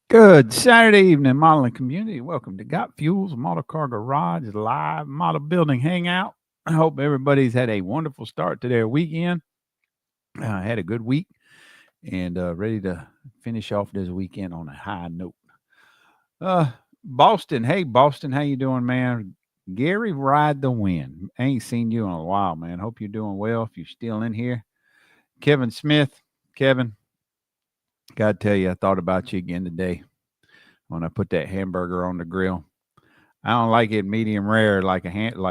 Good Saturday evening, modeling community. Welcome to Got Fuels Model Car Garage live model building hangout. I hope everybody's had a wonderful start to their weekend. Had a good week and ready to finish off this weekend on a high note. Boston, hey Boston, how you doing, man? Gary, ride the wind. Ain't seen you in a while, man. Hope you're doing well. If you're still in here, Kevin Smith, Kevin, gotta tell you, I thought about you again today when I put that hamburger on the grill. I don't like it medium rare like a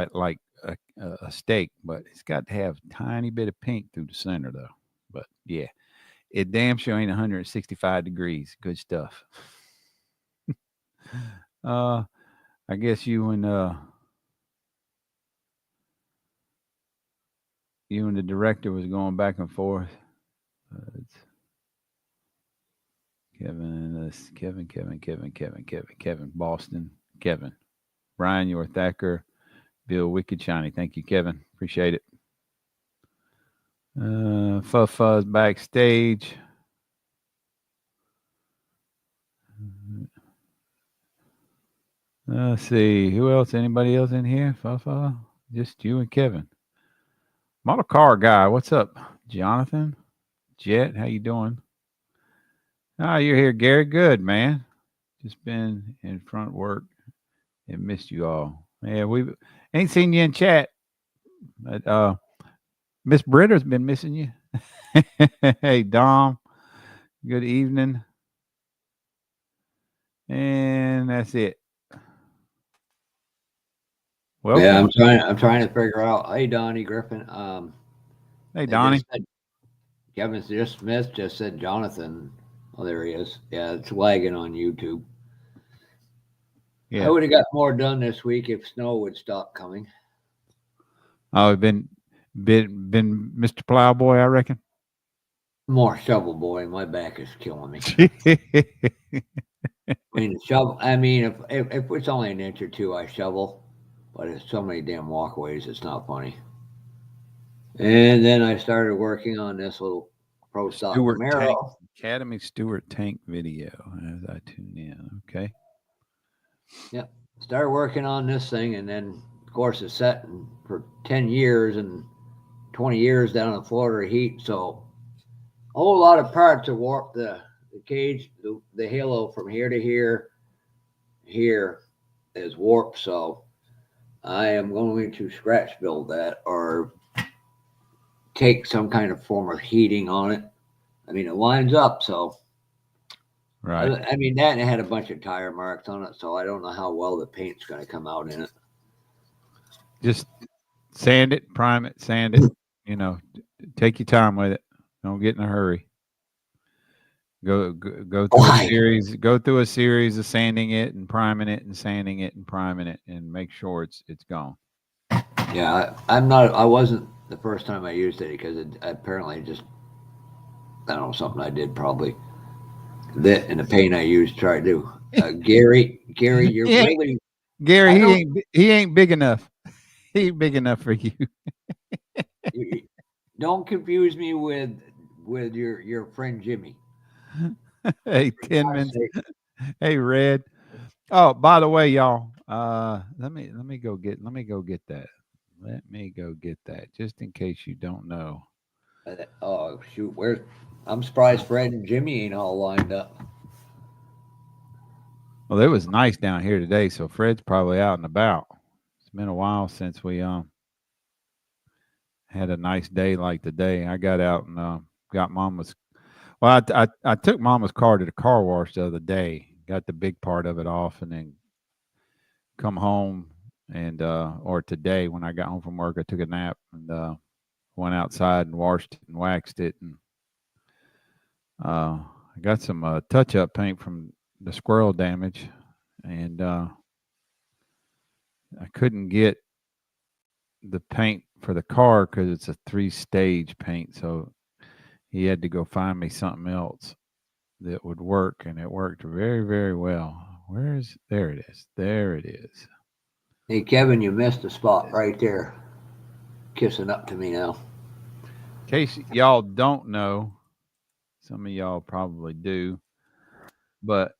steak, but it's got to have a tiny bit of pink through the center though. But yeah, it damn sure ain't 165 degrees. Good stuff. uh, I guess you and the director was going back and forth. It's Kevin, Boston, Kevin, Brian, your Thacker, Bill, Wicked Shiny. Thank you, Kevin. Appreciate it. Fuzz backstage. Let's see. Who else? Anybody else in here? Fuff? Just you and Kevin. Model car guy. What's up? Jonathan? Jet, how you doing? Ah, you're here, Gary. Good, man. Just been in front work and missed you all. Yeah, we ain't seen you in chat. But Miss Britter's been missing you. Hey, Dom. Good evening. And that's it. Welcome. Yeah, I'm trying to figure out. Hey, Donnie Griffin. Hey, They Donnie. just said Kevin just Smith just said Jonathan. Oh, there he is. Yeah, it's lagging on YouTube. I Yeah. would have got more done this week if snow would stop coming. Oh, been Mr. Plowboy, I reckon. More shovel boy. My back is killing me. I mean, the shovel. I mean, if it's only an inch or two, I shovel. But it's so many damn walkways, it's not funny. And then I started working on this little Pro Stock Stewart Tank Camaro. Academy Stewart Tank video as I tune in. Okay. Yep. Started working on this thing, and then, of course, it's set for 10 years and 20 years down in Florida heat. So, a whole lot of parts have warped the cage, the halo from here to here is warped. So, I am going to scratch build that or take some kind of form of heating on it. I mean, it lines up. So, Right. I mean, that had a bunch of tire marks on it. So, I don't know how well the paint's going to come out in it. Just sand it, prime it, sand it. Take your time with it. Don't get in a hurry. Go through a Why? series. Go through a series of sanding it and priming it and sanding it and priming it and make sure it's gone. Yeah, I'm not. I wasn't the first time I used it because it apparently just I don't know something I did probably that and the paint I used tried to. Gary, you're Yeah, really. Gary, I he don't. ain't big enough. He ain't big enough for you. You, don't confuse me with your friend Jimmy. Hey, For 10 minutes. God's sake. Hey, Red. Oh, by the way, y'all, let me go get that. Let me go get that, just in case you don't know. Oh shoot, where's? I'm surprised Fred and Jimmy ain't all lined up. Well, it was nice down here today, so Fred's probably out and about. It's been a while since we had a nice day like today. I got out and got Mama's. Well, I took Mama's car to the car wash the other day. Got the big part of it off, and then come home and or today when I got home from work, I took a nap and went outside and washed it and waxed it, and I got some touch up paint from the squirrel damage, and I couldn't get the paint for the car because it's a 3-stage paint, so he had to go find me something else that would work, and it worked very, very well. There it is. There it is. Hey Kevin, you missed a spot right there, kissing up to me now. In case y'all don't know, some of y'all probably do, but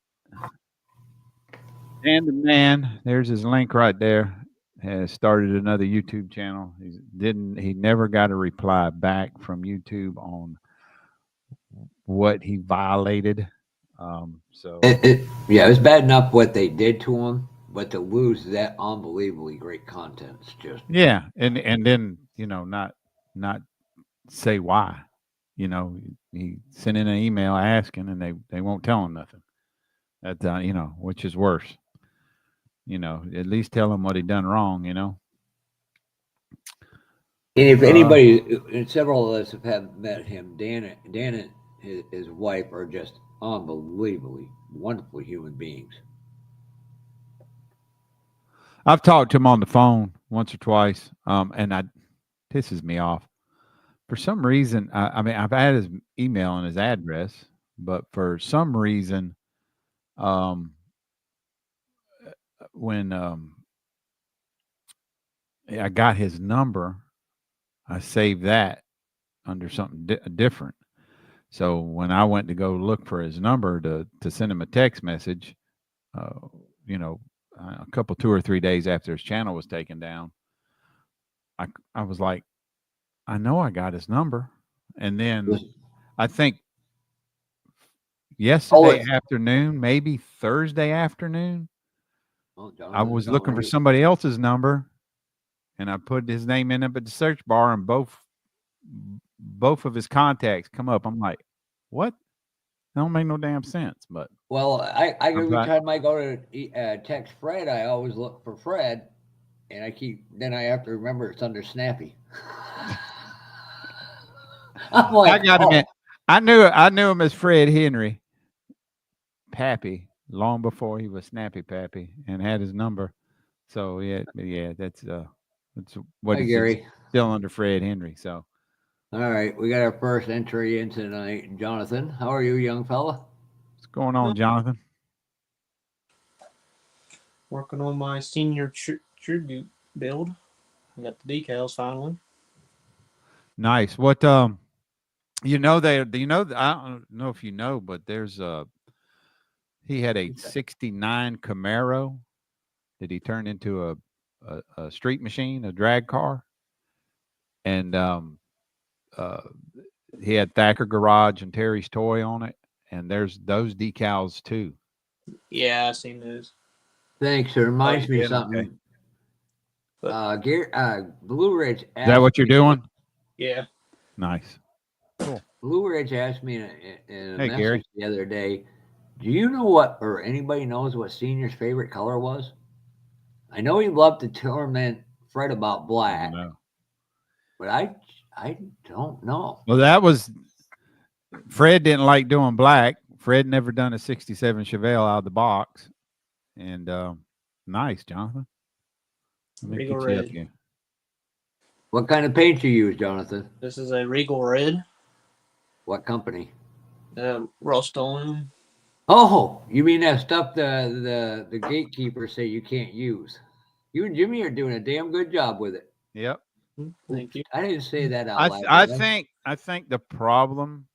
And the man, there's his link right there, has started another YouTube channel. He never got a reply back from YouTube on what he violated. So Yeah, it was bad enough what they did to him, but to lose that unbelievably great content is just yeah, and then not say why. He sent in an email asking, and they won't tell him nothing. That which is worse. At least tell him what he done wrong. And if Uh, anybody, and several of us have met him, Dan and his wife are just unbelievably wonderful human beings. I've talked to him on the phone once or twice, and I pisses me off for some reason. I mean, I've had his email and his address, but for some reason, um, when I got his number, I saved that under something different. So when I went to go look for his number to send him a text message, uh, you know, a couple 2 or 3 days after his channel was taken down, I was like, I know I got his number, and then I think Oh, yesterday afternoon, maybe Thursday afternoon, well, I Jonathan's was telling looking for you. somebody else's number, and I put his name in up at the search bar, and both of his contacts come up. I'm like, what? That don't make no damn sense. But Well, I I'm every not. time I go to text Fred, I always look for Fred, and then I have to remember it's under Snappy. I'm I like, got him in. oh, I knew him as Fred Henry Pappy long before he was Snappy Pappy and had his number. So yeah, that's what hi he's Gary. still under Fred Henry. So All right, we got our first entry in tonight. Jonathan, how are you, young fella? what's going on, Jonathan? Working on my senior tribute build. I got the decals finally. Nice. What I don't know if you know, but there's he had a '69 Camaro that he turned into a street machine, a drag car, and uh, he had Thacker Garage and Terry's Toy on it, and there's those decals too. Yeah, I seen those. Thanks. It Oh reminds me of yeah, Okay, something. but Blue Ridge is that asked what you're me. doing? yeah, Nice, cool. Blue Ridge asked me in a Hey, message Gary. the other day. Do you know what, or anybody knows what Senior's favorite color was? I know he loved to torment Fred about I don't black, know. but I don't know. Well, that was Fred didn't like doing black. Fred never done a '67 Chevelle out of the box, and nice, Jonathan. Let me Regal get you up Red. here. What kind of paint you use, Jonathan? This is a Regal Red. What company? Rust-Oleum. Oh, you mean that stuff the gatekeepers say you can't use? You and Jimmy are doing a damn good job with it. Yep. Thank Oops, you. I didn't say that out I loud, th- did I I? think I think the problem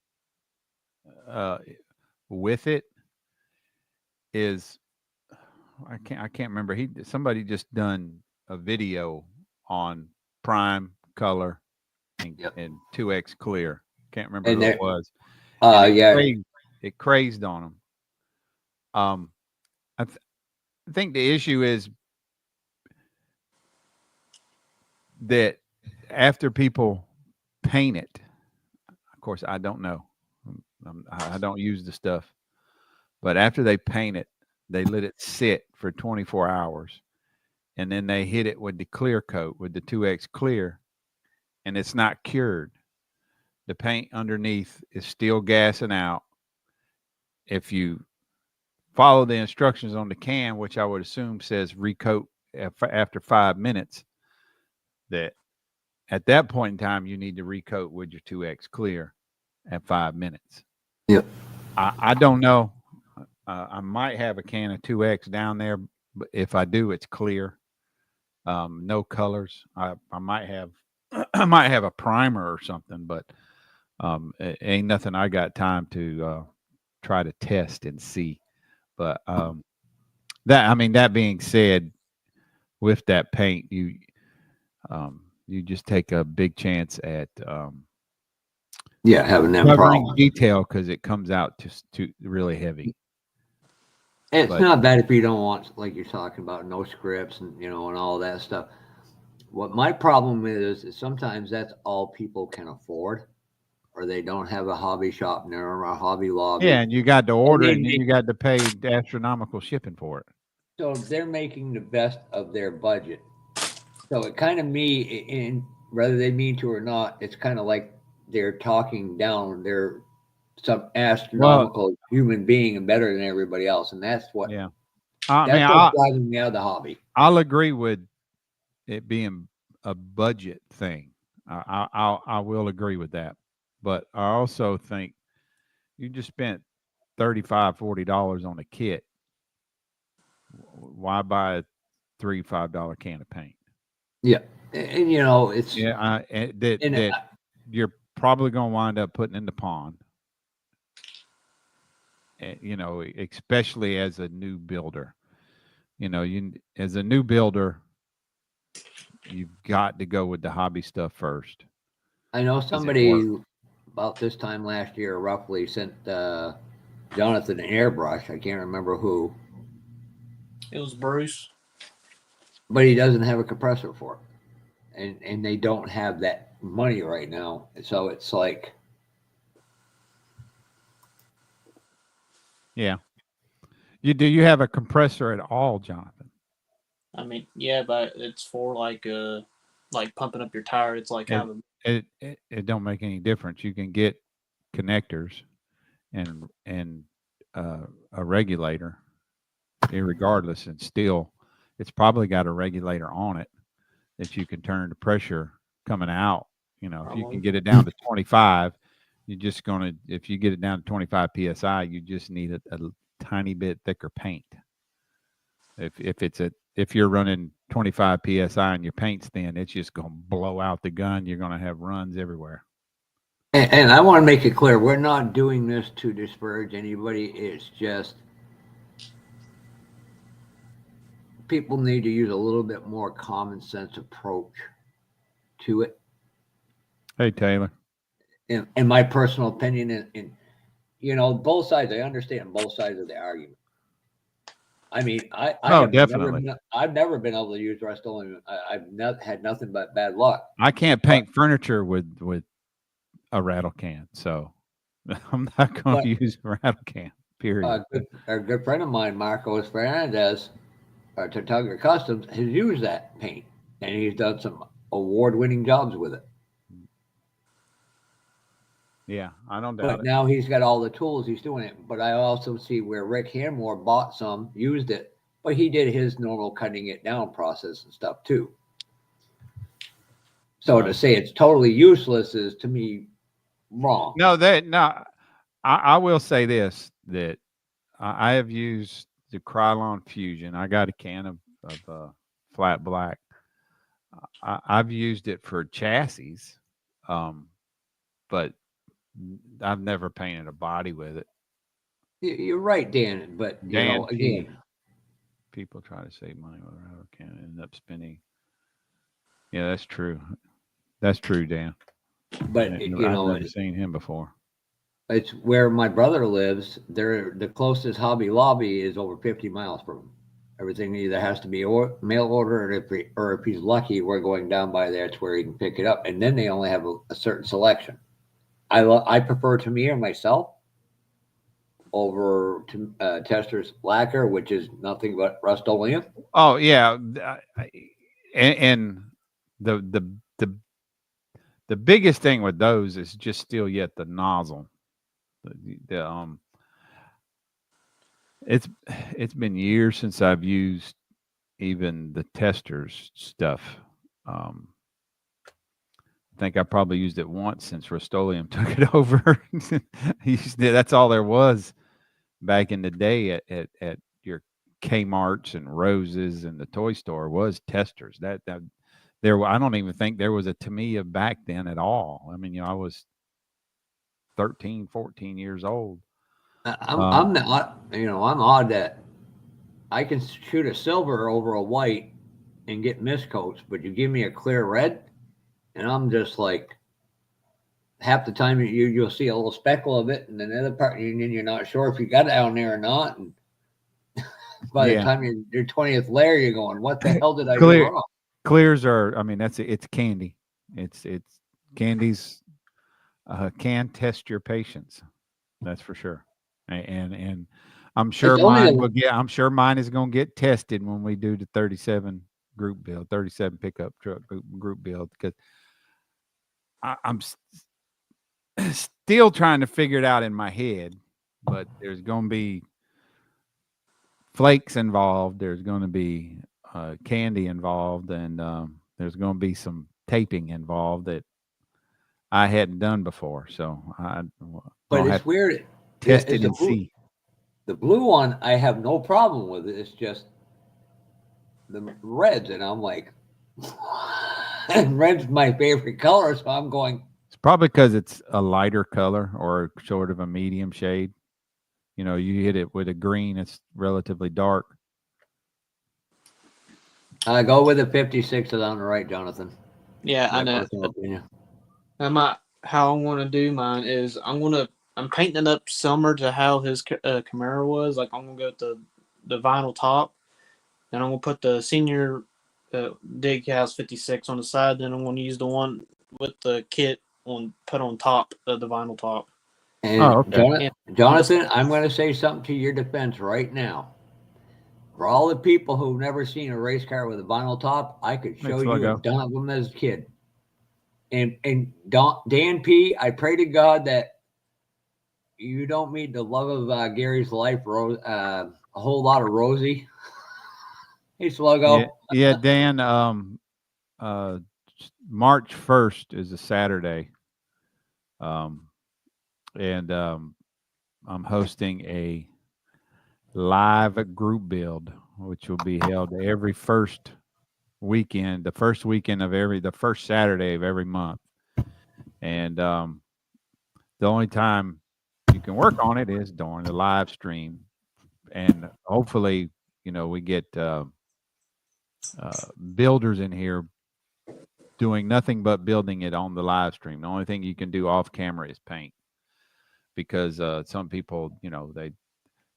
uh, with it is I can't remember. Somebody just done a video on prime color Yep. and 2x clear. Can't remember And who it there, was, and yeah, it crazed on them. I, th- I think the issue is that after people paint it, of course, I don't know. I don't use the stuff, but after they paint it, they let it sit for 24 hours, and then they hit it with the clear coat with the 2x clear, and it's not cured. The paint underneath is still gassing out. If you follow the instructions on the can, which I would assume says recoat after 5 minutes, that at that point in time you need to recoat with your 2x clear at 5 minutes. yep. I don't know. I might have a can of 2x down there, but if I do, it's clear, no colors. I might have I might have a primer or something, but it ain't nothing I got time to try to test and see. But that being said, with that paint, you just take a big chance at having them covering problems. detail because it comes out too really heavy. And it's not bad if you don't want, like you're talking about, no scripts and and all that stuff. What my problem is sometimes that's all people can afford, or they don't have a hobby shop near or a Hobby Lobby. Yeah, and you got to order it, and then make, you got to pay astronomical shipping for it. so they're making the best of their budget. So it kind of and whether they mean to or not, it's kind of like they're talking down. They're some Well, astronomical human being and better than everybody else, and that's yeah. I mean, what's driving me out of the hobby. I'll agree with it being a budget thing. I will agree with that, but I also think you just spent $35-$40 on a kit. Why buy a $3-$5 can of paint? Yeah, and it's that you're probably going to wind up putting in the pond. Especially as a new builder. As a new builder, you've got to go with the hobby stuff first. I know somebody about this time last year roughly sent Jonathan an airbrush. I can't remember who. It was Bruce. But he doesn't have a compressor for it. And they don't have that money right now. So it's like, yeah. Do you have a compressor at all, Jonathan? I mean, yeah, but it's for like pumping up your tire. It's like it don't make any difference. You can get connectors and a regulator, irregardless, and still, it's probably got a regulator on it that you can turn the pressure coming out. If you can get it down to 25, you're just gonna. If you get it down to 25 psi, you just need a tiny bit thicker paint. If you're running 25 psi and your paint's thin, it's just going to blow out the gun. You're going to have runs everywhere. And I want to make it clear, we're not doing this to disparage anybody. It's just people need to use a little bit more common sense approach to it. Hey, Taylor. In my personal opinion, and both sides, I understand both sides of the argument. I mean, definitely. I've never been able to use Rust-Oleum. I've had nothing but bad luck. I can't paint furniture with a rattle can, so I'm not going to use a rattle can. Period. A good friend of mine, Marcos Fernandez, Tartaga Customs, has used that paint, and he's done some award-winning jobs with it. Yeah, I don't doubt it. But now he's got all the tools. He's doing it. But I also see where Rick Hanmore bought some, used it, but he did his normal cutting it down process and stuff too. So to say it's totally useless is, to me, wrong. No, I will say this, that I have used the Krylon Fusion. I got a can of flat black. I've used it for chassis, but I've never painted a body with it. You're right, Dan. But again, people try to save money with a rattle can and end up spending. Yeah, that's true. That's true, Dan. But I've never seen him before. It's where my brother lives. The closest Hobby Lobby is over 50 miles from him. Everything either has to be mail order, or if he's lucky, we're going down by there. It's where he can pick it up, and then they only have a certain selection. I prefer Tamiya myself over to Tester's lacquer, which is nothing but Rust-Oleum. Oh yeah, and the biggest thing with those is just still yet the nozzle. It's been years since I've used even the Tester's stuff. I think I probably used it once since Rust-Oleum took it over. That's all there was back in the day at your Kmart's and Rose's and the toy store was Testers. That there, I don't even think there was a Tamiya back then at all. I mean, I was 13, 14 years old. I'm the odd, I'm odd that I can shoot a silver over a white and get miscoats, but you give me a clear red, and I'm just like half the time you'll see a little speckle of it, and then the other part you're not sure if you got it down there or not. And by the Yeah. time your 20th layer, you're going, "What the hell did I do Clear wrong?" clears are. I mean, it's candy. It's candies can test your patience. That's for sure. And I'm sure It's only mine the will get. I'm sure mine is going to get tested when we do the 37 group build, 37 pickup truck group build, because I'm still trying to figure it out in my head. But there's going to be flakes involved. There's going to be candy involved, and there's going to be some taping involved that I hadn't done before. So but I'll it's have to weird. test Is it and see. the blue one? I have no problem with it. It's just the reds, and I'm like, and red's my favorite color, so I'm going. It's probably because it's a lighter color or sort of a medium shade. You hit it with a green, it's relatively dark. I go with the 56 on the right, Jonathan. Yeah, I My know. personal opinion. How I'm gonna do mine is I'm painting it up similar to how his Camaro was. Like I'm gonna go with the vinyl top, and I'm gonna put the senior Decal 56 on the side. Then I'm gonna use the one with the kit put on top of the vinyl top. And Okay. Jonathan, I'm going to say something to your defense right now. For all the people who've never seen a race car with a vinyl top, I could show Mixed you logo. a ton of them as a kid. And Dan P, I pray to God that you don't meet the love of Gary's life, a whole lot of Rosie. Hey, Sluggo. Yeah, Dan, March 1st is a Saturday. And I'm hosting a live group build, which will be held every first weekend, the first Saturday of every month. And the only time you can work on it is during the live stream. And hopefully, we get builders in here doing nothing but building it on the live stream. The only thing you can do off camera is paint, because some people, they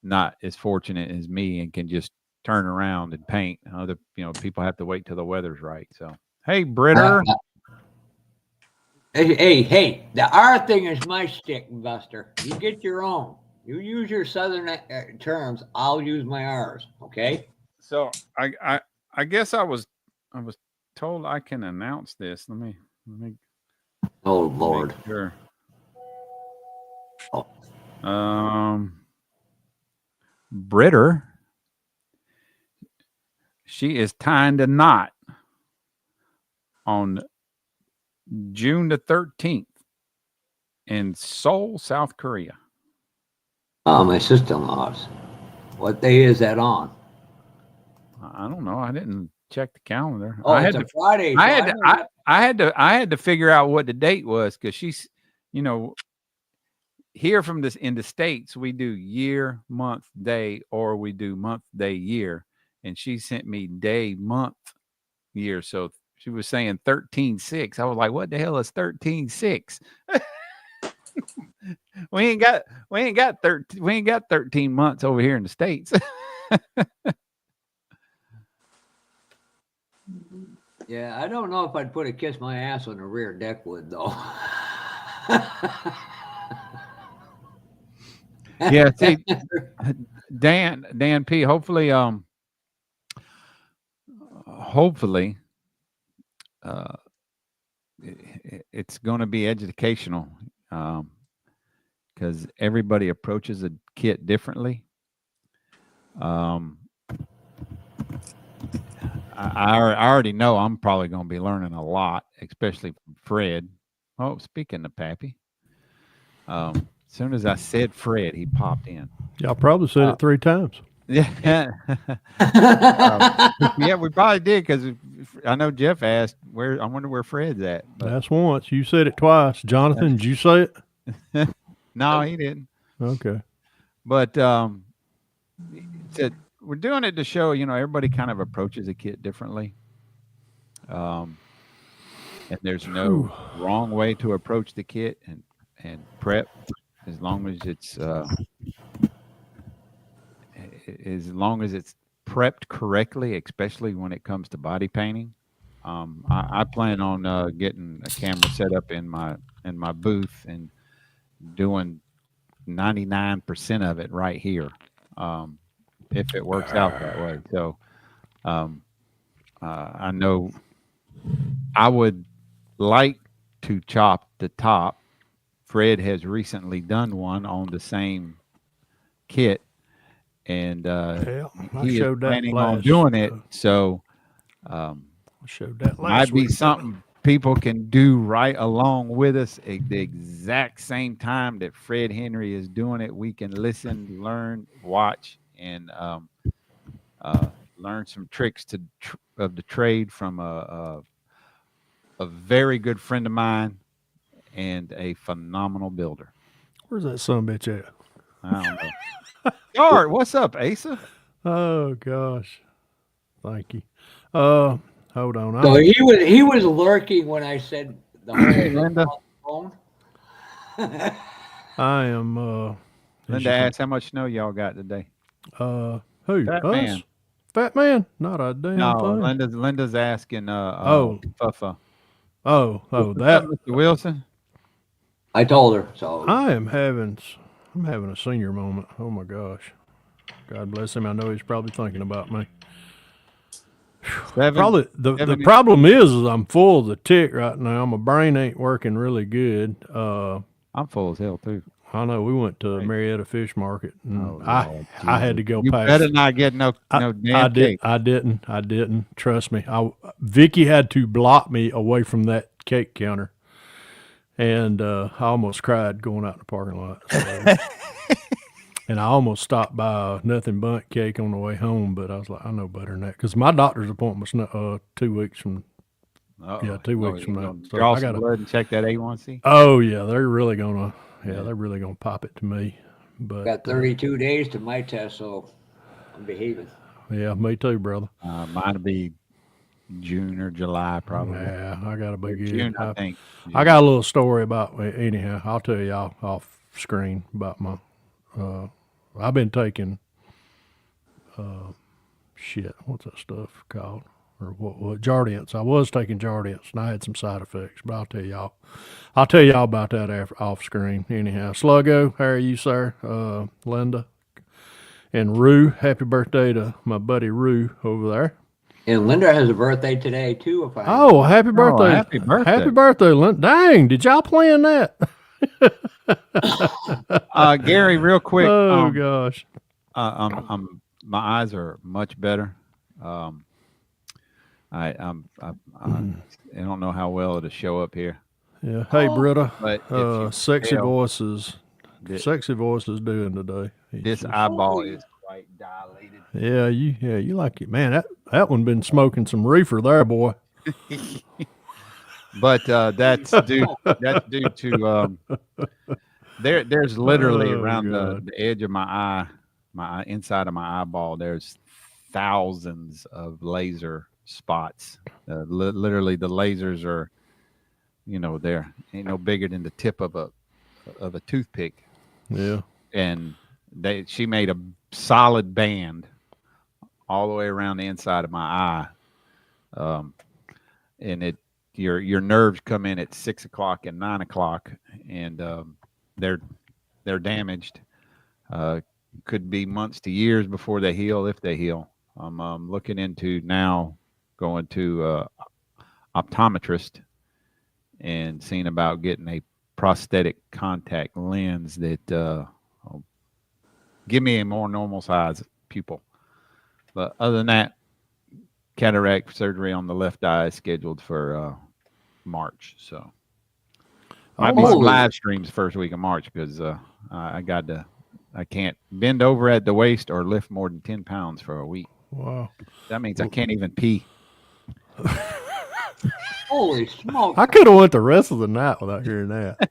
not as fortunate as me and can just turn around and paint. Other, people have to wait till the weather's right. So, hey, Britter. Hey, the R thing is my stick, Buster. You get your own. You use your southern terms. I'll use my R's. Okay. So I guess I was told I can announce this. Let me. Oh Lord. Make sure. Oh. Britter. She is tying the knot on June the 13th in Seoul, South Korea. Oh, my sister-in-law's. What day is that on? I don't know. I didn't check the calendar. Oh, it's a Friday. So I had to figure out what the date was, because she's, here from this in the States, we do year, month, day, or we do month, day, year. And she sent me day, month, year. So she was saying 13/6. I was like, what the hell is 13/6? we ain't got 13 months over here in the States. Yeah, I don't know if I'd put a kiss my ass on the rear deck wood though. Yeah, see, Dan P, hopefully it's going to be educational, because everybody approaches a kit differently. I already know I'm probably going to be learning a lot, especially from Fred. Oh, speaking of Pappy, as soon as I said Fred, he popped in. Y'all probably said it 3 times. Yeah. Yeah, we probably did, because I know Jeff asked where. I wonder where Fred's at. But That's once. You said it twice. Jonathan, did you say it? no, he didn't. Okay. But we're doing it to show, everybody kind of approaches a kit differently. And there's no wrong way to approach the kit and prep, as long as it's prepped correctly, especially when it comes to body painting. I plan on getting a camera set up in my booth and doing 99% of it right here, if it works out that way. So I know I would like to chop the top. Fred has recently done one on the same kit, and he is planning on doing it. So I showed that last might be week. something people can do right along with us at the exact same time that Fred Henry is doing it. We can listen, learn, watch, and learn some tricks of the trade from a very good friend of mine and a phenomenal builder. Where's that son of a bitch at? I don't know. Art, what's up, Asa? Oh gosh, thank you. Hold on. So he was lurking when I said the Hey, whole Linda. on the phone. I am. Linda asked how much snow y'all got today. Who? Fat Us? man. Fat man? Not a damn No, thing. Linda's asking. Fuffa. Oh, What's that. up, Mr. Wilson. I told her so. I'm having a senior moment. Oh my gosh. God bless him. I know he's probably thinking about me. Probably the problem is I'm full of the tick right now. My brain ain't working really good. I'm full as hell too. I know we went to Marietta Fish Market, and I had to go You past. better not get no damn cake. I didn't. Trust me. Vicky had to block me away from that cake counter, and I almost cried going out in the parking lot. So, and I almost stopped by Nothing Bundt Cake on the way home, but I was like, I know better than that, because my doctor's appointment's 2 weeks from. Uh-oh. Yeah, 2 weeks from now. So draw some blood and check that A1C. Oh yeah, they're really gonna. Yeah, they're really gonna pop it to me. But Got 32 days to my test, so I'm behaving. Yeah, me too, brother. Mine'll be June or July, probably. Yeah, I gotta be good. June, I think. I got a little story about. Anyhow, I'll tell y'all off screen about my. I've been taking. What's that stuff called? Or what Jardiance. I was taking Jardiance, and I had some side effects, but I'll tell y'all about that after off screen. Anyhow, Sluggo, how are you, sir? Linda and Rue, happy birthday to my buddy Rue over there. And Linda has a birthday today too. Happy birthday! Happy birthday! Happy birthday, Linda! Dang, did y'all plan that? Gary, real quick. Oh gosh. My eyes are much better. I don't know how well it'll show up here. Yeah. Hey, Britta. But Sexy Voices doing today. This eyeball is quite dilated. Yeah, you like it, man. That one been smoking some reefer there, boy. But that's due to there's literally around the edge of my eye, inside of my eyeball, there's thousands of laser spots. Literally, the lasers are, they're ain't no bigger than the tip of a toothpick. Yeah. And she made a solid band all the way around the inside of my eye. And your nerves come in at 6 o'clock and 9 o'clock, and they're damaged. Could be months to years before they heal, if they heal. I'm looking into now going to optometrist and seeing about getting a prosthetic contact lens that will give me a more normal size pupil. But other than that, cataract surgery on the left eye is scheduled for March. So might be some live streams first week of March, because I can't bend over at the waist or lift more than 10 pounds for a week. Wow. That means I can't even pee. Holy smoke. I could have went the rest of the night without hearing that.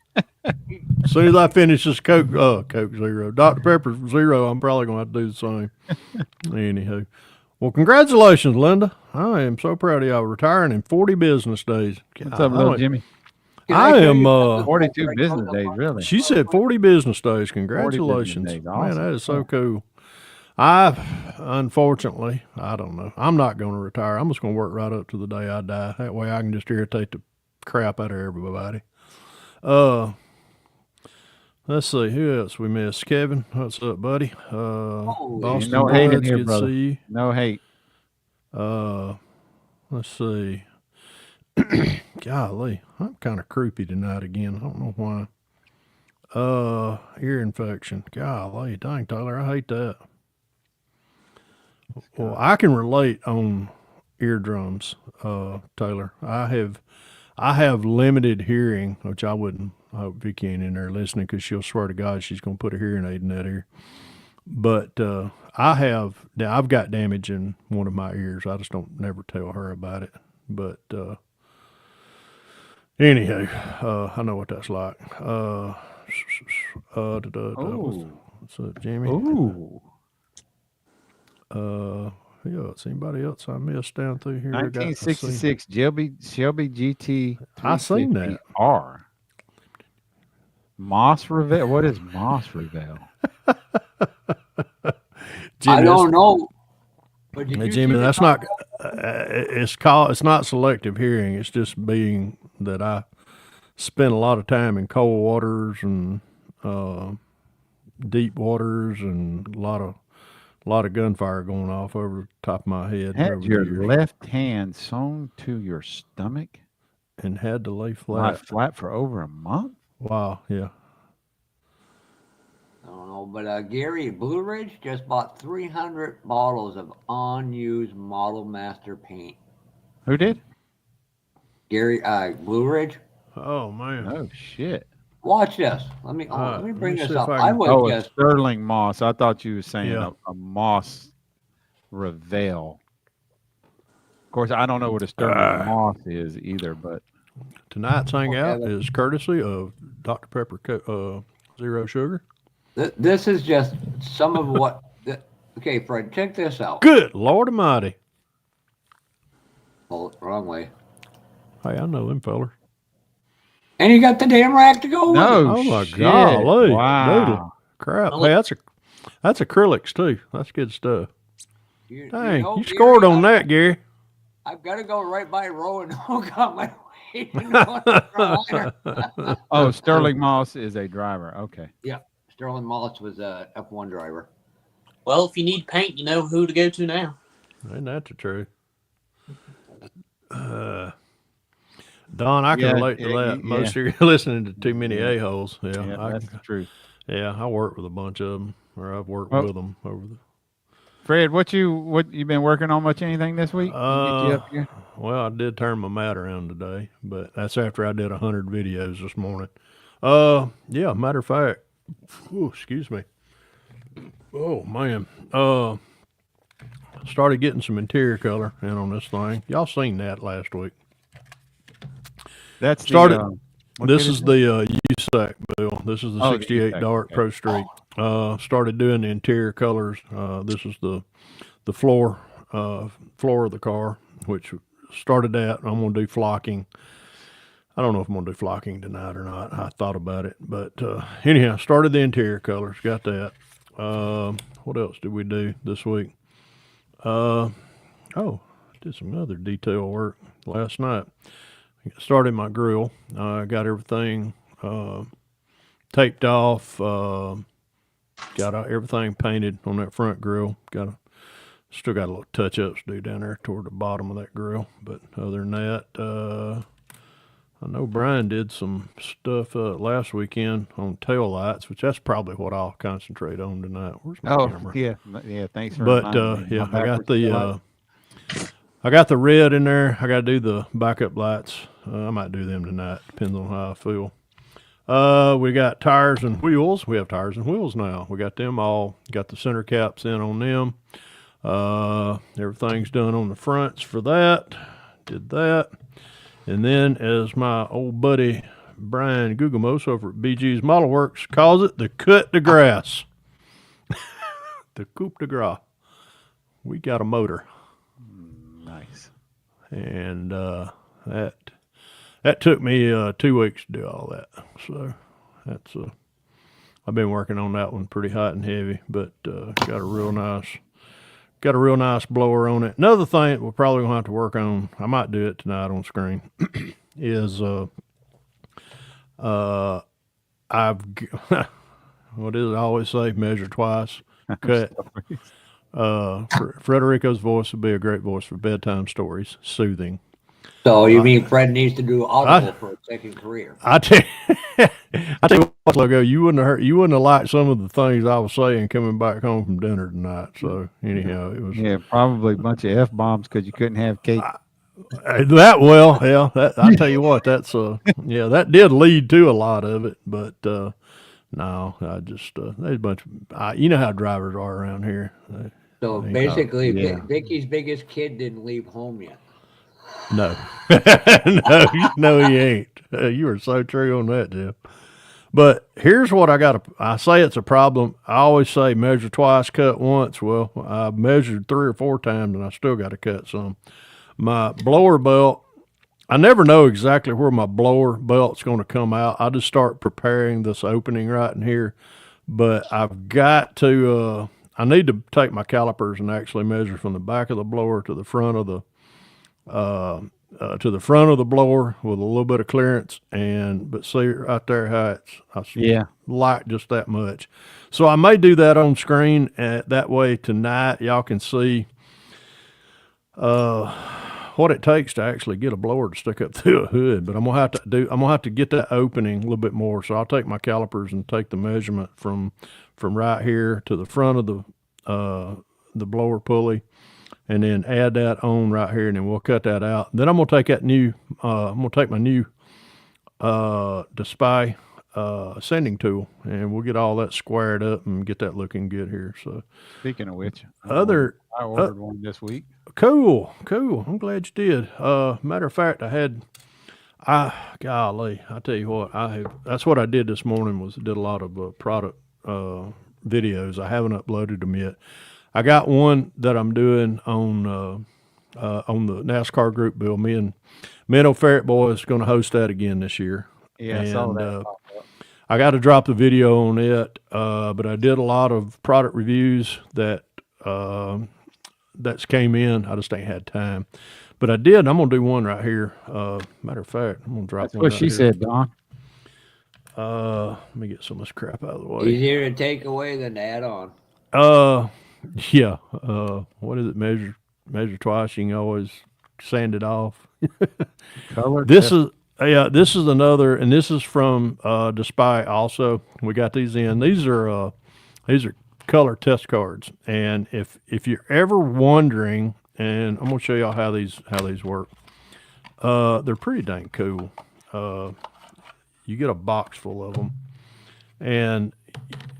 As soon as I finish this Coke Zero, Dr. Pepper Zero, I'm probably going to have to do the same. Anywho. Well, congratulations, Linda. I am so proud of y'all retiring in 40 business days. What's up, little Jimmy? I am 42 business days, really. She said 40 business days. 40 Congratulations. business days. Man, Awesome. that is so cool. Unfortunately, I don't know. I'm not going to retire. I'm just going to work right up to the day I die. That way I can just irritate the crap out of everybody. Let's see. Who else we missed? Kevin, what's up, buddy? Boston no hate in Buds, here, good brother. to see you. No hate. Let's see. Golly, I'm kind of croupy tonight again. I don't know why. Ear infection. Golly, dang, Tyler, I hate that. Well, I can relate on eardrums, Taylor. I have limited hearing, which I wouldn't. I hope Vicky ain't in there listening because she'll swear to God she's going to put a hearing aid in that ear. But I've got damage in one of my ears. I just don't never tell her about it. But anyhow, I know what that's like. What's up, Jimmy? Ooh. Yeah, it's anybody else I missed down through here? 1966 Shelby GT. I seen that. R. Moss Revell. What is Moss Revell? Jimmy, I don't know. But did Hey, you Jimmy, see the that's not. It's not selective hearing. It's just being that I spend a lot of time in cold waters and deep waters, and a lot of gunfire going off over the top of my head. Had over your the years. left hand sewn to your stomach, And had to lay lie flat. flat for over a month? Wow, yeah. I don't know, but Gary Blue Ridge just bought 300 bottles of unused Model Master paint. Who did? Gary Blue Ridge. Oh man. Oh shit! Watch this. Let me Let me bring see this if up. I I can- was Oh, a just Sterling Moss. I thought you were saying Yeah. a Moss Revell. Of course, I don't know what a Sterling Moss is either, but Tonight's hangout Okay. is courtesy of Dr. Pepper Zero Sugar. this is just some of what. Okay, Fred, check this out. Good Lord Almighty. Oh, wrong way. Hey, I know them fellers. And you got the damn rack to go with it. no, Oh my shit. golly. Wow. Doodle. Crap. Oh, Hey, that's acrylics too. That's good stuff. You Dang, know, you scored Gary, on that, Gary. I've got to go right by Roanoke on my way to North Carolina. Oh, Sterling Moss is a driver. Okay. Yeah, Sterling Moss was a F1 driver. Well, if you need paint, you know who to go to now. Ain't that the truth? Don, I can Yeah, relate to yeah, that. yeah. Most of you are listening to too many a-holes. Yeah, Yeah, that's the truth. I work with a bunch of them, or I've worked Well, with them over the. Fred, what you been working on much anything this week? Get you up here? Well, I did turn my mat around today, but that's after I did 100 videos this morning. Yeah, matter of fact, excuse me. Oh man, started getting some interior color in on this thing. Y'all seen that last week? That's Started- The, what This kit is the USAC bill. This is the Oh, the 68 USAC, Dart okay. Pro Street. Started doing the interior colors. This is the floor of the car, which started that. I'm gonna do flocking. I don't know if I'm gonna do flocking tonight or not. I thought about it, but anyhow, started the interior colors. Got that. What else did we do this week? Did some other detail work last night. Started my grill. Got everything taped off. Got everything painted on that front grill. Still got a little touch ups to do down there toward the bottom of that grill. But other than that, I know Brian did some stuff last weekend on tail lights, which that's probably what I'll concentrate on tonight. Where's my Oh, camera? yeah. Thanks for But reminding me. yeah, My I got the red in there. I got to do the backup lights. I might do them tonight, depends on how I feel. We got tires and wheels. We have tires and wheels now. We got them all. Got the center caps in on them. Everything's done on the fronts for that. Did that. And then, as my old buddy Brian Gugamos over at BG's Model Works calls it the cut de grass. The coupe de gras. We got a motor. Nice. And that took me 2 weeks to do all that. So that's I've been working on that one pretty hot and heavy, but got a real nice blower on it. Another thing that we're probably gonna have to work on, I might do it tonight on screen, is I've what is it I always say? Measure twice, cut. Frederico's voice would be a great voice for bedtime stories, soothing. So you mean Fred needs to do audible for a second career? I tell you what, Logo, you wouldn't have liked some of the things I was saying coming back home from dinner tonight. So anyhow, it was probably a bunch of F-bombs because you couldn't have cake. I tell you what, that's that did lead to a lot of it, but no, I just there's a bunch of you know how drivers are around here. So basically, Vicky's biggest kid didn't leave home yet. No, no, he ain't. You are so true on that, Jeff. But here's what I say it's a problem. I always say measure twice, cut once. Well, I measured 3 or 4 times and I still got to cut some. My blower belt, I never know exactly where my blower belt's going to come out. I just start preparing this opening right in here. But I've got to, I need to take my calipers and actually measure from the back of the blower to the front of the blower with a little bit of clearance, but see right there how it's light just that much. So I may do that on screen. That way tonight y'all can see what it takes to actually get a blower to stick up through a hood. But I'm gonna have to get that opening a little bit more. So I'll take my calipers and take the measurement from right here to the front of the blower pulley, and then add that on right here, and then we'll cut that out. Then I'm gonna take that I'm gonna take my new Display sanding tool, and we'll get all that squared up and get that looking good here. So speaking of which, I ordered one this week. Cool. I'm glad you did. Matter of fact, golly, I tell you what, that's what I did this morning was did a lot of product videos. I haven't uploaded them yet. I got one that I'm doing on the NASCAR group bill. Me and Ferret Boy is going to host that again this year. Yeah, I saw that. I got to drop the video on it, but I did a lot of product reviews that's came in. I just ain't had time, but I did. I'm gonna do one right here. Matter of fact, I'm gonna drop. That's one what right she here. Said, Don. Let me get some of this crap out of the way. Easier to take away than to add on. Yeah. What is it? Measure twice. You can always sand it off. Color. This is another, and this is from Display also. We got these in. These are color test cards, and if you're ever wondering, and I'm gonna show y'all how these work. They're pretty dang cool. You get a box full of them, and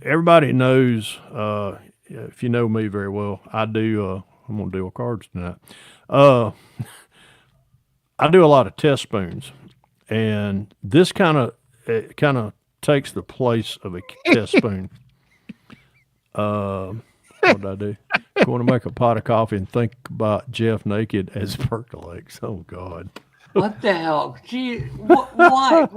everybody knows. If you know me very well, I do. I'm gonna deal with cards tonight. I do a lot of test spoons, and this kind of takes the place of a test spoon. What did I do? I want to make a pot of coffee and think about Jeff naked as percolates. Oh God! What the hell? Gee, why?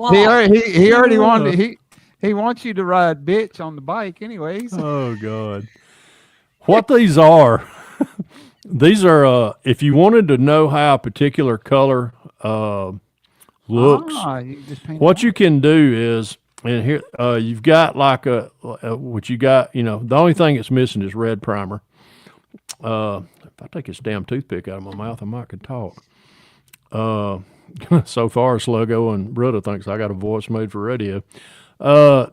He already wanted. He wants you to ride bitch on the bike, anyways. Oh God! What these are? These are. If you wanted to know how a particular color looks, what you can do is. And here, you've got like what you got, the only thing it's missing is red primer. If I take this damn toothpick out of my mouth, I might could talk. So far, Sluggo and Brutta thinks I got a voice made for radio.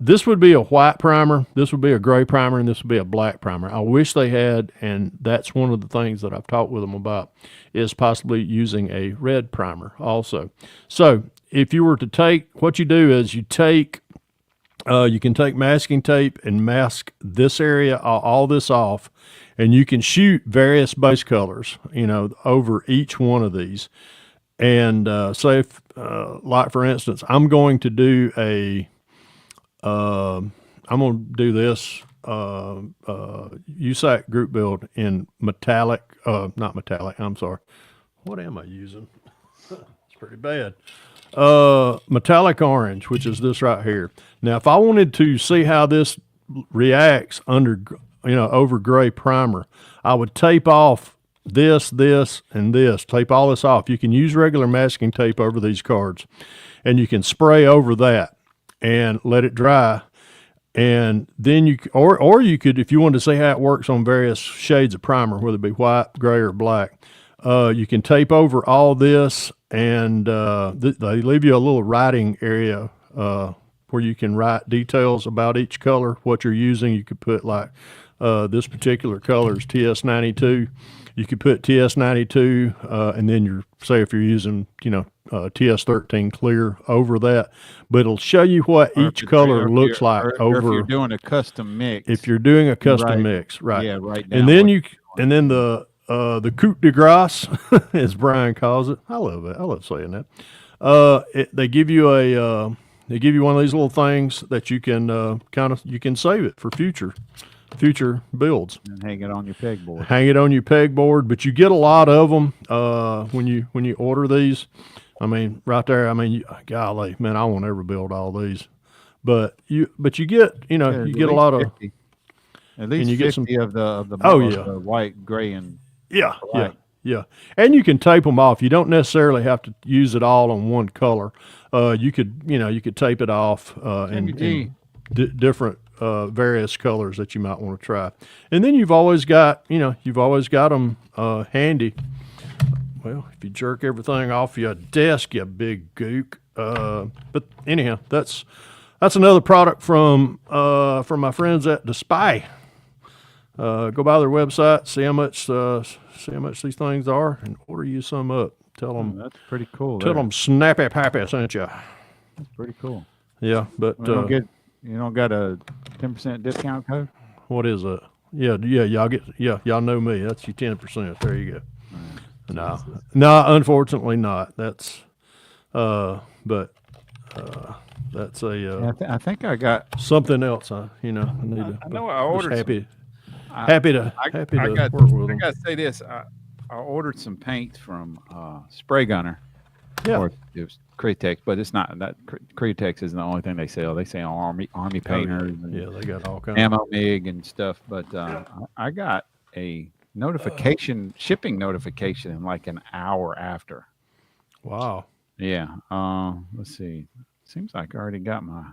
This would be a white primer, this would be a gray primer, and this would be a black primer. I wish they had, and that's one of the things that I've talked with them about, is possibly using a red primer also. So if you were to take, what you do is you can take masking tape and mask this area, all this off, and you can shoot various base colors, over each one of these. And say, if, like for instance, I'm going to do I'm going to do this USAC group build in metallic, not metallic. I'm sorry. What am I using? It's pretty bad. Metallic orange, which is this right here. Now, if I wanted to see how this reacts under, over gray primer, I would tape off this, and this. Tape all this off. You can use regular masking tape over these cards, and you can spray over that and let it dry. And then or you could, if you wanted to see how it works on various shades of primer, whether it be white, gray, or black, you can tape over all this, and they leave you a little writing area where you can write details about each color, what you're using. You could put like this particular color is TS92. You could put TS92, and then say if you're using, TS13 clear over that, but it'll show you what each color looks like over. If you're doing a custom mix. If you're doing a custom mix, right? Yeah, right. And then the coup de grace, as Brian calls it. I love it. I love saying that. They give you one of these little things that you can you can save it for future builds. And hang it on your pegboard. Hang it on your pegboard, but you get a lot of them when you order these. I mean, right there. I mean, golly, man, I won't ever build all these, but you get you get a lot 50. At least you 50 get of the the white, gray, and yeah, black. yeah, and you can tape them off. You don't necessarily have to use it all on one color. You could tape it off in different various colors that you might want to try. And then you've always got them handy. Well, if you jerk everything off your desk, you big gook. But anyhow, that's another product from my friends at Despy. Go by their website, see how much these things are, and order you some up. Tell them that's pretty cool. Tell them Snappy Pappy sent you. That's pretty cool. Yeah, but you don't got a 10% discount code? What is that? Yeah, y'all know me. That's your 10%. There you go. No, unfortunately not. That's that's a I think I got something else. I need to. I know I ordered. Happy to work with them. I gotta say this. I ordered some paint from Spray Gunner. Yeah. Or it was Createx, but it's not that. Createx isn't the only thing they sell. They sell Army painters. And yeah, they got all kinds. Ammo MIG and stuff. But I got a shipping notification in like an hour after. Wow. Yeah. Let's see. Seems like I already got my.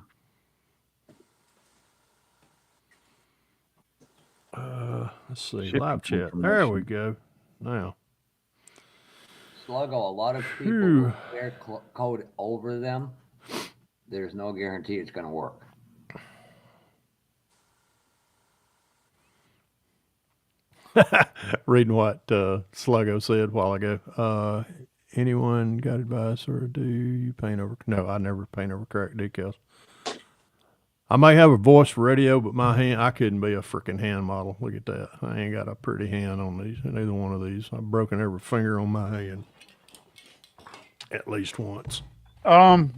Let's see. Shipping Live chat. There we go. Now. Sluggo, a lot of people with their code over them, there's no guarantee it's going to work. Reading what Sluggo said a while ago. Anyone got advice, or do you paint over? No, I never paint over cracked decals. I may have a voice for radio, but I couldn't be a freaking hand model. Look at that. I ain't got a pretty hand on these, neither one of these. I've broken every finger on my hand at least once. Get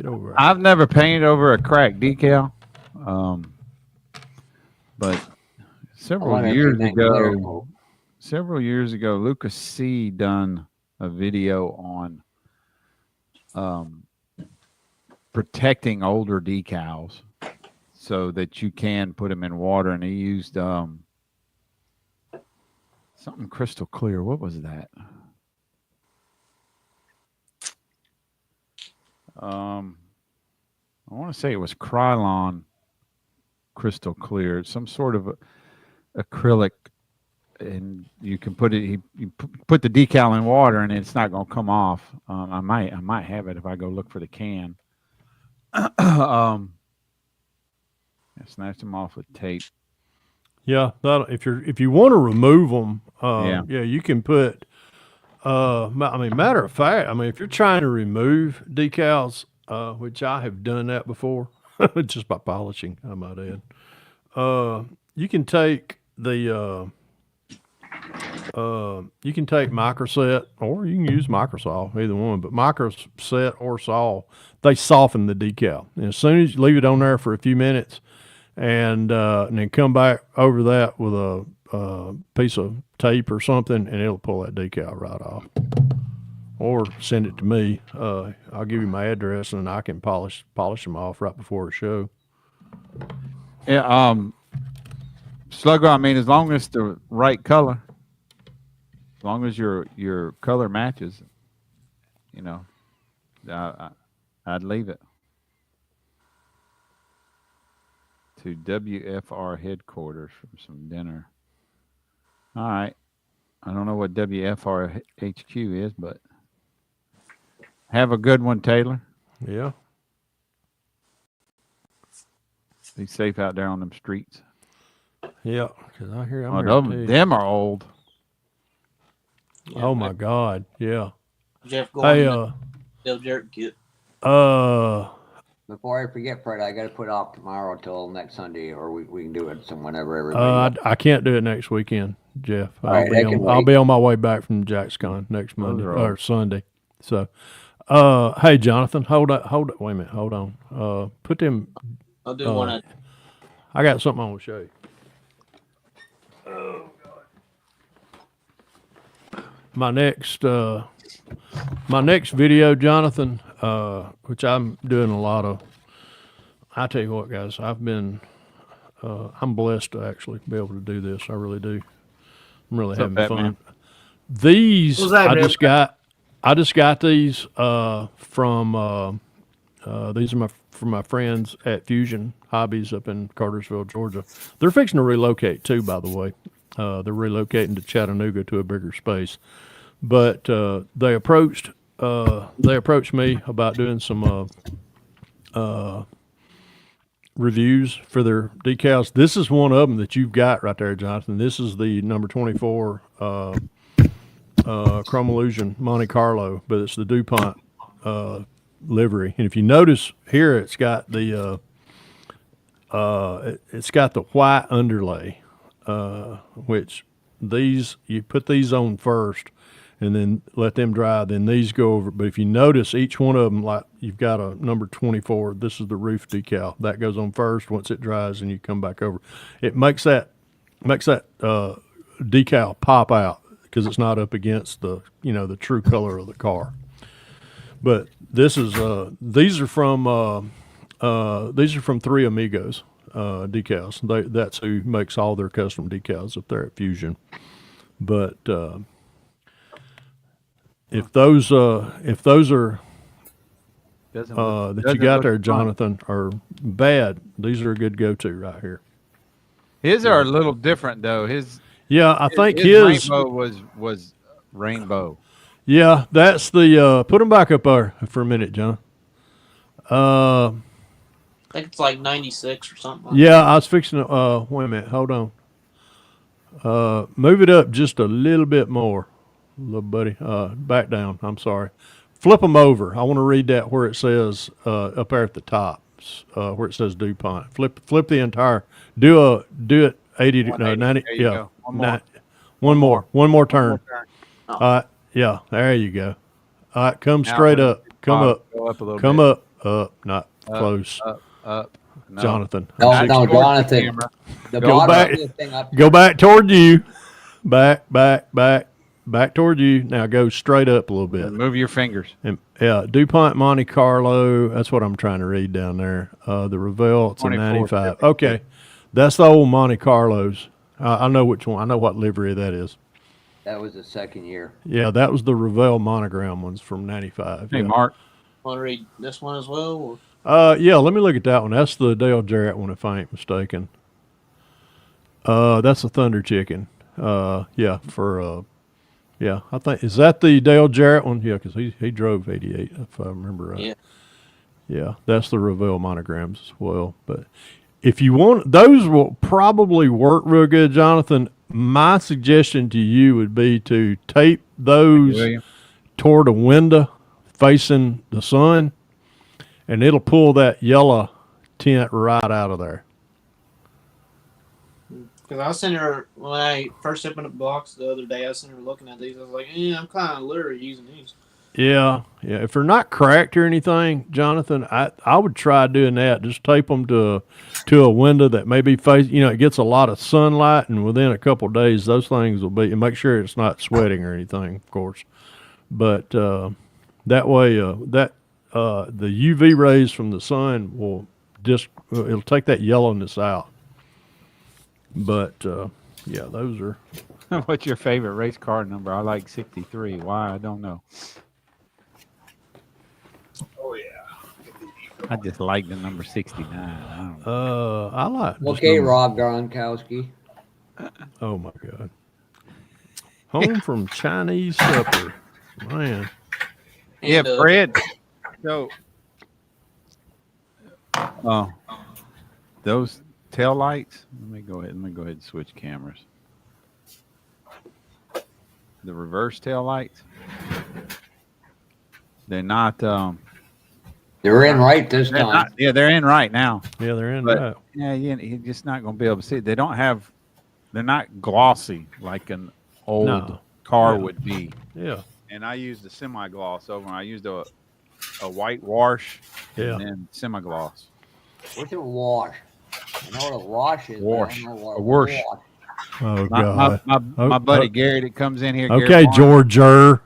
over it. I've never painted over a cracked decal. But several years ago, Lucas C done a video on protecting older decals so that you can put them in water, and he used something crystal clear. What was that? I want to say it was Krylon crystal clear, some sort of acrylic, and you can put it. You put the decal in water, and it's not going to come off. I might have it if I go look for the can. I snatched them off with tape. Yeah, if you want to remove them, you can put. Matter of fact, if you're trying to remove decals, which I have done that before, just by polishing, I might add, you can take the you can take microset or you can use microsaw, either one. But microset or saw, they soften the decal. And as soon as you leave it on there for a few minutes, and then come back over that with a piece of tape or something, and it'll pull that decal right off. Or send it to me. I'll give you my address, and I can polish them off right before a show. Yeah. Slugger, I mean, as long as the right color, as long as your color matches, you know, I'd leave it. To WFR headquarters from some dinner. All right. I don't know what WFR HQ is, but have a good one, Taylor. Yeah. Be safe out there on them streets. Yeah, because I hear them are old. Yeah, oh my God, yeah. Jeff, go Hey, on. Del Jerk kit. Before I forget, Fred, I got to put off tomorrow till next Sunday, or we can do it whenever everybody. I can't do it next weekend, Jeff. Right, I'll be on my way back from JacksCon next Monday or Sunday. So, hey, Jonathan, hold on. Wait a minute, hold on. Put them. I'll do one. I got something I want to show you. My next video, Jonathan, which I'm doing a lot of. I tell you what, guys, I'm blessed to actually be able to do this. I really do. I'm really having fun. These I just got these from these are from my friends at Fusion Hobbies up in Cartersville, Georgia. They're fixing to relocate too, by the way. They're relocating to Chattanooga to a bigger space, but they approached me about doing some reviews for their decals. This is one of them that you've got right there, Jonathan. This is the number 24 Chrome Illusion Monte Carlo, but it's the DuPont livery. And if you notice here, it's got the white underlay. Which you put these on first and then let them dry, then these go over. But if you notice, each one of them, like you've got a number 24, this is the roof decal. That goes on first. Once it dries, and you come back over. It makes that decal pop out because it's not up against the true color of the car. But these are from Three Amigos. Decals. That's who makes all their custom decals up there at Fusion. But if those are that you got there, Jonathan, are bad, these are a good go-to right here. His are a little different though. I think his rainbow was rainbow. Yeah, that's the put them back up there for a minute, John. I think it's like 96 or something. Yeah, I was fixing to, wait a minute, hold on. Move it up just a little bit more, little buddy. Back down, I'm sorry. Flip them over. I want to read that where it says, up there at the top, where it says DuPont. Flip the entire, do it 80 to 90. Yeah. One more turn. Oh. All right. Yeah, there you go. All right, come straight up. Come up. Go up a little Come bit. up. Not close. Up. No. Jonathan. No, Jonathan. Jonathan. The Go bottom back. of this thing up Go back toward you. Back toward you. Now go straight up a little bit. And move your fingers. And, yeah, DuPont Monte Carlo. That's what I'm trying to read down there. The Revell, it's a 95. Okay, that's the old Monte Carlos. I know which one. I know what livery that is. That was the second year. Yeah, that was the Revell monogram ones from 95. Hey, yeah. Mark. Want to read this one as well? Yeah, let me look at that one. That's the Dale Jarrett one, if I ain't mistaken. That's a Thunder Chicken. I think, is that the Dale Jarrett one? Yeah, because he drove 88, if I remember right. Yeah. Yeah, that's the Revell monograms as well. But if you want, those will probably work real good, Jonathan. My suggestion to you would be to tape those toward a window facing the sun, and it'll pull that yellow tint right out of there. Because I sent her, when I first opened up the box the other day, I sent her looking at these. I was like, I'm kind of leery using these. Yeah. If they're not cracked or anything, Jonathan, I would try doing that. Just tape them to a window that maybe it gets a lot of sunlight, and within a couple of days, those things will be. And make sure it's not sweating or anything, of course. But that way, the UV rays from the sun will it'll take that yellowness out. But yeah, those are. What's your favorite race car number? I like 63. Why? I don't know. Oh yeah. I just like the number 69. I don't know. I like. just Okay, number- Rob Gronkowski. Oh my God. Home from Chinese supper, man. Yeah, And, Fred. So, those tail lights. Let me go ahead and switch cameras. The reverse tail lights. They're not. They're in right this They're time. not, yeah, they're in right now. Yeah, they're in But- that. Yeah, you're just not going to be able to see it. They don't have. They're not glossy like an old No. car Yeah. would be. Yeah. And I used a semi-gloss over. And I used a white wash. Yeah. And then semi-gloss. What's a wash? I know what a wash is. Wash. But I don't know what A wash. Oh My, God. my buddy Gary that comes in here. Gary Okay, Barnes, Georger.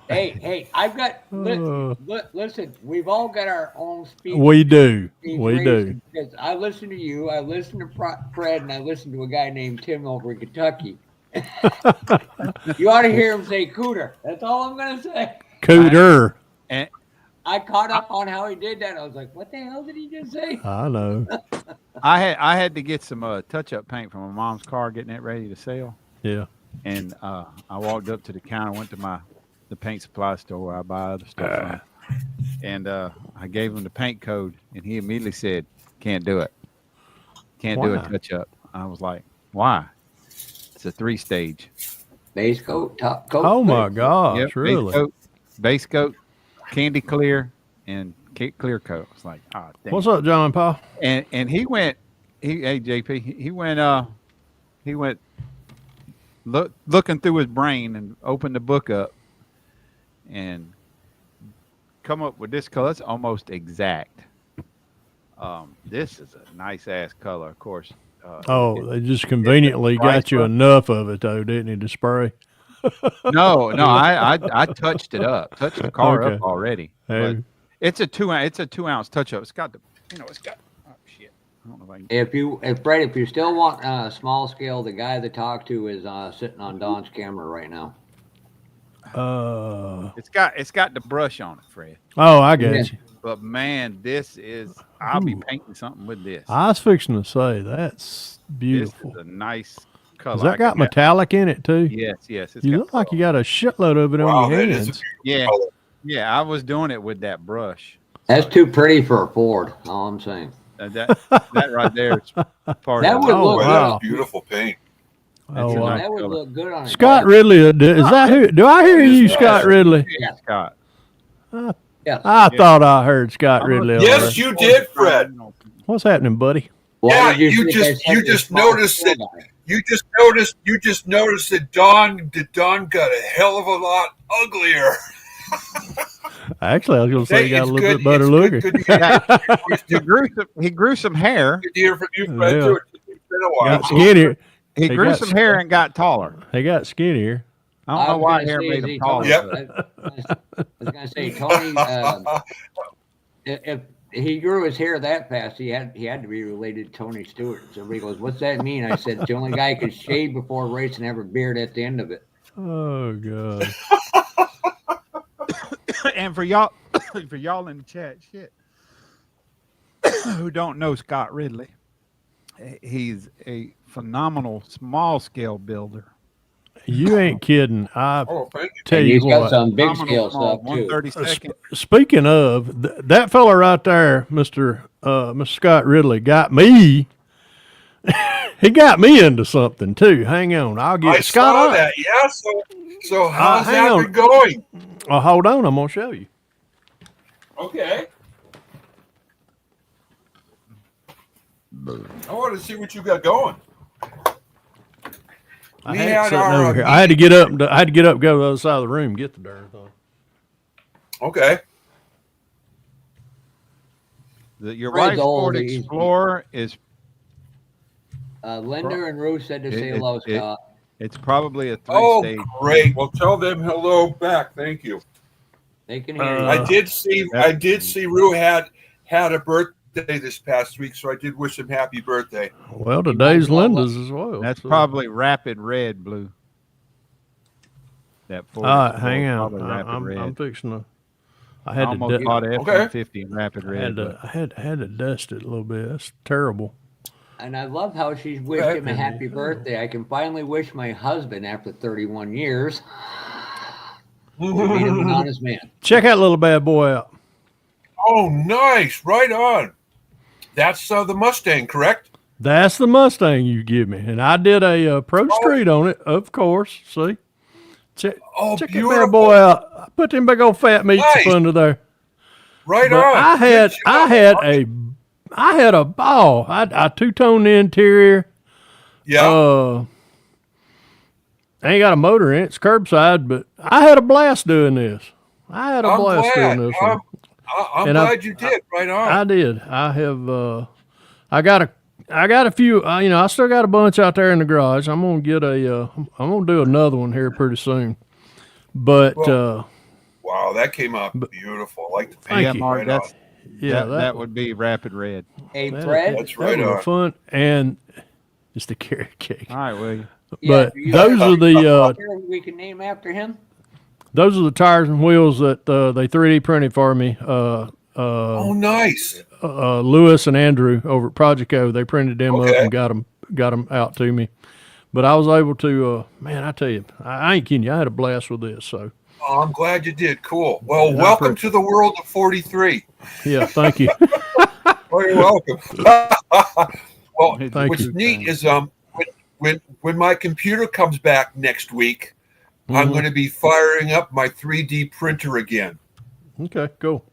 Hey, I've got. Uh, Listen, we've all got our own speech. We do. speech We do. races, because I listen to you, I listen to Fred, and I listen to a guy named Tim over in Kentucky. You ought to hear him say "cooter." That's all I'm gonna say. Cooter. I caught up on how he did that. I was like, "What the hell did he just say?" I know. I had to get some touch-up paint from my mom's car, getting it ready to sell. Yeah. And I walked up to the counter, went to the paint supply store where I buy other stuff from. And I gave him the paint code, and he immediately said, "Can't do it. Can't do a Why? touch-up." I was like, "Why?" It's a 3-stage. Base coat, top coat. Oh my gosh, Yep, really? base coat, candy clear, and clear coat. It's like, oh, dang. What's up, John Paul? And he went. Hey JP, he went looking through his brain and opened the book up and come up with this color. It's almost exact. This is a nice ass color, of course. They just conveniently got you Chrysler. enough of it though, didn't he, to spray? No, I touched it up, touched the car Okay. up already. Hey. But it's a 2-ounce touch up. It's got oh shit. I don't know if I can. If you still want small scale, the guy to talk to is sitting on Don's camera right now. It's got the brush on it, Fred. Oh, I got Yeah. you. But man, I'll be Ooh. painting something with this. I was fixing to say that's beautiful. This is a nice color. Has that got metallic in it too? Yes. It's You got look like you got a shitload of it Wow, on your that is a hands. Yeah, color. yeah. I was doing it with that brush. That's too pretty for a Ford. All I'm saying. That right there is part That of would it. Oh, look Boy, wow. that's beautiful paint. Oh, a wow. nice That would color. look good on a Scott car. Ridley, is that who? Do I hear you, Yes. Scott Ridley? Yeah. Scott. Yeah. I thought I heard Scott Ridley. over Yes, there. you did, Fred. What's happening, buddy? Why Yeah, did you think just- I said you this just small noticed scale that- guy? You just noticed that Don got a hell of a lot uglier. Actually, I was going to say Hey, he got a it's little good- bit better it's looking. good- He grew some hair. Good to hear from you, Fred. Yeah. Too. It's been a while. Got skinnier. He He grew got some hair and got taller. He got skinnier. I don't know was why gonna hair say, made is he him taller. Tony- but- I was gonna say, Tony. If he grew his hair that fast, he had to be related to Tony Stewart. So everybody goes, "What's that mean?" I said, "The only guy who could shave before a race and have a beard at the end of it." Oh, God. And for y'all in the chat, shit, who don't know Scott Ridley, he's a phenomenal small scale builder. You ain't kidding. I Oh, thank you. tell And you he's got what. some big Phenomenal scale small, stuff too. 132nd. Speaking of, that fella right there, Mr. Scott Ridley, got me. He got me into something too. Hang on, I'll get I Scott saw on. that. Yeah. So how's hang that on. been going? Oh, hold on, I'm gonna show you. Okay. I want to see what you got going. I We had it had sitting our over here. I had to get up. I had to get up, and go to the other side of the room, get the darn thing. Okay. Your Fred's wife's old. Ford He's- Explorer is Linda and Ruth said to say It- hello, it- Scott. it's probably a Oh, three-stage. great. Well, tell them hello back. Thank you. They can hear you. I did see Rue had a birthday this past week, so I did wish him happy birthday. Well, today's Linda's as well. That's so. probably Rapid Red Blue. That Ford All right, Explorer, hang on. probably Rapid Red. I'm fixing to. I I had to. almost bought an F-150 in Rapid I Red. had to. I had to dust it a little bit. That's terrible. And I love how she's wished him a happy birthday. I can finally wish my husband after 31 years. To meet him an honest man. Check that little bad boy out. Oh, nice. Right on. That's the Mustang, correct? That's the Mustang you give me, and I did a Pro Street on it, of course. See, check that beautiful. bad boy out. I put them big old fat meats Nice. up under there. Right But on. I had a ball. I two-toned the interior. Yeah. I ain't got a motor in it. It's curbside, but I had a blast doing this. I had a I'm blast glad. doing this one. I'm glad you did. Right on. I did. I have. I got a few. I still got a bunch out there in the garage. I'm gonna get a. I'm gonna do another one here pretty soon. But wow, that came out beautiful. I like the Thank paint. you. Mark, Right that's on. that would be Rapid Red. Hey, that- Fred. That's right that was on. a fun and it's the carrot cake. All right, William. But do you those have are a the tire we can name after him. those are the tires and wheels that they 3D printed for me. Oh, nice. Lewis and Andrew over at Project O, they printed them up Okay. and got them out to me. But I was able to, man, I tell you, I ain't kidding you. I had a blast with this. So, Oh, I'm glad you did. Cool. Well, And I welcome appreciate to the world of 43. yeah, thank you. Oh, you're welcome. Well, Thank what's you. neat is when my computer comes back next week, I'm Mhm. going to be firing up my 3D printer again. Okay, cool.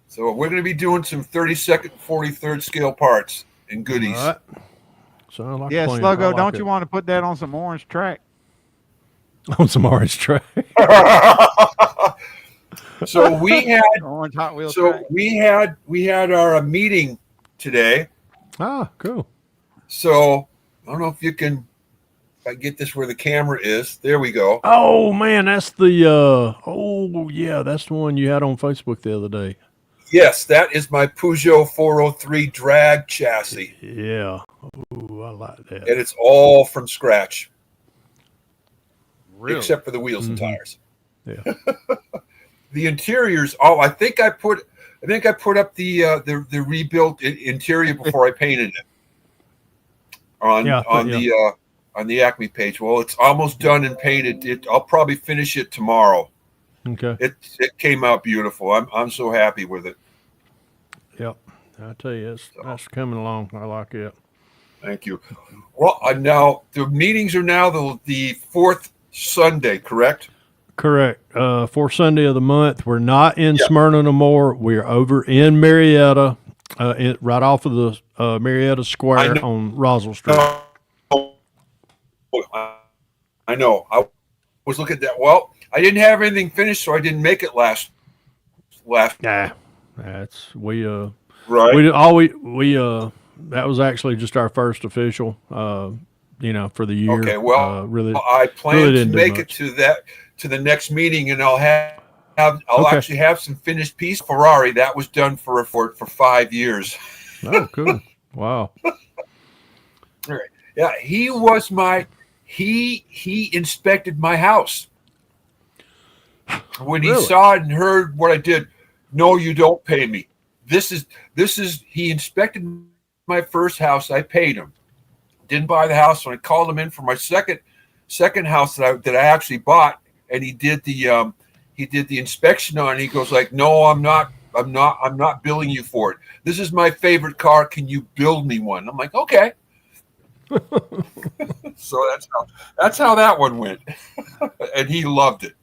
So we're going to be doing some 32nd, 43rd scale parts and goodies. All right. Sound like a Yeah, plan. I Sluggo, like don't it. you want to put that on some orange track? On some orange track? So we had Orange Hot Wheels track. we had our meeting today. Ah, cool. So I don't know if you can, if I get this where the camera is. There we go. Oh man, that's the oh yeah, that's the one you had on Facebook the other day. Yes, that is my Peugeot 403 drag chassis, Yeah. Ooh, I like that. and it's all from scratch, Really? except for the wheels and Mhm. tires. Yeah. The interiors. Oh, I think I put up the rebuilt interior before I painted it on the Acme page. Well, it's almost done and painted. I'll probably finish it tomorrow. Okay. It came out beautiful. I'm so happy with it. Yep. I tell you, that's coming along. I like it. Thank you. Well, now the meetings are now the fourth Sunday, correct? Correct. Fourth Sunday of the month. We're not in Smyrna no more. We're over in Marietta, right off of the Marietta Square on Roswell Street. I know. I was looking at that. Well, I didn't have anything finished, so I didn't make it last. Nah, that's Right. that was actually just our first official, for the year. Okay. Well, really, I plan really to didn't do make much. it to the next meeting, and I'll Okay. actually have some finished piece. Ferrari that was done for 5 years. Oh, cool! Wow. Yeah, he was he inspected my house. When he Really? saw it and heard what I did, no, you don't pay me. This is he inspected my first house. I paid him. Didn't buy the house, so I called him in for my second house that I actually bought, and he did the inspection on it. He goes like, no, I'm not billing you for it. This is my favorite car. Can you build me one? I'm like, okay. So that's how that one went. And he loved it.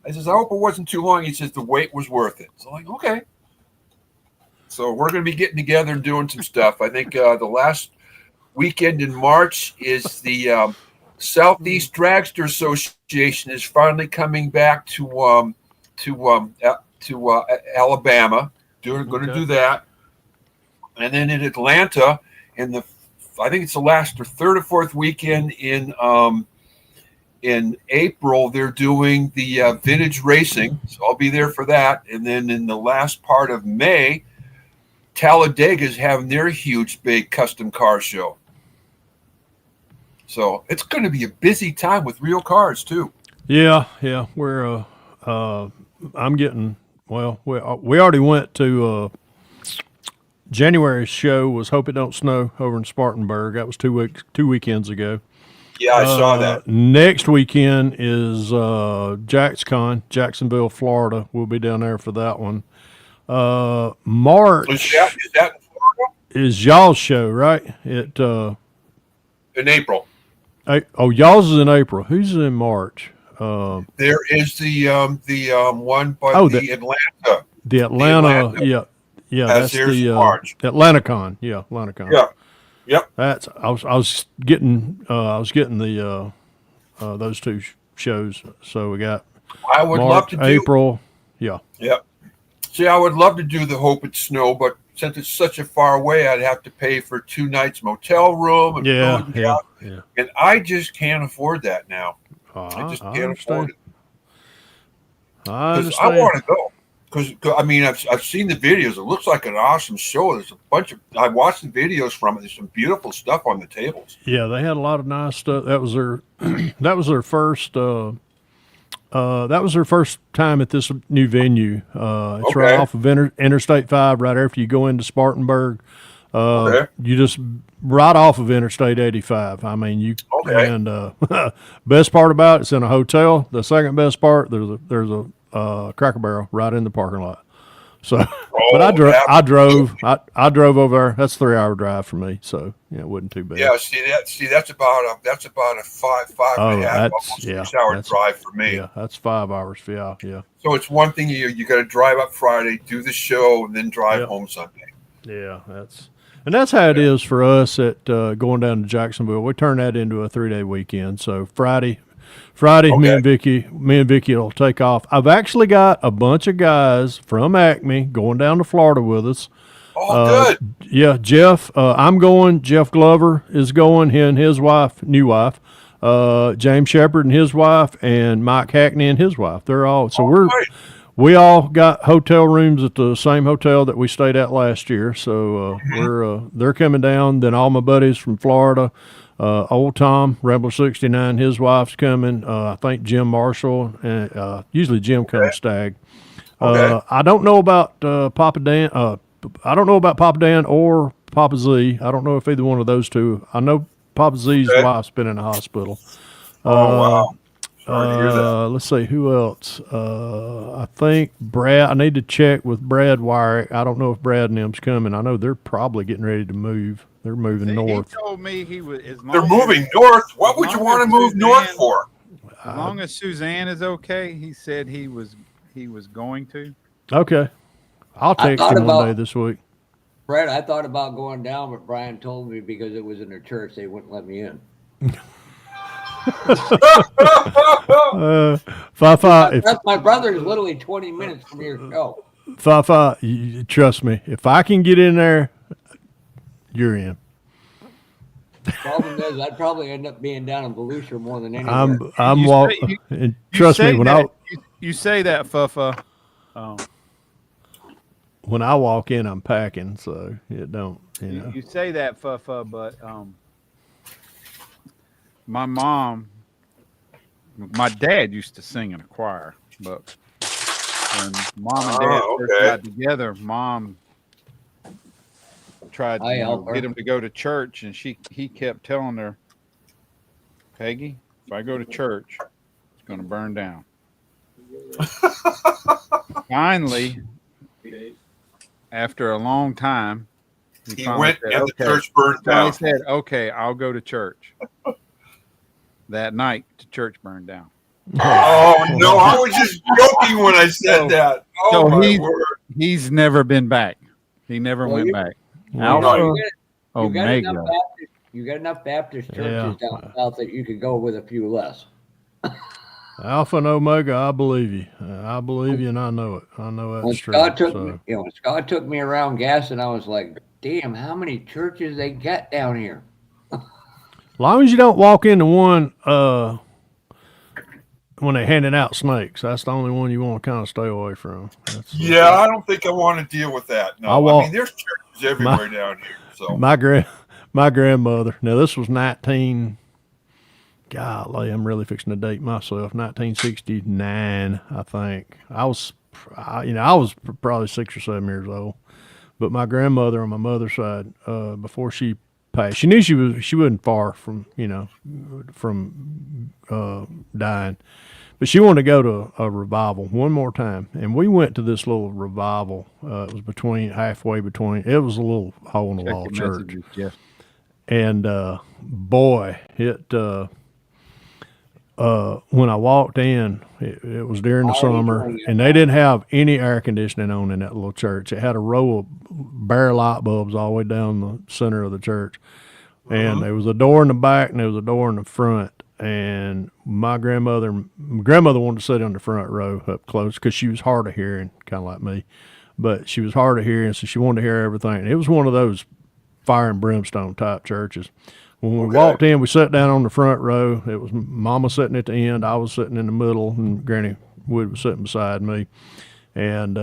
I says, I hope it wasn't too long. He says the wait was worth it. So I'm like, okay. So we're going to be getting together and doing some stuff. I think the last weekend in March is the Southeast Dragster Association is finally coming back to Alabama. Going to do that, and then in Atlanta, I think it's the last or third or fourth weekend in April, they're doing the vintage racing, so I'll be there for that. And then in the last part of May, Talladega is having their huge, big custom car show. So it's going to be a busy time with real cars too. Yeah. We're I'm getting we already went to January's show was Hope It Don't Snow over in Spartanburg. That was 2 weekends ago. Yeah, I saw that. Next weekend is JaxCon, Jacksonville, Florida. We'll be down there for that one. March Is that in Florida? is y'all's show, right? In April. Y'all's is in April. Who's in March? There is the one by the Atlanta. The Atlanta. Yeah, that's the March. AtlantaCon. Yeah, AtlantaCon. Yeah. Yep. That's I was getting the those two shows. So we got I would March, love to do April. Yeah. Yep. See, I would love to do the Hope It Snow, but since it's such a far away, I'd have to pay for 2 nights motel room and food and out. And I just can't afford that now. I just can't afford it. I Because I want to go. Because I mean, I've seen the videos. It looks like an awesome show. There's a bunch of I watched the videos from it. There's some beautiful stuff on the tables. Yeah, they had a lot of nice stuff. That was their first time at this new venue. It's right off of Interstate 5, right after you go into Spartanburg. You just right off of Interstate 85. I mean, and best part about it's in a hotel. The second best part, there's a Cracker Barrel right in the parking lot. So, but I drove over there. That's a 3-hour drive for me. So yeah, it wasn't too bad. Yeah, that's about a 5.5 almost 6 hour drive for me. Yeah, that's 5 hours. Yeah. So it's one thing you got to drive up Friday, do the show, and then drive home Sunday. Yeah, that's how it is for us at going down to Jacksonville. We turn that into a 3-day weekend. So Friday, me and Vicky will take off. I've actually got a bunch of guys from Acme going down to Florida with us. Oh, good. Yeah, Jeff. I'm going. Jeff Glover is going. He and his wife, new wife. James Shepard and his wife, and Mike Hackney and his wife. They're all. So we all got hotel rooms at the same hotel that we stayed at last year. So they're coming down. Then all my buddies from Florida. Old Tom, Rebel 69, his wife's coming. I think Jim Marshall, and usually Jim comes stag. I don't know about Papa Dan. I don't know about Papa Dan or Papa Z. I don't know if either one of those two. I know Papa Z's wife's been in the hospital. Wow. Sorry to hear that. Let's see, who else? I think Brad. I need to check with Brad Wyrick. I don't know if Brad and them's coming. I know they're probably getting ready to move. They're moving north. He told me he was. They're moving north. What would you want to move north for? As long as Suzanne is okay, he said he was going to. Okay, I'll text him one day this week. Fred, I thought about going down, but Brian told me because it was in their church, they wouldn't let me in. That's my brother is literally 20 minutes from your show. Fafa, trust me. If I can get in there, you're in. Problem is, I'd probably end up being down in Volusia more than anywhere. I'm walking. And trust me, you say that, Fafa. When I walk in, I'm packing, so it don't. You say that, Fafa, but my dad used to sing in a choir, but when Mom and Dad first got together, Mom tried to get him to go to church, and he kept telling her, Peggy, if I go to church, it's going to burn down. Finally, after a long time, he went and the church burned down. He said, okay, I'll go to church. That night, the church burned down. Oh, no, I was just joking when I said that. Oh, my word. He's never been back. He never went back. Alpha, Omega. You got enough Baptist churches Yeah. down south that you could go with a few less. Alpha and Omega, I believe you. I believe you, and I know it. I know When that's true. Scott took So, me, when Scott took me around gas, and I was like, "Damn, how many churches they got down here?" as long as you don't walk into one when they handing out snakes, that's the only one you want to kind of stay away from. Yeah, I don't think I want to deal with that. No, I mean there's churches everywhere down here. So my grandmother. Now this was 19. Golly, I'm really fixing to date myself. 1969, I think. I was probably 6 or 7 years old. But my grandmother on my mother's side, before she passed, she knew she wasn't far from dying, but she wanted to go to a revival one more time, and we went to this little revival. It was halfway between. It was a little hole in the wall church, Messages, Jeff. and boy, it. When I walked in, it was during the summer, and they didn't have any air conditioning on in that little church. It had a row of bare light bulbs all the way down the center of the church, and there was a door in the back and there was a door in the front. And my grandmother wanted to sit on the front row up close because she was hard of hearing, kind of like me, but she was hard of hearing, so she wanted to hear everything. And it was one of those fire and brimstone type churches. When we walked in, we sat down on the front row. It was Mama sitting at the end, I was sitting in the middle, and Granny Wood was sitting beside me. And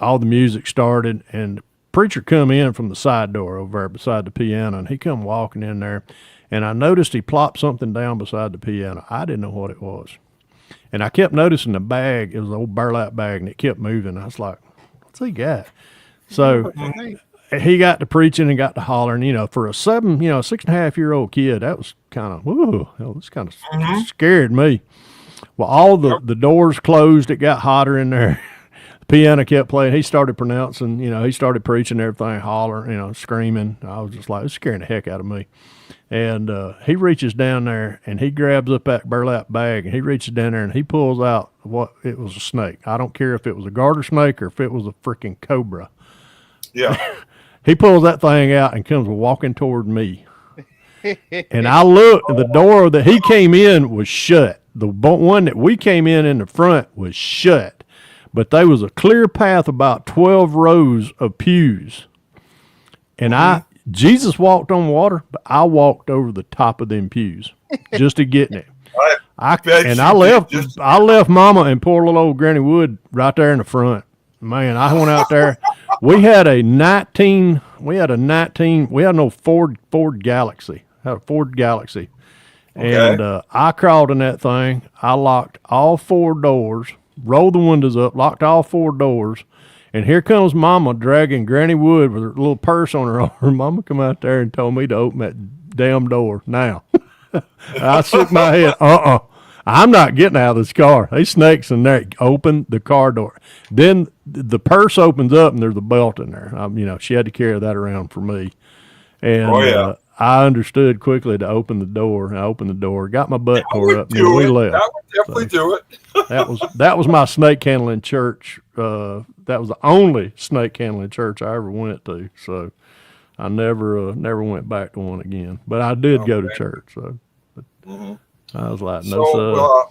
all the music started, and the preacher come in from the side door over there beside the piano, and he come walking in there, and I noticed he plopped something down beside the piano. I didn't know what it was. And I kept noticing the bag. It was an old burlap bag, and it kept moving. I was like, what's he got? So he got to preaching and got to hollering, for a 6.5-year-old kid, that was kind of, that was kind of scared me. Well, all the doors closed. It got hotter in there. The piano kept playing. He started pronouncing, he started preaching everything, hollering, screaming. I was just like, it was scaring the heck out of me. And he reaches down there and he grabs up that burlap bag and he reaches down there and he pulls out it was a snake. I don't care if it was a garter snake or if it was a freaking cobra. yeah. He pulls that thing out and comes walking toward me. And I looked, and the door that he came in was shut. The one that we came in the front was shut. But there was a clear path about 12 rows of pews. And Jesus walked on water, but I walked over the top of them pews just to get in it. I left Mama and poor little old Granny Wood right there in the front. Man, I went out there. We had an old Ford Galaxy. Had a Ford Galaxy. And I crawled in that thing. I locked all 4 doors, rolled the windows up, locked all 4 doors. And here comes Mama dragging Granny Wood with her little purse on her arm. Mama come out there and told me to open that damn door now. I shook my head. I'm not getting out of this car. There's snakes in there. Open the car door. Then the purse opens up and there's a belt in there. She had to carry that around for me. And I understood quickly to open the door. I opened the door, got my butt tore up, and we left. That would definitely do it. that was my snake handling church. That was the only snake handling church I ever went to. So I never went back to one again. But I did go to church. So I was like, no, sir.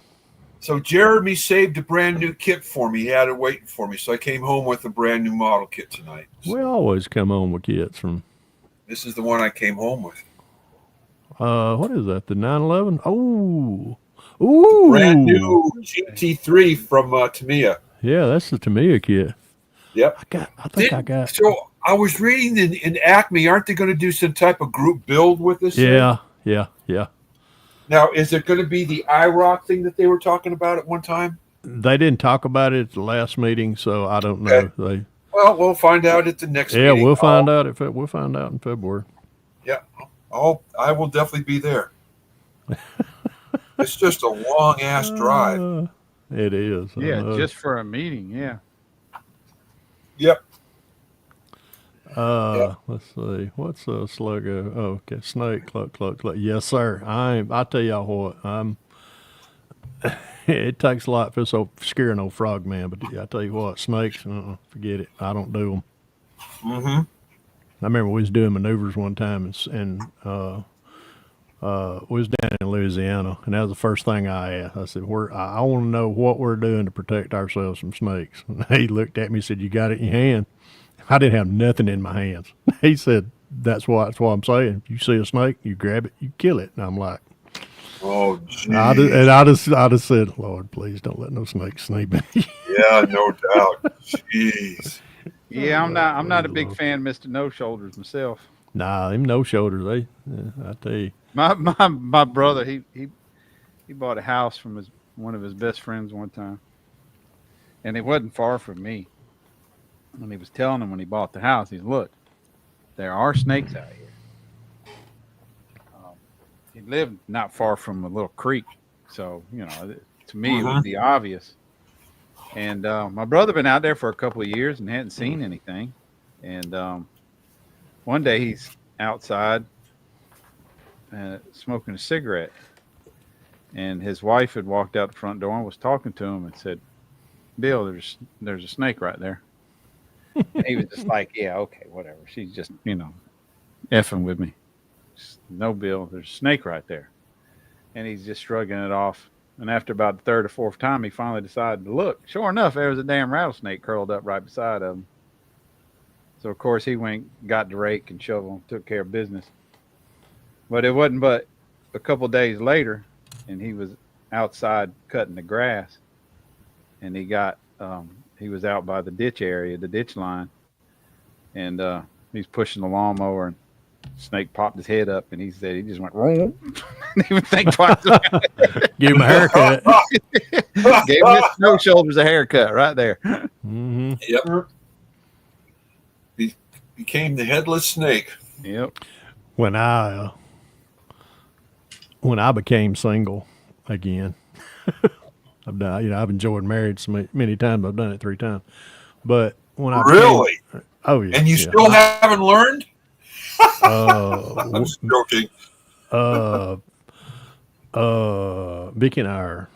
So Jeremy saved a brand new kit for me. He had it waiting for me. So I came home with a brand new model kit tonight. So We always come home with kits from. this is the one I came home with. What is that? The 911? Oh, ooh, Brand new GT3 from Tamiya. Yeah, that's the Tamiya kit. Yep. I got. So I was reading in Acme, aren't they going to do some type of group build with this? Yeah. Now, is it going to be the IROC thing that they were talking about at one time? They didn't talk about it at the last meeting, so I don't know. Okay. Well, we'll find out at the next meeting. Yeah, we'll find out in February. Yeah. I will definitely be there. It's just a long ass drive. It is. Yeah, just for a meeting. Yeah. Yep. Let's see. What's a sluggo? Oh, okay. Snake. Cluck. Yes, sir. I tell y'all what. It takes a lot for so scaring old frog man, but I tell you what, snakes. Forget it. I don't do them. I remember we was doing maneuvers one time, and we was down in Louisiana, and that was the first thing I asked. I said, I want to know what we're doing to protect ourselves from snakes. And he looked at me and said, you got it in your hand? I didn't have nothing in my hands. He said, that's what I'm saying. If you see a snake, you grab it, you kill it. And I'm like, Oh, I geez. just said, Lord, please don't let no snakes sneak me. Yeah, no doubt. Jeez. Yeah, I'm not a big fan of Mr. No Shoulders myself. Nah, them no shoulders, I tell you. My brother, he bought a house from one of his best friends one time, and it wasn't far from me. And he was telling him when he bought the house, he's, look, there are snakes out here. He lived not far from a little creek, so to me it would be obvious. And my brother been out there for a couple of years and hadn't seen anything. And one day he's outside smoking a cigarette, and his wife had walked out the front door and was talking to him and said, Bill, there's a snake right there. And he was just like, yeah, okay, whatever. She's just, effing with me. No, Bill, there's a snake right there. And he's just shrugging it off. And after about the third or fourth time, he finally decided to look. Sure enough, there was a damn rattlesnake curled up right beside him. So, of course, he went, got the rake and shovel, and took care of business. But it wasn't but a couple of days later, and he was outside cutting the grass. And he was out by the ditch area, the ditch line. And he's pushing the lawnmower, and snake popped his head up, and he said he just went, didn't even think twice about it. Give him a haircut. Gave his No Shoulders a haircut right there. Mm-hmm. Yep. Became the headless snake. Yep. When I became single again, I've enjoyed marriage so many times. I've done it 3 times. But when I Really? Oh yeah. And you still haven't learned? I'm Uh, joking. Vicky and I are.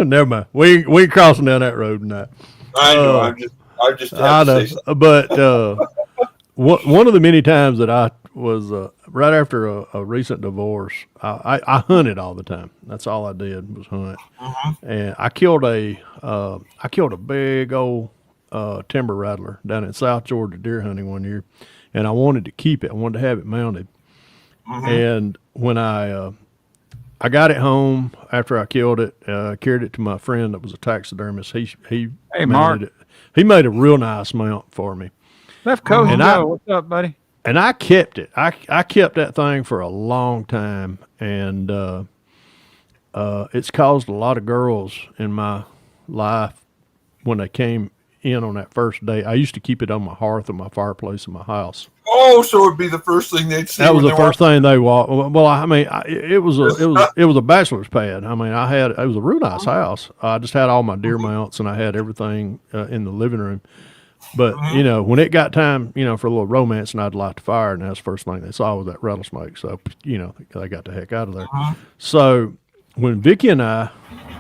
Never mind. We ain't crossing down that road tonight. I know. I just I have know, to say something. but one of the many times that I was right after a recent divorce, I hunted all the time. That's all I did was hunt, and I killed a big old timber rattler down in South Georgia deer hunting one year, and I wanted to keep it. I wanted to have it mounted, and when I got it home after I killed it, carried it to my friend that was a taxidermist. He Hey, mounted Mark. it. He made a real nice mount for me. Left Coast And Joe, what's up, buddy? And I kept it. I kept that thing for a long time, and it's caused a lot of girls in my life when they came in on that first day. I used to keep it on my hearth of my fireplace in my house. Oh, so it'd be the first thing they'd see. That was when the they first thing they walked. Well, I mean, it was a bachelor's pad. I mean, it was a real nice house. I just had all my deer mounts, and I had everything in the living room. But when it got time, for a little romance, and I'd light the fire, and that's the first thing they saw was that rattlesnake. So they got the heck out of there. So when Vicky and I,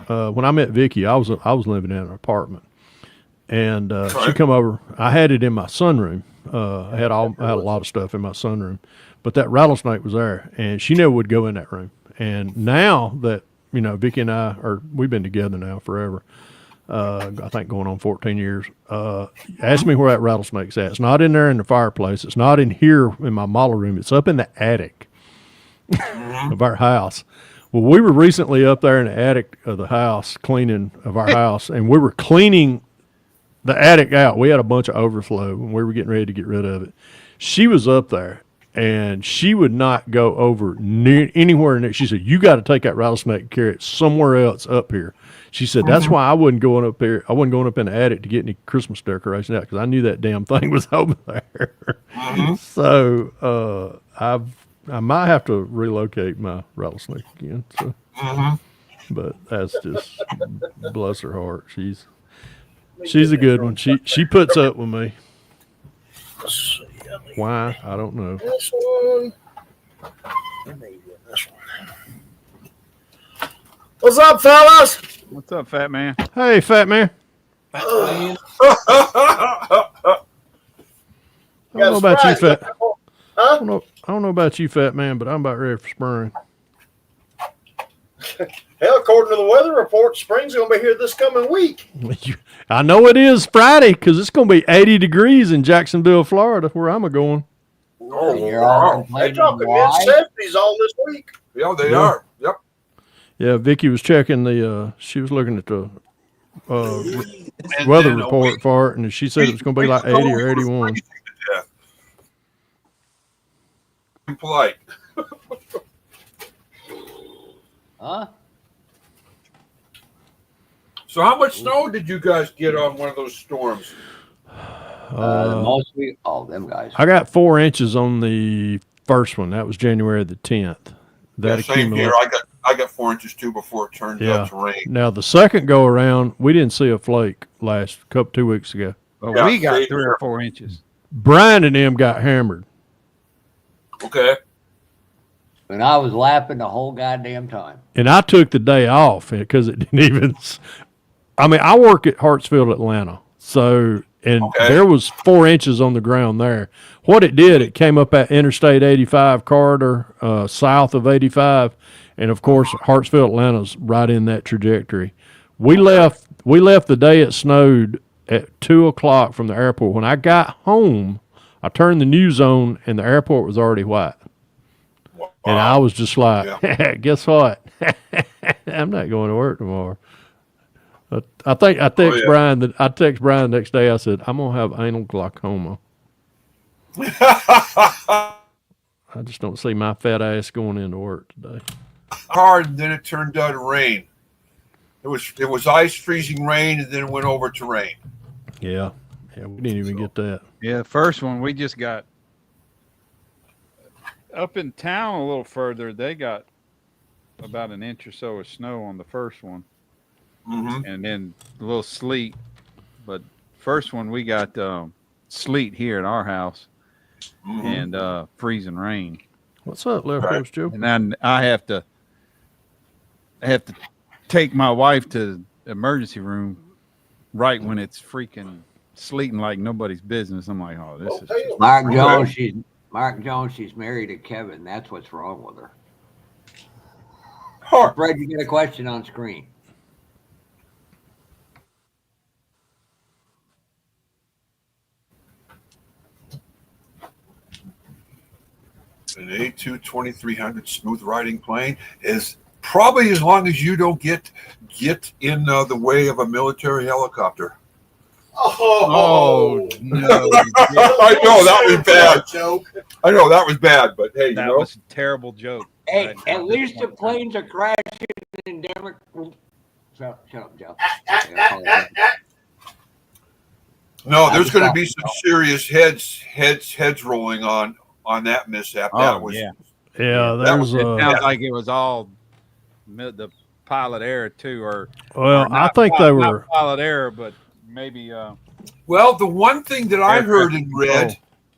when I met Vicky, I was living in an apartment, and she come over. I had it in my sunroom. I had a lot of stuff in my sunroom, but that rattlesnake was there, and she never would go in that room. And now that Vicky and we've been together now forever. I think going on 14 years. Ask me where that rattlesnake's at. It's not in there in the fireplace. It's not in here in my model room. It's up in the attic of our house. Well, we were recently up there in the attic of the house, cleaning of our house, and we were cleaning the attic out. We had a bunch of overflow, and we were getting ready to get rid of it. She was up there, and she would not go over anywhere near. She said, "You got to take that rattlesnake and carry it somewhere else up here." She said, "That's why I wasn't going up here. I wasn't going up in the attic to get any Christmas decorations out because I knew that damn thing was over there." So I might have to relocate my rattlesnake again. So, but that's just bless her heart. She's a good one. She puts up with me. Why? I don't know. This one. And maybe this one. What's up, fellas? What's up, fat man? Hey, fat man. I don't know about you, fat. Huh? I don't know about you, fat man, but I'm about ready for spring. Hell, according to the weather report, spring's going to be here this coming week. I know it is Friday because it's going to be 80 degrees in Jacksonville, Florida, where I'm going. Oh, You're all wow. They're complaining talking why? mid-70s all this week. Yeah, they Yeah. are. Yep. Yeah, Vicky was checking she was looking at the And weather then report for it, and she said it was going to be like 80 or 81. Polite. Huh? So how much snow did you guys get on one of those storms? The most them guys. I got 4 inches on the first one. That was January the 10th. That Yeah, same here. I got 4 inches too before it turned out to rain. Now the second go around, we didn't see a flake last 2 weeks ago. Well, Yeah, we got same 3 here. or 4 inches. Brian and them got hammered. Okay. And I was laughing the whole goddamn time. And I took the day off because it didn't even. I mean, I work at Hartsfield, Atlanta. So, and Okay. there was 4 inches on the ground there. What it did, it came up at Interstate 85 corridor, south of 85. And of course, Hartsfield, Atlanta's right in that trajectory. We left the day it snowed at 2:00 from the airport. When I got home, I turned the news on and the airport was already white. Wow. And I was just like, guess what? I'm not going to work tomorrow. I text Brian the next day. I said, I'm gonna have anal glaucoma. I just don't see my fat ass going into work today. Hard, and then it turned out to rain. It was ice, freezing rain, and then it went over to rain. Yeah, we didn't even get that. Yeah, the first one we just got up in town a little further. They got about an inch or so of snow on the first one, and then a little sleet. But first one we got sleet here at our house and freezing rain. What's up, Left Coast Joe? And then I have to take my wife to the emergency room right when it's freaking sleeting like nobody's business. I'm like, oh, this is just Mark Jones, she's married to Kevin. That's what's wrong with her. Fred, you get a question on screen. An A2 smooth riding plane is probably as long as you don't get in the way of a military helicopter. Oh no! I know that was bad. Joke. I know that was bad, but hey, That you know. was a terrible joke. Hey, at least the planes are crashing in Denver. Shut up, Joe. No, there's going to be some serious heads rolling on that mishap. That was yeah. Yeah, that there's It sounds like it was all the pilot error too, or well, or I not think pi- they not were. pilot error, but maybe well. The one thing that I Air heard traffic and read control.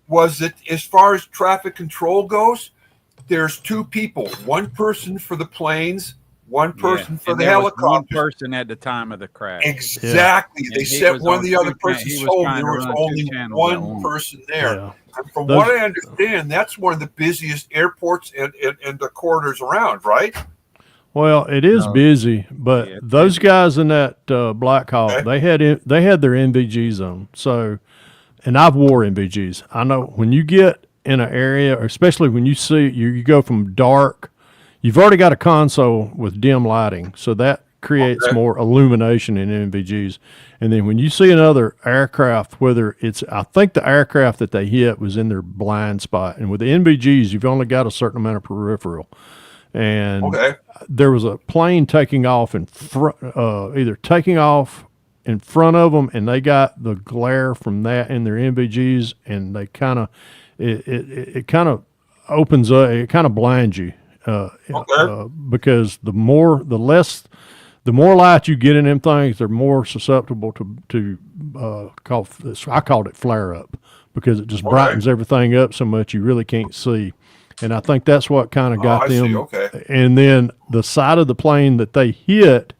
was that as far as traffic control goes, there's 2 people: one person for the planes, one person for and the there was one helicopters. person at the time of the crash. Exactly. And They he sent was one on of the other two persons he was home. trying There to was run two only channels at one once. person there. Yeah. And from Those- what I understand, that's one of the busiest airports and the corridors around, right? Well, it is No. busy, but Yeah, it's those busy. guys in that Black Hawk, Okay. they had their NVG zone. So, and I've wore NVGs. I know when you get in an area, especially when you see you go from dark, you've already got a console with dim lighting, so that creates more illumination in NVGs. And then when you see another aircraft, whether it's, I think the aircraft that they hit was in their blind spot, and with the NVGs, you've only got a certain amount of peripheral. And there was a plane taking off in front, either taking off in front of them, and they got the glare from that in their NVGs, and they kind of, it kind of opens up, it kind of blinds you, because the more light you get in them things, they're more susceptible to call this. I called it flare up because it just brightens everything up so much you really can't see. And I think that's what kind of got them. See. Okay. And then the side of the plane that they hit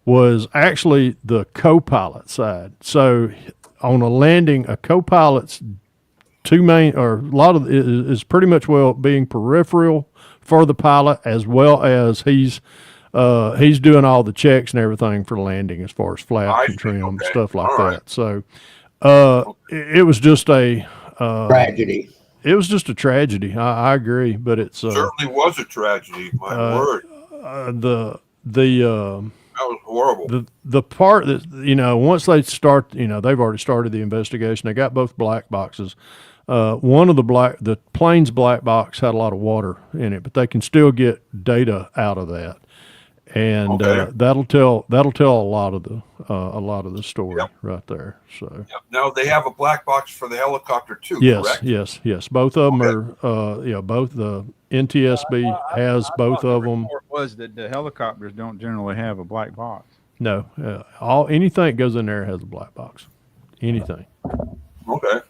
was actually the co-pilot side. So on a landing, a co-pilot's two main, or a lot of it is pretty much being peripheral for the pilot, as well as he's doing all the checks and everything for landing, as far as flaps and trim, stuff like that. So it was just a Tragedy. It was just a tragedy. I agree, but it's certainly was a tragedy. My word, the that was horrible. The part that, once they start, they've already started the investigation. They got both black boxes. One of the plane's black box had a lot of water in it, but they can still get data out of that, and that'll tell a lot of the story right there. So now they have a black box for the helicopter too. Yes, correct? yes. Both of them are, both the NTSB has both of them. Was that the helicopters don't generally have a black box? No, anything that goes in there has a black box. Anything. Okay.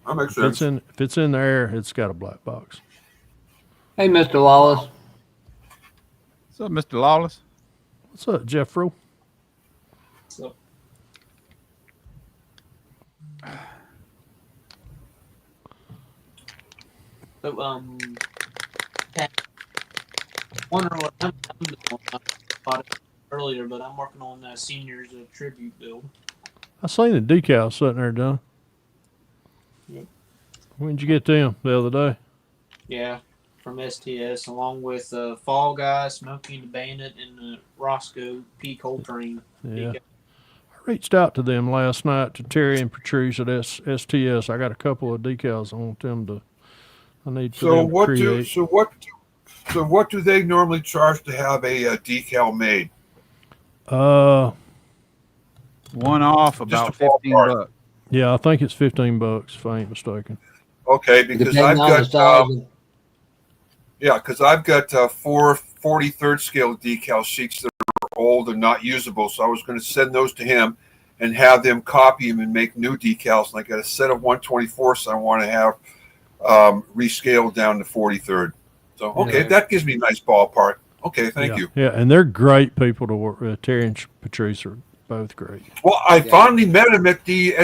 That makes sense. If it's in the air, it's got a black box. Hey, Mr. Lawless. What's up, Mr. Lawless? What's up, Jeffro? So, wondering what I'm doing. I thought it earlier, but I'm working on that seniors tribute build. I seen the decal sitting there, John. Yep. When did you get them? The other day? Yeah, from STS, along with Fall Guy, Smokey the Bandit, and Roscoe P. Coltrane. Yeah. decal. I reached out to them last night, to Terry and Patrice at STS. I got a couple of decals I want them to. I need for them to create. So what do they normally charge to have a decal made? One off about Just a ballpark. $15. Yeah, I think it's $15 if I ain't mistaken. Okay, because Depending on the size. because I've got 4 43rd scale decal sheets that are old and not usable. So I was going to send those to him and have them copy them and make new decals. And I got a set of 124s I want to have rescaled down to 43rd. So, okay, that gives me a nice ballpark. Okay, thank you. Yeah, and they're great people to work with. Terry and Patrice are both great. Well, I finally met him at the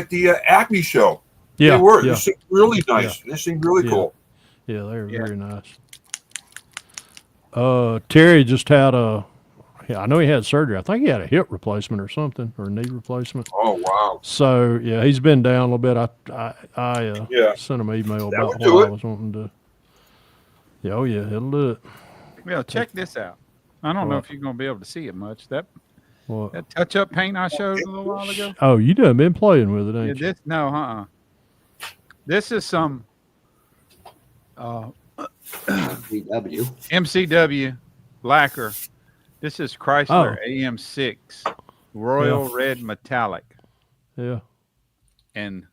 Acme show. Yeah, they were. Yeah. They seemed really nice. They seemed really cool. Yeah, they're very nice. Terry just had I know he had surgery. I think he had a hip replacement or something, or a knee replacement. Oh, wow. So, yeah, he's been down a little bit. I sent him an email about what I was wanting to. Yeah, oh, yeah, it'll do it. Well, check this out. I don't know if you're going to be able to see it much. That What? touch-up paint I showed a little while ago. Oh, you done been playing with it, ain't you? This is some MCW. MCW lacquer. This is Chrysler AM6 Royal Red Metallic. Yeah. And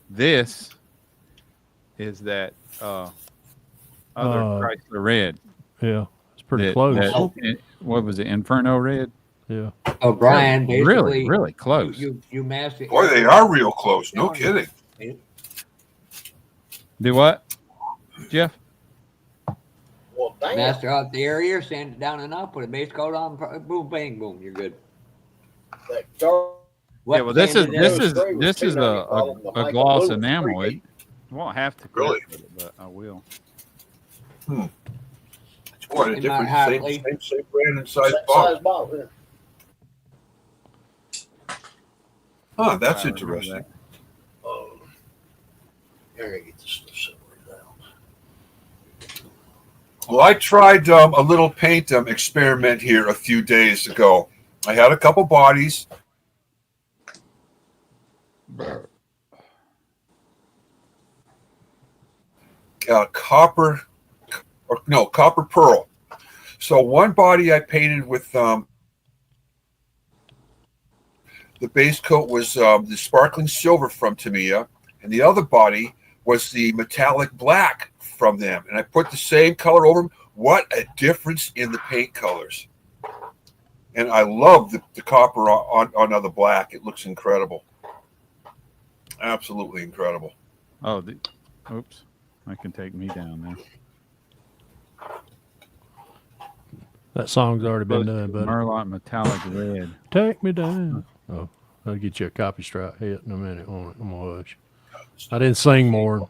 this is that other Chrysler Red. Yeah. It's pretty close. What was it? Inferno Red? Yeah. Oh, Brian, Really, really close. You master. Boy, they are real close. No kidding. Do what, Jeff? Well, damn. Master out the area, sand it down enough, put a base coat on, boom, bang, boom, you're good. That dark Yeah, well, this is sanded this was is $2.95 a Michael gloss Lewis enamel. freebie. It won't have to Really? with it, but I will. It's quite a It different, might have same brand and size Size bottle. bottle, yeah. Huh, that's I remember interesting. Oh, I gotta get this stuff separated out. Well, I tried a little paint experiment here a few days ago. I had a couple bodies. Copper pearl. So one body I painted with the base coat was the sparkling silver from Tamiya, and the other body was the metallic black from them. And I put the same color over them. What a difference in the paint colors. And I love the copper on the black. It looks incredible. Absolutely incredible. Oh, oops. I can take me down there. That song's already been done, but Merlot Metallic Red. take me down. Oh, I'll get you a copy strike hit in a minute on it. I'm gonna hush. I didn't sing more.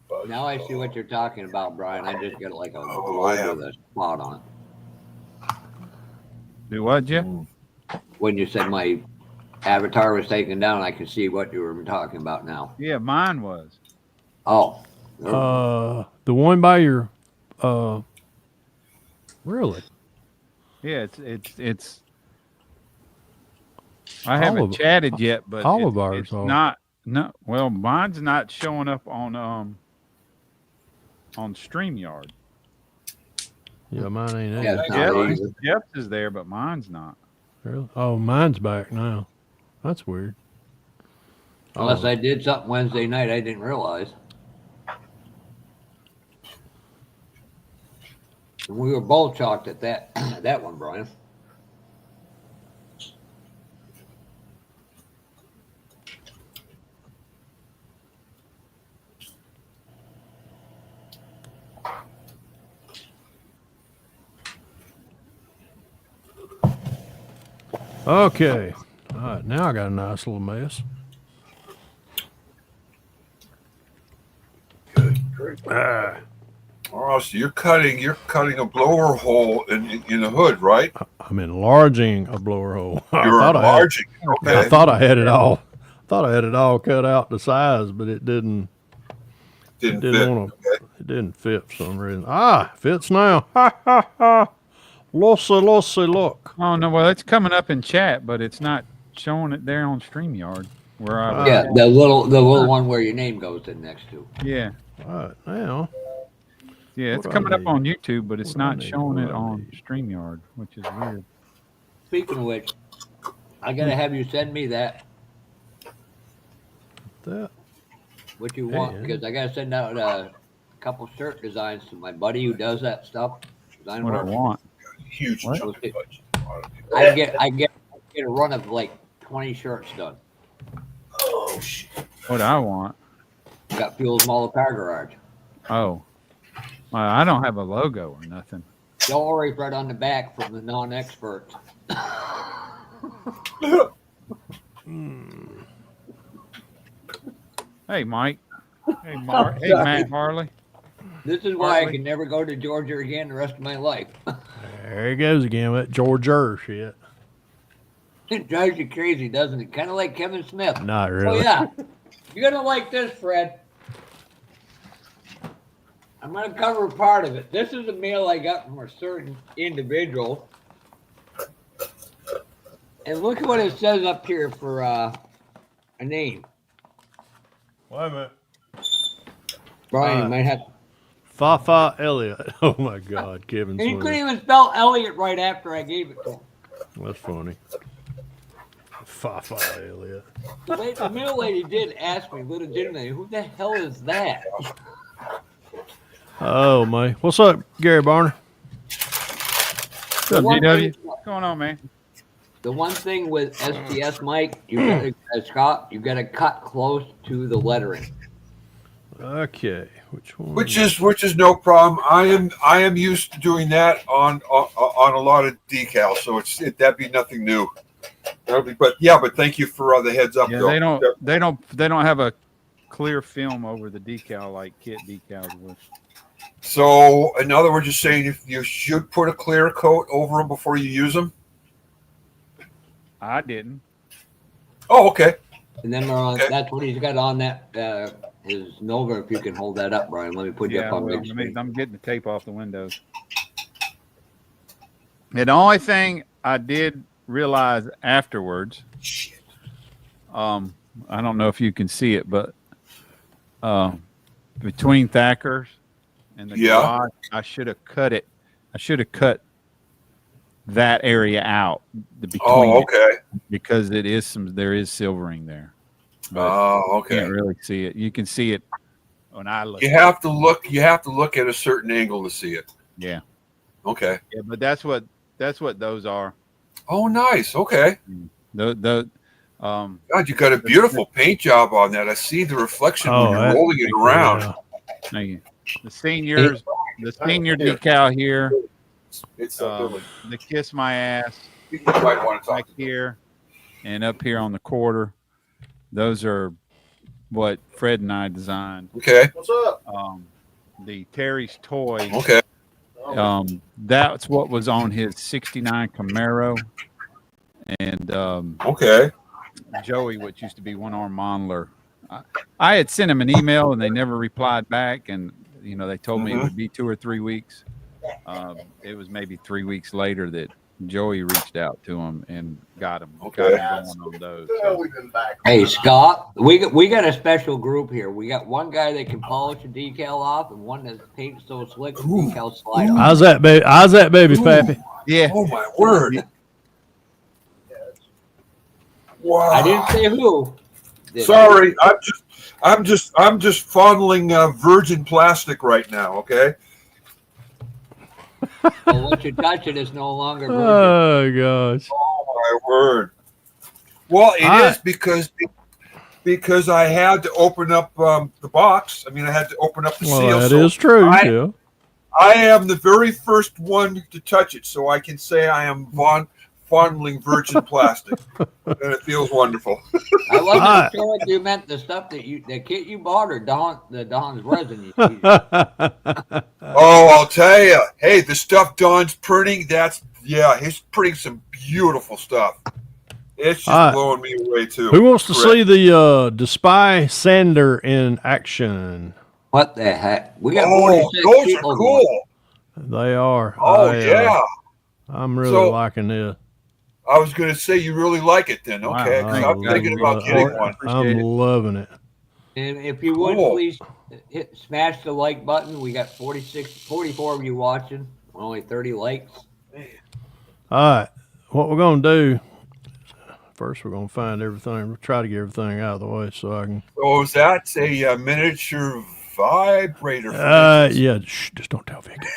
But, Now I see what you're talking about, Brian. I just got like a I globe have. with a spot on it. Do what, Jeff? When you said my avatar was taken down, I can see what you were talking about now. Yeah, mine was. Oh, The one by your, really? Yeah, it's. I haven't All of- chatted yet, but all of ours it's are. not. No, well, mine's not showing up on StreamYard. Yeah, mine ain't Yeah, either. it's not Jeff's, either. Jeff's is there, but mine's not. Really? Oh, mine's back now. That's weird. Unless Oh, I did something Wednesday night I didn't realize. And we were both shocked at that that one, Brian. okay. All right, now I got a nice little mess. Ah, oh, so you're cutting a blower hole in the hood, right? I'm enlarging a blower hole. You're enlarging. I Okay. thought I had it all. Thought I had it all cut out to size, but it didn't. Didn't Didn't fit. want to. It didn't fit for some reason. Ah, fits now. Ha ha ha. Lossy, look. Oh no, well it's coming up in chat, but it's not showing it there on StreamYard where I was. Yeah, the little one where your name goes in next to. Yeah, All right, now. yeah, it's What do I coming up need? on YouTube, but it's What do I not need? showing What it do I on need? StreamYard, which is weird. Speaking of which, I gotta have you send me that That. what you want Yeah. because I gotta send out a couple shirt designs to my buddy who does that stuff. Design What I work. want. Huge What? chunk of budget. I get a run of like 20 shirts done. Oh shit. What I want. Got Fuel's Mall Car Garage. Oh, well, I don't have a logo or nothing. Don't worry, Fred, on the back from the non-experts. Hey, Mike. Hey, Mark. Hey, Matt Harley. This is why I Hardly. can never go to Georgia again the rest of my life. There he goes again with that Georgia shit. It drives you crazy, doesn't it? Kind of like Kevin Smith. Not Oh really. yeah, you're gonna like this, Fred. I'm gonna cover part of it. This is a mail I got from a certain individual, and look at what it says up here for a name. Wait a minute. Brian, you might have. Fafa Elliott. Oh my God, Kevin And he couldn't Smith. even spell Elliot right after I gave it to him. That's funny. Fafa Elliott. The mail lady did ask me legitimately, who the hell is that? Oh my. What's up, Gary Barner? What's up, one DW? thing- What's going on, man? The one thing with STS, Mike, you gotta, Scott, you got to cut close to the lettering. Okay, which one? Which is no problem. I am used to doing that on a lot of decals, so that'd be nothing new. But thank you for the heads up. Yeah, Bill. they don't have a clear film over the decal like kit decals would. So in other words, you're saying if you should put a clear coat over them before you use them. I didn't. Oh, okay. And then we're on, Okay. that's what he's got on that, his Nova, if you can hold that up, Brian. Let me put you Yeah, up on well, big screen. I'm getting the tape off the windows. And the only thing I did realize afterwards, I don't know if you can see it, but between Thacker's and the Yeah. garage, I should have cut it. I should have cut that area out. Between Oh, okay. because there is silvering there. But Oh, you okay. can't really see it. You can see it when I look. You have to look. You have to look at a certain angle to see it. Yeah. Okay. Yeah, but that's what those are. Oh, nice. Okay. God, God, you got a beautiful paint job on that. I see the reflection Oh, when you're that- rolling it around. Yeah. thank you. The senior decal here, It's the kiss my ass you might want to back talk. here, and up here on the quarter. Those are what Fred and I designed. Okay. What's up? The Terry's Toy. Okay. That's what was on his '69 Camaro, and Okay. Joey, which used to be One Arm Monler. I had sent him an email and they never replied back, and they told me it would be 2 or 3 weeks. It was maybe 3 weeks later that Joey reached out to him and got him going on those. Well, we've been back. Hey Scott, we got a special group here. We got one guy that can polish a decal off, and one that paints so slick the decal slide off. How's that, baby? How's that, baby, Pappy? Yeah. Oh my word! Wow. I didn't say who. Sorry, I'm just fondling virgin plastic right now. Okay. Well, what you're touching is no longer virgin. Oh gosh. Oh my word! Well, it is because I had to open up the box. I mean, I had to open up the seal. Well, that is true. Yeah. I am the very first one to touch it, so I can say I am fondling virgin plastic, and it feels wonderful. I wasn't sure if you meant the stuff the kit you bought, or Don's resin you used. Oh, I'll tell you. Hey, the stuff Don's printing, he's printing some beautiful stuff. It's just blowing me away too. Who wants to see the Despy sander in action? What the heck? We got 46 those people are cool. They are. Oh yeah. I'm really liking this. I was going to say you really like it then. Okay, Wow, I'm thinking about getting one. I'm loving it. And if you would please smash the like button. We got 44 of you watching. Only 30 likes. All right. What we're going to do, first we're going to find everything. We'll try to get everything out of the way so I can. Oh, is that a miniature vibrator? Yeah. Shh, just don't tell Vicky.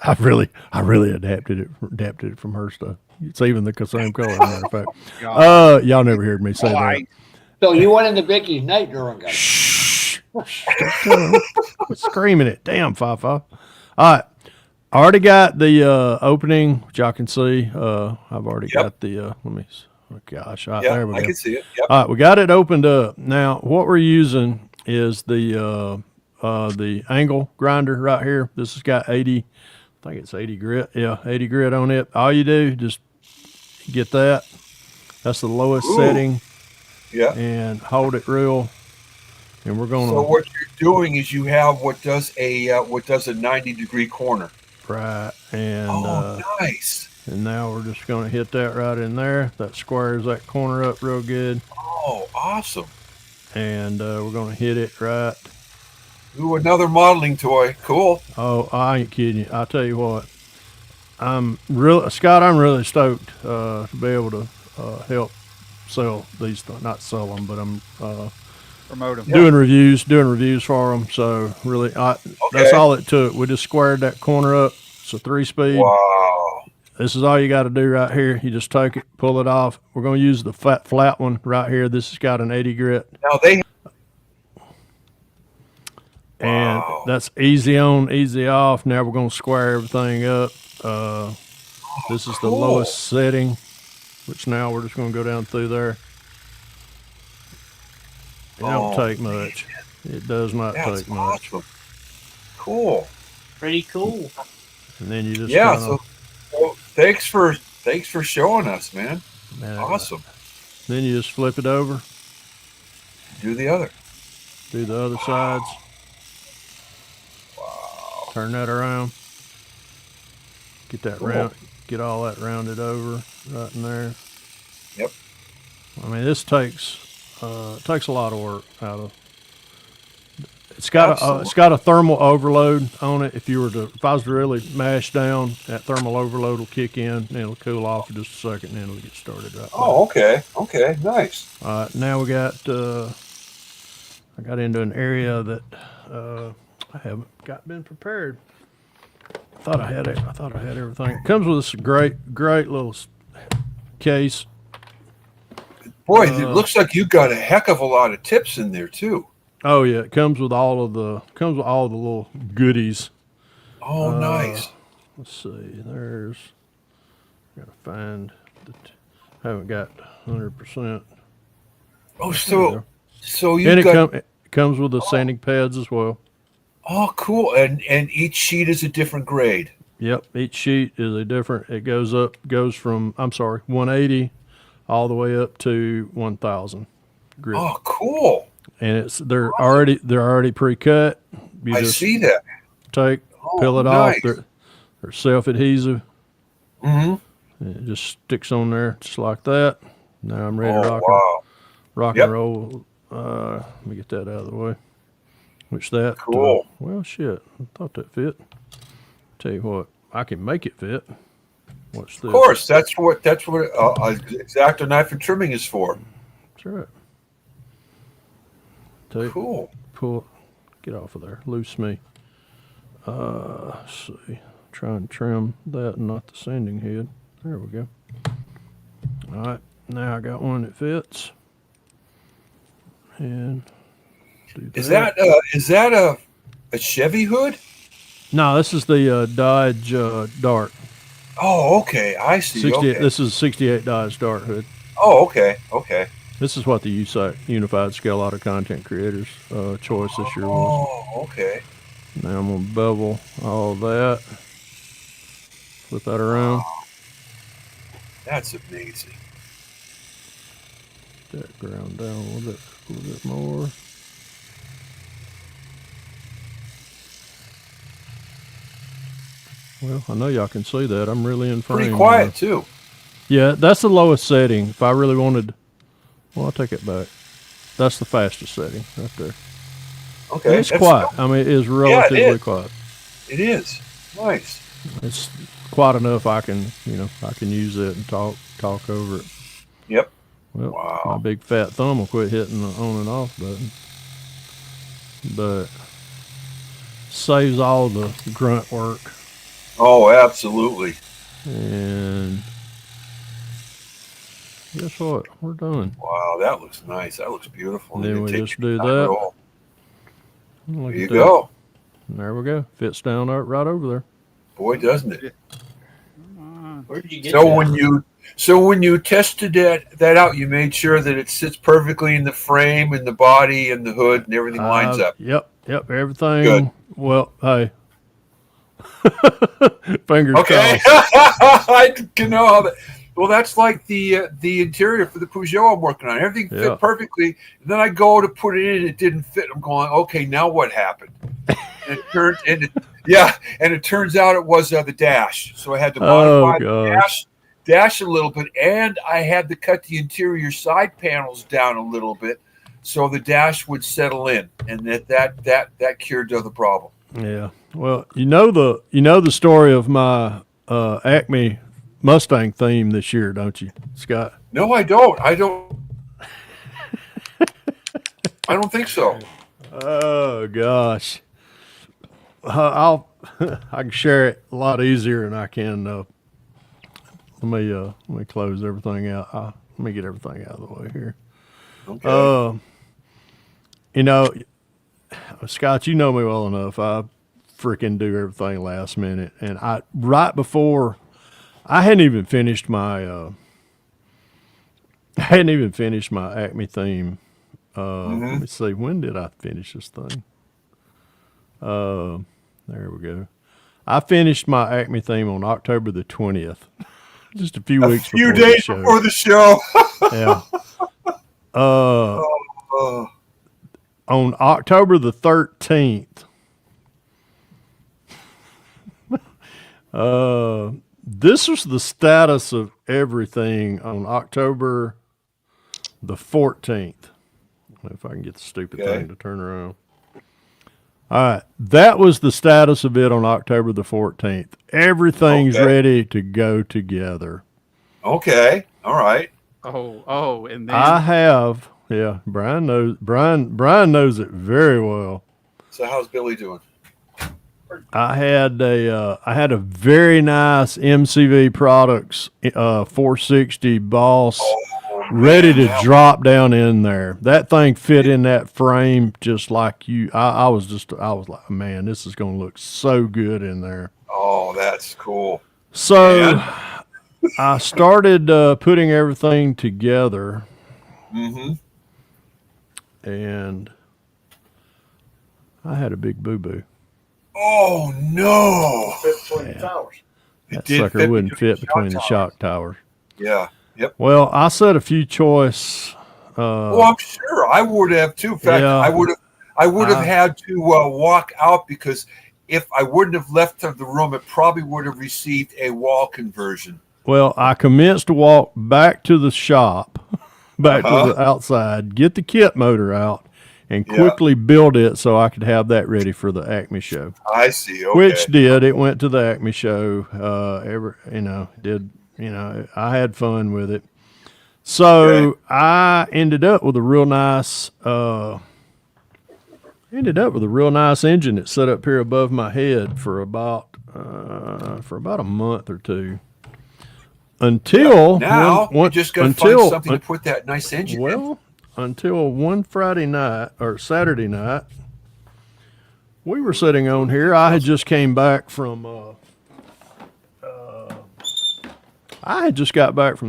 I really adapted it from her stuff. It's even the same color, as a matter of fact. Y'all never heard me say that. So you went into Vicky's night drawing, guys. Shh. Quit screaming it. Damn, Fafa. All right. I already got the opening, which y'all can see. I've already got the, let me, oh gosh. All right, there we go. I can see it. Yep. All right, we got it opened up. Now, what we're using is the angle grinder right here. This has got 80, I think it's 80 grit. Yeah, 80 grit on it. All you do, just get that. That's the lowest setting. Yeah. And hold it real. And we're going to. So what you're doing is you have what does a 90-degree corner. Right. And nice. And now we're just going to hit that right in there. That squares that corner up real good. Oh, awesome. And we're going to hit it right. Ooh, another modeling toy. Cool. Oh, I ain't kidding you. I'll tell you what. Scott, I'm really stoked to be able to help sell these. Not sell them, but I'm Promote them. doing reviews for them. So really, that's all it took. We just squared that corner up. It's a 3-speed. Wow. This is all you got to do right here. You just take it, pull it off. We're going to use the flat one right here. This has got an 80 grit. Now and that's easy on, easy off. Now we're going to square everything up. This is the lowest setting, which now we're just going to go down through there. It don't take much. It does not take much. Awesome. Cool. Pretty cool. And then you just so thanks for showing us, man. Awesome. Then you just flip it over. Do the other. Do the other sides. Wow. Turn that around. Get that round. Get all that rounded over right in there. Yep. I mean, this takes a lot of work out of. It's got a thermal overload on it. If I was to really mash down, that thermal overload will kick in and it'll cool off for just a second, and then it'll get started right. Oh, okay. Okay, nice. All right, now we got. I got into an area that I haven't been prepared. I thought I had everything. It comes with this great little case. Boy, it looks like you got a heck of a lot of tips in there too. Oh yeah, it comes with all the little goodies. Oh, nice. Let's see. Gotta find. Haven't got 100%. Oh, so So And you it comes with the sanding pads as well. oh, cool. And each sheet is a different grade. Yep, each sheet is a different. It goes from 180 all the way up to 1,000 grit. Oh, cool. And they're already pre-cut. You I just see that. peel Oh, it off. nice. They're self-adhesive. Mm-hmm. It just sticks on there just like that. Now I'm ready to Oh, wow. Yep. and roll. Let me get that out of the way. Which that Cool. well, shit. I thought that fit. Tell you what, I can make it fit. Watch this. Of course, that's what X-Acto knife and trimming is for. That's right. Cool. Get off of there. Loose me. Let's see. Try and trim that and not the sanding head. There we go. All right. Now I got one that fits. And do that. Is that a Chevy hood? No, this is the Dodge Dart. Oh, okay. I see. Okay. This is a 68 Dodge Dart hood. Oh, okay. Okay. This is what the USAC, Unified Scale Auto Content Creators choice this year was. Oh, okay. Now I'm going to bevel all that. Flip that around. That's amazing. That ground down a little bit more. Well, I know y'all can see that. I'm really in frame. Pretty quiet too. Yeah, that's the lowest setting. If I really wanted, well, I'll take it back. That's the fastest setting right there. Okay. And it's quiet. I mean, it is relatively quiet. It is. Nice. It's quiet enough I can use it and talk over it. Yep. Well, Wow. my big fat thumb will quit hitting the on and off button. But saves all the grunt work. Oh, absolutely. And guess what? We're done. Wow, that looks nice. That looks beautiful. And then we just do time to that. roll. Look There you at that. go. And there we go. Fits down right over there. Boy, doesn't it? Where did you get So that? when you tested that out, you made sure that it sits perfectly in the frame and the body and the hood and everything lines up. Yep. Everything. Good. Well, hey. Fingers Okay. crossed. I can know how that. Well, that's like the interior for the Peugeot I'm working on. Everything Yeah. fit perfectly. And then I go to put it in, it didn't fit. I'm going, okay, now what happened? And it turns out it was the dash. So I had to modify the dash a little bit, and I had to cut the interior side panels down a little bit so the dash would settle in, and that cured the problem. Yeah. Well, you know the story of my Acme Mustang theme this year, don't you, Scott? No, I don't. I don't think so. Oh gosh. I can share it a lot easier than I can. Let me close everything out. Let me get everything out of the way here. Okay. Scott, you know me well enough. I freaking do everything last minute, and right before I hadn't even finished my Acme theme. Let me see. When did I finish this thing? There we go. I finished my Acme theme on October the 20th, just a few weeks few before days the show. before the show. Yeah. On October the 13th, this was the status of everything on October the 14th. If I can get the stupid thing to turn around. All right. That was the status of it on October the 14th. Everything's ready to go together. Okay. All right. And then I have, Brian knows it very well. So how's Billy doing? I had a very nice MCV Products 460 Boss ready to drop down in there. That thing fit in that frame just like you. I was like, man, this is going to look so good in there. Oh, that's cool. So I started putting everything together. Mm-hmm. and I had a big boo-boo. Oh no! Fit between the Yeah. towers. That did sucker fit wouldn't between fit the between the shock shock towers. Yeah. Yep. Well, I said a few choice. Oh, I'm sure I would have too. In fact, Yeah. I would have had to walk out because if I wouldn't have left the room, it probably would have received a wall conversion. Well, I commenced to walk back to the shop, back to the outside, get the kit motor out, and Yeah. quickly build it so I could have that ready for the Acme show. I see. Okay. Which did. It went to the Acme show. I had fun with it. So Okay. I ended up with a real nice engine that set up here above my head for about a month or two. Until now you just got to find something to put that nice engine in. Until one Friday night or Saturday night, we were sitting on here. I had just came back from the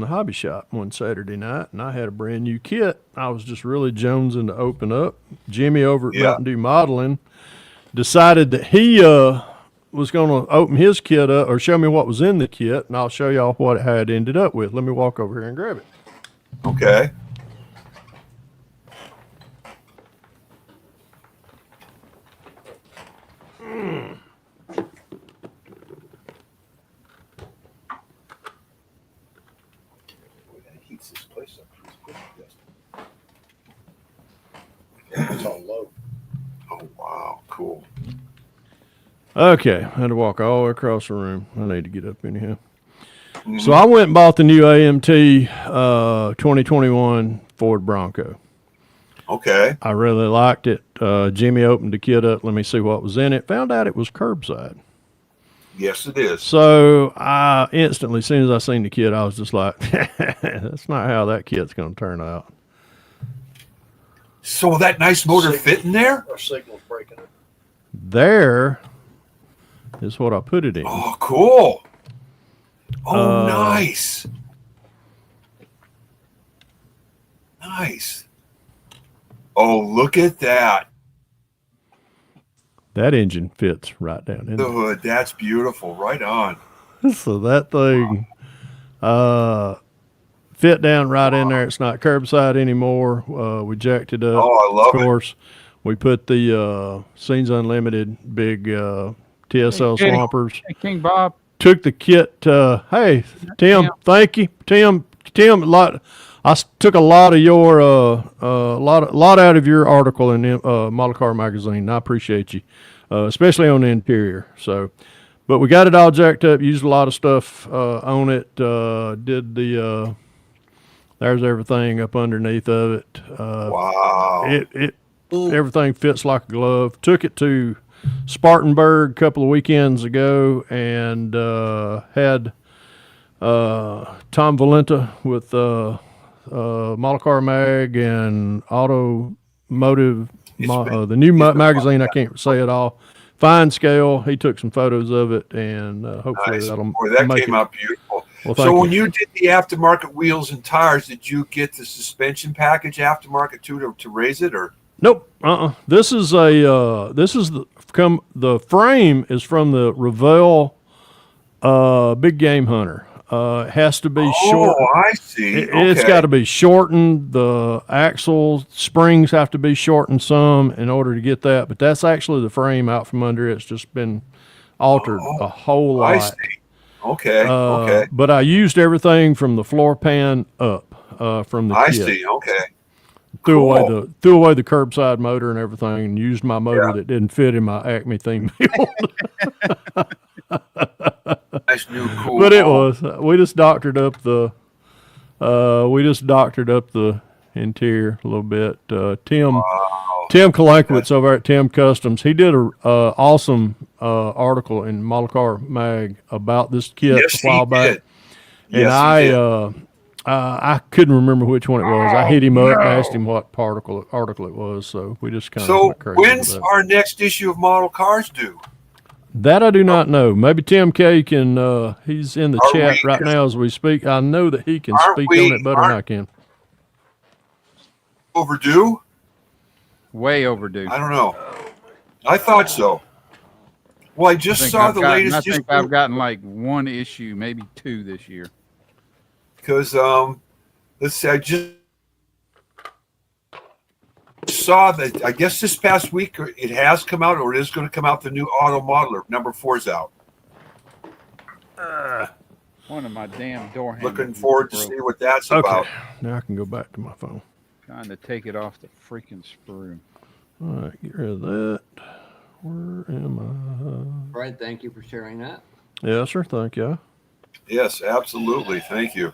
hobby shop one Saturday night, and I had a brand new kit. I was just really jonesing to open up. Jimmy over at Mountain Dew Modeling decided that he was going to open his kit up or show me what was in the kit, and I'll show y'all what it had ended up with. Let me walk over here and grab it. Okay. Heats this place up. It's on low. Oh wow, cool. Okay, I had to walk all the way across the room. I need to get up in here. So I went and bought the new AMT 2021 Ford Bronco. Okay. I really liked it. Jimmy opened the kit up. Let me see what was in it. Found out it was curbside. Yes, it is. So I instantly, as soon as I seen the kit, I was just like, that's not how that kit's going to turn out. So will that nice motor fit in there? Our signal's breaking it. There is what I put it in. Oh, cool. Oh, nice. Nice. Oh, look at that. That engine fits right down in The there. hood. That's beautiful. Right on. So that thing fit down right in there. It's not curbside anymore. We jacked it up. Oh, I love Of course, we put the Scenes Unlimited big TSL Hey, Kenny. swampers. Hey, King Bob. Took the kit. Hey, Tim, thank you, Tim. I took a lot of your lot out of your article in Model Car Magazine. And I appreciate you, especially on the interior. So, but we got it all jacked up. Used a lot of stuff on it. Did the there's everything up underneath of it. Wow. Everything fits like a glove. Took it to Spartanburg a couple of weekends ago and had Tom Valenta with Model Car Mag and Automotive, the new magazine. I can't say it all. Fine scale. He took some photos of it, and hopefully Nice. that'll Boy, that make came it. out beautiful. Well, So thank when you did the aftermarket wheels and tires, did you get the suspension package aftermarket too to raise it, or? Nope. This is the frame is from the Revell Big Game Hunter. It has to be short. Oh, I see. It's got to be shortened. The axle springs have to be shortened some in order to get that. But that's actually the frame out from under it. It's just been altered a whole lot. I see. Okay. Okay. But I used everything from the floor pan up from the I kit. see. Okay. Threw away Cool. the curbside motor and everything, and used my motor that didn't fit in my Acme theme build. Nice new cool. But it was. We just doctored up the interior a little bit. Tim Kalakowitz over at Tim Customs, he did a awesome article in Model Car Mag about this kit Yes, a while he back. did. And Yes, he did. I couldn't remember which one it was. I hit him up and asked him what article it was. So we just kind of So went crazy when's with that. our next issue of Model Cars due? That I do not know. Maybe Tim K can. He's in the Are chat we- right now as we speak. I know that he can Aren't speak we- on it better than I can. Overdue? Way overdue. I don't know. I thought so. Well, I just saw the latest. I think I've gotten like one issue, maybe two this year. Because let's see, I just saw that. I guess this past week it has come out, or it is going to come out. The new Auto Modeler number 4's out. One of my damn door handles. Looking forward to see what that's about. Now I can go back to my phone. Trying to take it off the freaking sprue. All right, get rid of that. Where am I? Fred, thank you for sharing that. Yes, sir. Thank you. Yes, absolutely. Thank you.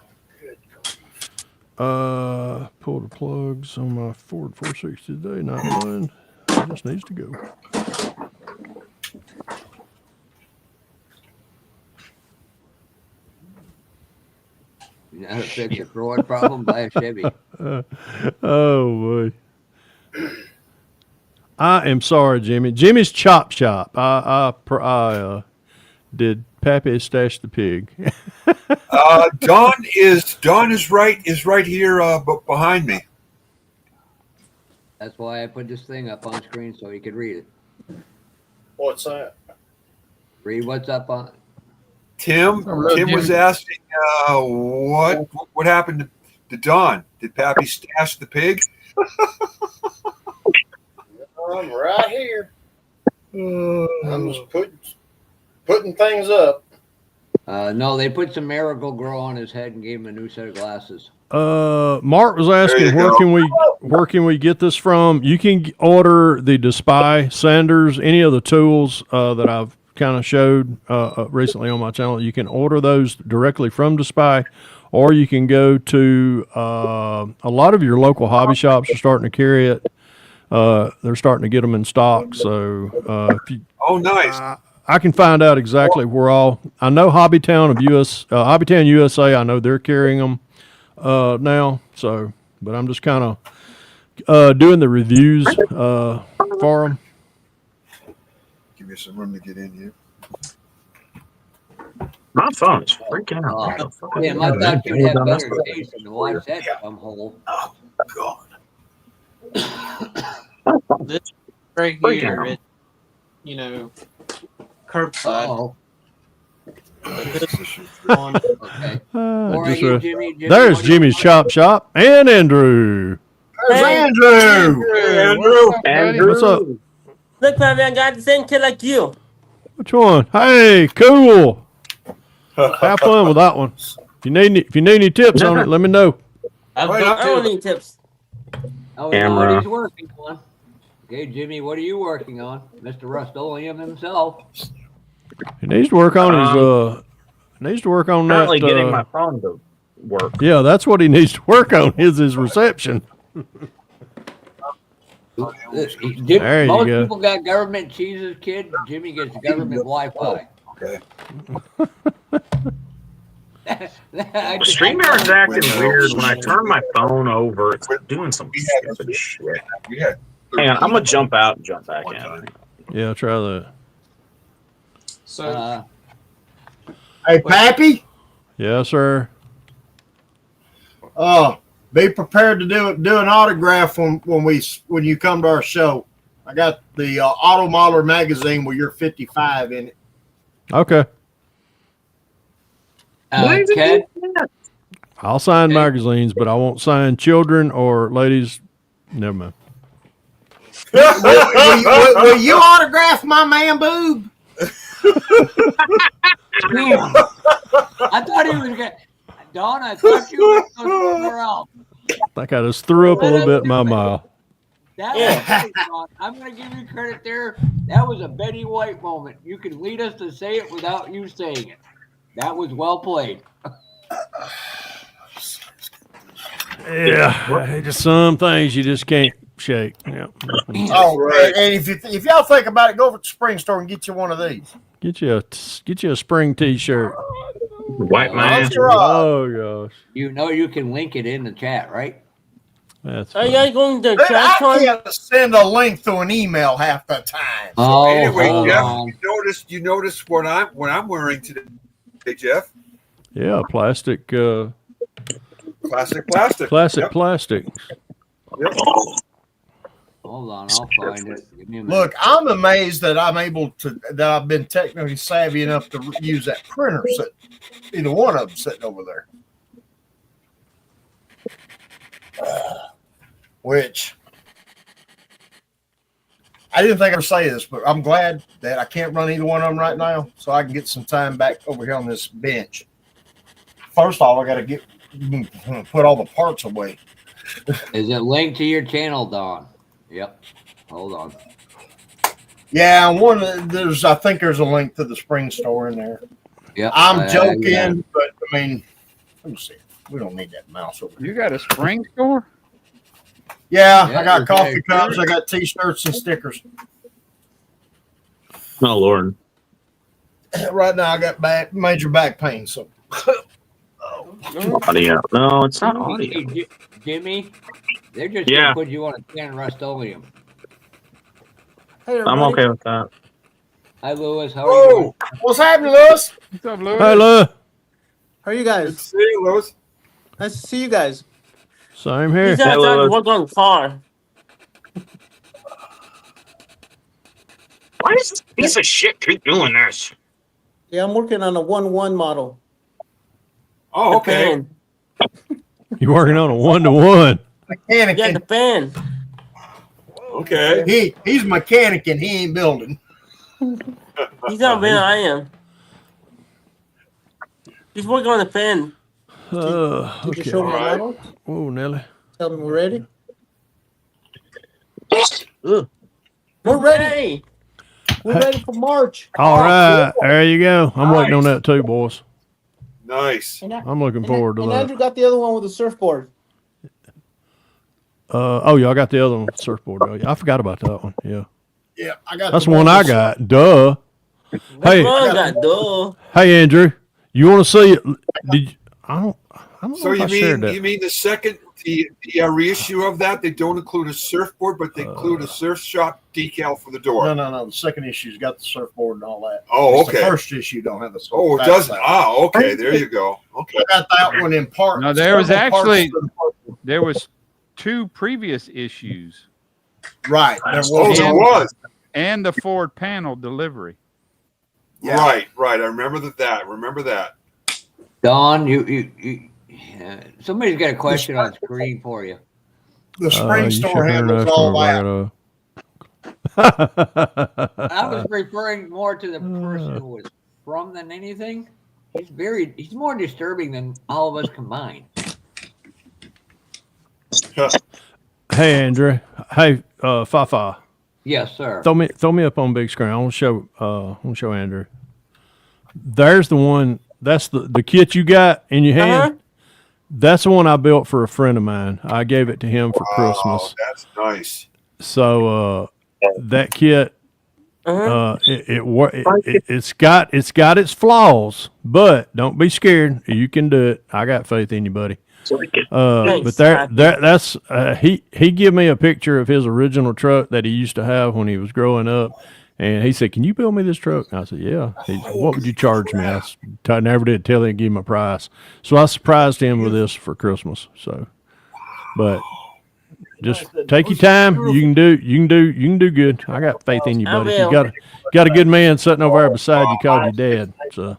Pull the plugs on my Ford 460 today. Not mine. It just needs to go. You know how to fix a Ford problem? Buy a Chevy. Oh boy. I am sorry, Jimmy. Jimmy's Chop Shop. I did Pappy stash the pig? Don is right here behind me. That's why I put this thing up on screen so you could read it. What's that? Read what's up on. Tim was asking what happened to Don. Did Pappy stash the pig? I'm right here. I'm just putting things up. No, they put some marigold grow on his head and gave him a new set of glasses. Mark was asking where can we get this from? You can order the Despy sanders, any of the tools that I've kind of showed recently on my channel. You can order those directly from Despy, or you can go to a lot of your local hobby shops are starting to carry it. They're starting to get them in stock. So if you, nice. I can find out exactly where all. I know Hobbytown USA. I know they're carrying them now. So, but I'm just kind of doing the reviews for them. Give me some room to get in here. My phone's freaking out. Yeah, I thought you'd have better taste than to watch that come whole. Oh God. This right here, it, curbside. Oh, okay. Just, there's Jimmy's Chop Shop and Andrew. There's Andrew. What's up? Look, Pappy, I got the same kid like you. Which one? Hey, cool. Have fun with that one. If you need any tips on it, let me know. I don't need tips. Oh, Camera. what he's working on. Okay, Jimmy, what are you working on? Mr. Rust-Oleum himself. He needs to work on his needs to work on Currently that. getting my phone to work. Yeah, that's what he needs to work on is his reception. Most There you go. people got government cheeses, kid. Jimmy gets government Wi-Fi. Okay. StreamYard's is acting weird. When I turn my phone over, it's doing some stupid shit. Hang on, I'm gonna jump out and jump back in. Yeah, try that. So Hey, Pappy. Yes, sir. Be prepared to do an autograph when you come to our show. I got the Auto Modeler magazine with your 55 in it. Okay. Ken, I'll sign magazines, but I won't sign children or ladies. Never mind. Will you autograph my man boob? I thought he was going to. Don, I thought you were going somewhere else. I think I just threw up a little bit in my mouth. That was Don. I'm going to give you credit there. That was a Betty White moment. You can lead us to say it without you saying it. That was well played. Yeah, just some things you just can't shake. Yeah. Oh, right. And if y'all think about it, go over to the spring store and get you one of these. Get you a spring T-shirt. Wipe my ass. Oh gosh. You know you can link it in the chat, right? That's Are you funny. guys going to I chat one? can't send a link to an email half the time. Oh, Anyway, hold Jeff, on. you notice what I'm wearing today, Jeff? Yeah, plastic. Classic plastic. Classic Yep. plastic. Yep. Hold on, I'll find it. Give me a minute. Look, I'm amazed that I've been technically savvy enough to use that printer. Either one of them sitting over there. Which I didn't think I would say this, but I'm glad that I can't run either one of them right now, so I can get some time back over here on this bench. First off, I got to put all the parts away. Is it linked to your channel, Don? Yep. Hold on. Yeah, I think there's a link to the spring store in there. Yeah, I'm joking, but I mean, let me see. We don't need that mouse over here. You got a spring store? Yeah, Yeah, I got coffee okay. cups, I got t-shirts and stickers. Oh Lord. Right now I got major back pain, so Audio. No, it's not audio. Jimmy, they're just Yeah. gonna put you on a can Rust-Oleum. Hey, I'm everybody. okay with that. Hi, Lewis. How are you doing? whoa, what's happening, Lewis? What's up, Louis? Hey, look. How are you guys? See you, Lewis. Nice to see you guys. Same here. He's outside Hello. working on the car. Why does this piece of shit keep doing this? Yeah, I'm working on a 1-1 model. Oh, The okay. fan. You working on a 1-to-1? Yeah, Mechanic. the fan. Okay. He's mechanic and he ain't building. He's not better than I am. He's working on the fan. Did you Okay. show me the Alright. model? Whoa, Nelly. Tell them we're ready. Ugh. We're ready. We're ready for March. All right, there you go. I'm waiting on that too, boys. Nice. I'm looking forward to and that. Andrew got the other one with the surfboard. Oh, yeah, I got the other one, surfboard. Oh, yeah, I forgot about that one. Yeah, Yeah, I got that's the one I got. Duh. Hey, Duh. hey, Andrew, you want to see it? Did you, I don't know So if I shared that. you mean the second the reissue of that? They don't include a surfboard, but they include a surf shop decal for the door. No. The second issue's got the surfboard and all that. Oh, It's okay. The first issue don't have the Oh, surfboard. it doesn't. Ah, okay. There you go. Okay. I got that one in part. No, there was several parts actually- of the- There was 2 previous issues right. There Oh, was. there was. and the Ford panel delivery. Yeah. Right. I remember that. Remember that. Don, somebody's got a question on screen for you. The spring You store should handles know all from that. I was referring more to the person who was from than anything. He's more disturbing than all of us combined. Hey, Andrew. Hey, Fafa. Yes, sir. Throw me up on big screen. I want to show Andrew. There's the one. That's the kit you got in your hand. Uh-huh. That's the one I built for a friend of mine. I gave it to him for Christmas. That's nice. So that kit, Uh-huh. it's got its flaws, but don't be scared. You can do it. I got faith in you, buddy. But that's he gave me a picture of his original truck that he used to have when he was growing up, and he said, "Can you build me this truck?" And I said, "Yeah." He said, "What would you charge me?" I never did tell him and give him a price, so I surprised him with this for Christmas. So, but just take your time. You can do good. I got faith in you, I buddy. will. You got a good man sitting over there beside you called your dad. So.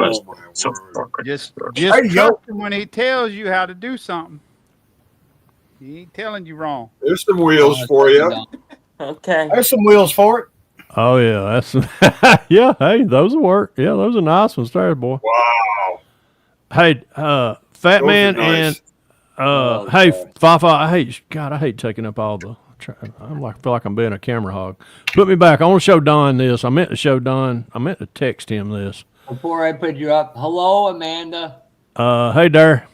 Oh, my So word. Just There you go. trust him when he tells you how to do something. He ain't telling you wrong. There's some wheels for you. Okay. There's some wheels for it. Oh yeah, that's yeah. Hey, those will work. Yeah, those are nice ones there, boy. Wow. Hey, Fat Those Man are nice. and hey, Fafa. I hate taking up all the. I feel like I'm being a camera hog. Put me back. I want to show Don this. I meant to text him this. Before I put you up, hello, Amanda. Hey there,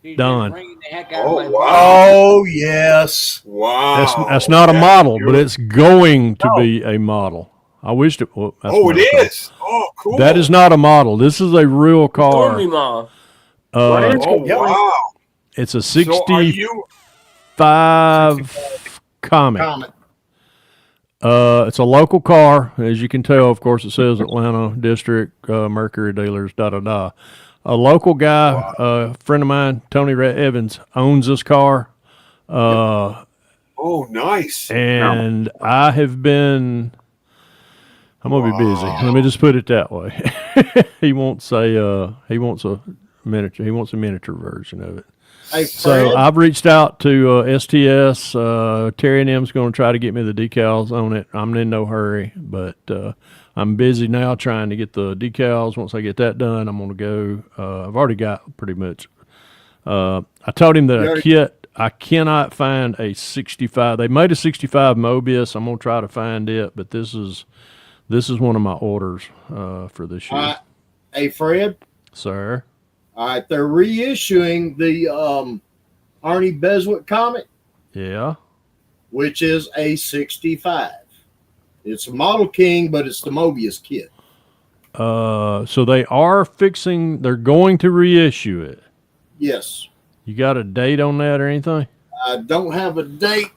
She's Don. just ringing the heck out Oh, of my wow. Oh yes. Wow. That's not a Yeah, model, you're- but it's going to be a model. I wished it. Well, that's Oh, not it a car. is. Oh, cool. That is not a model. This is a real car. Stormy Mall. Oh, Yeah. wow. It's a So are 65 you? Comet. Comet. It's a local car, as you can tell. Of course, it says Atlanta District Mercury Dealers. A local guy, friend of mine, Tony Evans, owns this car. Oh, nice. And I have been. I'm gonna be busy. Let me just put it that way. He wants a miniature. He wants a miniature version of it. Hey, So Fred, I've reached out to STS. Terry and them's going to try to get me the decals on it. I'm in no hurry, but I'm busy now trying to get the decals. Once I get that done, I'm going to go. I've already got pretty much. I told him that a kit. I cannot find a 65. They made a 65 Mobius. I'm going to try to find it, but this is one of my orders for this year. Hey, Fred. Sir. All right, they're reissuing the Arnie Beswick comic. Yeah. Which is a 65. It's a Model King, but it's the Mobius kit. So they are fixing. They're going to reissue it. Yes. You got a date on that or anything? I don't have a date.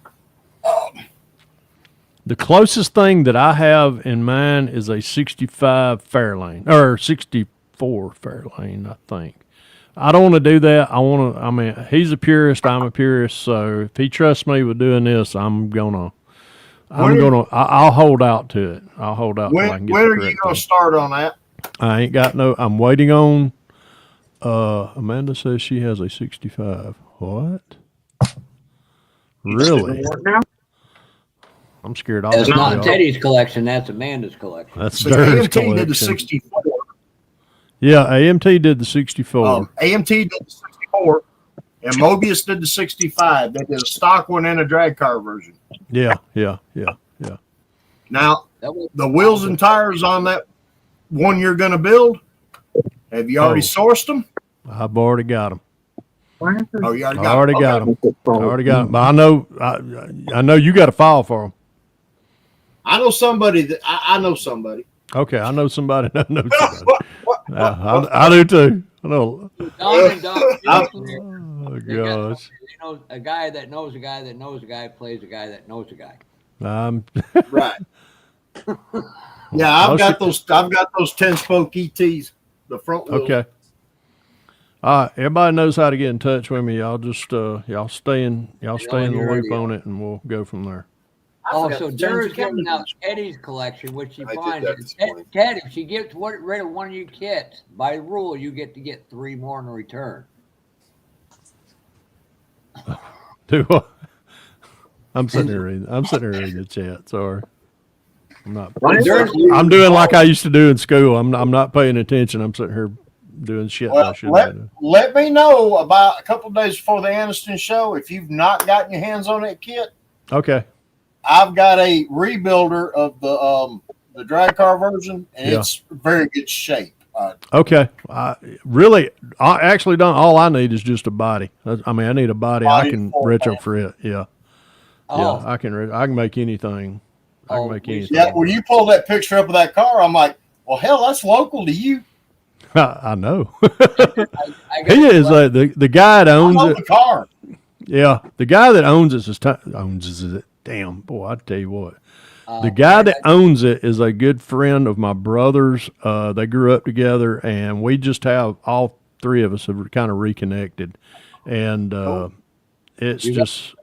The closest thing that I have in mind is a 65 Fairlane or 64 Fairlane, I think. I don't want to do that. I mean, he's a purist. I'm a purist. So if he trusts me with doing this, I'll hold out to it. I'll hold out. When are you going to start on that? I ain't got no. I'm waiting on. Amanda says she has a 65. What? Really? I'm scared. That's not Teddy's collection. That's Amanda's collection. That's so Dirk's AMT collection. did the 64. Yeah, AMT did the 64. AMT did the 64, and Mobius did the 65. They did a stock one and a drag car version. Yeah. Now, the wheels and tires on that one you're going to build, have you already sourced them? I've already got them. Oh, you already got them. I already got them. But I know you got a file for them. I know somebody that I know somebody. Okay, I know somebody. I know somebody. I do too. I know. Oh gosh. A guy that knows a guy that knows a guy plays a guy that knows a guy. Right. Yeah, I've got those 10-spoke ETs, the front wheels. Okay. Everybody knows how to get in touch with me. Y'all just y'all stay in the loop on it, and we'll go from there. So Jerry's giving out Teddy's collection, which she finds. Ted, if she gets rid of one of your kits, by rule, you get to get 3 more in return. Do what? I'm sitting here reading the chat. Sorry. I'm not. I'm doing like I used to do in school. I'm not paying attention. I'm sitting here doing shit. Well, let me know about a couple of days before the Aniston show if you've not gotten your hands on that kit. Okay. I've got a rebuilder of the drag car version, and it's very good shape. Okay. I actually don't. All I need is just a body. I mean, I need a body I can retrofit. Yeah. Yeah. I can make anything. I can make anything. Yeah. When you pull that picture up of that car, I'm like, well, hell, that's local to you. I know. He is the guy that owns it. The car. Yeah, the guy that owns it. Damn, boy, I tell you what. The guy that owns it is a good friend of my brother's. They grew up together, and we just have all 3 of us have kind of reconnected, and it's just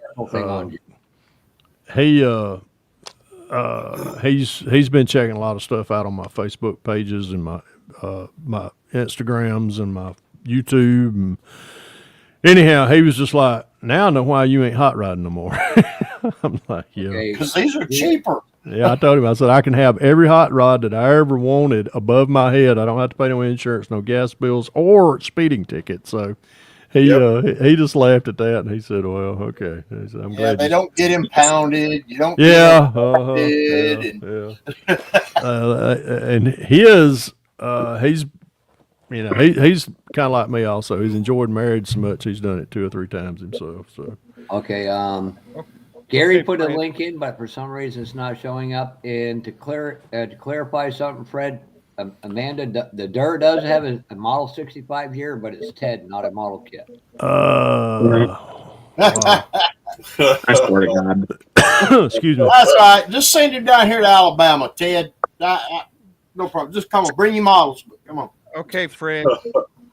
he's been checking a lot of stuff out on my Facebook pages and my Instagrams and my YouTube. And anyhow, he was just like, now I know why you ain't hot riding no more. I'm like, yeah. Because these are cheaper. Yeah, I told him, I said, I can have every hot rod that I ever wanted above my head. I don't have to pay no insurance, no gas bills, or speeding tickets. So he just laughed at that, and he said, well, okay. He said, I'm glad they don't get impounded. You don't and his he's he's kind of like me also. He's enjoyed marriage so much he's done it 2 or 3 times himself. So okay, Gary put a link in, but for some reason it's not showing up. And to clarify something, Fred, Amanda, the Dur does have a Model 65 here, but it's Ted, not a model kit. Wow. I swear to God. Excuse me. That's all right. Just send him down here to Alabama, Ted. No problem. Just come on. Bring your models. Come on. Okay, Fred.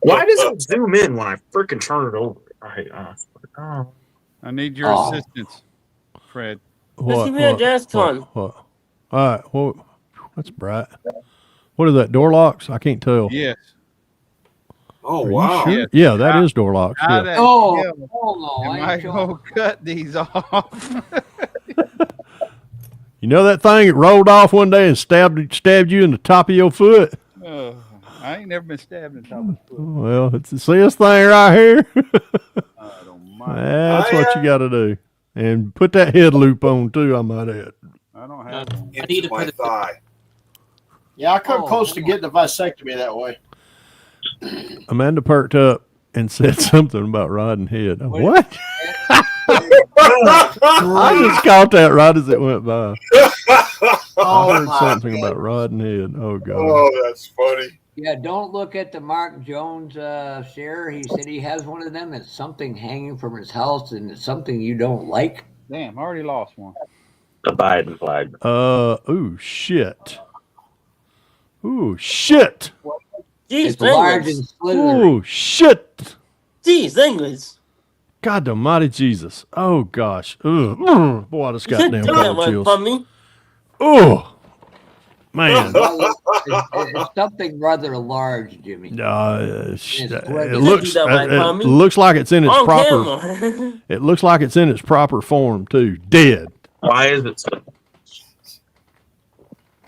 Why does it zoom in when I freaking turn it over? I need your assistance, Fred. Let's see me on JazzCon. What? All right. Well, that's bright. What are that? Door locks? I can't tell. Yes. Oh Are you wow! sure? Yes. Yeah, that is door locks. How Yeah. that Oh, hell oh no! am I I ain't sure. gonna cut these off? You know that thing that rolled off one day and stabbed you in the top of your foot? Oh, I ain't never been stabbed in the top of the foot. Well, see this thing right here? I don't mind. That's what you got to do. And put that head loop on too, I might add. I don't have one. I need Into to my put it. thigh. Yeah, I come Oh, close to come on. getting a vasectomy that way. Amanda perked up and said something about riding head. What? I just caught that right as it went by. I heard my something God. about riding head. Oh, God. Oh, that's funny. Yeah, don't look at the Mark Jones share. He said he has one of them. It's something hanging from his house, and it's something you don't like. Damn, I already lost one. The Biden flag. Ooh, shit. Ooh, shit. Jeez, It's large English. and slithery. Ooh, shit. Jeez, English. God almighty Jesus. Oh, gosh. Ugh. Boy, I just You got can't damn do that cold one chills. from me. Oh, man. Well, it's something rather large, Jimmy. It You looks do that right, it Tommy. looks like it's in its On proper. camera. It looks like it's in its proper form too. Dead. Why is it so?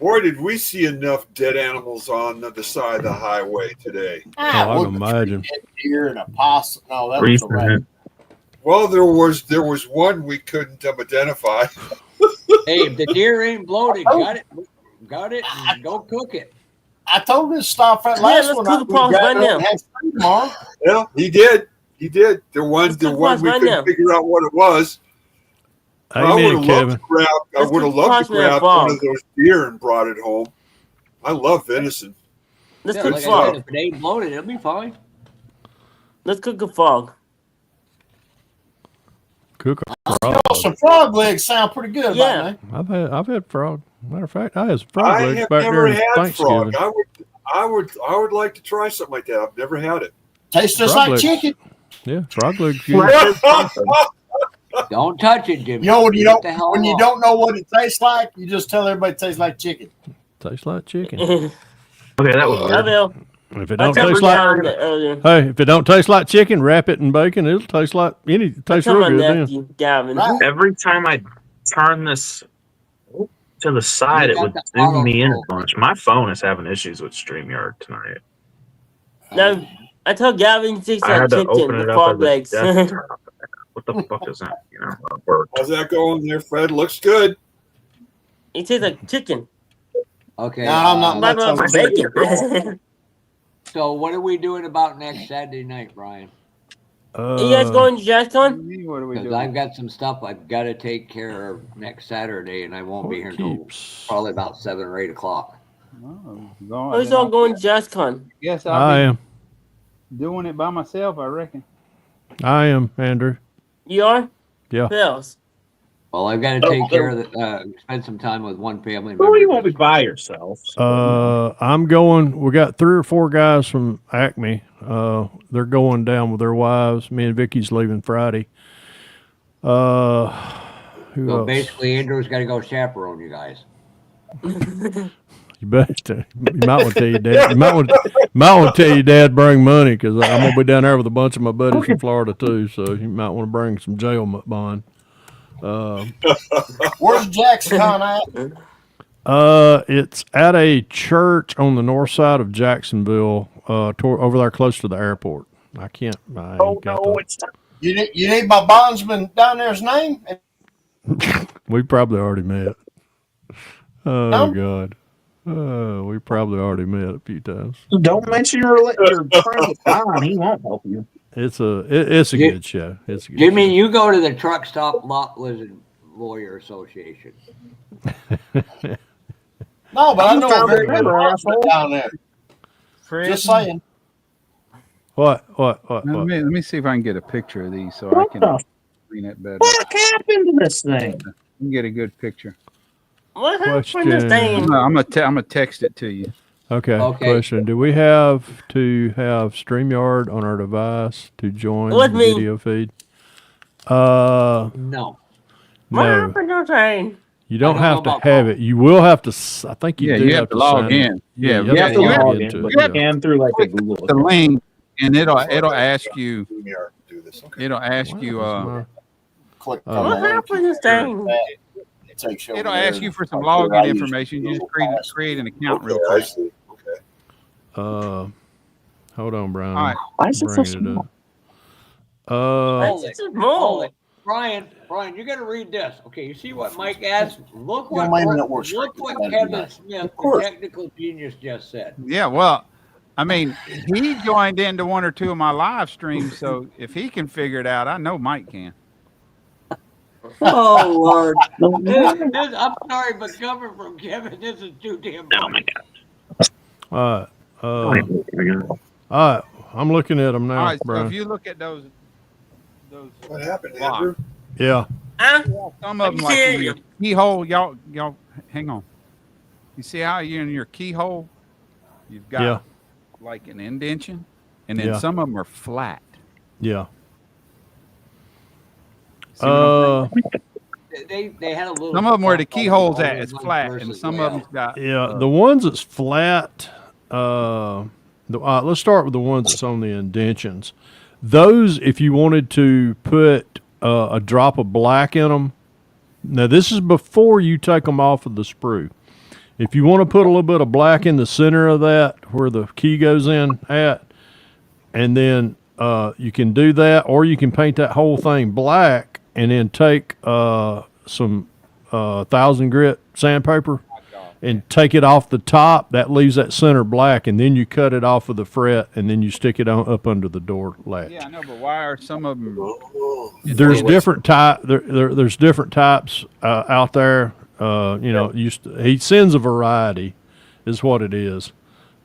Boy, did we see enough dead animals on the side of the highway today. I look, can imagine. Deer and a possum. No, that was a rat. Recent. Well, there was one we couldn't identify. Hey, if the deer ain't bloated, got it, and go cook it. I told him to stop that Yeah, last let's one. cook the prawns right now. Tomorrow. Yeah, he did. He did. The one Let's cook we right couldn't now. figure out what it was. I would Amen, have loved Kevin. to grab. I Let's would have cook loved to prawns in that grab one fog. of those deer and brought it home. I love venison. Let's Yeah, cook like I frog. said, if it ain't bloated, it'll be fine. Let's cook a frog. Cook a Oh, frog. some frog legs sound pretty good. Yeah. About me. I've had frog. Matter of fact, I had some frog I legs have back never during had Thanksgiving. frog. I would like to try something like that. I've never had it. Tastes just Frog like legs. chicken. Yeah, frog legs. Good. Don't touch it, Jimmy. You know when you Get don't the hell when you off. don't know what it tastes like, you just tell everybody it tastes like chicken. Tastes like chicken. Okay, that was I weird. will. If it I don't told taste my like, dad earlier. hey, if it don't taste like chicken, wrap it in bacon. It'll taste like any. It I tastes told real my good then. nephew, Gavin. Right. Every time I turn this to the side, You it got would the zoom me in a auto-scroll. bunch. My phone is having issues with StreamYard tonight. No, I told Gavin he tastes I had like to chicken, open the it up frog as a legs. desktop. What the fuck is that? You know, it worked. How's that going there, Fred? Looks good. It tastes like chicken. Okay. No, I'm not Might much as well on bacon. So what are we doing about next Saturday night, Brian? Are you guys going to JazzCon? What are we Because doing? I've got some stuff I've got to take care of next Saturday, and I won't be here until Keeps. probably about 7 or 8 o'clock. Who's all going to JazzCon? Yes, I I'll am. be doing it by myself, I reckon. I am, Andrew. You are? Yeah. Who else? Well, I've got to take care of spend some time with one family member. Well, you won't be by yourself. So. I'm going. We got 3 or 4 guys from Acme. They're going down with their wives. Me and Vicky's leaving Friday. Who So else? basically, Andrew's got to go chaperone you guys. You bet. You might want to tell your dad. You might want to tell your dad bring money because I'm gonna be down there with a bunch of my buddies from Florida too. So you might want to bring some jail bond. Where's Jackson at? It's at a church on the north side of Jacksonville, over there close to the airport. I ain't got It's not. You need my bondsman down there's name? We probably already met. Oh No? God. We probably already met a few times. Don't mention your friend with Don. He won't help you. It's a good show. It's a good Jimmy, show. you go to the Truck Stop Lot Lizard Lawyer Association. No, but I know a found very it good ever, bondsman asshole. down there. Just saying. What? Let me see if I can get a picture of these so I What can the clean it better. fuck happened to this thing? can get a good picture. What happened to Question. this thing? I'm gonna text it to you. Okay. Okay. Question: do we have to have StreamYard on our device to join With the me. video feed? No. What No, happened to Zane? you don't I don't have know to about have Paul. it. You will have to. I think you Yeah, do you have to log sign in. Yeah, you You have to you have log in, into but it. you can through like a click Google the account. link, and it'll ask you. Do this. Okay. It'll ask Wow, you. is my- Click Oh. on What the link. happened to Zane? It takes you It'll over there ask you for some like where I login use information. You just Google create an account real Okay, I quick. see. Okay. Hold on, Brian. All right. Why is it so Bring it small? up. Uh, This is more. Brian, you got to read this. Okay, you see what Mike asked? Look Yeah, what mine that works look right. what That'd be Kevin nice. Smith, Of the course. technical genius, just said. Yeah. Well, I mean, he joined into one or two of my live streams, so if he can figure it out, I know Mike can. Oh Lord. I'm sorry, but coming from Kevin, this is too damn Oh my funny. god. all right. I'm looking at them now, All right. So Brian. if you look at those What happened, blocks, Andrew? Yeah. Huh? some of them like in your keyhole, y'all, hang on. You see how you in your keyhole, you've got Yeah. like an indentation, and then Yeah. some of them are flat. Yeah. See what I'm saying? They had a little. Some of them where the bump on keyhole's all at the is ones flat, and versus some way of them's out. got Yeah. The ones that's flat, let's start with the ones that's on the indentions. Those, if you wanted to put a drop of black in them, now this is before you take them off of the sprue. If you want to put a little bit of black in the center of that, where the key goes in at, and then you can do that, or you can paint that whole thing black, and then take some 1,000 grit sandpaper and take it off the top. That leaves that center black, and then you cut it off of the fret, and then you stick it on up under the door latch. Yeah, I know, but why are some of them? There's different type. There's different types out there. He sends a variety, is what it is.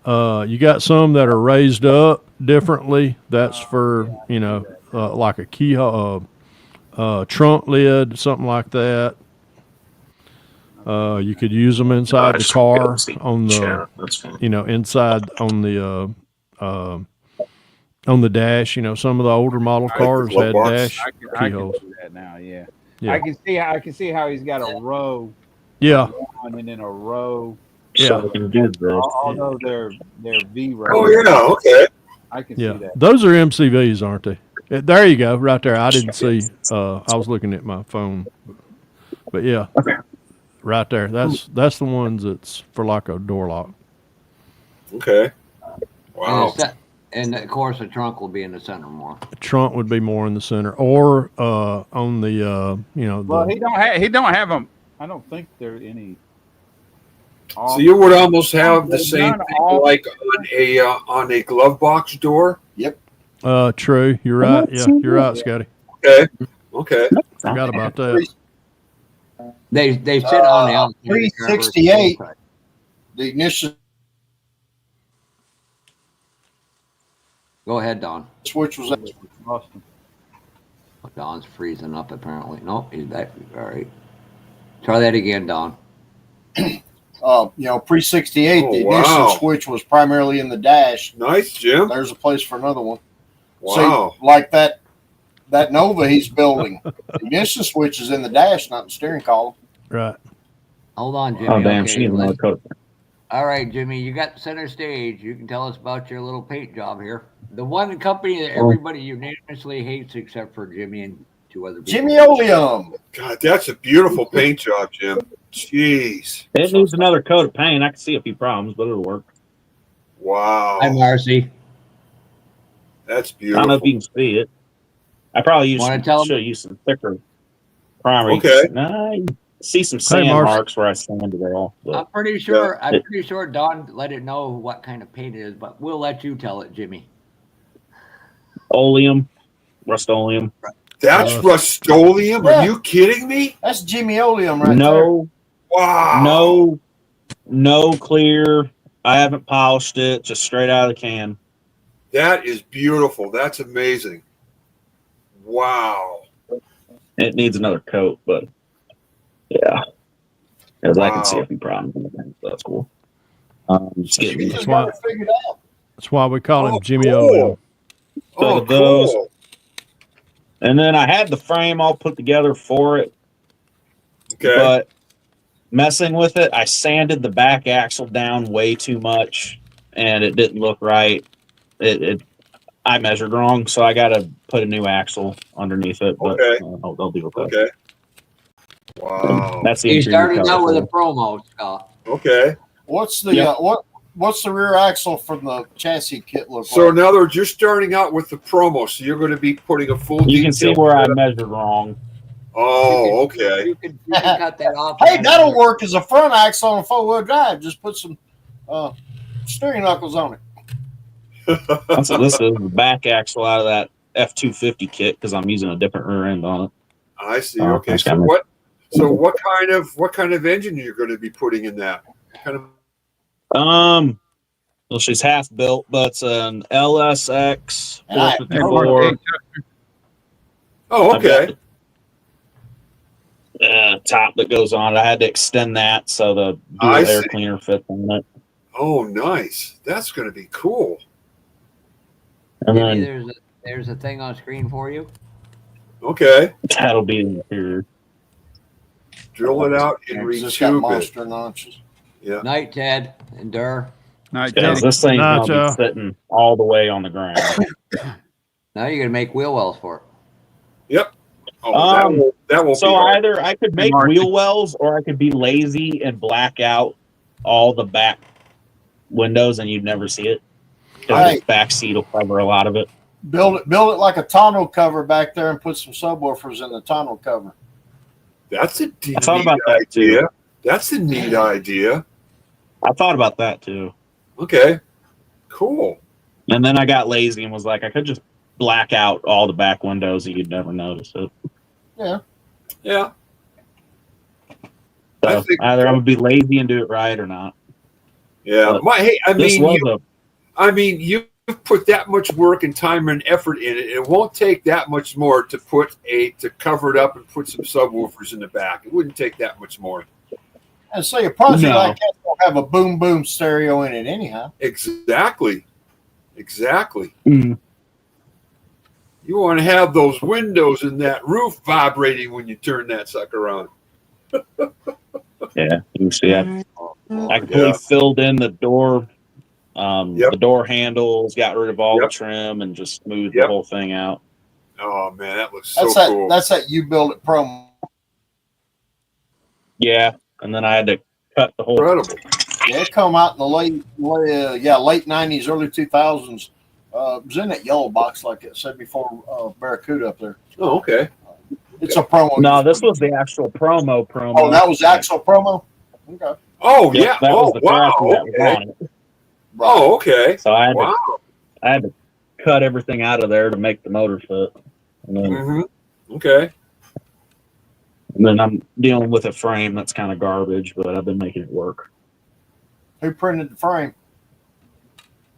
You got some that are raised up differently. That's for like a keyhole, trunk lid, something like that. You could use them inside the car on the, That's fine. inside on the dash. Some of the older model cars glove had box. dash I can keyholes. see that now. Yeah. Yeah. I can see how he's got a row, Yeah, one and then a row. So we can do this. Although they're V rows. Oh yeah. Okay. I can yeah. see that. Those are MCVs, aren't they? There you go, right there. I didn't see. I was looking at my phone, but yeah, Okay. right there. That's the ones that's for like a door lock. Okay. And, Wow. and of course, the trunk will be in the center more. The trunk would be more in the center, or on the Well, he don't have them. I don't think there are any. So you would almost have the same None thing off. like on a glove box door. True. You're right. Yeah, you're right, Scotty. Okay. Okay. Forgot about that. They sit on the outside. 368. The ignition Go ahead, Don. switch was Don's freezing up apparently. Nope, he's back. All right. Try that again, Don. pre-68. Oh, The ignition wow. switch was primarily in the dash. Nice, Jim. There's a place for another one. Wow. See, like that Nova he's building. The ignition switch is in the dash, not in the steering column. Right. Hold on, Jimmy. Oh damn, Okay, she needs another coat. all right, Jimmy, you got center stage. You can tell us about your little paint job here. The one company that everybody unanimously hates except for Jimmy and two other people. Jimmy Oleum. God, that's a beautiful paint job, Jim. Jeez. It needs another coat of paint. I can see a few problems, but it'll work. Wow. Hi, Marcy. That's I don't know beautiful. if you can see it. I probably show you some thicker primer. Okay. Nah, you see some sand Marcy. marks where I sanded it off. But I'm pretty sure Don let it know what kind of paint it is, but we'll let you tell it, Jimmy. oleum, Rust-Oleum. That's Rust-Oleum? Yeah. Are you kidding me? That's Jimmy Oleum right there. No, Wow. no clear. I haven't polished it. Just straight out of the can. That is beautiful. That's amazing. Wow. It needs another coat, but yeah, because I can see Wow. a few problems in the thing. So that's cool. Just You getting just why- got it figured out. That's why we call him Jimmy cool. Oleum. Oh, those- cool. And then I had the frame all put together for it. Okay. But messing with it, I sanded the back axle down way too much, and it didn't look right. I measured wrong, so I got to put a new axle underneath it. But Okay. I'll deal with that. Okay. Wow. That's the You interior started cover out with a for promo, Scott. Okay. What's the Yep. what's the rear axle from the chassis kit look So like? in other words, you're starting out with the promo, so you're going to be putting a full. You can see detail where I set. measured wrong. Oh, okay. You can cut that off. Hey, that'll work as a front axle on a 4-wheel drive. Just put some steering knuckles on it. This is the back axle out of that F250 kit because I'm using a different rear end on it. I see. Oh, Okay. that's So kinda- what? So what kind of engine you're going to be putting in that? What kind of? Well, she's half built, but it's an LSX And I- 454 Oh, okay. top that goes on it. I had to extend that so the dual I air see. cleaner fits on it. Oh, nice. That's going to be cool. And Maybe then there's a thing on screen for you. Okay. that'll be in the interior. Drill it out and It's just got retube it. monster notches. Yeah. Night, Ted and Durr. Night, Because Teddy. this thing's going to be Nacho. sitting all the way on the ground. Now you're gonna make wheel wells for it. Yep. Oh, that won't So be hard. either I could make Marcy. wheel wells or I could be lazy and black out all the back windows and you'd never see it. Because Right. the back seat will cover a lot of it. Build it like a tonneau cover back there and put some subwoofers in the tonneau cover. That's a neat I thought about that idea. too. That's a neat idea. I thought about that too. Okay. Cool. And then I got lazy and was like, I could just black out all the back windows and you'd never notice it. Yeah. So I think- either I'm going to be lazy and do it right or not. Yeah. But this You put that much work and time and effort in it. It won't take that much more to cover it up and put some subwoofers in the back. It wouldn't take that much more. And say a project No. like that will have a boom boom stereo in it anyhow. Exactly. Mm. You want to have those windows and that roof vibrating when you turn that sucker on. Yeah, you can see I completely filled in the door, the door handles, got rid of all the trim, and just smoothed the whole thing out. Oh man, that looks so That's cool. That's that you build it promo. Yeah, and then I had to cut the whole. Incredible. Yeah, it come out in the late 90s, early 2000s. It was in that yellow box, like it said before, Barracuda up there. Oh, okay. It's a promo. No, this was the actual promo. Oh, that was actual promo? Okay. Oh, Yep, yeah. that was the wow. chassis that was Okay. on it. Oh, okay. So I had to cut everything out of there to make the motor fit. And then, Okay. and then I'm dealing with a frame that's kind of garbage, but I've been making it work. Who printed the frame?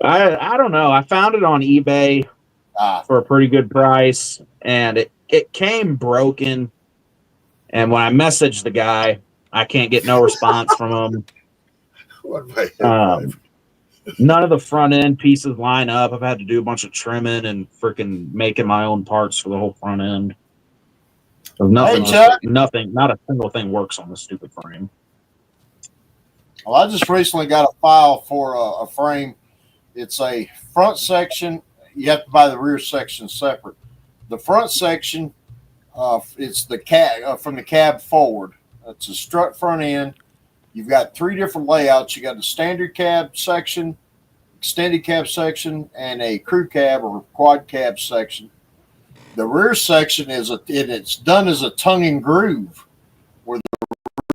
I don't know. I found it on eBay for a pretty good price, and it came broken. And when I messaged the guy, I can't get no response from him. None of the front end pieces line up. I've had to do a bunch of trimming and freaking making my own parts for the whole front end. So nothing, not a single thing works on this stupid frame. Well, I just recently got a file for a frame. It's a front section. You have to buy the rear section separate. The front section, it's the cab from the cab forward. It's a strut front end. You've got 3 different layouts. You got the standard cab section, extended cab section, and a crew cab or quad cab section. The rear section it's done as a tongue and groove, where the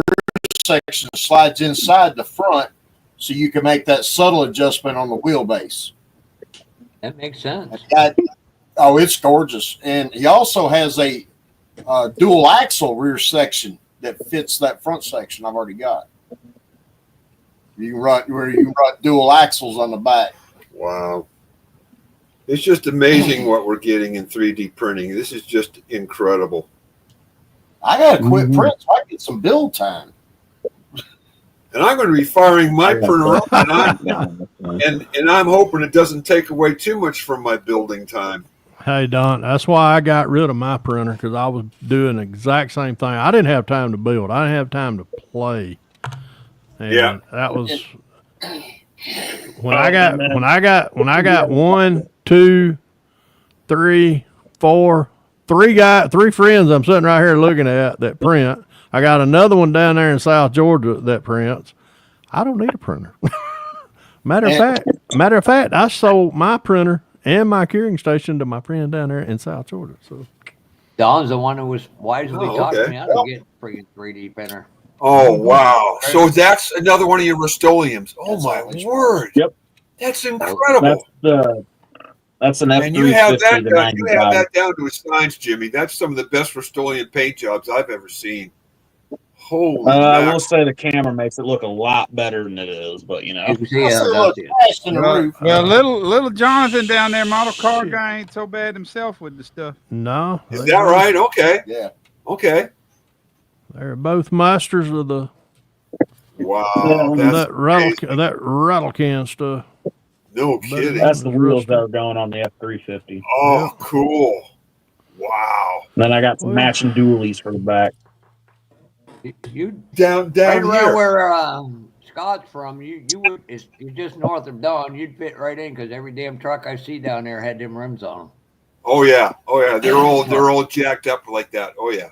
rear section slides inside the front, so you can make that subtle adjustment on the wheelbase. That makes sense. It's gorgeous, and he also has a dual axle rear section that fits that front section I've already got. You can run dual axles on the back. Wow. It's just amazing what we're getting in 3D printing. This is just incredible. I got to quit print so I get some build time. And I'm going to be firing my printer up, and I'm hoping it doesn't take away too much from my building time. Hey, Don, that's why I got rid of my printer because I was doing the exact same thing. I didn't have time to build. I didn't have time to play. And Yeah. that was when I got 1, 2, 3, 4, three friends I'm sitting right here looking at that print. I got another one down there in South Georgia that prints. I don't need a printer. Matter of fact, I sold my printer and my curing station to my friend down there in South Georgia. So Don's the one who was wisely talking okay. me out of getting a freaking 3D printer. Oh wow! So that's another one of your Rust-Oleums. Oh my word! Yep. That's incredible. That's an F350 And you have that. to You 95. have that down to a science, Jimmy. That's some of the best Rust-Oleum paint jobs I've ever seen. Holy! I will say the camera makes it look a lot better than it is, but you know. You can see how it does. Well, little Jonathan down there, model car guy, ain't so bad himself with the stuff. no, Is that right? Okay. Yeah. Okay. they're both masters of the Wow. that rattle can stuff. No kidding. That's the wheels that are going on the F350. Oh, cool. Wow. Then I got some matching dualies for the back. You Down right around here. where Scott's from, you're just north of Don. You'd fit right in because every damn truck I see down there had them rims on them. Oh yeah. Oh yeah. They're all jacked up like that. Oh yeah.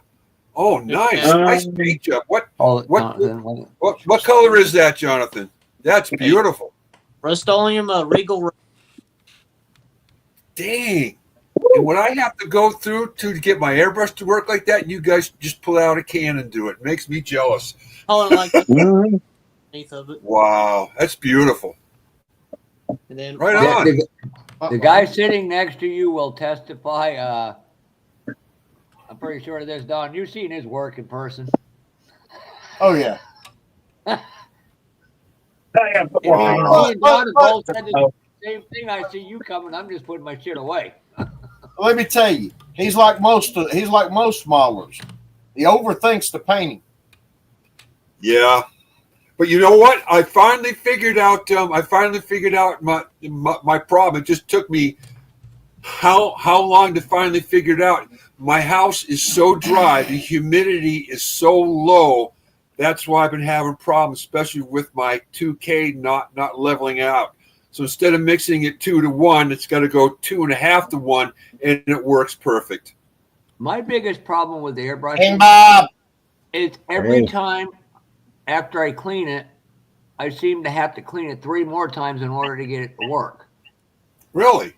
Oh, nice. Nice paint job. What color is that, Jonathan? That's beautiful. Rust-Oleum Regal. Dang. And when I have to go through to get my airbrush to work like that, you guys just pull out a can and do it. It makes me jealous. Oh, and like underneath of it. Wow. That's beautiful. And then Right on. The guy sitting next to you will testify. I'm pretty sure of this, Don. You've seen his work in person. Oh yeah. Me and Don have both said the same thing. I see you coming. I'm just putting my shit away. Let me tell you, he's like most modelers. He overthinks the painting. Yeah. But you know what? I finally figured out my problem. It just took me how long to finally figure it out. My house is so dry, the humidity is so low. That's why I've been having problems, especially with my 2K not leveling out. So instead of mixing it 2 to 1, it's got to go 2.5 to 1, and it works perfect. My biggest problem with the airbrush is every time after I clean it, I seem to have to clean it 3 more times in order to get it to work. Really?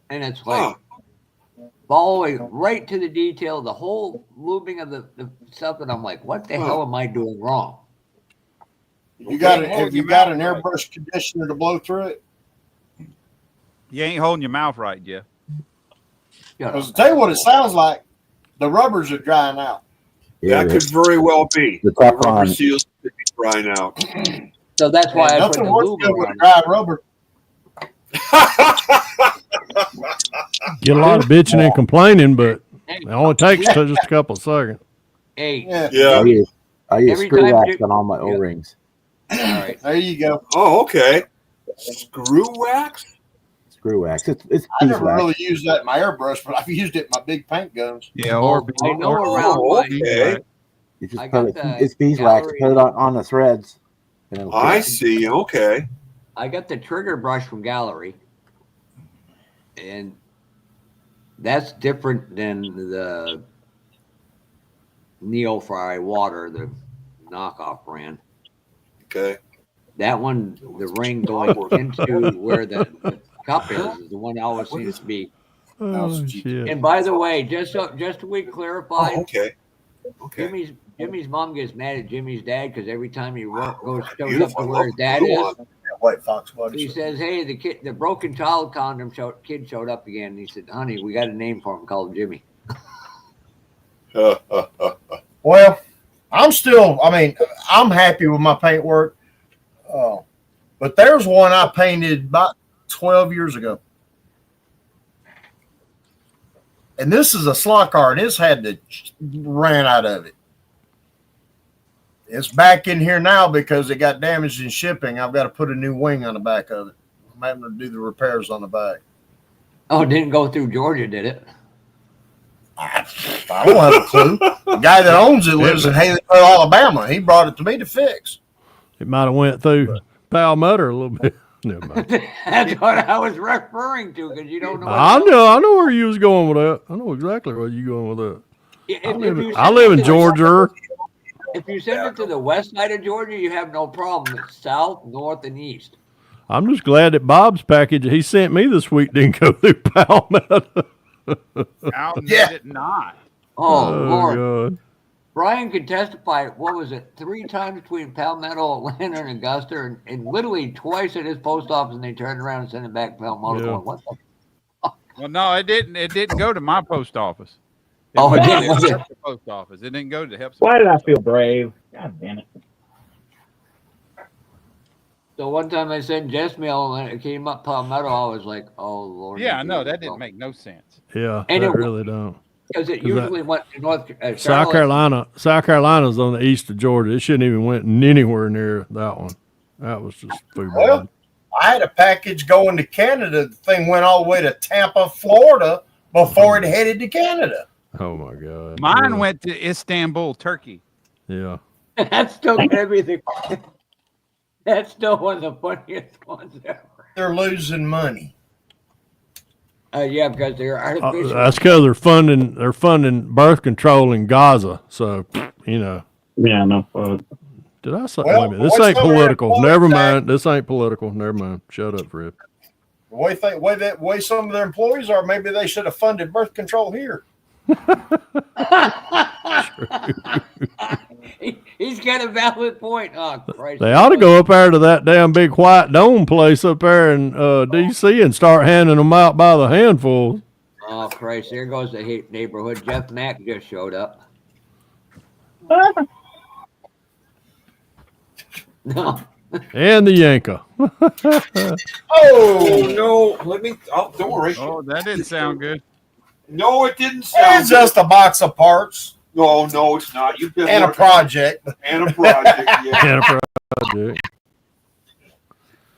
And it's like following right to the detail, the whole lubing of the stuff, and I'm like, what the hell am I doing wrong? Have you got an airbrush conditioner to blow through it? You ain't holding your mouth right, Jeff. Because tell you what it sounds like, the rubbers are drying out. Yeah, that could very well be. The rubber seals could be drying out. So that's why I put the works lube good with around dry rubber. Get a lot of bitching and complaining, but it only takes just a couple of seconds. Hey, I use screw wax on all my O-rings. All right, there you go. Oh, okay. Screw wax? Screw wax. It's I never really used that in my airbrush, but I've used it in my big paint guns. Yeah, I know around You just put it's beeswax. Put it on the threads. And I see. Okay. I got the trigger brush from Gallery, and that's different than the Neofry Water, the knockoff brand. Okay. That one, the ring going into where the cup is the one that always seems to be. Oh, shit. And by the way, just so we clarify, okay. Jimmy's mom gets mad at Jimmy's dad because every time he shows up to where his dad is, White Fox he says, "Hey, the broken child condom kid showed up again." And he said, "Honey, we got a name for him called Jimmy." Well, I'm happy with my paint work. But there's one I painted about 12 years ago. And this is a slot car, and it's had to ran out of it. It's back in here now because it got damaged in shipping. I've got to put a new wing on the back of it. I'm having to do the repairs on the back. Oh, it didn't go through Georgia, did it? I don't have a clue. The guy that owns it lives in Haleyville, Alabama. He brought it to me to fix. It might have went through Palmetto a little bit. Never mind. That's what I was referring to, because you don't know. I know where you was going with that. I know exactly where you going with that. I live in Georgia. If you send it to the west side of Georgia, you have no problem. It's south, north, and east. I'm just glad that Bob's package he sent me this week didn't go through Palmetto. How did it not? Oh, Lord. God. Brian could testify, what was it, 3 times between Palmetto, Atlanta, and Augusta, and literally twice at his post office, and they turned around and sent it back to Palmetto. Yeah. Going, what the? Well, no, it didn't. It didn't go to my post office. It Oh, went it to didn't, was the it? Helps post office. It didn't go to Helps. Why did I feel brave? God damn it. So one time I sent Jess mail, and it came up Palmetto, I was like, oh, Lord. Yeah, I know. That didn't make no sense. Yeah, And that it- really don't. Because it usually went to South Charlotte. South Carolina's on the east of Georgia. It shouldn't even went anywhere near that one. That was just food. Well, I had a package going to Canada. The thing went all the way to Tampa, Florida before it headed to Canada. Oh my God. Mine went to Istanbul, Turkey. Yeah. That's still everything. That's still one of the funniest ones ever. They're losing money. Yeah, because they're artificial. That's because they're funding birth control in Gaza. So, you know. Yeah, no. Did I say? Well, wait a minute. This what's ain't some of their political. employees Never act- mind. This ain't political. Never mind. Shut up, Fred. The way some of their employees are, maybe they should have funded birth control here. He's got a valid point. Oh, Christ. They ought to go up there to that damn big white dome place up there in D.C. and start handing them out by the handful. Oh, Christ. There goes the hate neighborhood. Jeff Mack just showed up. No. And the Yanka. Oh no! Don't worry. Oh, that didn't sound good. No, it didn't sound. It's just a box of parts No, it's not. You've been and a working- project. And a project. Yeah. And a project.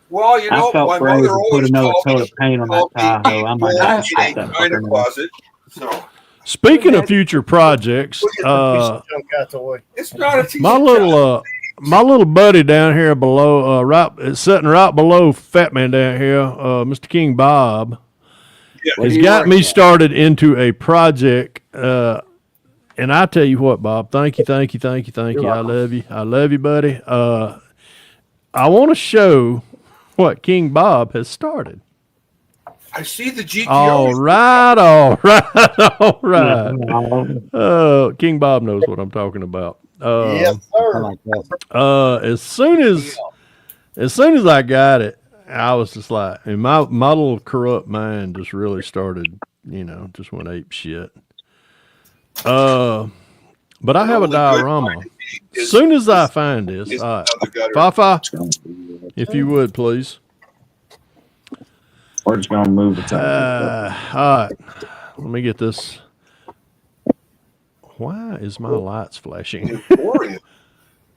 Well, you know, I felt my brave mother to put always another called coat me. of paint on that called me Tahoe. I might have to in a stick that kind fucker of in. closet. So Speaking of future projects, Piece of junk out the way. it's not a my little buddy down here below, it's sitting right below Fat Man down here, Mr. King Bob, What has do you got work me at? started into a project. And I tell you what, Bob, thank you. I love you, buddy. I want to show what King Bob has started. I see the GTO. All right. King Bob knows what I'm talking about. Yes, I sir. like that. As soon as I got it, I was just like, and my little corrupt mind just really started, just went ape shit. But I have a diorama. As soon as I find this, all right, Fafa, if you would, please. We're just going to move the All right, let me get this. Why is my lights flashing?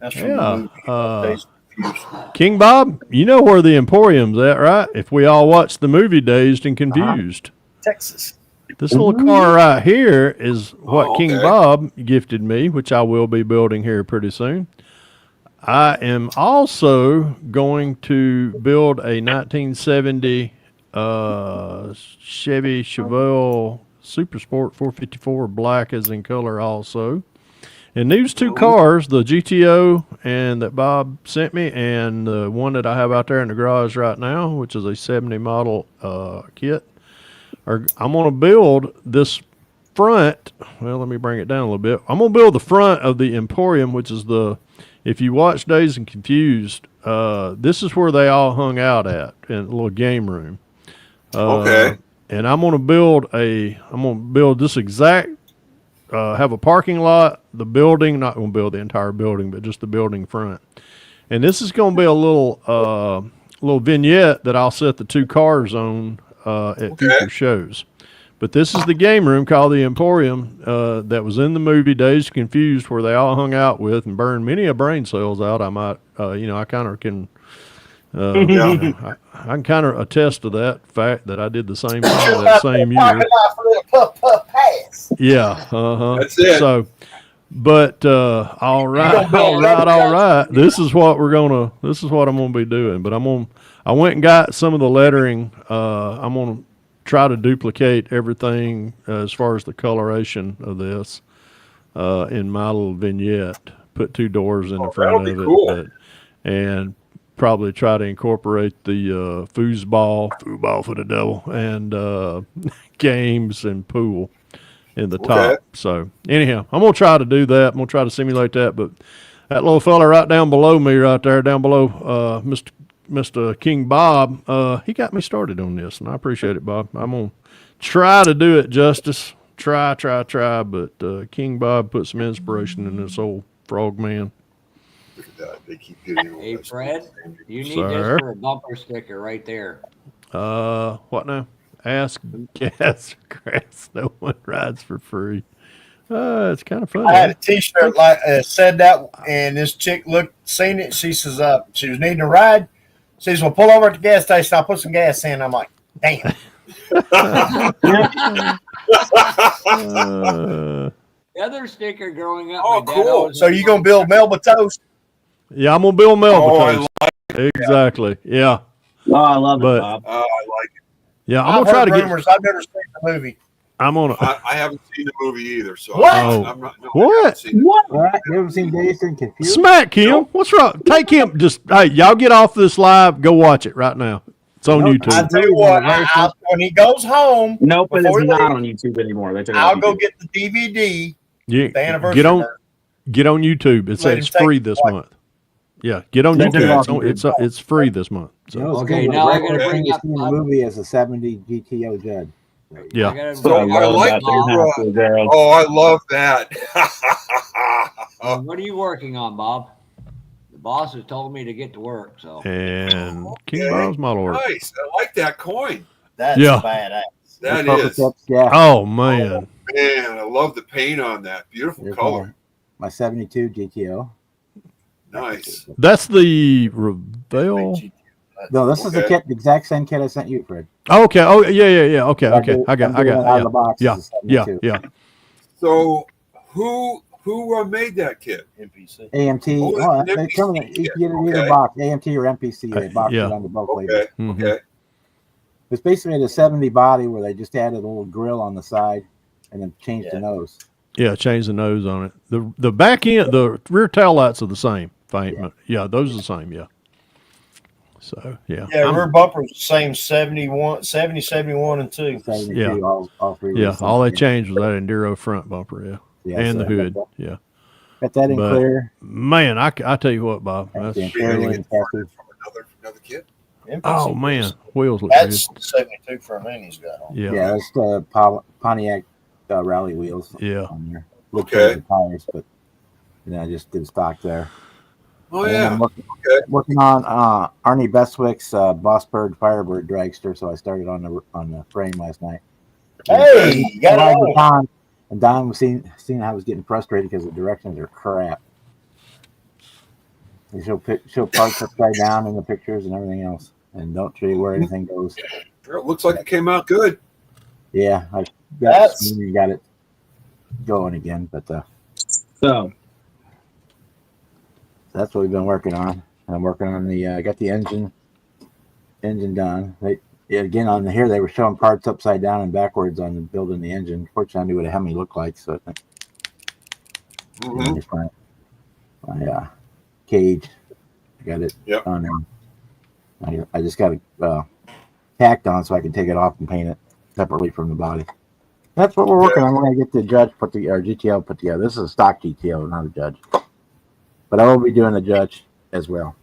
That's from Yeah. the movie. King Bob, you know where the Emporium's at, right? If we all watched the movie Dazed and Confused. Texas. This little car right here is what King okay. Bob gifted me, which I will be building here pretty soon. I am also going to build a 1970 Chevy Chevelle Super Sport 454, black as in color also. And these two cars, the GTO and that Bob sent me, and the one that I have out there in the garage right now, which is a 70 model kit, I'm going to build this front. Well, let me bring it down a little bit. I'm going to build the front of the Emporium, which is if you watch Dazed and Confused, this is where they all hung out at, in a little game room. Okay. And I'm going to build this exact, have a parking lot, the building, not going to build the entire building, but just the building front. And this is going to be a little vignette that I'll set the two cars on at future shows. But this is the game room called the Emporium that was in the movie Dazed and Confused, where they all hung out with and burned many a brain cells out. I might, I kind of can I can kind of attest to that fact that I did the same thing that same year. Yeah, That's it. So, but all right. This is what I'm gonna be doing. But I went and got some of the lettering. I'm gonna try to duplicate everything as far as the coloration of this in my little vignette. Put 2 doors in the front of it, cool. and probably try to incorporate the foosball for the devil, and games and pool in the top. So anyhow, I'm gonna try to do that. I'm gonna try to simulate that. But that little fella right down below me, right there, down below, Mr. King Bob, he got me started on this, and I appreciate it, Bob. I'm gonna try to do it justice. Try. But King Bob put some inspiration in this old frog man. Look at that. They keep getting. Hey, Fred, you need Sir? this for a bumper sticker right there. What now? Ask gas or grass. No one rides for free. It's kind of funny. I had a T-shirt like said that, and this chick seen it. She says, she was needing a ride. She says, "Well, pull over at the gas station. I'll put some gas in." I'm like, "Damn." The other sticker growing up. Oh, cool. So you gonna build Melba toast? Yeah, I'm gonna build Melba toast. Exactly. Yeah. Oh, I love it, Bob. I like it. Yeah, I'm gonna try to rumors. I've never seen the movie. I haven't seen the movie either. So what? I'm not, no, what? What? You ever seen Dazed and Confused? Smack him. Nope. What's wrong? Take him. Just hey, y'all get off this live. Go watch it right now. It's on YouTube. I tell you what, when he goes home. Nope, it's not on YouTube anymore. I'll go get the DVD. Yeah, the anniversary. Get on YouTube. It's free this month. Yeah, get on YouTube. It's free this month. So. Okay, now I gotta bring up the movie as a 70 GTO Judd. Yeah. I like that. Oh, I love that. What are you working on, Bob? The boss has told me to get to work. So. And King Bob's model work. Nice. I like that coin. That's badass. That is. Yeah. Oh man. Oh, man, I love the paint on that. Beautiful color. My 72 GTO. Nice. That's the Reveal. No, this is the kit, the exact same kit I sent you, Fred. Oh, okay. Oh, yeah. Okay. I got. Out of the box. Yeah. So, who made that kit? NPC. AMT. Oh, they come in. You get it either box, AMT or NPC. They box it under both labels. Okay. It's basically a 70 body where they just added a little grill on the side and then changed the nose. Yeah, change the nose on it. The back end, the rear tail lights are the same. Yeah, those are the same. Yeah. So yeah. Yeah, rear bumper was the same 71, 71, and 2. 72, all three. Yeah, all they changed was that Enduro front bumper. Yeah, and the hood. Got that in clear. Man, I tell you what, Bob. That's another kit. Oh man, wheels look that's good. 72 for a man he's got on. Yeah, that's the Pontiac rally wheels. Yeah. On there. Okay. The tires, but I just did stock there. Oh yeah. I'm working on Arnie Bestwick's Boss Bird Firebird dragster, so I started on the frame last night. Hey, you got it on. And Don was seeing how I was getting frustrated because the directions are crap. They show parts upside down in the pictures and everything else, and don't show you where anything goes. It looks like it came out good. Yeah, I got it going again, but so that's what we've been working on. I'm working on I got the engine done. Again, on here they were showing parts upside down and backwards on building the engine. Fortunately, I knew what a Hemi looked like, so I think my cage, I got it on there. I just got it tacked on so I can take it off and paint it separately from the body. That's what we're working on. We're going to get the Judge GTO put together. This is a stock GTO, not a Judge. But I will be doing the Judge as well.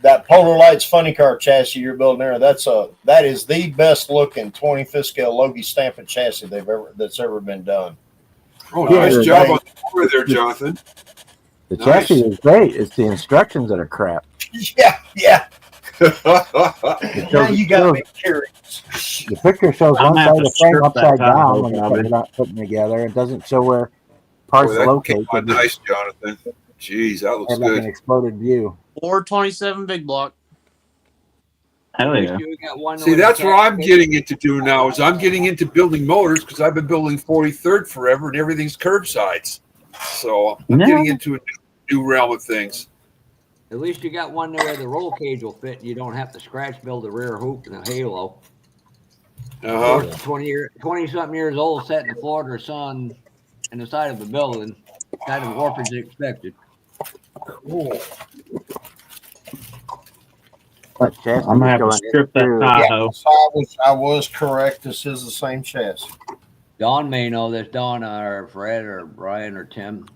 That Polar Lights funny car chassis you're building there, that is the best looking 25th scale Logie stamping chassis that's ever been done. Oh, nice job on the floor there, Jonathan. The chassis is great. It's the instructions that are crap. Yeah. Now you got to be curious. The picture shows one side of the frame upside down when you're not putting together. It doesn't show where parts locate. Nice, Jonathan. Jeez, that looks good. Like an exploded view. 427 big block. Hell yeah. You got one See, with that's the what I'm cat- getting into doing now. Is I'm getting into building motors because I've been building 43rd forever, and everything's curbsides. So I'm getting into a new realm of things. At least you got one where the roll cage will fit. And you don't have to scratch build the rear hoop and the halo. Uh huh. 20-something years old, set in the Florida sun in the side of the building. Kind of warpage expected. Cool. But chassis I'm gonna have to going strip that into- Tahoe. So I was correct. This is the same chassis. Don may know this. Don or Fred or Brian or Tim.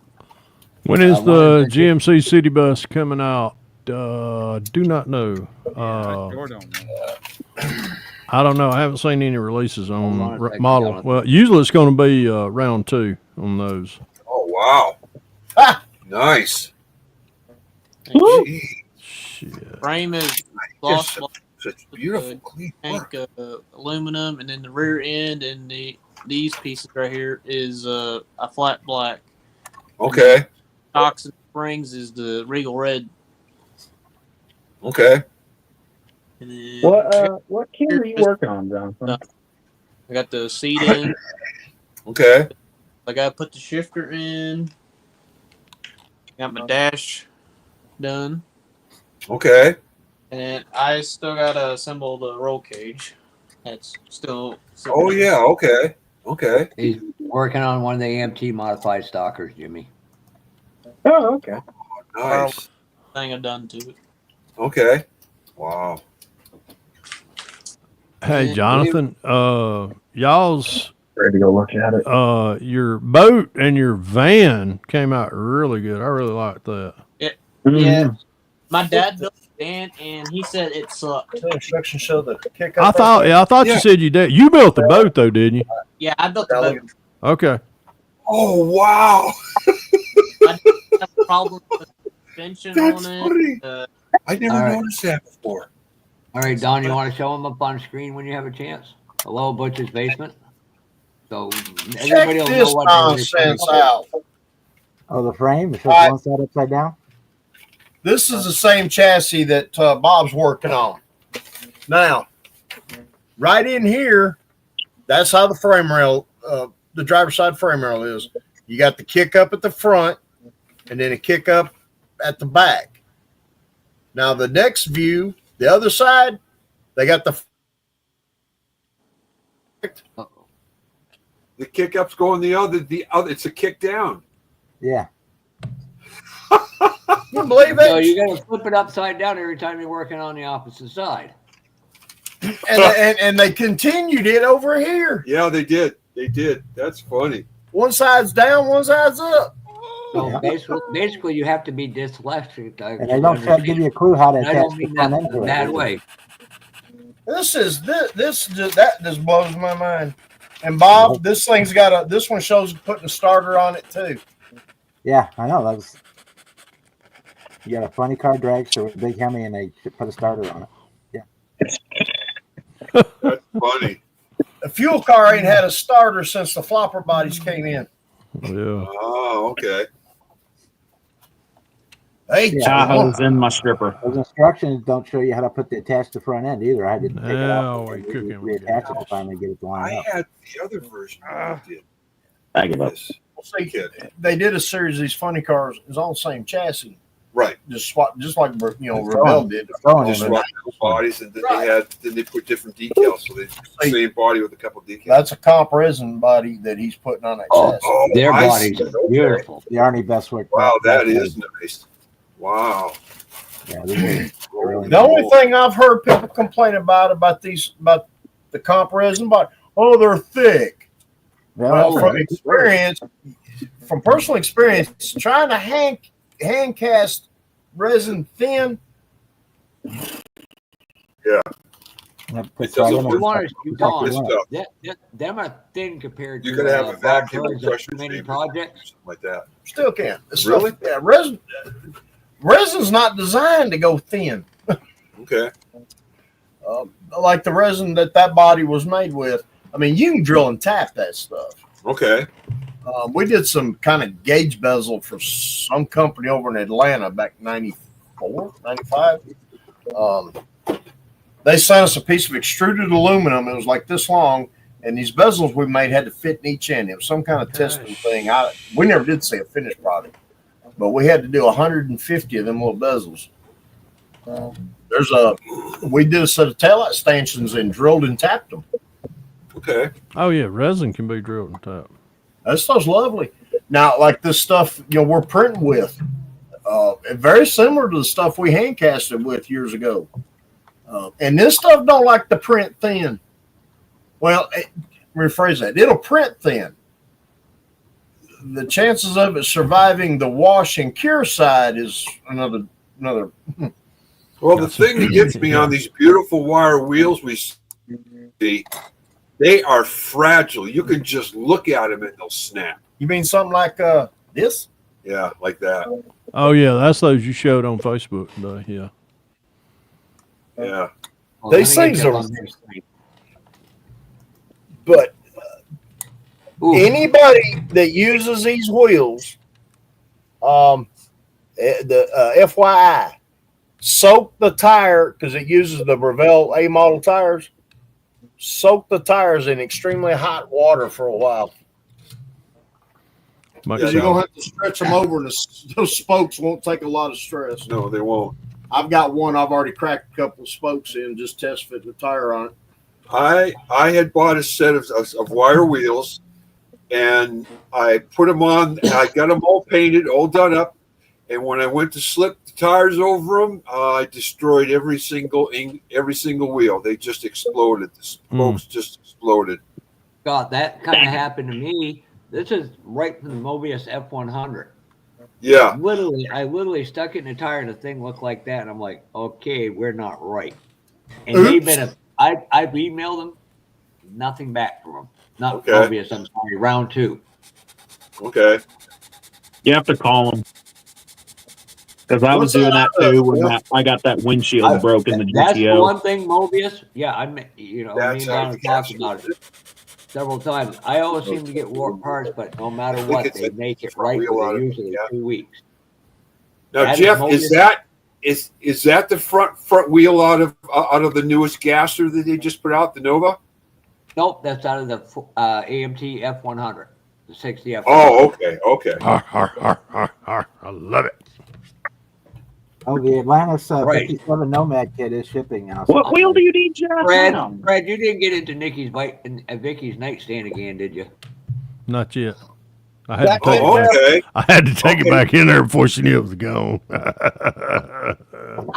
When is one the of the- GMC City Bus coming out? Do not know. I sure don't know. I don't know. I haven't seen any releases Hold on on a second, model. Jonathan. Well, usually it's going to be round 2 on those. Oh wow. Ha! Nice. Woo! Gee, Shit. Frame is just gloss such beautiful clean tank work. aluminum, and then the rear end and these pieces right here is a flat black. Okay. Shocks and springs is the Regal red. Okay. And then What kit are you working on, Jonathan? I got the seat in. Okay. I got to put the shifter in. Got my dash done. Okay. And then I still got to assemble the roll cage. That's still. Oh yeah. Okay. Okay. He's working on one of the AMT modified stalkers, Jimmy. Oh, okay. Nice. Thing I've done to it. Okay. Wow. Hey, Yeah. Jonathan, y'all's Ready to go look at it. your boat and your van came out really good. I really liked that. Yeah. My dad built the van, and he said it sucked. The instructions show the kick I thought Yeah. you said you did. You built the boat though, didn't you? Yeah, I built the boat. Okay. Oh wow. I have a problem with the suspension That's on funny. it. I never All right. noticed that before. All right, Don, you want to show him up on screen when you have a chance? Hello, Butch's basement. So Check everybody will this know what they're nonsense referring to. out. Oh, the frame? It shows All right. one side upside down? This is the same chassis that Bob's working on. Now, right in here, that's how the frame rail, the driver's side frame rail is. You got the kick up at the front and then a kick up at the back. Now, the next view, the other side, they got the The kick up's going the other. It's a kick down. Yeah. you believe So it? you got to flip it upside down every time you're working on the opposite side. And they continued it over here. Yeah, they did. They did. That's funny. One side's down, one side's up. So Yeah. basically, you have to be dyslexic. And they don't try to give you a clue how to I attach don't the mean front that end to in it. that way. This just blows my mind. And Bob, this thing's got this one shows putting a starter on it too. Yeah, I know. You got a funny car dragster with a big Hemi, and they put a starter on it. That's funny. A fuel car ain't had a starter since the flopper bodies came in. Yeah. Oh, okay. Hey, Yeah. Tahoe's in my stripper. Those instructions don't show you how to attach the front end either. I had to take it No, off we and cooking with reattach it to finally get it to line I up. had the other version. I did. I give up. This. see, Kid. they did a series of these funny cars. It's all the same chassis. Right. Just swap, just like Rebel did. Just swap the bodies, and then they put different decals, so they same body with a couple decals. That's a comp resin body that he's putting on that chassis. Oh, Their I bodies see. are Okay. beautiful. The Arnie Bestwick. Wow, that is nice. Wow. Yeah, these are really The only thing I've heard people complain about the comp resin, they're thick. Well, from personal experience, trying to hand cast resin thin. Yeah. It You want to Tough. It's tough. them are thin compared to You gotta have a vacuum Bob Curry's pressure many chamber, projects. something like that. Still can. It's Really? Stuff, yeah, resin's not designed to go thin. Okay. Like the resin that body was made with. I mean, you can drill and tap that stuff. Okay. We did some kind of gauge bezel for some company over in Atlanta back in 94, 95. They sent us a piece of extruded aluminum. It was like this long, and these bezels we made had to fit in each end. It was some kind of testing thing. We never did see a finished product, but we had to do 150 of them little bezels. We did a set of taillight stanchions and drilled and tapped them. Okay. Oh yeah, resin can be drilled and tapped. That stuff's lovely. Now, like this stuff, we're printing with, very similar to the stuff we hand casted with years ago. And this stuff don't like to print thin. Well, rephrase that. It'll print thin. The chances of it surviving the wash and cure side is another. Well, the thing that gets me on these beautiful wire wheels we see, they are fragile. You can just look at them and they'll snap. You mean something like this? Yeah, like that. Oh yeah, that's those you showed on Facebook today. Yeah. Yeah. Well, These things are. But anybody that uses these wheels, the FYI, soak the tire because it uses the Breville A model tires. Soak the tires in extremely hot water for a while. Because you're gonna have to stretch them over, and those spokes won't take a lot of stress. No, they won't. I've got one. I've already cracked a couple of spokes in, just test fit the tire on it. I had bought a set of wire wheels, and I put them on. I got them all painted, all done up. And when I went to slip the tires over them, I destroyed every single wheel. They just exploded. The spokes just exploded. God, that kind of happened to me. This is right from the Mobius F100. Yeah. I literally stuck it in the tire, and the thing looked like that, and I'm like, okay, we're not right. And I've emailed them, nothing back from them. Not Mobius, I'm sorry, round 2. Okay. You have to call them. Because I was doing that too when I got that windshield broke in the GTO. That's the one thing, Mobius. Yeah, me and Don have talked about it several times. I always seem to get warped parts, but no matter what, they make it right within usually 2 weeks. Now, that Jeff, is that the front wheel out of the newest gasser that they just put out, the Nova? Nope, that's out of the AMT F100, the 60 F100. Oh, okay. I love it. Oh, the Atlantis 57 Nomad kit is shipping now. What wheel do you need, Jeff? Fred, you didn't get into Vicky's nightstand again, did you? Not yet. I had to take it back in there before she knew it was gone.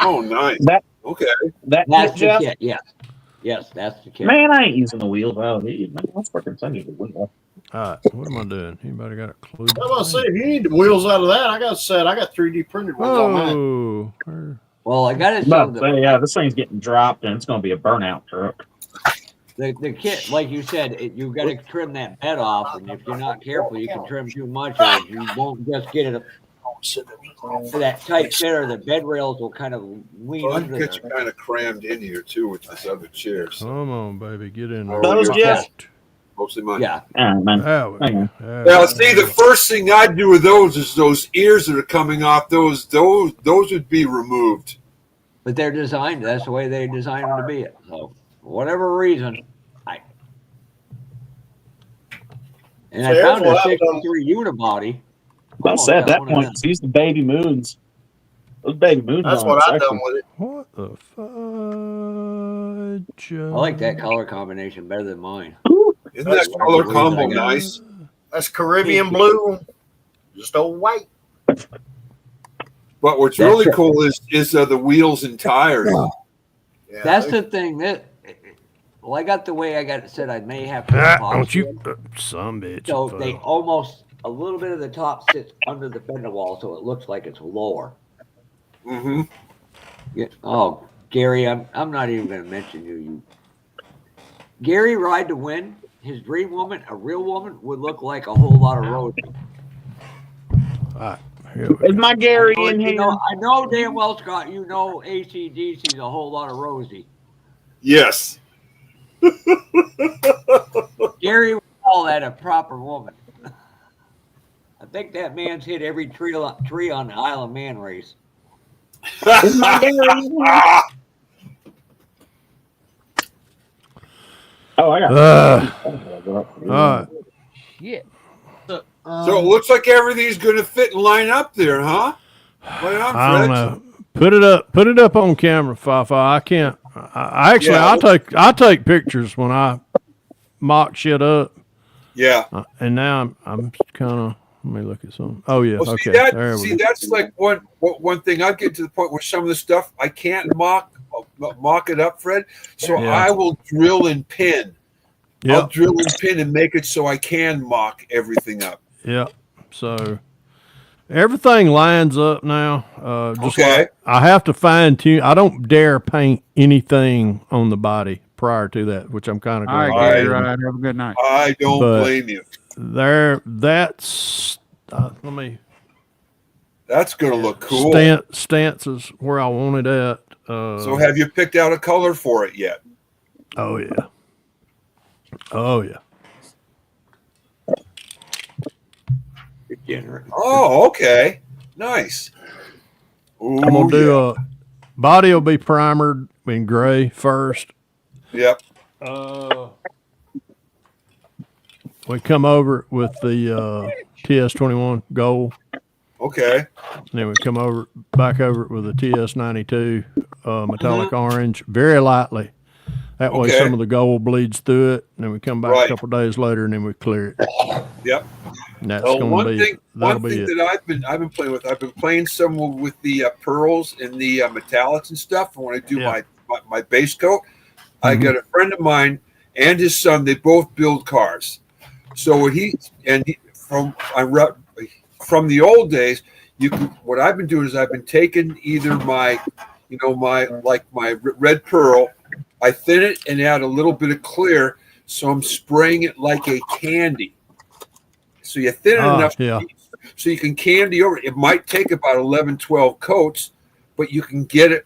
Oh, nice. That's the kit. Yes, that's the kit. Man, I ain't using the wheels out. Man, let's fucking send you the wheel. All right, what am I doing? Anybody got a clue? I was about to say, if you need the wheels out of that, I got 3D printed ones on mine. Well, I got it. This thing's getting dropped, and it's going to be a burnout truck. The kit, like you said, you got to trim that bed off, and if you're not careful, you can trim too much, or you won't just get it to that tight fit, or the bed rails will kind of lean under. Get you kind of crammed in here too with this other chair. So. Come on, baby, get in there. Those, Jeff? Mostly money. Yeah. Now, see, the first thing I'd do with those is those ears that are coming off. Those would be removed. But they're designed. That's the way they designed them to be. So, for whatever reason, I found a 63 unibody. I said that point. Use the baby moons. Those baby moons. That's what I've done with it. What the fudge? I like that color combination better than mine. Isn't that color combo nice? That's Caribbean blue, just old white. But what's really cool is the wheels and tires. Yeah, that's the thing that. Well, I got the way I got it set. I may have to. Don't you, some bitch. So they almost a little bit of the top sits under the fender wall, so it looks like it's lower. Mm-hmm. Yeah. Oh, Gary, I'm not even going to mention you. Gary Ride to Win. His dream woman, a real woman, would look like a whole lot of Rosie. Is my Gary in here? I know damn well, Scott, you know AC/DC's a whole lot of Rosie. Yes. Gary would call that a proper woman. I think that man's hit every tree on the Isle of Man race. Is my Gary in here? Oh, I got All right. Shit. So it looks like everything's going to fit and line up there, huh? Right on, I don't Fred. know. Put it up on camera, Fafa. I can't. Actually, Yeah. I take pictures when I mock shit up. Yeah. And now I'm kind of. Let me look at some. Oh yeah. Well, Okay. there we go. That's like one thing. I get to the point where some of the stuff I can't mock it up, Fred. So I will drill and pin. Yep. I'll drill and pin and make it so I can mock everything up. Yeah. So everything lines up now. Just like I have to fine tune. I don't dare paint anything on the body prior to that, which I'm kind of. All right, Gary. Right. Have a good night. I don't blame you. That's let me. That's gonna look cool. Stance is where I want it at. So have you picked out a color for it yet? Oh yeah. Oh yeah. Oh, okay. Nice. Ooh, I'm gonna do body will be primered in gray first. Yep. We come over with the TS21 gold. Okay. And then we come back over it with the TS92 metallic orange, very lightly. That way some of the gold bleeds through it. And then we come back a couple days later and then we clear it. Yep. And that's going to be one thing it. that I've been playing with. I've been playing some with the pearls and the metallics and stuff. And when I do my base coat, I got a friend of mine and his son. They both build cars. So from the old days, what I've been doing is I've been taking either my red pearl, I thin it and add a little bit of clear, so I'm spraying it like a candy. So you thin it enough so you can candy over it. It might take about 11, 12 coats, but you can get it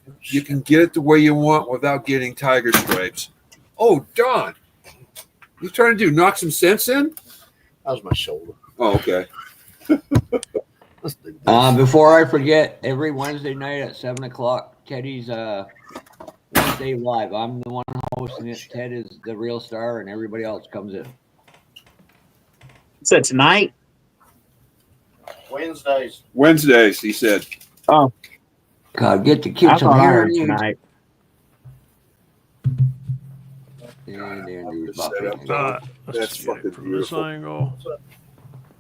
the way you want without getting tiger stripes. Oh, Don, you trying to knock some sense in? That was my shoulder. Oh, okay. Before I forget, every Wednesday night at 7:00, Teddy's Wednesday Live. I'm the one hosting it. Ted is the real star, and everybody else comes in. So tonight? Wednesdays, he said. Oh. God, get the kids some hearing tonight. That's fucking beautiful.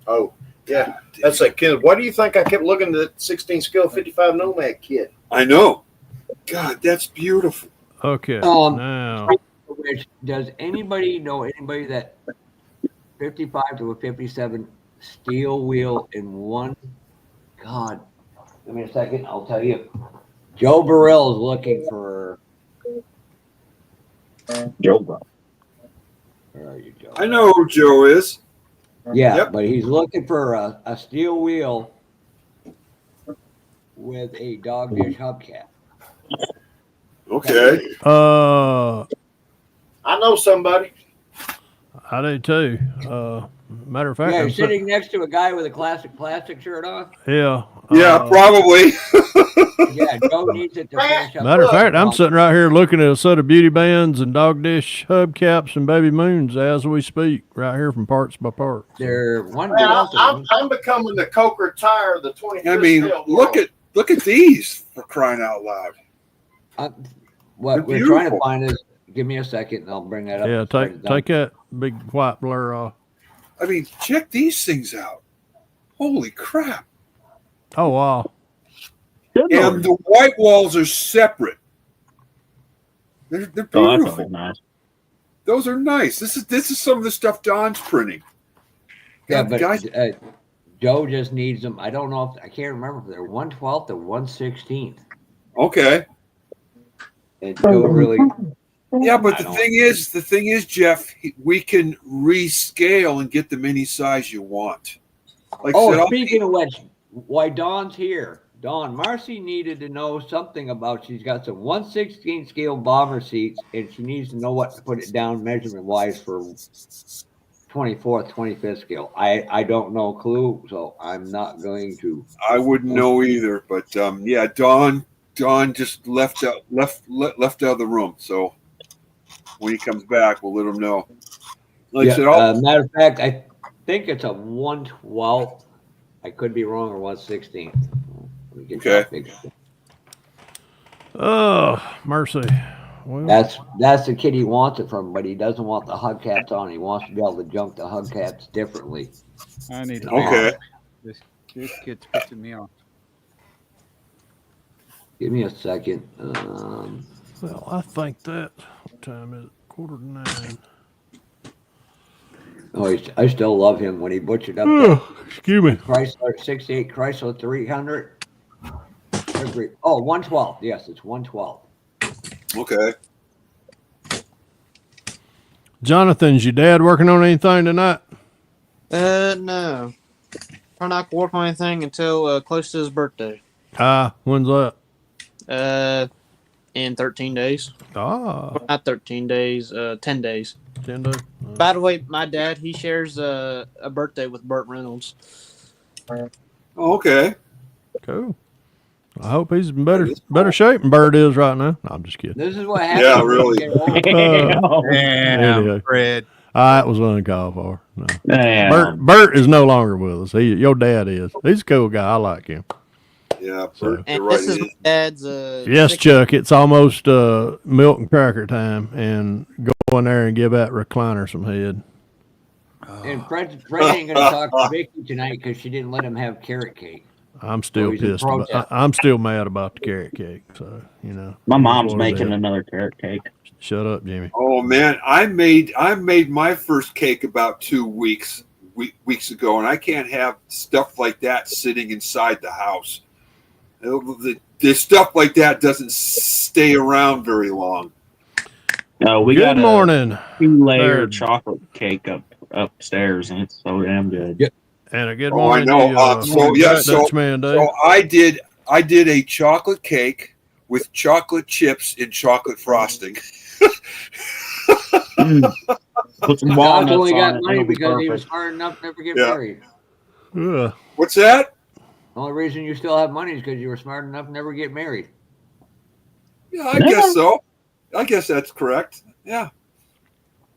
Oh, yeah. That's a kid. Why do you think I kept looking at the 16 scale 55 Nomad kit? I know. God, that's beautiful. Okay. Now. Does anybody know anybody that 55 to a 57 steel wheel in one? God, give me a second. I'll tell you. Joe Burrell is looking for. Joe Burrell. Where are you, Joe? I know who Joe is. Yeah, but he's looking for a steel wheel with a dog dish hubcap. Okay. I know somebody. I do too. Matter of fact, yeah, you're sitting next to a guy with a classic plastic shirt on. Yeah. Yeah, probably. Yeah, Joe needs it to finish up. Matter of fact, I'm sitting right here looking at a set of beauty bands and dog dish hubcaps and baby moons as we speak, right here from Parts by Parts. They're one. I'm becoming the Coker tire of the 25th. I mean, look at these, for crying out loud. What we're trying to find is. Give me a second, and I'll bring that up. Yeah, take that big white blur off. I mean, check these things out. Holy crap! Oh wow! And the white walls are separate. They're beautiful. Nice. Those are nice. This is some of the stuff Don's printing. Yeah, but guys, Joe just needs them. I don't know if I can't remember if they're 1/12 or 1/16. Okay. And Joe really. Yeah, but the thing is, Jeff, we can rescale and get the mini size you want. Speaking of which, why Dawn's here. Dawn, Marcy needed to know something about. She's got some 1/16 scale bomber seats, and she needs to know what to put it down measurement wise for 24th, 25th scale. I don't know a clue, so I'm not going to. I wouldn't know either, but yeah, Dawn just left out of the room, so. when he comes back. We'll let him know. Like Yeah, I said, matter of fact, I think it's a 1/12. I could be wrong, or 1/16. Let me get that fixed. Oh, mercy. Well, That's the kid he wants it from, but he doesn't want the hubcaps on. He wants to be able to jump the hubcaps differently. I need to Okay. This kid's pissing me off. Give me a second. well, I think that. What time is it? 8:45. Oh, I still love him when he butchered up Excuse me. Chrysler 68 Chrysler 300. Oh, 1/12. Yes, it's 1/12. okay. Jonathan's your dad working on anything tonight? No. Probably not work on anything until close to his birthday. When's that? In 13 days. Not 13 days, 10 days. 10 days. By the way, my dad, he shares a birthday with Burt Reynolds. Okay. Cool. I hope he's in better shape than Bird is right now. No, I'm just kidding. This is what happens. Yeah, when you really. get old. Anyway. Fred. That was uncalled for. No. Damn. Bert is no longer with us. Your dad is. He's a cool guy. I like him. Yeah, So- And you're right. this is my dad's. Yes, 60th Chuck. It's almost milk and cracker time, and go in there and give that recliner some head. And Fred ain't going to talk to Vicky tonight because she didn't let him have carrot cake. I'm still he's in pissed. About, protest. I'm still mad about the carrot cake. So My mom's what it making is. another carrot cake. Shut up, Jimmy. Oh man, I made my first cake about 2 weeks ago, and I can't have stuff like that sitting inside the house. The stuff like that doesn't stay around very long. No, we Good got morning. a 2-layer Bird. chocolate cake upstairs, and it's so damn good. Yeah. And a good Oh, I morning. know. to you, Dutchman Dave. So I did a chocolate cake with chocolate chips and chocolate frosting. Put some John's walnuts only on got it. money It'll be because he was perfect. smart enough to never get Yeah. married. Ugh. What's that? The only reason you still have money is because you were smart enough to never get married. Yeah, I guess so. I guess that's correct. Yeah.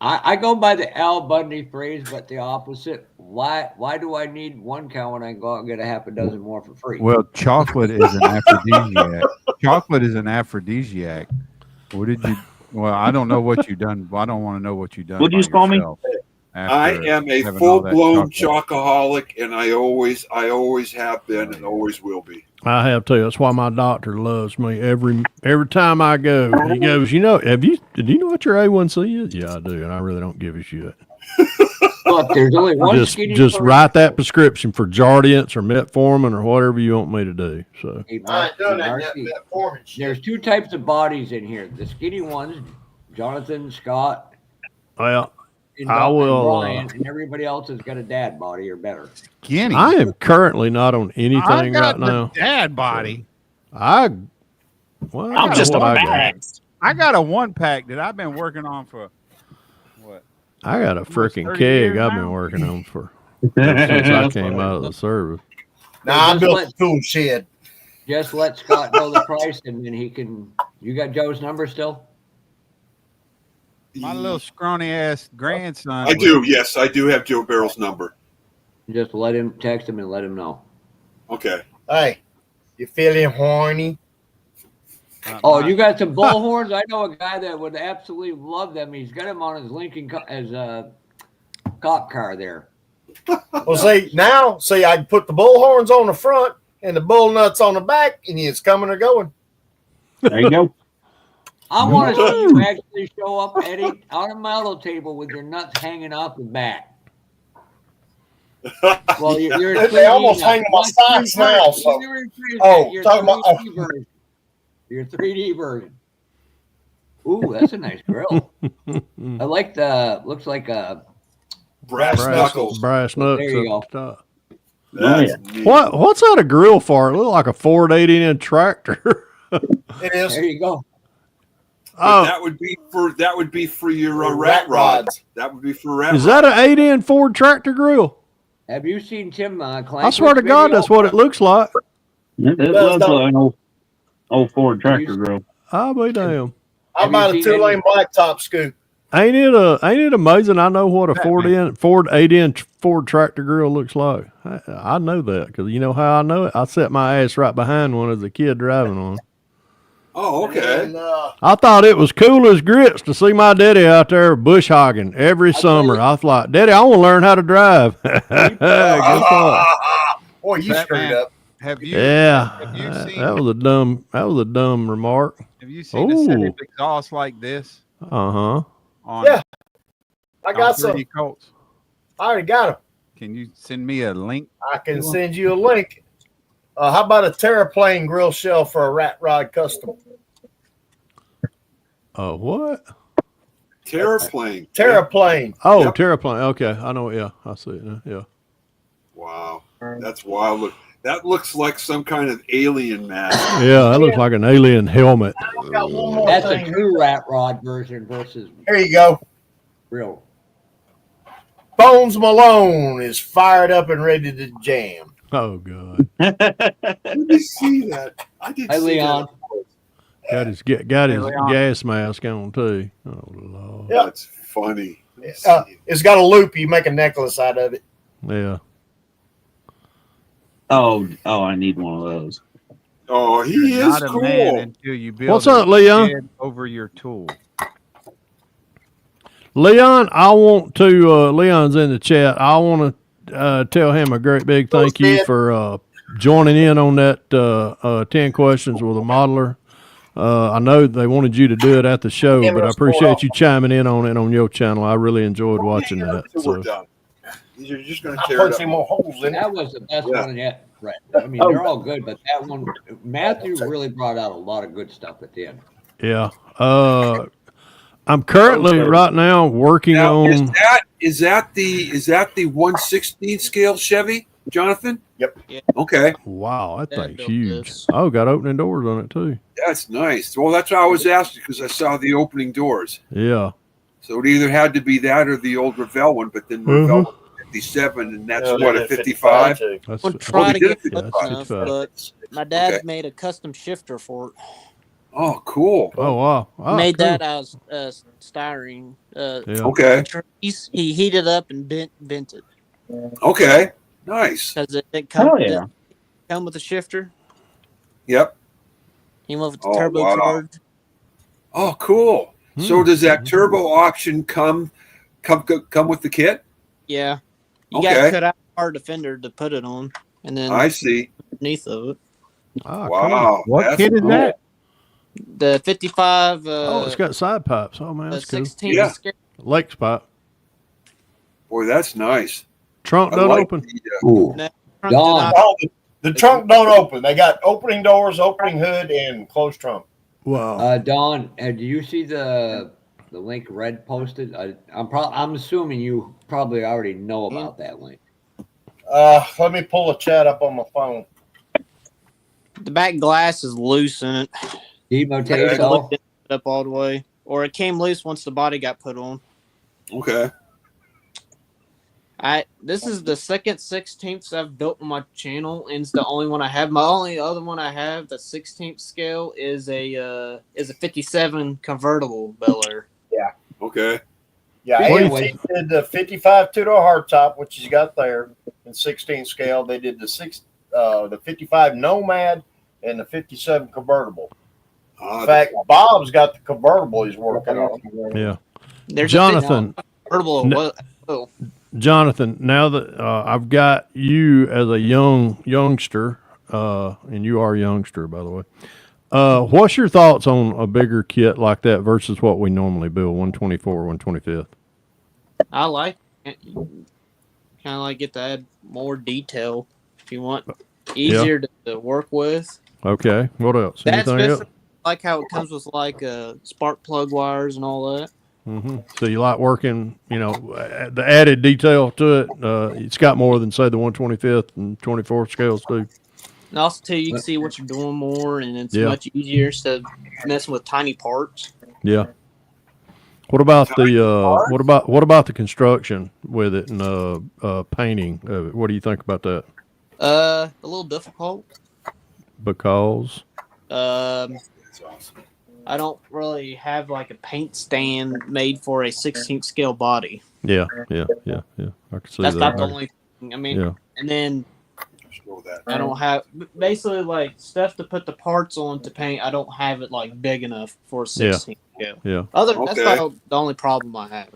I go by the Al Bundy phrase, but the opposite. Why do I need one cow when I can go out and get a half a dozen more for free? Well, chocolate is an aphrodisiac. Chocolate is an aphrodisiac. What did you? Well, I don't know what you done. I don't want to know what you done. What'd you by call me? yourself I after am a having all that full-blown chocolate. chocoholic, and I always have been and always will be. I have too. That's why my doctor loves me. Every time I go, he goes, did you know what your A1C is? Yeah, I do, and I really don't give a shit. Look, there's only one Just skinny person. write that prescription for Jardiance or Metformin or whatever you want me to do. So Hey, I ain't done that Marcy, yet. Foreman shit. there's two types of bodies in here. The skinny ones, Jonathan, Scott, well, and I will, Brian, and everybody else has got a dad body or better. Skinny. I am currently not on I anything got right the now. dad body. I'm just what a I got. max. I got a 1-pack that I've been working on for what? I got a freaking 30 keg years I've now? been working on since I came out of the service. Nah, I Just built let- a tool shed. Just let Scott know the price, and then he can. You got Joe's number still? My little scrawny ass grandson. I do. Yes, I do have Joe Barrel's number. Just let him text him and let him know. Okay. Hey, you feeling horny? Oh, you got some bullhorns? I know a guy that would absolutely love them. He's got them on his Lincoln as a cop car there. Well, see, I can put the bullhorns on the front and the bull nuts on the back, and it's coming or going. There you go. I want to see you actually show up, Eddie, on a model table with your nuts hanging off the back. Well, you're a They almost 3D hang on my socks now. So, You're talking about 3D version. Your 3D version. Ooh, that's a nice grill. I like looks like a. Brass knuckles. Brass knucks There you up the top. That's Oh, neat. What's that a grill for? It looked like a Ford 80-inch tractor. it is. There you go. But Oh, that would be for your Rat rat rods. rods. That would be for rat is rods. that an 8-inch Ford tractor grill? Have you seen Tim Clank's I swear to God, video? that's what it looks like. It Well, looks like an old Ford tractor grill. I'll be damned. I'm Have out you of seen 2-lane blacktop scoop. Ain't it amazing? I know what a Ford 8-inch Ford tractor grill looks like. I know that because you know how I know it. I set my ass right behind one as a kid driving one. Oh, okay. And, I thought it was cool as grits to see my daddy out there bush hogging every summer. I was like, Daddy, I want to learn how to drive. Guess what? boy, you screwed up. Have you? Yeah, Have you seen? that was a dumb remark. Have you seen a set Ooh. of exhausts like this? Uh-huh. Yeah, I got some. 3D Colts? I already got them. Can you send me a link? I can send you a link. How about a Terraplane grill shell for a Rat Rod custom? What? Terraplane. Terraplane. Oh, Yep. Terraplane. Okay, I know. Yeah, I see it now. Yeah. Wow, that's wild. Look, that looks like some kind of alien mask. Yeah, that looks like an alien helmet. I got one more That's a thing. true rat rod version versus Here you go. real. Bones Malone is fired up and ready to jam. Oh God. Let me see that. I did Hi, see Leon. that. Got his Hey, Leon. gas mask on too. Oh Lord. Yep. That's funny. It's got a loop. You make a necklace out of it. Yeah. Oh, I need one of those. Oh, he You're is not a cool. man until you build What's a up, Leon? shed over your tool. Leon, I want to. Leon's in the chat. I want to tell him a great big thank you for joining in on that 10 questions with a modeler. I know they wanted you to do it at the show, but I appreciate you chiming in on it on your channel. I really enjoyed watching that. We're So. done. You're just going to I tear put it some up. more holes in it. That was the best Yeah. one yet, right? I mean, they're all good, but that one, Matthew really brought out a lot of good stuff at the end. Yeah. I'm currently right now working Now, on. is that the 1/16 scale Chevy, Jonathan? Yep. Yeah. Okay, Wow, that Dad thing's built huge. this. Oh, got opening doors on it too. that's nice. Well, that's why I was asking because I saw the opening doors. Yeah. So it either had to be that or the old Revell one, but then Revell was 57, and that's what a 55. too. That's I'm trying to did get it close 55. enough, 55. but my dad Okay. made a custom shifter for it. Oh, cool. Oh wow. Oh, Made cool. that out of styrene. Yeah. Okay. He heated up and bent it Okay. Nice. because it didn't Hell yeah. come with a shifter. Yep. He went with the Oh, turbo wow. charge. Oh, cool. So Hmm. does that turbo option come with the kit? Yeah, you Okay. got to cut out our defender to put it on, and then I see. underneath of it, Ah, Wow. What that's kit is cool. that? the 55. Oh, it's got side pipes. Oh man, that's cool. 16 Yeah. scale. Lake's pipe. Boy, that's nice. Trunk I don't like open. the, Ooh. Front Don. did not- Oh, the trunk don't open. They got opening doors, opening hood, and closed trunk. Wow. Don, do you see the link Red posted? I'm assuming you probably already know about that link. Let me pull a chat up on my phone. The back glass is loose in it. Demotate It so. up all the way, or it came loose once the body got put on. okay. This is the second 16th I've built on my channel, and it's the only one I have. My only other one I have, the 16th scale, is a 57 convertible Bel Air. Okay. Yeah, Anyway. AMC did the 55 two-door hardtop, which you got there, in 16 scale. They did the 55 Nomad and the 57 convertible. In fact, Bob's got the convertible he's working on. Yeah. There's Jonathan. a convertible. No. Well, Jonathan, now that I've got you as a youngster, and you are a youngster, by the way, what's your thoughts on a bigger kit like that versus what we normally build, 124, 125th? I like it. Kind of like get to add more detail if you want. Easier to work with. Okay. What else? That's Anything else? different. Like how it comes with like spark plug wires and all that. Mm-hmm. So you like working, the added detail to it. It's got more than, say, the 125th and 24th scales do. And also, too, you can see what you're doing more, and it's Yeah. much easier instead of messing with tiny parts. Yeah. What about what about the construction with it and painting of it? What do you think about that? A little difficult. Because I That's awesome. I don't really have like a paint stand made for a 16th scale body. Yeah. I can see That's that. not the only thing. I mean, Yeah. and then Show that. I don't have basically like stuff to put the parts on to paint. I don't have it like big enough for a 16th scale. Yeah. That's about the only problem I have.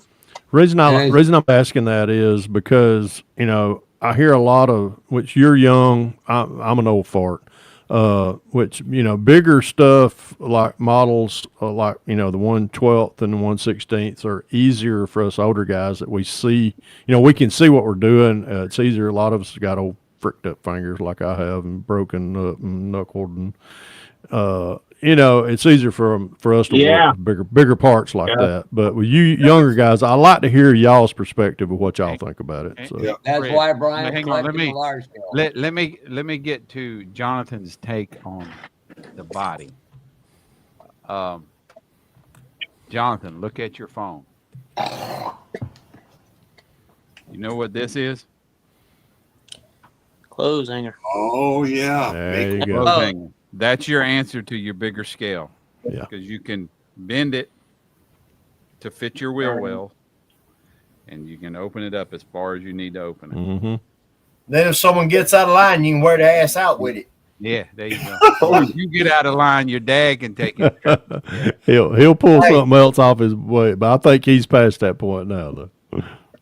Reason I'm asking that is because, you know, I hear a lot of, which you're young, I'm an old fart, which, you know, bigger stuff like models like, you know, the 1/12 and the 1/16 are easier for us older guys that we see, you know, we can see what we're doing. It's easier. A lot of us got old fricked up fingers like I have and broken up and knuckled and, you know, it's easier for us to work with bigger parts like that. But with you younger guys, I like to hear y'all's perspective of what y'all think about it. So. That's why Brian. Hang on, let me get to Jonathan's take on the body. Jonathan, look at your phone. You know what this is? Clothes hanger. Oh yeah. There you Clothes go. hanger. That's your answer to your bigger scale. Yeah. Because you can bend it to fit your wheel well, and you can open it up as far as you need to open it. Mm-hmm. Then if someone gets out of line, you can wear their ass out with it. Yeah, there you go. Or if you get out of line, your dad can take it. He'll pull something else off his way, but I think he's past that point now, though.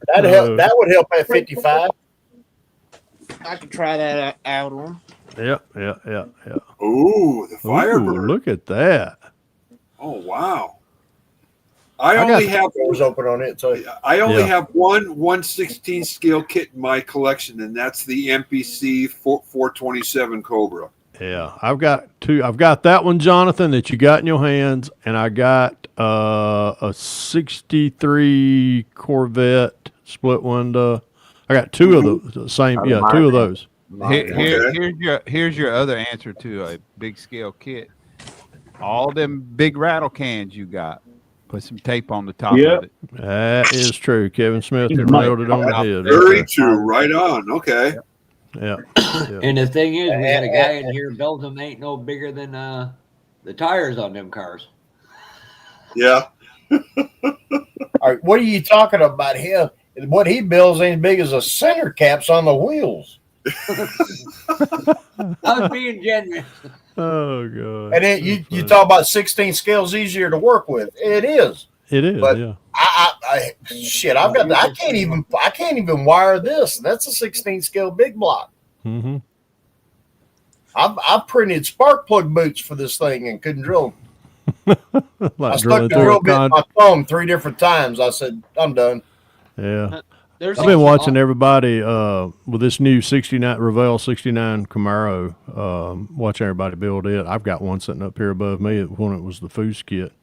That'd help. That would help at 55. I could try that out on. Yeah. Ooh, the Firebird. Ooh, look at that. Oh wow. I only have doors open on it, so I only have one 1/16 scale kit in my collection, and that's the MPC 427 Cobra. Yeah, I've got two. I've got that one, Jonathan, that you got in your hands, and I got a 63 Corvette split window. I got two of the same. Yeah, two of those. Here's your other answer to a big scale kit. All them big rattle cans you got. Put some tape on the top of it. That is true. Kevin Smith nailed it on the head. Very true. Right on. Okay. Yeah. And the thing is, we had a guy in here built them ain't no bigger than the tires on them cars. Yeah. All right, what are you talking about here? What he builds ain't big as a center caps on the wheels. I was being genuine. Oh god! And then you talk about 16 scales easier to work with. It is. It is. But yeah. I can't even wire this. That's a 16 scale big block. Mm-hmm. I've printed spark plug boots for this thing and couldn't drill. Like I stuck the drill bit in my thumb 3 different times. I said, I'm done. Yeah. I've been watching everybody with this new 69 Revell 69 Camaro, watching everybody build it. I've got one sitting up here above me when it was the Foos kit.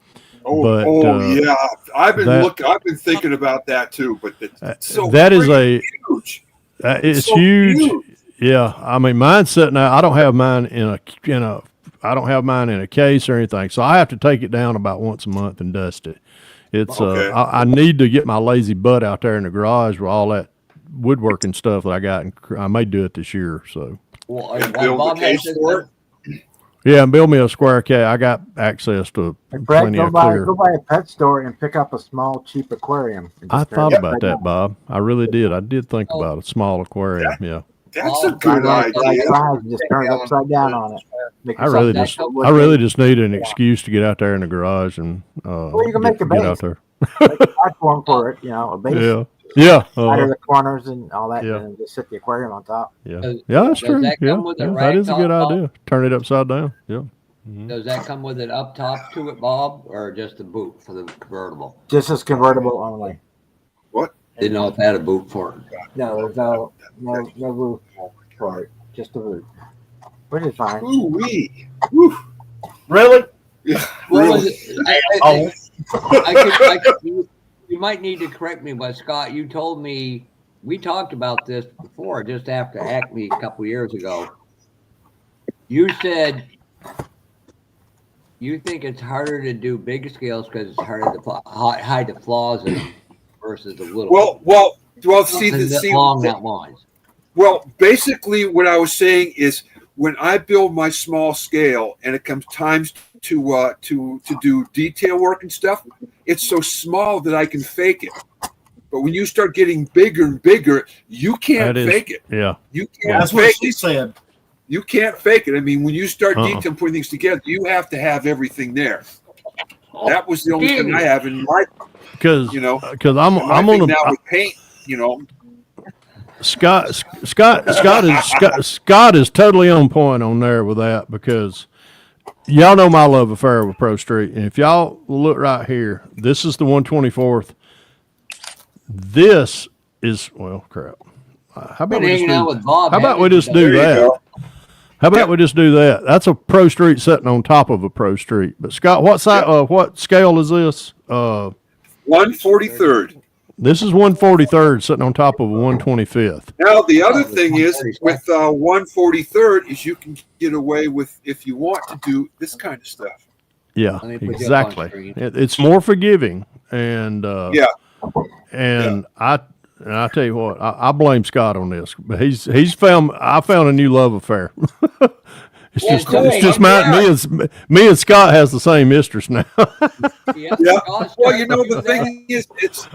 Yeah. I've been thinking about that too, but it's so huge. It's so huge. Yeah. I mean, mine's sitting out. I don't have mine in a case or anything. So I have to take it down about once a month and dust it. It's I need to get my lazy butt out there in the garage with all that woodworking stuff that I got, and I may do it this year. So, build a case for it. Yeah, and build me a square case. I got access to plenty of clear. Go by a pet store and pick up a small, cheap aquarium. I thought about that, Bob. I really did. I did think about a small aquarium. Yeah. That's a good idea. Just turn it upside down on it. I really just need an excuse to get out there in the garage and you can make a get base. out there. Make a platform for it, a base. Yeah. Out of the corners and all that, and just set the aquarium on top. Yeah. That's true. That is a good idea. Turn it upside down. Yeah. Mm-hmm. Does that come with it up top to it, Bob, or just a boot for the convertible? Just as convertible only. What? Didn't know if it had a boot for it. No, there's no boot for it. Just a boot. Which is fine. Ooh-wee. Really? Yeah. Really? You might need to correct me, but Scott, you told me we talked about this before, just after Acme a couple years ago. You said you think it's harder to do big scales because it's harder to hide the flaws in them versus the little. Well. See, along that lines. Well, basically, what I was saying is when I build my small scale and it comes times to do detail work and stuff, it's so small that I can fake it. But when you start getting bigger and bigger, you can't fake it. Yeah. You can't That's fake what she it. said. You can't fake it. I mean, when you start detail putting things together, you have to have everything there. That was the only thing I have in my, because I'm on now with paint, Scott is totally on point on there with that, because y'all know my love affair with Pro Street, and if y'all look right here, this is the 124th. This is crap. How about we just do that? How about we just do that? That's a Pro Street sitting on top of a Pro Street. But Scott, what scale is this? 143rd. This is 143rd sitting on top of a 125th. Now the other thing is with 143rd is you can get away with, if you want to do this kind of stuff. Yeah, exactly. It's more forgiving, and I tell you what, I blame Scott on this, but I found a new love affair. It's just me and Scott has the same mistress now. Yeah. Well, the thing is, it's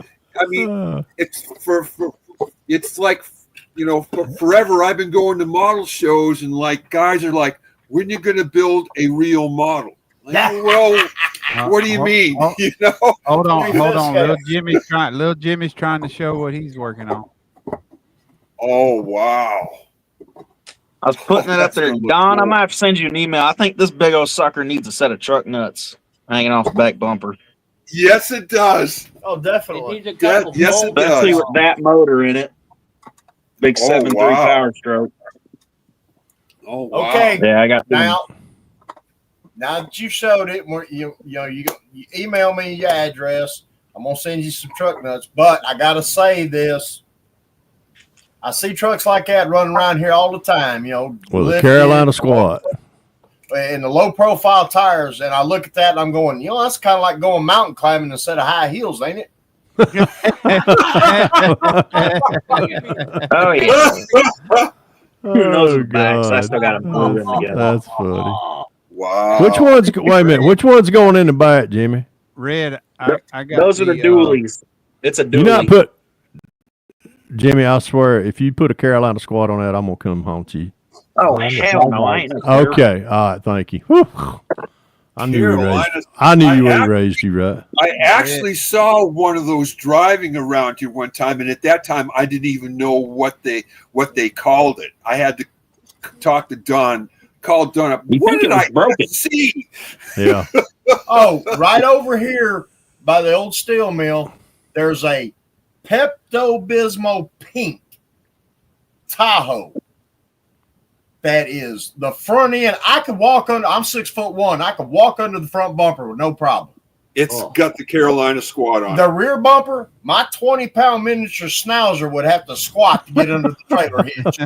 it's like, forever I've been going to model shows and like guys are like, when are you going to build a real model? Like, well, what do you mean? Hold on. Little Jimmy's trying to show what he's working on. Oh wow! I was putting it up there, Don. I might have to send you an email. I think this big old sucker needs a set of truck nuts hanging off the back bumper. Yes, it does. Oh, definitely. It needs a couple yes, it does. Especially with that motor in it. Big 7.3 power stroke. Oh wow! Okay. Yeah, I got now that you showed it, you email me your address. I'm gonna send you some truck nuts. But I gotta say this: I see trucks like that running around here all the time. With the Carolina Squat and the low profile tires, and I look at that and I'm going, that's kind of like going mountain climbing instead of high heels, ain't it? Oh yeah. Who knows the backs? I still got to pull them together. That's funny. Wow. Which one's going in the back, Jimmy? Red. I got those are the dualies. It's a dually. You not put Jimmy. I swear, if you put a Carolina Squat on that, I'm gonna come haunt you. Oh hell no! I ain't. Okay. All right. Thank you. Whew. I knew you raised you right. I actually saw one of those driving around here one time, and at that time I didn't even know what they called it. I had to talk to Don. Called Don up. What did I see? Yeah. Oh, right over here by the old steel mill, there's a Pepto-Bismol pink Tahoe. That is the front end. I could walk under. I'm 6'1". I could walk under the front bumper with no problem. It's got the Carolina Squat on. The rear bumper, my 20-pound miniature schnauzer would have to squat to get under the trailer hitch.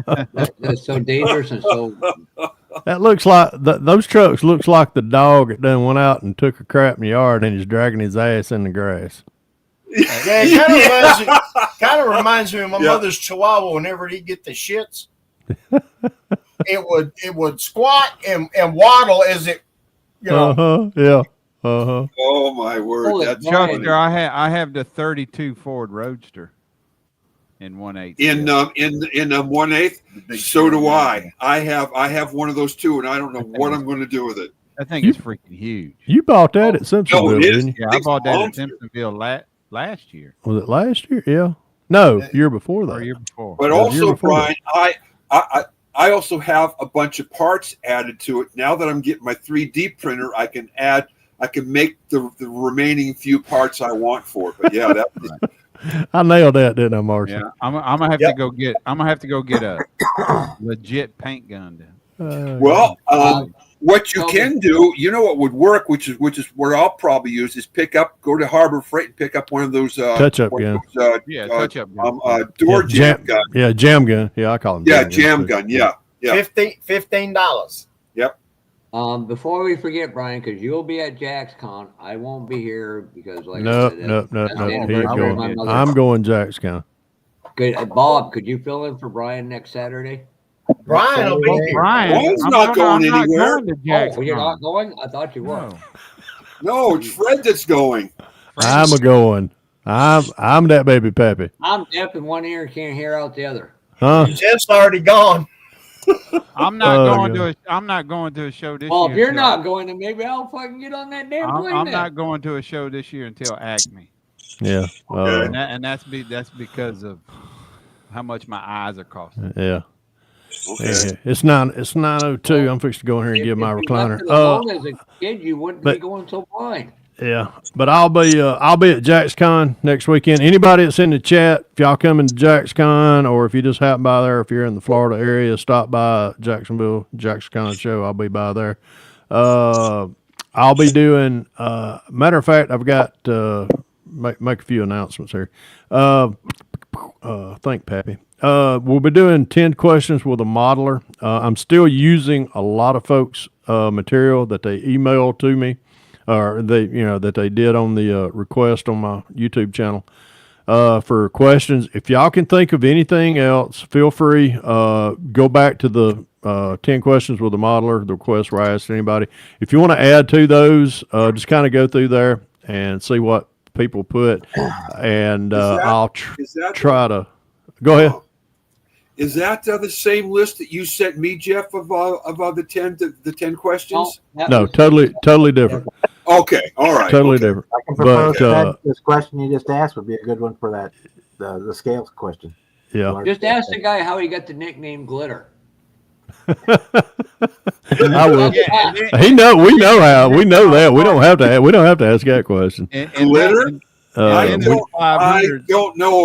That's so dangerous and so. That looks like those trucks. Looks like the dog that done went out and took a crap in the yard and he's dragging his ass in the grass. Yeah, it kind of reminds me of my mother's Chihuahua. Whenever he'd get the shits, it would squat and waddle as it, Yeah. Oh my word! That's Chuckster, I have the 32 Ford Roadster in 1/8. In 1/8. So do I. I have one of those too, and I don't know what I'm going to do with it. That thing is freaking huge. You bought that at Simpsonville, didn't you? Yeah, I bought that at Simpsonville last year. Was it last year? Yeah. No, year before that. Or year before. But also, Brian, I also have a bunch of parts added to it. Now that I'm getting my 3D printer, I can make the remaining few parts I want for it. But yeah, I nailed that, didn't I, Marcy? Yeah, I'm gonna have to go get. I'm gonna have to go get a legit paint gun. Well, what you can do, what would work, which is what I'll probably use, is go to Harbor Freight and pick up one of those touch-up gun. Touch-up gun. Door jam gun. Yeah, jam gun. Yeah, I call them. Yeah, jam gun. Yeah. $15. Yep. Before we forget, Brian, because you'll be at JaxCon, I won't be here because, like no. I'm going JaxCon. Good, Bob. Could you fill in for Brian next Saturday? Brian will be here. Brian, Brian's not going anywhere. Going to Oh, you're JaxCon. not going? I thought you were. No, it's Fred that's going. I'm a going. I'm that baby pappy. I'm deaf in one ear and can't hear out the other. Huh? Jeff's already gone. I'm not Oh, going God. to. I'm not going to a show this Well, year. if you're until- not going, then maybe I'll fucking get on that damn plane. I'm then. not going to a show this year until Acme, Yeah. Okay. and that's because of how much my eyes are costing. Yeah. Okay. Yeah. It's 9:02. I'm fixing to go in here and If get my you left recliner. it alone as a kid, you wouldn't be but- going so blind. Yeah, but I'll be at JaxCon next weekend. Anybody that's in the chat, if y'all coming to JaxCon, or if you just happen by there, if you're in the Florida area, stop by Jacksonville JaxCon show. I'll be by there. I'll be doing. Matter of fact, I've got make a few announcements here. Thank Pappy. We'll be doing 10 questions with a modeler. I'm still using a lot of folks' material that they emailed to me, or that they did on the request on my YouTube channel for questions. If y'all can think of anything else, feel free. Go back to the 10 questions with a modeler, the request where I asked anybody. If you want to add to those, just kind of go through there and see what people put, and I'll try to go ahead. Is that the same list that you sent me, Jeff, of the 10 questions? No, totally different. Okay, all right. Totally okay. different. I can propose But that this question you just asked would be a good one for that the scales question. yeah, Just ask the guy how he got the nickname Glitter. I will. Yeah, We know how. We know that. We don't have to ask that question. and Glitter? I in don't, the I 500s. don't know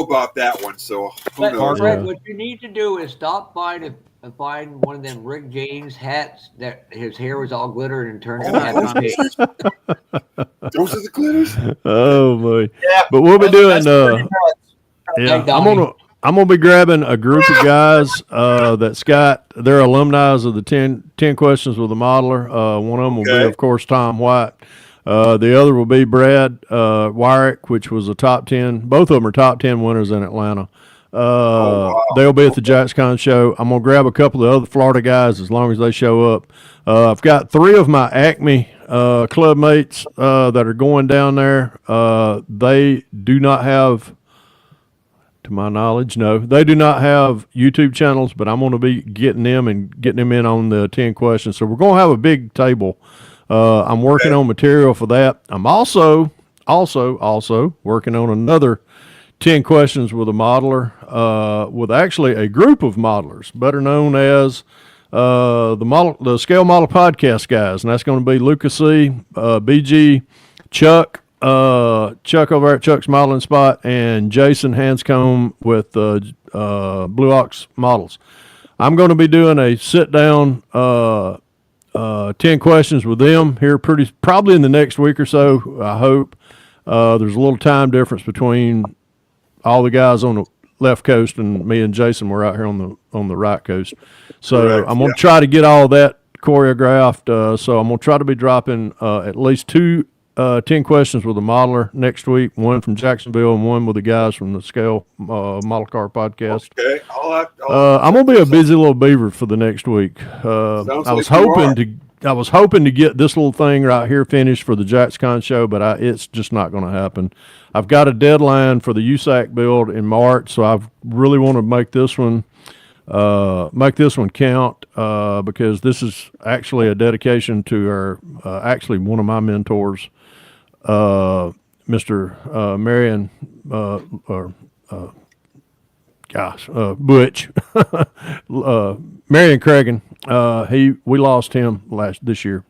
about that one. So who But knows? Fred, Yeah. what you need to do is stop by to find one of them Rick James hats that his hair was all glittered and turned into Oh, pink. those are the glitters. Oh boy! Yeah, But we'll be doing. That's pretty nuts. Yeah, Hey, Donnie. I'm gonna be grabbing a group of guys that's got they're alumni of the 10 questions with a modeler. One of them will be, Okay. of course, Tom White. The other will be Brad Wyrick, which was a top 10. Both of them are top 10 winners in Atlanta. Wow. They'll be at the JaxCon show. I'm gonna grab a couple of other Florida guys as long as they show up. I've got 3 of my Acme club mates that are going down there. They do not have, to my knowledge, no, they do not have YouTube channels, but I'm going to be getting them in on the 10 questions. So we're going to have a big table. I'm working on material for that. I'm also working on another 10 questions with a modeler, with actually a group of modelers, better known as the Scale Model Podcast guys, and that's going to be Lucas C, BG, Chuck over at Chuck's Modeling Spot, and Jason Hanscombe with Blue Ox Models. I'm going to be doing a sit down 10 questions with them here probably in the next week or so. I hope. There's a little time difference between all the guys on the left coast and me and Jason were out here on the right coast. So Correct, I'm going to try to get all that choreographed. So I'm going to try to be dropping at least 2 10 questions with a modeler next week, one from Jacksonville and one with the guys from the Scale Model Car Podcast. Okay, I'm gonna be a busy little beaver for the next week. I was hoping to get this little thing right here finished for the JaxCon show, but it's just not going to happen. I've got a deadline for the USAC build in March, so I really want to make this one count because this is actually a dedication to our actually one of my mentors, Mr. Marion Butch, Marion Cragen. We lost him last year,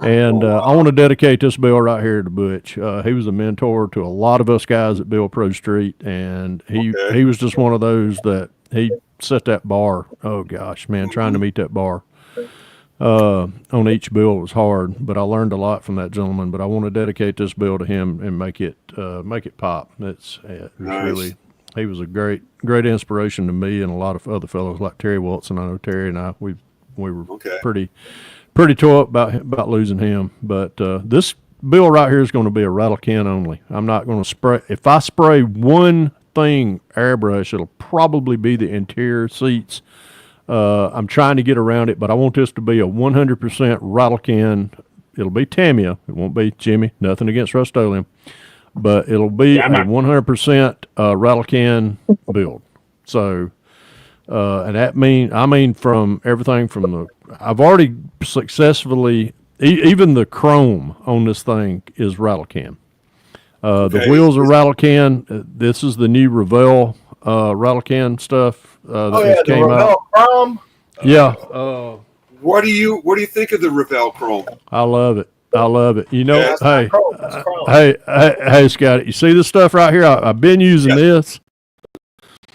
and I want to dedicate this bill right here to Butch. He was a mentor to a lot of us guys at Bill Pro Street, and he was just one of those that he set that bar. Oh gosh, man, trying to meet that bar on each bill was hard, but I learned a lot from that gentleman. But I want to dedicate this bill to him and make it pop. It was Nice. really. He was a great inspiration to me and a lot of other fellows like Terry Wilson. I know Terry and I we were pretty tore up about losing him. But this bill right here is going to be a rattle can only. I'm not going to spray. If I spray one thing airbrush, it'll probably be the interior seats. I'm trying to get around it, but I want this to be a 100% rattle can. It'll be Tamiya. It won't be Jimmy. Nothing against Rust-Oleum. But it'll be a 100% rattle can build. So, and that I mean from everything from I've already successfully, even the chrome on this thing is rattle can. The wheels are rattle can. This is the new Revell rattle can stuff that just came out. Chrome. Yeah. What do you think of the Revell Chrome? I love it. I love it. You know, Yeah, hey, Chrome. hey, Scotty, you see this stuff right here? I've been using this.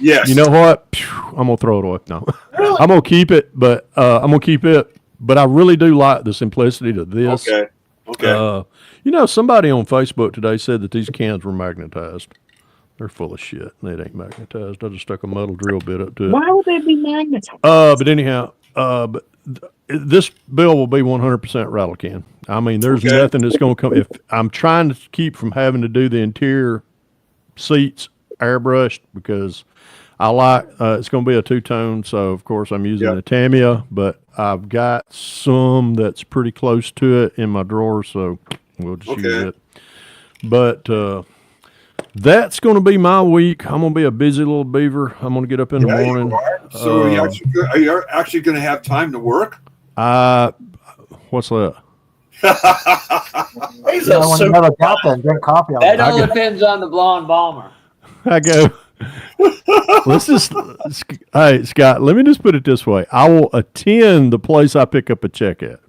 Yes. You know what? Phew, I'm gonna throw it away. No, Really? I'm gonna keep it, but But I really do like the simplicity to this. Okay. You know, somebody on Facebook today said that these cans were magnetized. They're full of shit. It ain't magnetized. I just stuck a metal drill bit up to it. Why would they be magnetized? But anyhow, this bill will be 100% rattle can. I mean, there's nothing that's going to come. If I'm trying to keep from having to do the interior seats airbrushed because I like it's going to be a two-tone. So of course I'm using the Tamiya, but I've got some that's pretty close to it in my drawer, so we'll just use it. But that's going to be my week. I'm going to be a busy little beaver. I'm going to get up in the morning. You are. So are you actually going to have time to work? What's that? He's a when you have a delta and drink coffee. That all depends on the blonde bomber. I go. Hey, Scott, let me just put it this way. I will attend the place I pick up a check at.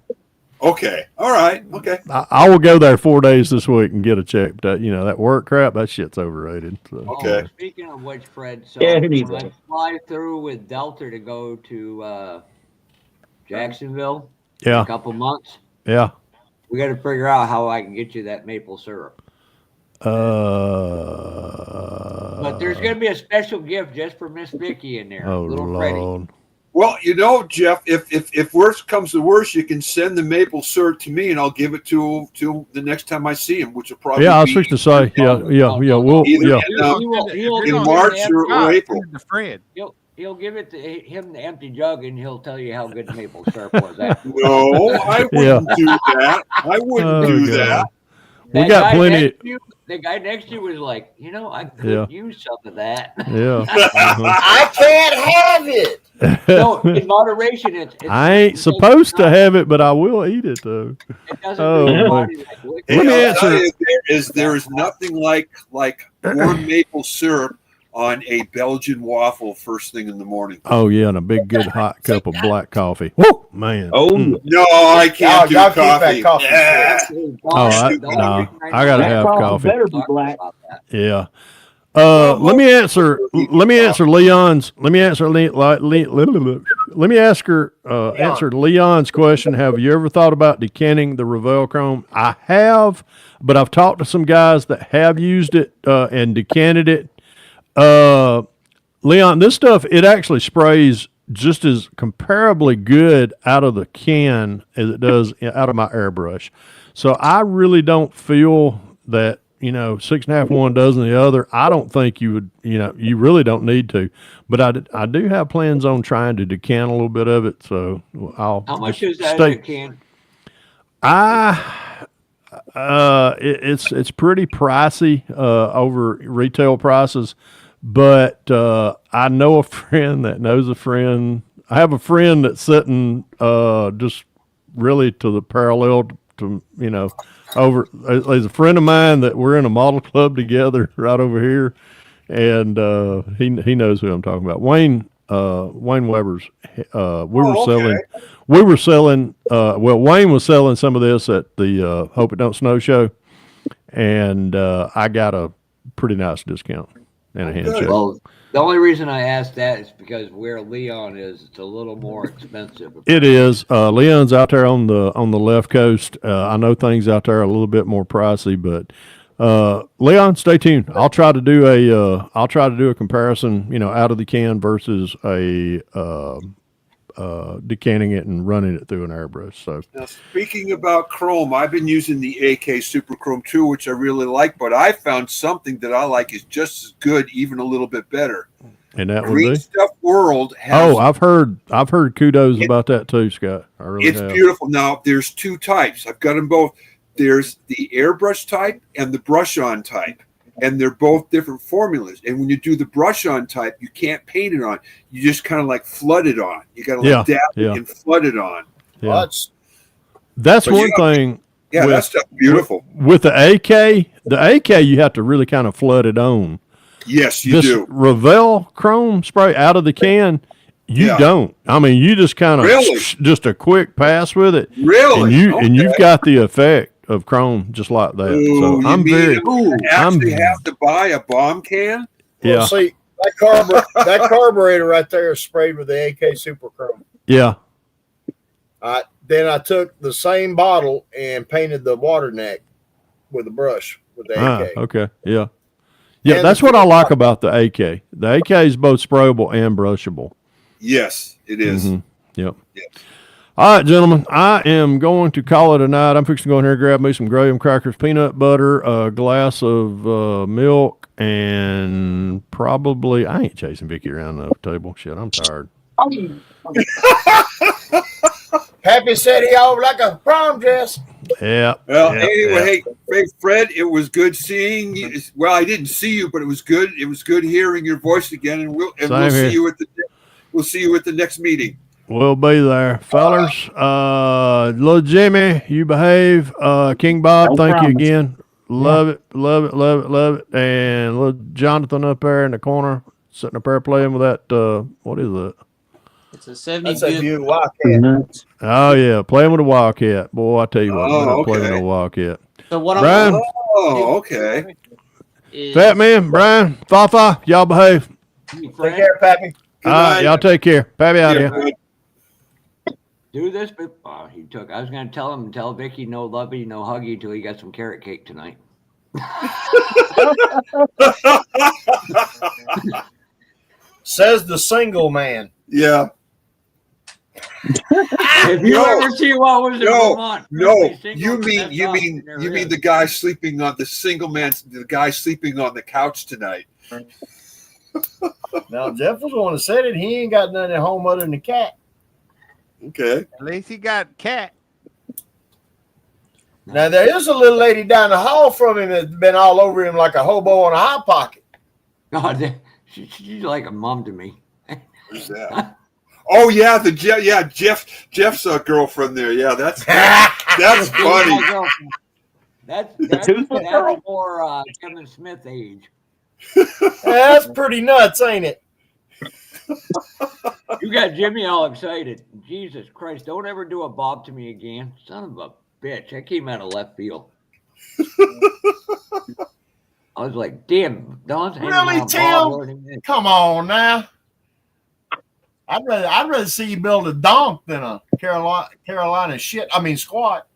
Okay. All right. Okay. I will go there 4 days this week and get a check. But that work crap, that shit's overrated. So. Okay. Speaking of which, Fred, so who when needs I fly through with Delta to go to Jacksonville in Yeah. a couple months, Yeah. we got to figure out how I can get you that maple syrup. But there's going to be a special gift just for Miss Vicky in there. Oh, little Lord. Freddie. Well, Jeff, if worst comes to worst, you can send the maple syrup to me, and I'll give it to the next time I see him, which will probably I was be fixing to say, we'll, either in March or April. To Fred. He'll give it to him the empty jug, and he'll tell you how good the maple syrup was. No, I wouldn't do that. I wouldn't do that. We got plenty. The guy next to you was like, I could use some of that. Yeah. I can't have it. No, in moderation, I ain't supposed to have it, but I will eat it though. It doesn't do your body like liquid. Let me I'll tell answer. you, there is nothing like warm maple syrup on a Belgian waffle first thing in the morning. Oh yeah, and a big good hot cup of black coffee. Whoa, man. Oh, No, I can't do y'all keep coffee. that coffee Yeah. I gotta have coffee coffee. better be black. Yeah. Let me answer Leon's. Let me answer Leon's question. Have you ever thought about decanting the Revell Chrome? I have, but I've talked to some guys that have used it and decanted it. Leon, this stuff, it actually sprays just as comparably good out of the can as it does out of my airbrush. So I really don't feel that, 6.5 one dozen the other. I don't think you would, you really don't need to. But I do have plans on trying to decant a little bit of it. So I'll. How much is that in a can? It's pretty pricey over retail prices. But I know a friend that knows a friend. I have a friend that's sitting just really to the parallel to, over. There's a friend of mine that we're in a model club together right over here, and he knows who I'm talking about. Wayne Weber's. We were selling. Wayne was selling some of this at the Hope It Don't Snow show, and I got a pretty nice discount. And a handshake. Well, the only reason I asked that is because where Leon is, it's a little more expensive. It is. Leon's out there on the left coast. I know things out there are a little bit more pricey, but Leon, stay tuned. I'll try to do a comparison, out of the can versus a decanting it and running it through an airbrush. So now, speaking about chrome, I've been using the AK Super Chrome 2, which I really like, but I found something that I like is just as good, even a little bit better. And that Green would be Stuff World has. Oh, I've heard kudos about that too, Scott. I really It's have. beautiful. Now there's two types. I've got them both. There's the airbrush type and the brush on type, and they're both different formulas. And when you do the brush on type, you can't paint it on. You just kind of like flood it on. You got to like dab it and flood it on. Yeah. That's one thing. Yeah, that's stuff beautiful. With the AK you have to really kind of flood it on. Yes, you this do. Revell Chrome spray out of the can, you don't. I mean, you just kind of just a quick pass with it. Really? And you've got the effect of Chrome just like that. Ooh, so I'm very. Actually, have to buy a bomb can. Yeah. Well, see that carburetor right there is sprayed with the AK Super Chrome. Yeah. Then I took the same bottle and painted the water neck with a brush with the AK. Okay. Yeah. Yeah, that's what I like about the AK. The AK is both sprayable and brushable. Yes, it is. Mm-hmm. Yep. All right, gentlemen, I am going to call it a night. I'm fixing to go in here and grab me some graham crackers, peanut butter, a glass of milk, and probably I ain't chasing Vicky around the table. Shit, I'm tired. Happy said he all like a prom dress. Yeah. Well, anyway, hey, Fred, it was good seeing you. Well, I didn't see you, but it was good. It was good hearing your voice again, and we'll see you at the next meeting. We'll be there, fellers. Little Jimmy, you behave. King Bob, thank you again. Love it. And little Jonathan up there in the corner, sitting up there playing with that. What is that? It's a 70 good Wildcat. Oh yeah, playing with a Wildcat. Boy, I tell you what, playing with a Wildcat. So what Brian? Okay. Fat Man, Brian, Fafa, y'all behave. Take care, Pappy. All right, y'all take care. Pappy out here. Do this, but he took. I was going to tell Vicky no lovey, no huggy till he got some carrot cake tonight. Says the single man. Yeah. If you ever see what was in Vermont, you mean the guy sleeping on the single man, the guy sleeping on the couch tonight. Now Jeff was the one that said it. He ain't got nothing at home other than the cat. Okay. At least he got cat. Now there is a little lady down the hall from him that's been all over him like a hobo on a hot pocket. God, she's like a mom to me. Who's that? Oh yeah, Jeff's girlfriend there. Yeah, that's funny. That's more Kevin Smith age. That's pretty nuts, ain't it? You got Jimmy all excited. Jesus Christ, don't ever do a bob to me again. Son of a bitch. I came out of left field. I was like, damn, Don's really, Tim? Come on now. I'd rather see you build a donk than a Carolina squat.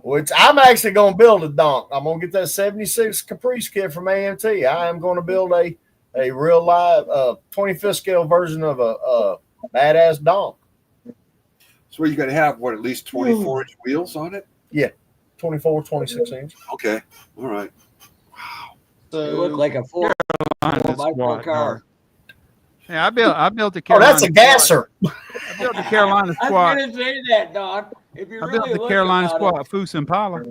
Which I'm actually going to build a donk. I'm going to get that 76 Caprice kit from AMT. I am going to build a real live 25th scale version of a badass donk. So you got to have at least 24-inch wheels on it? Yeah, 24, 26 inch. Okay, all right. Wow. So you look like a 4x4 car. Yeah, I built a Carolina. Oh, that's a gasser. I built a Carolina squat. I was going to say that, Don. If you really built the Carolina squat, Foose Impala.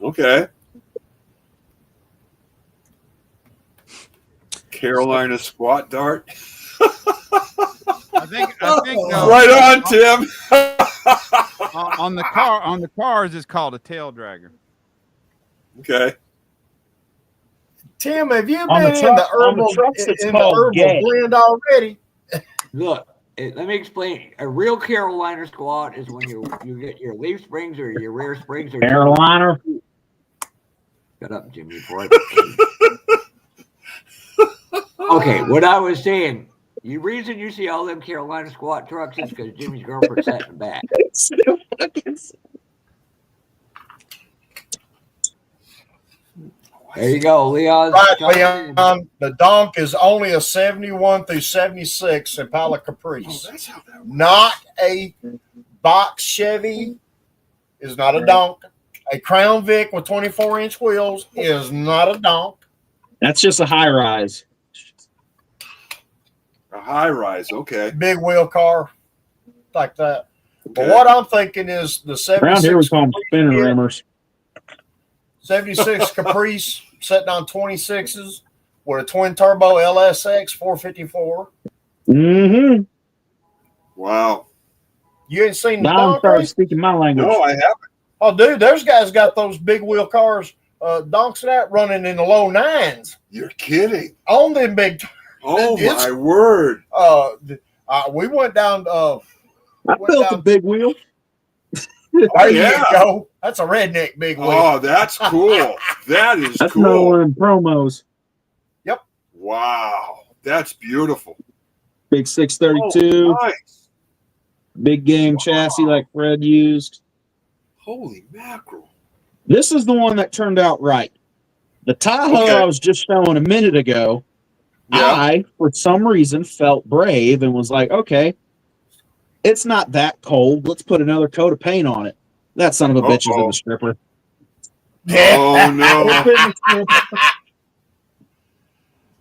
Okay. Carolina squat dart. I think right on, Tim. on the cars, it's called a tail dragger. Okay. Tim, have you been in the herbal blend already? Look, let me explain. A real Carolina squat is when you get your leaf springs or your rear springs. Or Carolina. Shut up, Jimmy. Okay, what I was saying. The reason you see all them Carolina squat trucks is because Jimmy's girlfriend sat in the back. There you go, Leon. Right, Leon. The donk is only a 71 through 76 Impala Caprice. Oh, that's how that works. Not a box Chevy is not a donk. A Crown Vic with 24-inch wheels is not a donk. That's just a high rise. A high rise, okay. Big wheel car like that. But Okay. what I'm thinking is the 76 Around here we call them spinning Caprice, rimmers. 76 Caprice sitting on 26s with a twin turbo LSX 454. Mm-hmm. Wow. You ain't seen the Now I'm donk starting race? speaking my language. No, I haven't. Oh, dude, there's guys got those big wheel cars, donks that running in the low nines You're kidding. on them big. Oh, It's- my word. We went down. I built a big wheel. There yeah. you go. That's a redneck big wheel. Oh, that's cool. That is That's another cool. one of them promos. Wow. That's beautiful. Big 632, Oh, nice. big game chassis like Fred used. Holy mackerel. This is the one that turned out right. The Tahoe Okay. I was just showing a minute ago, Yeah. I, for some reason, felt brave and was like, okay, it's not that cold. Let's put another coat of paint on it. That son of a bitch is in the stripper. Oh, no.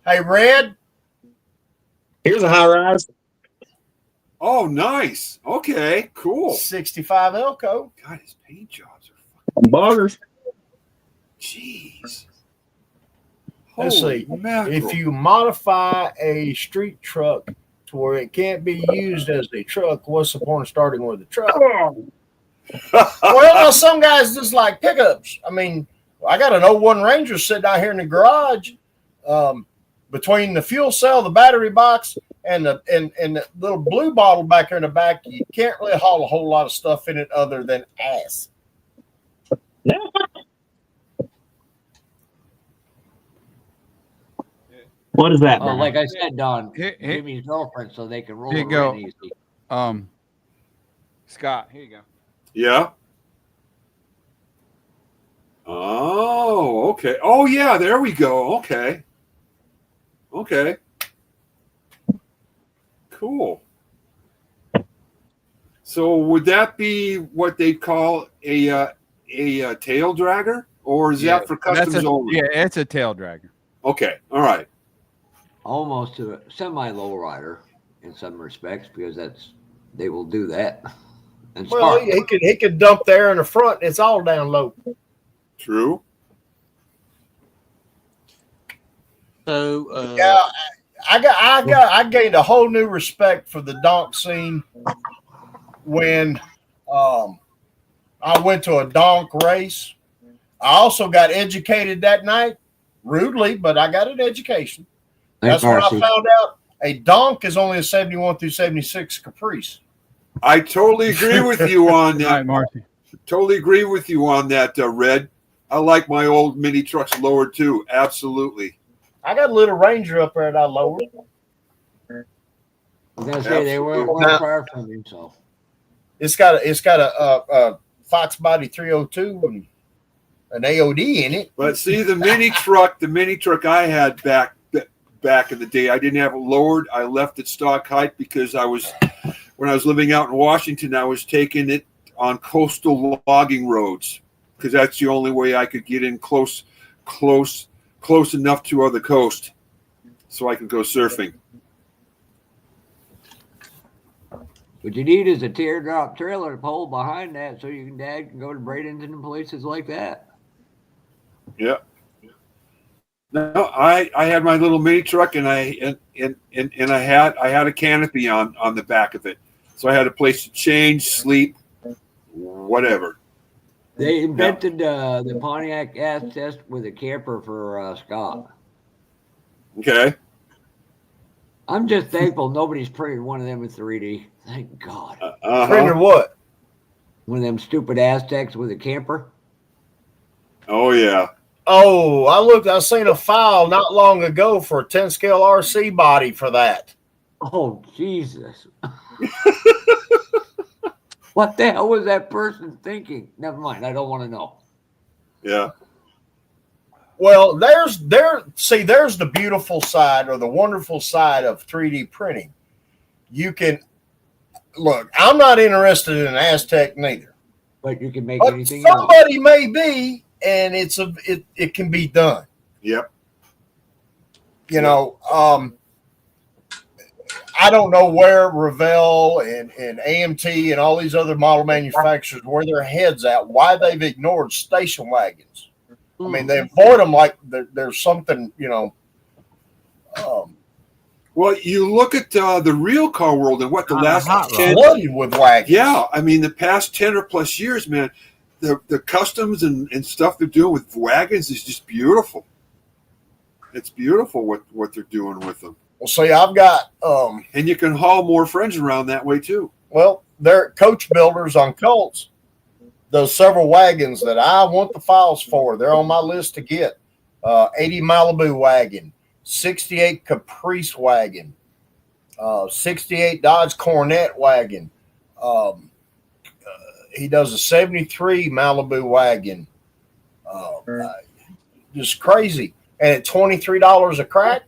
Hey, Red. Here's a high rise. Oh, nice. Okay, cool. 65 Elko. God, his paint jobs are Buggers. jeez. Let's Holy see. mackerel. If you modify a street truck to where it can't be used as a truck, what's the point of starting with a truck? Well, now, some guys just like pickups. I mean, I got an 01 Ranger sitting out here in the garage. Between the fuel cell, the battery box, and the little blue bottle back there in the back, you can't really haul a whole lot of stuff in it other than ass. What is that? Well, Brian? like I said, Don, Here- give me his girlfriend so they can roll Here it you go. in easy. Scott, here you go. Yeah. Oh, okay. Oh, yeah, there we go. Okay. Okay. Cool. So would that be what they call a tail dragger, or is that for customs only? Yeah, it's a tail dragger. Okay. All right. Almost to a semi low rider in some respects because they will do that. And Well, spark. he could dump the air in the front. It's all down low. True. So Yeah, I gained a whole new respect for the donk scene when I went to a donk race. I also got educated that night, rudely, but I got an education. That's when I found out a donk is only a 71 through 76 Caprice. I totally agree with you on All that. right, Marcy. Totally agree with you on that, Red. I like my old mini trucks lowered too. Absolutely. I got a little Ranger up there that I lowered. I was gonna say they weren't far from him, so It's got a Fox Body 302 and an AOD in it. But see, the mini truck I had back in the day, I didn't have it lowered. I left it stock height because when I was living out in Washington, I was taking it on coastal logging roads because that's the only way I could get in close enough to the coast so I could go surfing. what you need is a teardrop trailer pole behind that so Dad can go to Bradenton and places like that. Yeah. No, I had my little mini truck and I had a canopy on the back of it, so I had a place to change, sleep, whatever. They invented the Pontiac gas test with a camper for Scott. Okay. I'm just thankful nobody's printed one of them in 3D. Thank God. Printed what? One of them stupid Aztecs with a camper. Oh yeah. Oh, I seen a file not long ago for a 10 scale RC body for that. Oh, Jesus. What the hell was that person thinking? Never mind. I don't want to know. Yeah. Well, there's the beautiful side or the wonderful side of 3D printing. You can look. I'm not interested in Aztec neither, But you can make but anything you want. somebody may be, and it can be done. Yep. You know, I don't know where Revell and AMT and all these other model manufacturers, where their heads at, why they've ignored station wagons. I mean, they avoid them like there's something, you know. Well, you look at the real car world and what the last 10 flooded with wagons. Yeah, I mean, the past 10 or plus years, man, the customs and stuff they're doing with wagons is just beautiful. It's beautiful what they're doing with them. Well, see, I've got and you can haul more friends around that way too. Well, they're coach builders on Colts. Those several wagons that I want the files for, they're on my list to get. 80 Malibu wagon, 68 Caprice wagon, 68 Dodge Coronet wagon. He does a 73 Malibu wagon. Just crazy. And at $23 a crack,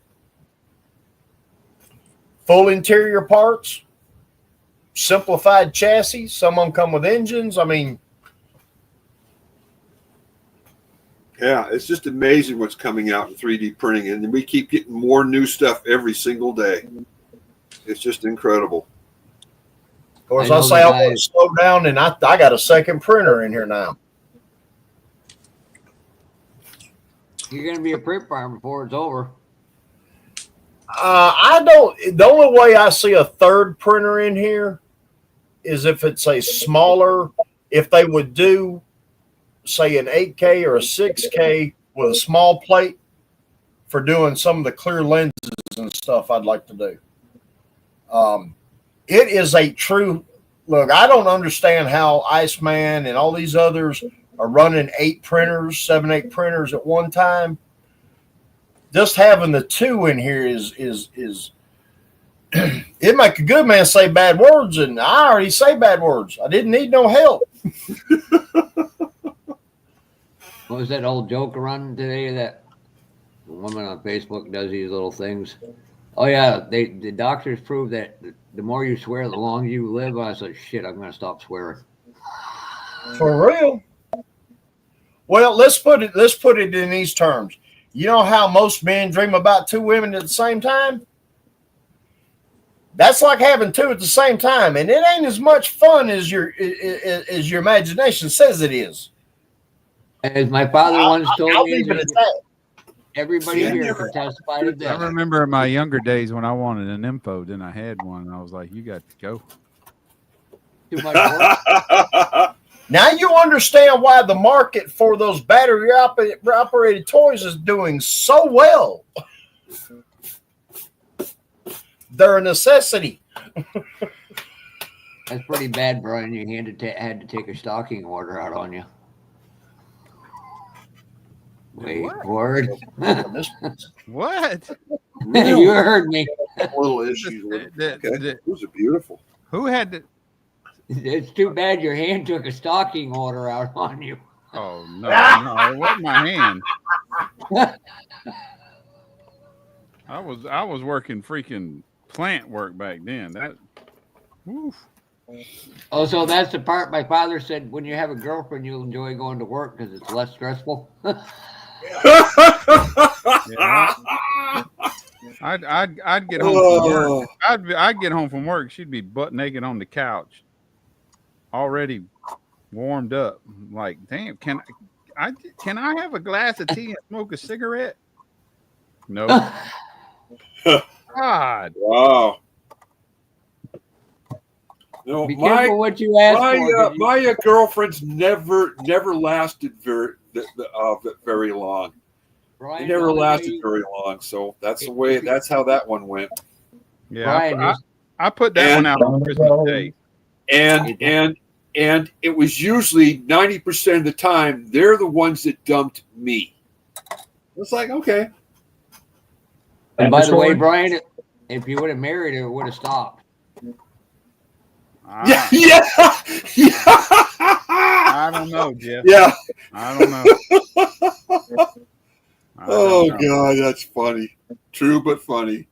full interior parts, simplified chassis. Some of them come with engines. I mean, yeah, it's just amazing what's coming out in 3D printing, and we keep getting more new stuff every single day. It's just incredible. Of course, I say I want to slow down, and I got a second printer in here now. You're going to be a print farm before it's over. I don't. The only way I see a third printer in here is if it's a smaller. If they would do, say, an 8K or a 6K with a small plate for doing some of the clear lenses and stuff, I'd like to do. It is a true look. I don't understand how Iceman and all these others are running 8 printers, 7-8 printers at one time. Just having the 2 in here is it make a good man say bad words, and I already say bad words. I didn't need no help. What was that old joke around today that the woman on Facebook does these little things? Oh yeah, the doctors prove that the more you swear, the longer you live. I said, shit, I'm going to stop swearing. For real? Well, let's put it in these terms. You know how most men dream about 2 women at the same time? That's like having 2 at the same time, and it ain't as much fun as your imagination says it is. As my father once told I'll me, leave it at that. Everybody here can testify to I this. remember in my younger days when I wanted an info, then I had one, and I was like, "You got to go." Too much work. Now you understand why the market for those battery operated toys is doing so well. They're a necessity. That's pretty bad, Brian. You had to take a stocking order out on you. Wait, word. What? You heard me. Little issues with it. Okay. Those are beautiful. Who had to? It's too bad your hand took a stocking order out on you. Oh no, it wasn't my hand. I was working freaking plant work back then. That. Woof. Oh, so that's the part my father said, when you have a girlfriend, you'll enjoy going to work because it's less stressful. Yeah. I'd get home from work. I'd get home from work. She'd be butt naked on the couch, already warmed up. Like, damn, can I have a glass of tea and smoke a cigarette? No. God. Wow. No, Be careful what you ask for. My girlfriends never lasted very long. Brian, They never lasted very long, so that's the way. That's how that one went. Yeah, Brian, I put that one out on Christmas Day. And it was usually 90% of the time they're the ones that dumped me. It's like, okay. And by the way, Brian, if you would have married her, it would have stopped. Yeah. I don't know, Jeff. Yeah. I don't know. Oh God, that's funny. True but funny.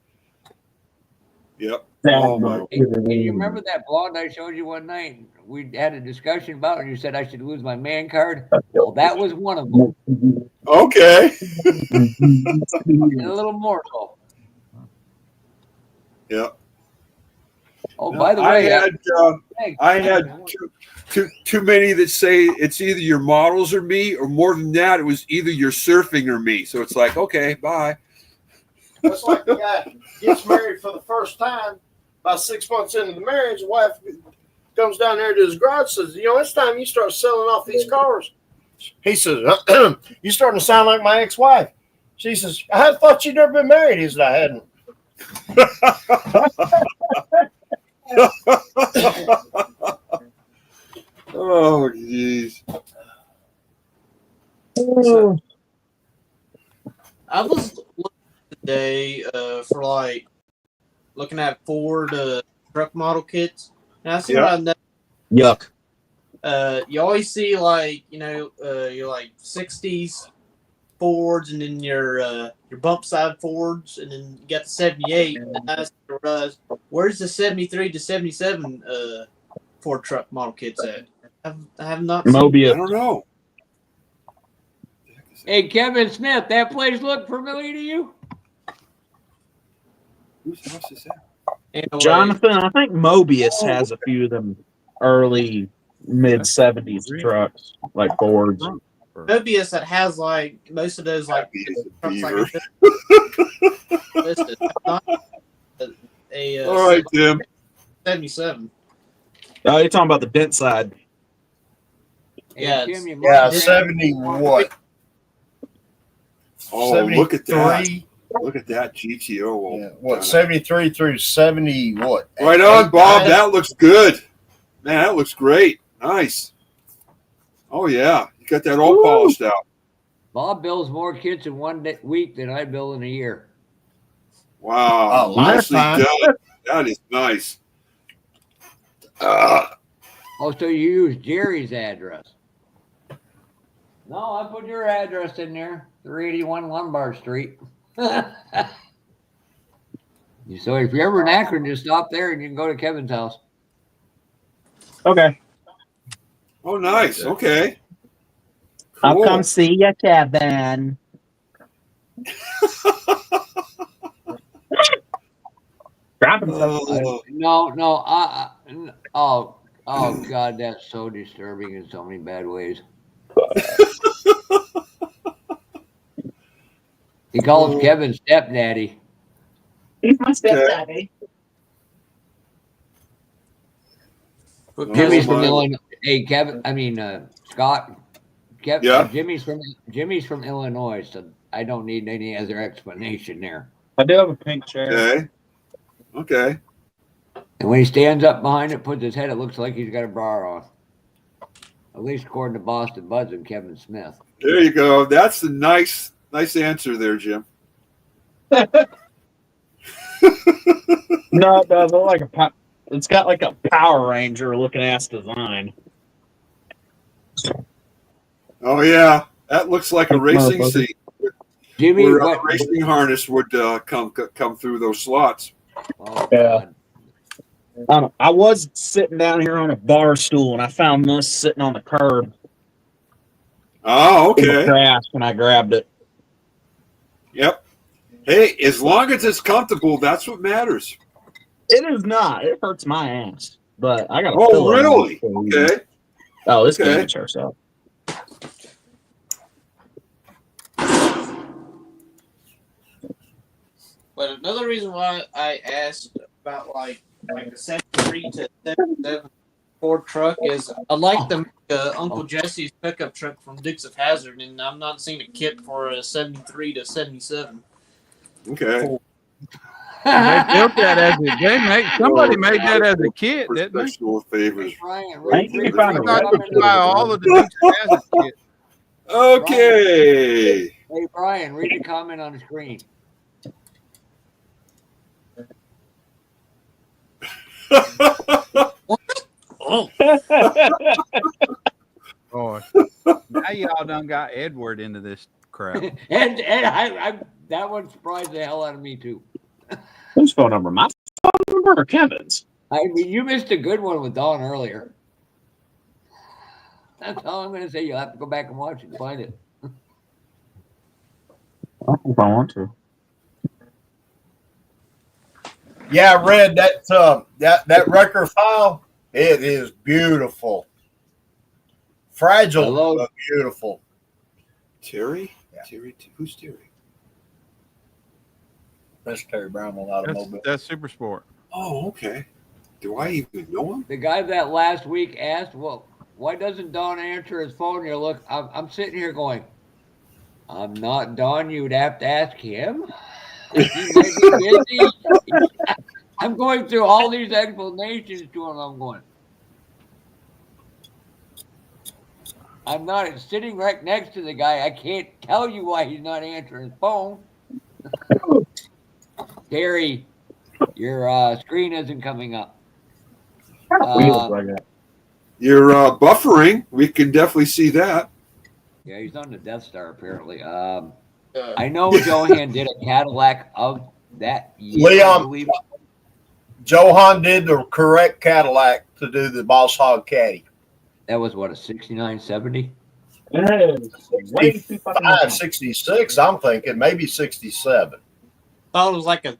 Yep. Oh my. Hey, you remember that blonde I showed you one night? We had a discussion about it, and you said I should lose my man card. Well, that was one of them. Okay. And a little more so. Yeah. Oh, by the way, I had too many that say it's either your models or me, or more than that, it was either you're surfing or me. So it's like, okay, bye. That's like the guy gets married for the first time. About 6 months into the marriage, the wife comes down there to his garage and says, it's time you start selling off these cars. He says, you're starting to sound like my ex-wife. She says, I thought you'd never been married. He said, I hadn't. Oh, jeez. So, I was looking today for looking at Ford truck model kits, and I see what I know. Yuck. You always see your 60s Fords, and then your bump side Fords, and then you got the 78. And I asked, where's the 73 to 77 Ford truck model kits at? I have not seen. Mobius. I don't know. Hey, Kevin Smith, that place look familiar to you? Whose house is that? Anyway, Jonathan, I think Mobius has a few of them early mid 70s trucks, like Fords. Mobius that has most of those trucks listed. Not All right, Tim. 77. Oh, you're talking about the dent side. Yeah, Tim, you Yeah, must have- 70 what? Oh, look at that. 73? Look at that GTO. Yeah, what, 73 through 70 what? Right on, Bob. That looks good. Man, that looks great. Nice. Oh, yeah. You got that all polished out. Bob builds more kits in one week than I build in a year. Wow. Nicely lifetime. done. That is nice. Oh, so you use Jerry's address? No, I put your address in there, 381 Lombard Street. So if you're ever in Akron, just stop there and you can go to Kevin's house. Okay. Oh, nice. Okay. I'll Cool. come see you, Kevin. Oh, No. Oh God, that's so disturbing in so many bad ways. He calls Kevin stepdaddy. He's my stepdaddy. Jimmy's from Illinois. Hey, Kevin. Scott. Yeah. Jimmy's from Illinois, so I don't need any other explanation there. I do have a pink chair. Okay. And when he stands up behind it, puts his head, it looks like he's got a bra on. At least according to Boston Buds and Kevin Smith. There you go. That's the nice answer there, Jim. No, it does look like it's got like a Power Ranger looking ass design. Oh yeah, that looks like a racing seat. Jimmy, where a racing harness would come through those slots. Oh, yeah. I was sitting down here on a bar stool and I found this sitting on the curb. Oh, In the okay. trash when I grabbed it. Yep. Hey, as long as it's comfortable, that's what matters. It is not. It hurts my ass. But I got a Oh, pillow. really? Okay. Oh, this Okay. damage herself. But another reason why I asked about like the 73 to 77 Ford truck is I like the Uncle Jesse's pickup truck from Dukes of Hazzard, and I'm not seeing a kit for a 73 to 77. Okay. They built that as a somebody made that as a kit, didn't they? Special favors. Brian, Thank you, Brian. Buy all of the Dukes of Hazzard kits. Okay. Hey, Brian, read the comment on the screen. Oh, Oh, now y'all done got Edward into this crap. and I that one surprised the hell out of me too. Whose phone number? My phone number or Kevin's? I mean, you missed a good one with Dawn earlier. That's all I'm going to say. You'll have to go back and watch it and find it. If I want to. Yeah, I read that record file. It is beautiful. Fragile, Hello? but beautiful. Terry? Yeah. Terry? Who's Terry? That's Terry Brown on Automobile. That's Super Sport. Oh, okay. Do I even know him? The guy that last week asked, well, why doesn't Don answer his phone? You're look, I'm sitting here going, I'm not Don. You would have to ask him. He might be busy. I'm going through all these explanations to him. I'm going, I'm not sitting right next to the guy. I can't tell you why he's not answering his phone. Gary, your screen isn't coming up. You're buffering. We can definitely see that. Yeah, he's on the Death Star apparently. I know Johan did a Cadillac of that year. Leon, I believe. Johan did the correct Cadillac to do the Boss Hog Caddy. That was what, a 69, 70? 65, 66, I'm thinking, maybe 67. Thought it was like a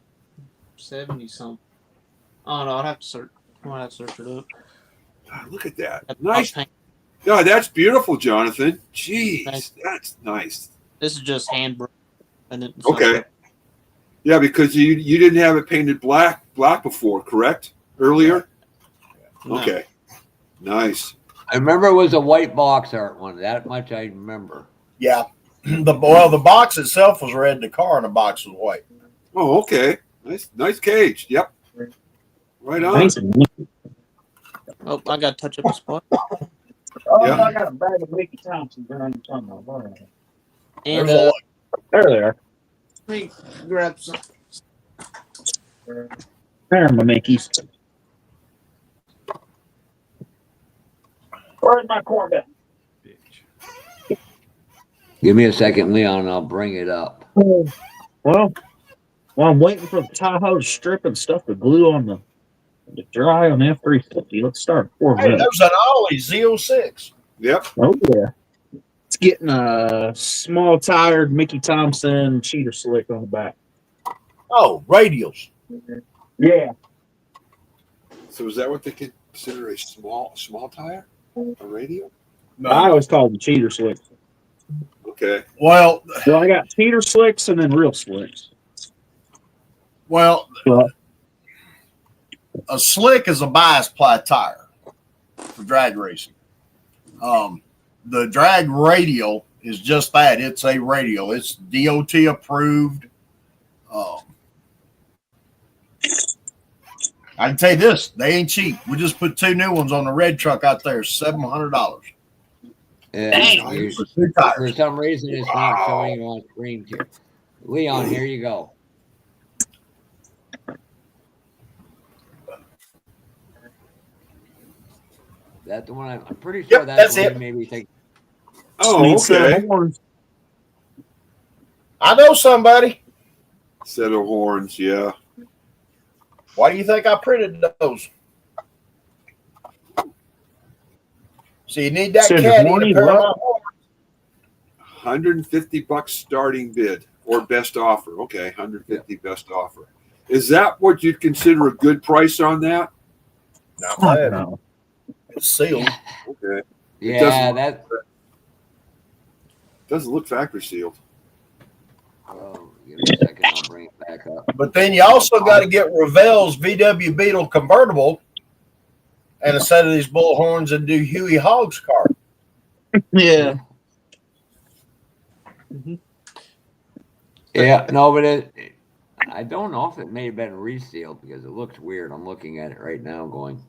70 something. Oh no, I'd have to search. I might have to search it up. God, look at that. That's Nice. paint. God, that's beautiful, Jonathan. Jeez, that's nice. This is just hand broke. And then Okay. Yeah, because you didn't have it painted black before, correct? Earlier? No. Okay. Nice. I remember it was a white box art one. That much I remember. Yeah. The box itself was red, the car in the box was white. Oh, okay. Nice cage. Yep. Right on. Thanks. Oh, I got to touch up the spot. Yeah. I got a bag of Mickey Thompson. And there they are. let me grab some. There are my Mickeys. Where's my Corvette? Give me a second, Leon, and I'll bring it up. Well, I'm waiting for the Tahoe to strip and stuff to glue on the dry on the F-350. Let's start. Hey, there's an Ollie Z06. Yep. Oh yeah. It's getting a small tired Mickey Thompson cheater slick on the back. Oh, radials. Yeah. So is that what they consider a small tire? A radio? No. I always call them cheater slicks. Okay. Well, So I got cheater slicks and then real slicks. well, Well, a slick is a bias ply tire for drag racing. The drag radial is just that. It's a radial. It's DOT approved. I can tell you this, they ain't cheap. We just put 2 new ones on the red truck out there, $700. And For 2 tires. for some reason, it's not showing you on screen here. Leon, here you go. That's the one I'm pretty sure Yep, that's that's one it. you maybe think. Oh, okay. I know somebody. Set of horns, yeah. Why do you think I printed those? So you need that Said caddy horny to pair what? my horn. $150 starting bid or best offer. Okay, 150 best offer. Is that what you'd consider a good price on that? Not bad. No. It's sealed. Okay. Yeah, that. Doesn't look factory sealed. Oh, give me a second. I'll bring it back up. But then you also got to get Revell's VW Beetle convertible and a set of these bullhorns and do Huey Hogg's car. Yeah. Yeah, no, but I don't know if it may have been resealed because it looks weird. I'm looking at it right now going.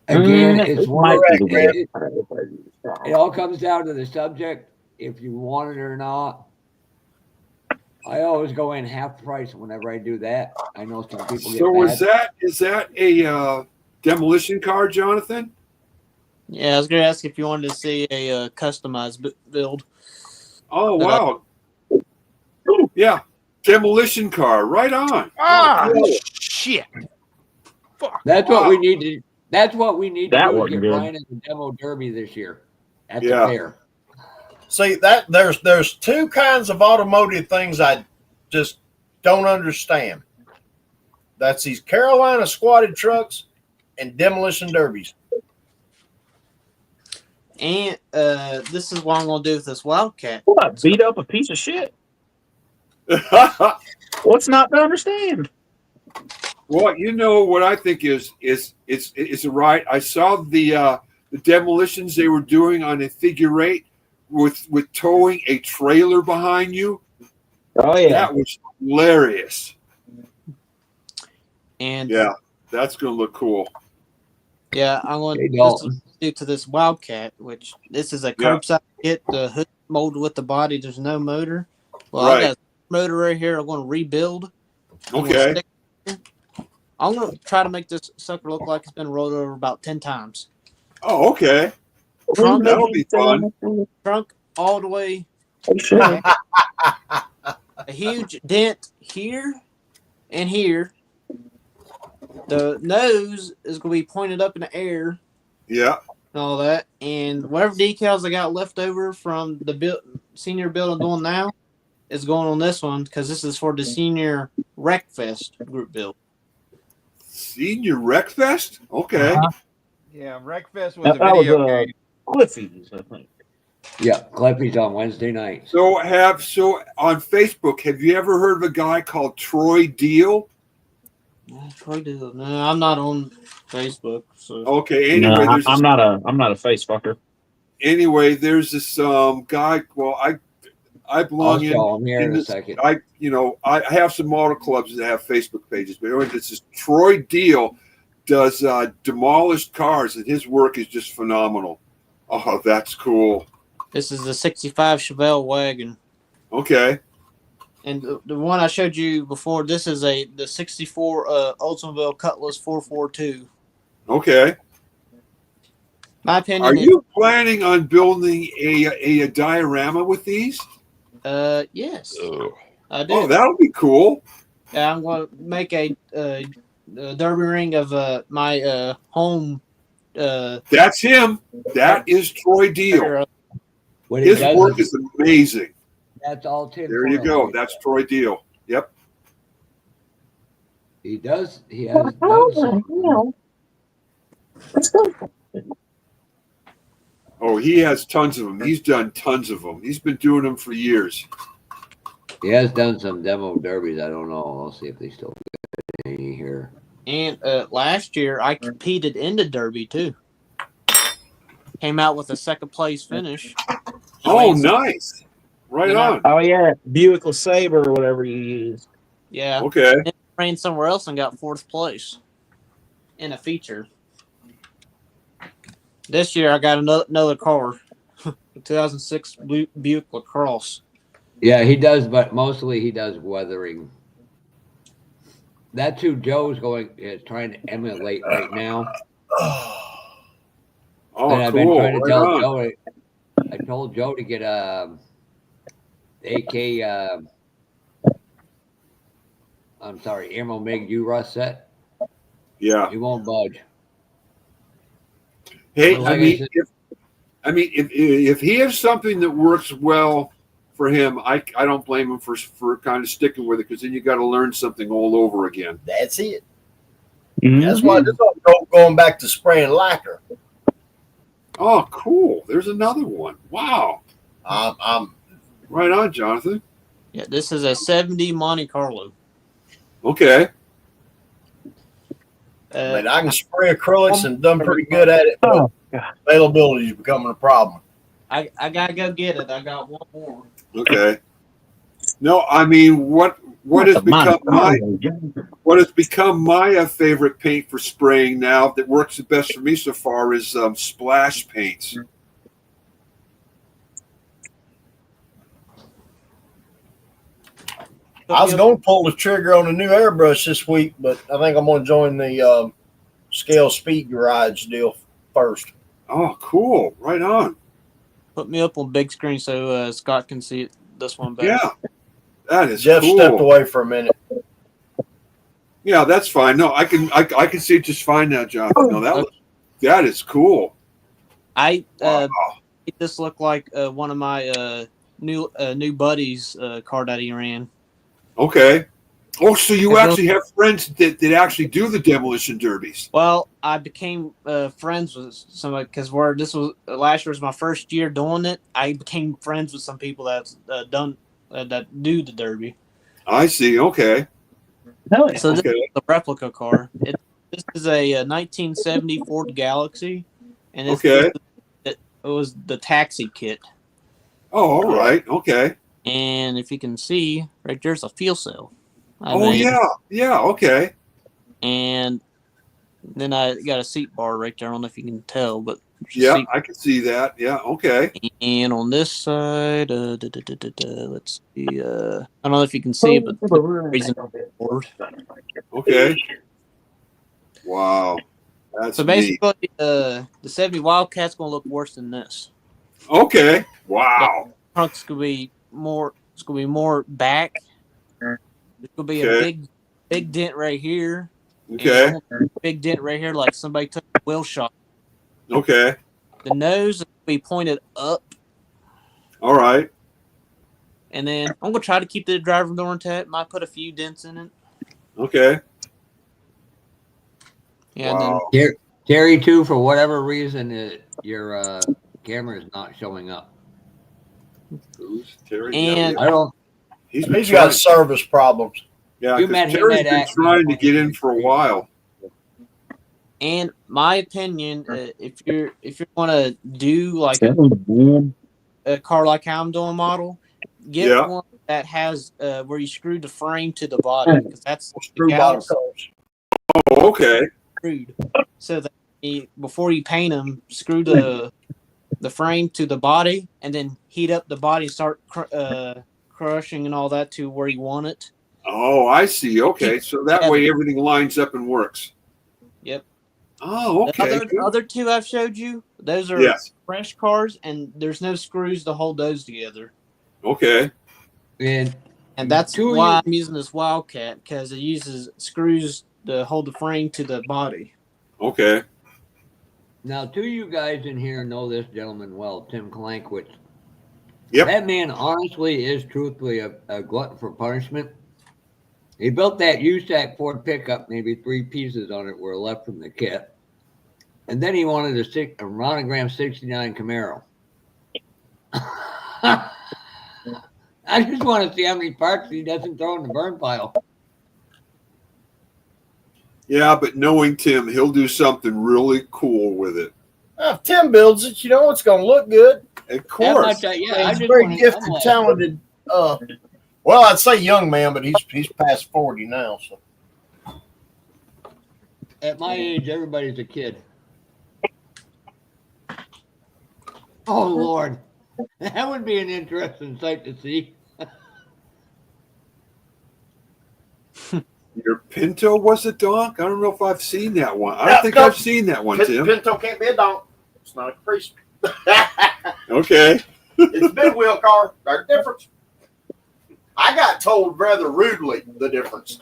Again, it's one of it all comes down to the subject, if you want it or not. I always go in half price whenever I do that. I know some people get So mad. is that a demolition car, Jonathan? Yeah, I was gonna ask if you wanted to see a customized build. Oh That wow. Yeah. Demolition car. Right on. Ah, cool. shit. Fuck. That's what we need to. That's what we need to That do is wasn't get good. Ryan in the demo derby this year at the Yeah. fair. See that there's two kinds of automotive things I just don't understand. That's these Carolina squatted trucks and demolition derbies. And this is what I'm gonna do with this Wildcat. What? Beat up a piece of shit? What's not to understand? Well, you know what I think is it's right. I saw the demolitions they were doing on a figure eight with towing a trailer behind you. Oh yeah. That was hilarious. And Yeah, that's gonna look cool. yeah, I'm going Hey, to Dalton. do to this Wildcat, which this is a Yeah. curbside kit. The hood molded with the body. There's no motor. Well, Right. I got a motor right here. I'm going to rebuild. Okay. I'm going to try to make this sucker look like it's been rolled over about 10 times. Oh, okay. Trunk, That'll be fun. trunk all the way. Oh, shit. A huge dent here and here. The nose is going to be pointed up in the air Yeah. and all that. And whatever decals I got left over from the senior build I'm doing now is going on this one because this is for the senior Wreck Fest group build. Senior Wreck Fest? Okay. Uh-huh. Yeah, Wreckfest was That a was video game. Cliffy's, I think. Yeah, Clippy's on Wednesday nights. So on Facebook, have you ever heard of a guy called Troy Deal? Troy Dill. No, I'm not on Facebook. So Okay. Anyway, No, there's I'm not a face fucker. anyway, there's this guy. Well, I I'll belong show him here in in a this. second. I have some auto clubs that have Facebook pages, but anyway, this is Troy Deal does demolished cars, and his work is just phenomenal. Oh, that's cool. this is the 65 Chevelle wagon. Okay. And the one I showed you before, this is the 64 Oldsmobile Cutlass 442. Okay. My opinion Are is, you planning on building a diorama with these? yes, I do. Oh, that'll be cool. I'm going to make a derby ring of my home. That's him. That is Troy Deal. What he His does work is amazing. that's all tin There you foil. go. That's Troy Deal. Yep. He does. He has done some. Oh, he has tons of them. He's done tons of them. He's been doing them for years. He has done some demo derbies. I don't know. I'll see if they still get any here. And last year, I competed in the derby, too. Came out with a second place finish. Oh, nice. Right Yeah. on. Oh yeah, Buick LeSabre or whatever you use. Yeah. Okay. Then ran somewhere else and got fourth place in a feature. This year, I got another car, 2006 Buick LaCrosse. Yeah, he does, but mostly he does weathering. That's who Joe's trying to emulate right now. Oh, And I've been cool. trying to Right tell on. Joe. I told Joe to get AK. I'm sorry, Emerald Mig U-Rust set. Yeah. He won't budge. Hey, Like I I mean, said- if he has something that works well for him, I don't blame him for kind of sticking with it, because then you got to learn something all over again. That's it. Mhm. That's why this is going back to spraying lacquer. Oh, cool. There's another one. Wow. I'm Right on, Jonathan. Yeah, this is a 70 Monte Carlo. Okay. I mean, I can spray acrylics and done pretty good at it. But availability is becoming a problem. I gotta go get it. I got one more. Okay. No, I mean, what has become my favorite paint for spraying now that works the best for me so far is splash paints. I was going to pull the trigger on the new airbrush this week, but I think I'm going to join the Scale Speed Garage deal first. Oh, cool. Right on. Put me up on big screen so Scott can see this one better. Yeah. That is Jeff cool. stepped away for a minute. Yeah, that's fine. No, I can see it just fine now, Jonathan. No, that is cool. I Wow. made this look like one of my new buddies car that he ran. Okay. Oh, so you I actually have friends that actually do the demolition derbies? Well, I became friends with somebody because this was last year was my first year doing it. I became friends with some people that's done that do the derby. I see. Okay. So this is a replica car. This is a 1970 Ford Galaxy, and it was the taxi kit. Oh, all right. Okay. And if you can see, right there's a fuel cell. Yeah. Okay. And then I got a seat bar right there. I don't know if you can tell, but yeah, I can see that. Yeah. Okay. And on this side, let's see. I don't know if you can see it, but board. Okay. Wow. That's so basically, the 70 Wildcat's gonna look worse than this. Okay. Wow. The trunk's gonna be more. It's gonna be more back. There's gonna be a big dent right here. Okay. Big dent right here, like somebody took a wheel shot. Okay. The nose will be pointed up. All right. And then I'm gonna try to keep the driver door intact. Might put a few dents in it. Okay. Yeah. Wow. And then Terry, too, for whatever reason, your camera is not showing up. Who's Terry? And I don't. He's got service problems. Yeah, You because met him Terry's at been Acme trying to get in for a while. And my opinion, if you're going to do like a car like how I'm doing model, get one that has where you screw the frame to the body, because that's screw bottom cars. Oh, okay. Screwed, so that before you paint them, screw the frame to the body, and then heat up the body, start crushing and all that to where you want it. Oh, I see. Okay, so that way everything lines up and works. Yep. Oh, okay. The other two I've showed you, those are fresh cars, and there's no screws to hold those together. Okay. And that's why I'm using this Wildcat, because it uses screws to hold the frame to the body. Okay. Now, two of you guys in here know this gentleman well, Tim Kalankwitz. Yep. That man honestly is truthfully a glutton for punishment. He built that USAC Ford pickup, maybe 3 pieces on it were left from the kit. And then he wanted a monogram 69 Camaro. I just want to see how many parts he doesn't throw in the burn pile. Yeah, but knowing Tim, he'll do something really cool with it. If Tim builds it, you know it's going to look good. Of course. He's a very gifted, talented. Well, I'd say young man, but he's past 40 now. So at my age, everybody's a kid. Oh Lord, that would be an interesting sight to see. Your Pinto was a donk? I don't know if I've seen that one. I don't think I've seen that one, Tim. Pinto can't be a donk. It's not a Caprice. Okay. It's a big wheel car. There's a difference. I got told rather rudely the difference.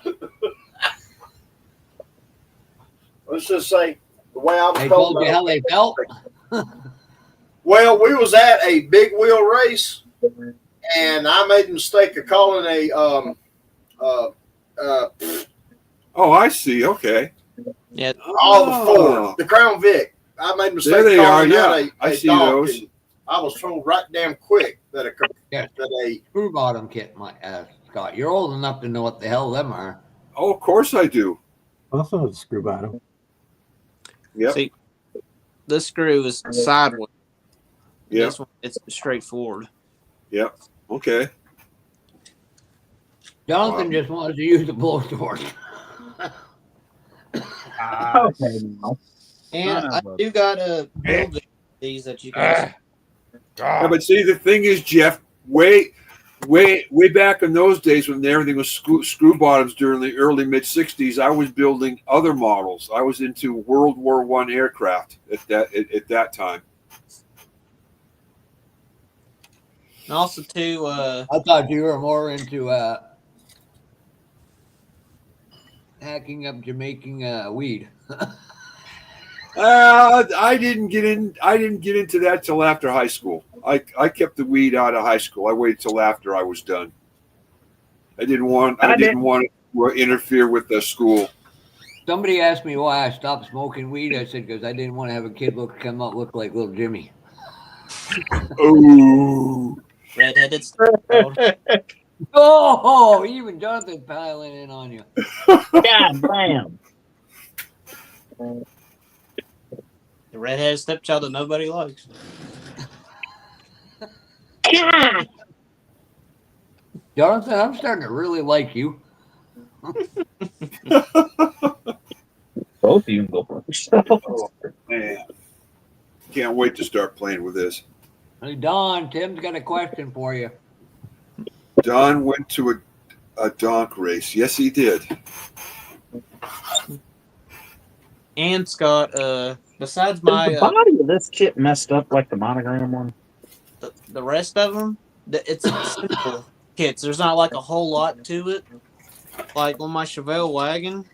Let's just say the way I was They told. told you how they felt? Well, we was at a big wheel race, and I made the mistake of calling oh, I see. Okay. Yeah. The Ford, the Crown Vic. I made a mistake. There they are. Yeah, I see those. I was told right damn quick that a screw bottom kit, Scott. You're old enough to know what the hell them are. Oh, of course I do. Also, a screw bottom. Yep. See, this screw is sideways. Yeah. This one, it's straightforward. Yep. Okay. Jonathan just wanted to use the blowtorch. Okay. And I do got a build these that you can. Yeah, but see, the thing is, Jeff, way back in those days when everything was screw bottoms during the early mid '60s, I was building other models. I was into World War I aircraft at that time. And also too, I thought you were more into hacking up Jamaican weed. I didn't get into that till after high school. I kept the weed out of high school. I waited till after I was done. I didn't want to interfere with the school. Somebody asked me why I stopped smoking weed. I said because I didn't want to have a kid come out look like little Jimmy. Oh, redheaded. Oh, even Jonathan piling in on you. God damn. The redheaded stepchild that nobody likes. Jonathan, I'm starting to really like you. Both of you can go for yourself. oh man. Can't wait to start playing with this. Hey, Don, Tim's got a question for you. Don went to a donk race. Yes, he did. And Scott, besides Is my the body of this kit messed up like the monogram one? the rest of them, it's simple kits. There's not like a whole lot to it. Like on my Chevelle wagon,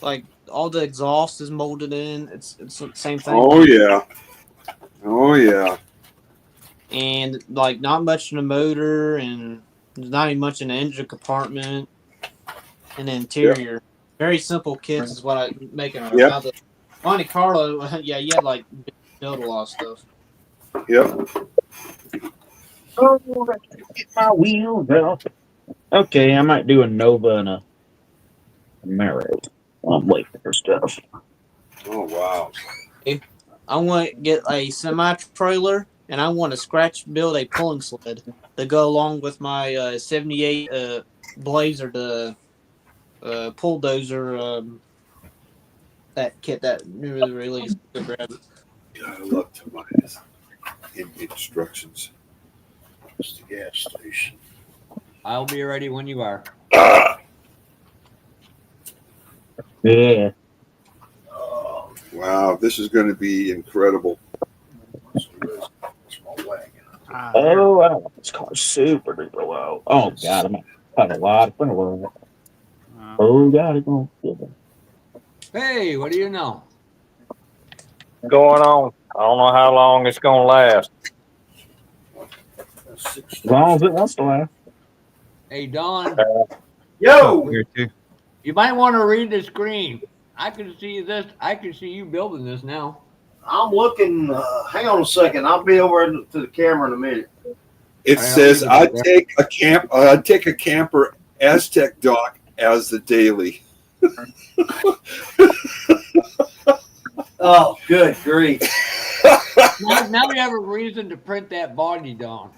like all the exhaust is molded in. It's the same thing. Oh yeah. Oh yeah. And like not much in the motor, and there's not even much in the engine compartment and the interior. Yep. Very simple kits is what I make it. Yep. The Monte Carlo, yeah, you had like build a lot of stuff. Yep. Oh, get my wheels out. Okay, I might do a Nova and a Camaro. I'm waiting for stuff. Oh wow. I want to get a semi trailer, and I want to scratch build a pulling sled to go along with my 78 Blazer, the bulldozer, that kit that newly released. Go grab it. God, I love Tobias. Instructions. It's the gas station. I'll be ready when you are. Yeah. Wow, this is going to be incredible. Oh, wow. This car's super duper low. Oh, God, I'm having a lot of fun with it. Oh, God, it's going to Hey, what do you know? Going on. I don't know how long it's going to last. as long as it wants to last. Hey, Don. Yo! You might want to read the screen. I can see this. I can see you building this now. I'm looking. Hang on a second. I'll be over to the camera in a minute. It says I'd take a camper Aztec dock as the daily. Oh, good grief. Now we have a reason to print that body, Don.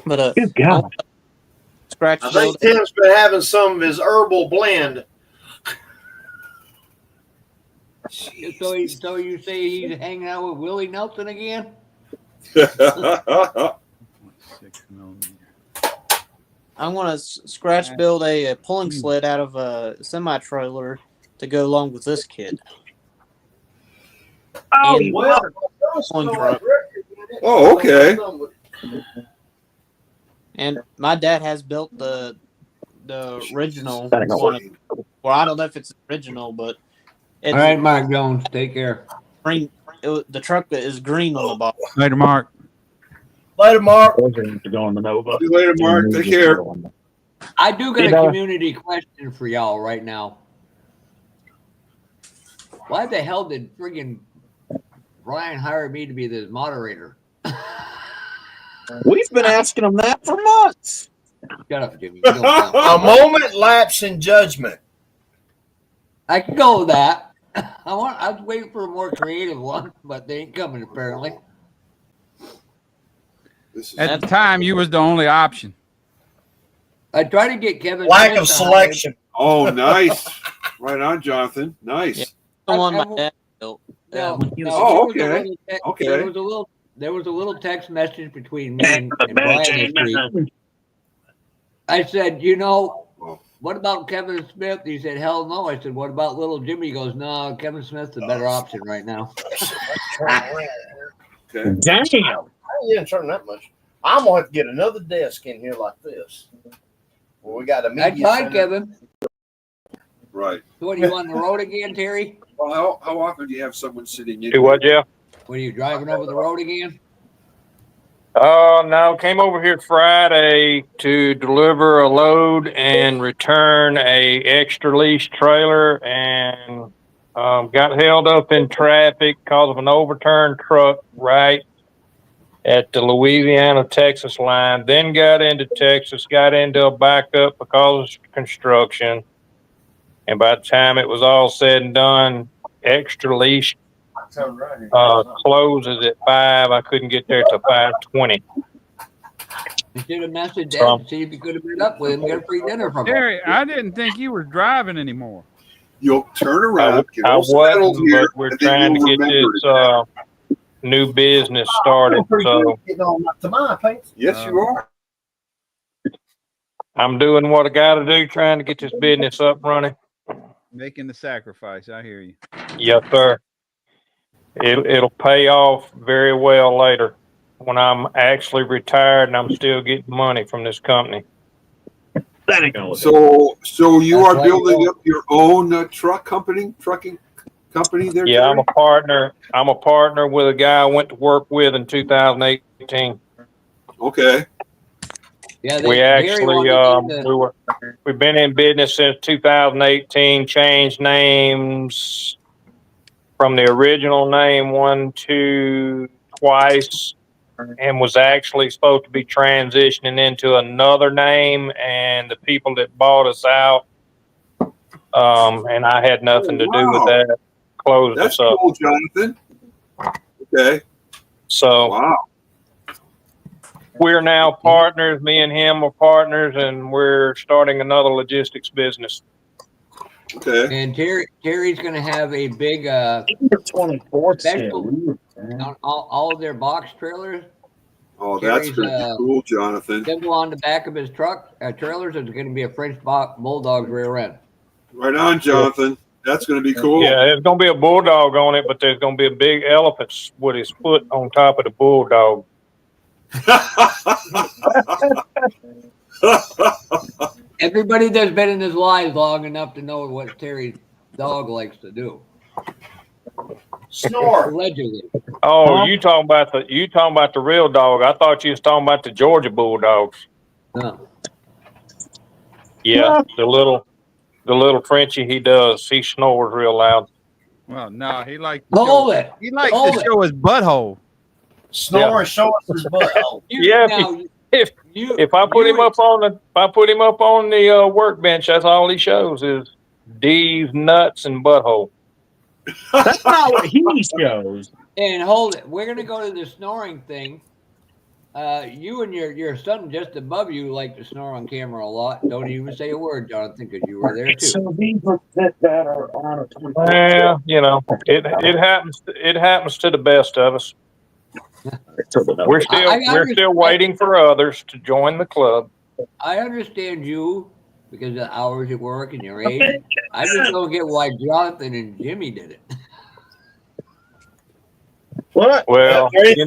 But Good God. Scratch I think Tim's been having some of his herbal blend. So you say he's hanging out with Willie Nelson again? I want to scratch build a pulling sled out of a semi trailer to go along with this kit. Oh, And Well, Oh, okay. And my dad has built the original one. Well, I don't know if it's original, but it's All right, Mark Jones, take care. green. The truck is green on the bottom. Later, Mark. Later, Mark. Those are to go on the Nova. See you later, Mark. Take care. I do got Hey, a Bella. community question for y'all right now. Why the hell did friggin' Brian hire me to be the moderator? We've been asking them that for months. Shut up, Jimmy. You don't count. A moment lapse in judgment. I can go with that. I was waiting for a more creative one, but they ain't coming apparently. At the time, you was the only option. I tried to get Kevin. Lack Smith of to selection. Oh, nice. Right on, Jonathan. Nice. The one my dad built. No, when he was Oh, there was a okay. little Okay. There was a little there was a little text message between me and Brian this week. I said, what about Kevin Smith? He said, hell no. I said, what about little Jimmy? He goes, no, Kevin Smith's the better option right now. Okay. Damn. I didn't turn that much. I'm gonna have to get another desk in here like this. Well, we got a media That's fine, center. Kevin. Right. So what, are you on the road again, Terry? Well, how often do you have someone sitting in? Do what, Jeff? What, are you driving over the road again? No, came over here Friday to deliver a load and return a extra lease trailer, and got held up in traffic because of an overturned truck right at the Louisiana-Texas line. Then got into Texas, got into a backup because of construction. And by the time it was all said and done, extra lease closes at 5. I couldn't get there till 5:20. You should have messaged Ed to see if you could have been up with him and get a free dinner from him. Terry, I didn't think you were driving anymore. You'll turn around. I wasn't, but we're trying to get this new business started. So Yes, you are. I'm doing what I got to do, trying to get this business up running. Making the sacrifice. I hear you. Yes, sir. It'll pay off very well later when I'm actually retired and I'm still getting money from this company. So you are building up your own trucking company there? Yeah, Terry? I'm a partner. I'm a partner with a guy I went to work with in 2018. Okay. Yeah, we've been in business since 2018. Changed names from the original name twice, and was actually supposed to be transitioning into another name. And the people that bought us out, and I had nothing to do with that, closed us up. That's cool, Jonathan. Okay. So. Wow. We're now partners. Me and him are partners, and we're starting another logistics business. Okay. And Terry's going to have a big special on all of their box trailers. Oh, that's going to be cool, Jonathan. Symbol on the back of his truck trailers is going to be a French bulldog rear end. Right on, Jonathan. That's going to be cool. Yeah, there's going to be a bulldog on it, but there's going to be a big elephant with his foot on top of the bulldog. Everybody that's been in his life long enough to know what Terry's dog likes to do. Snore. Allegedly. Oh, you talking about the real dog? I thought you was talking about the Georgia Bulldogs. No. Yeah, the little Frenchie. He snores real loud. Well, no, he likes to show his butthole. Snore, show us his butthole. If I put him up on the workbench, that's all he shows is D's nuts and butthole. That's not what he shows. And hold it, we're gonna go to the snoring thing. You and your son just above you like to snore on camera a lot. Don't even say a word, Jonathan, because you were there too. So these are that are on a 24. Yeah, it happens to the best of us. We're still waiting for others to join the club. I understand you because of the hours you work and your age. I just don't get why Jonathan and Jimmy did it. What? Well, wait a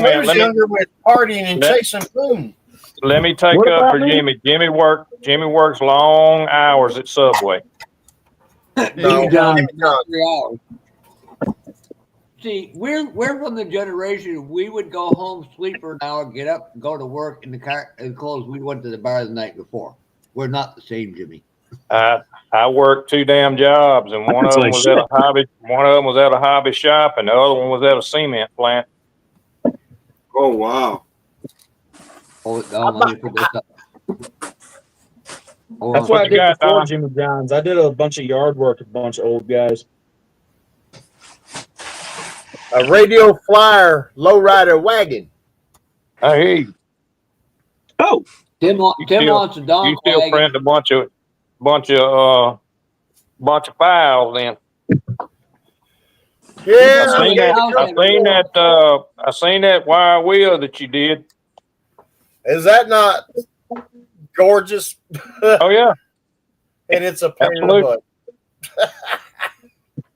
minute. Younger with partying and chasing food. Let me take up for Jimmy. Jimmy works long hours at Subway. No, 3 hours. See, we're from the generation we would go home, sleep for an hour, get up, go to work in the car and clothes. We went to the bar the night before. We're not the same, Jimmy. I worked 2 damn jobs, and one of them was at a hobby. One of them was at a hobby shop, and the other one was at a cement plant. Oh wow! Hold it down. Let me put this up. That's what I did before Jimmy John's. I did a bunch of yard work with a bunch of old guys. A radio flyer lowrider wagon. I hear you. Oh, Tim wants a dog. You still print a bunch of files then. Yeah, I seen that. I seen that wire wheel that you did. is that not gorgeous? Oh yeah, And it's a pain in the absolutely. butt.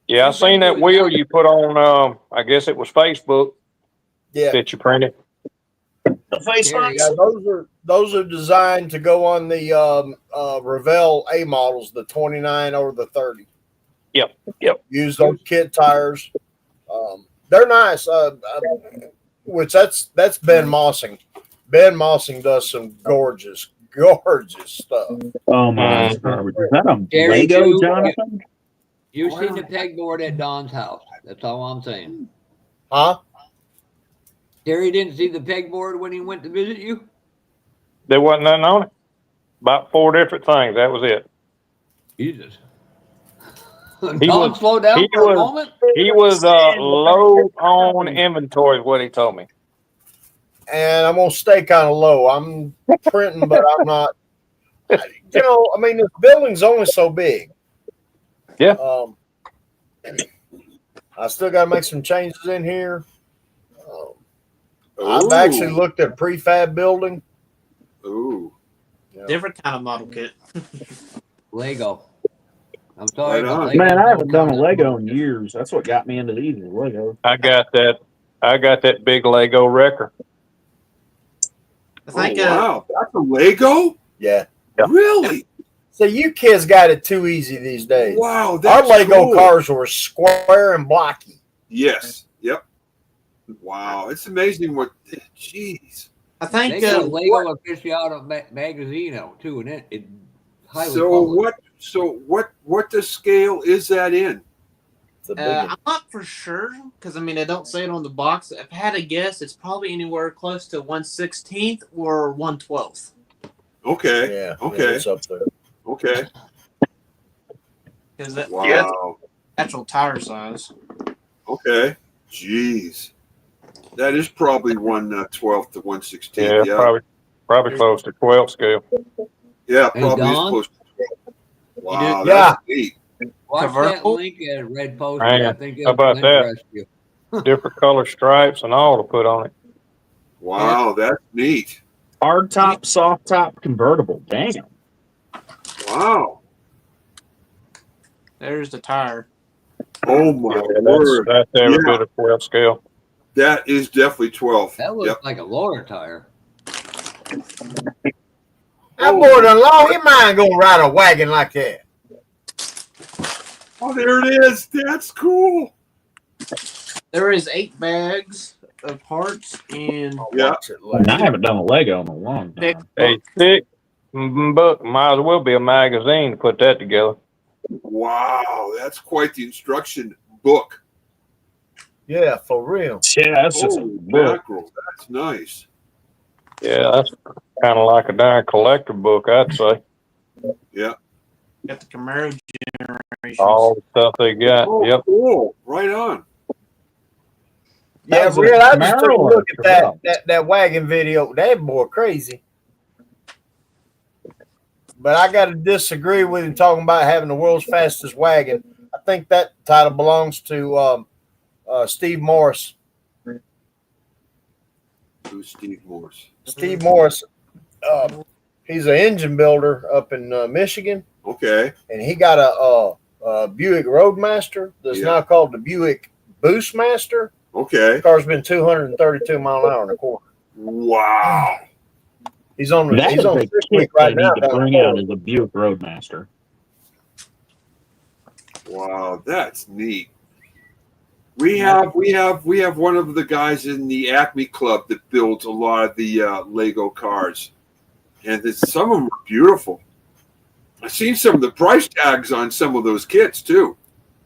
Yeah, I seen that wheel you put on. I guess it was Facebook Yeah, that you printed. The face Gary, yeah, those are designed to go on the Revell A models, the 29 or the 30. Yep. Use those kit tires. They're nice. Which that's Ben Mossing. Ben Mossing does some gorgeous stuff. Oh my Mhm. God. Is that a Gary, Lego, too. Jonathan? You've seen the pegboard at Don's house. That's all I'm saying. Huh? Terry didn't see the pegboard when he went to visit you? There wasn't nothing on it. About 4 different things. That was it. Jesus. He Don, was- slow down he for a was- moment. He was low on inventory, is what he told me. And I'm gonna stay kind of low. I'm printing, but I'm not. You know, I mean, this building's only so big. Yeah. I still got to make some changes in here. I've actually looked at prefab building. Ooh. Yeah. Different kind of model kit. Lego. I'm sorry, Right but on. Lego Man, I haven't done a don't Lego in years. That's what got me into these Lego. I got that big Lego wrecker. I think Wow, that's a Lego? Yeah. Yeah. Really? So you kids got it too easy these days. Wow, Our that's Lego cool. cars were square and blocky. Yes. Yep. Wow, it's amazing what. Jeez. I think They got a Lego aficionado magazine out too, and it highly So published. what? So what the scale is that in? It's a big one. I'm not for sure because I mean I don't say it on the box. If I had to guess, it's probably anywhere close to 1/16 or 1/12. Okay. Yeah. Okay. It's up there. Okay. Because that's Wow. actual tire size. Okay. Jeez. That is probably 1/12 to 1/16. Yeah, Yeah. probably close to 12 scale. Yeah, Hey, probably is Don? close to 12. Wow, Yeah. that's neat. Watch that Convertible? link at Red Post. Man, I think how it'll about that? interest you. Different color stripes and all to put on it. Wow, that's neat. Hard top, soft top, convertible. Damn. Wow. There's the tire. Oh my Yeah, word. that's every Yeah. bit of 12 scale. That is definitely 12. That looks Yep. like a lawyer tire. That boy done lost his mind gonna ride a wagon like that. Oh, there it is. That's cool. There is 8 bags of parts and Yeah. Watch it later. And I haven't done a Lego in a long Thick. time. A thick book might as well be a magazine to put that together. Wow, that's quite the instruction book. Yeah, for real. Yeah, that's just a Holy book. mackerel. That's nice. Yeah, that's kind of like a darn collector book, I'd say. Yeah. got the Camaro generations. All the stuff they got. Oh, Yep. cool. Right on. Yeah, was a real. I just took a Camaro look or at that wagon video. That boy crazy. But I got to disagree with him talking about having the world's fastest wagon. I think that title belongs to Steve Morris. Who's Steve Morris? Steve Morris, he's an engine builder up in Michigan, Okay. and he got a Buick Roadmaster that's Yeah. now called the Buick Boostmaster. Okay. The car's been 232 mile an hour and a quarter. Wow. He's on the That he's is on a the kit week they right now. need to bring out as a Buick Roadmaster. Wow, that's neat. We have one of the guys in the Acme Club that builds a lot of the Lego cars, and some of them are beautiful. I've seen some of the price tags on some of those kits too.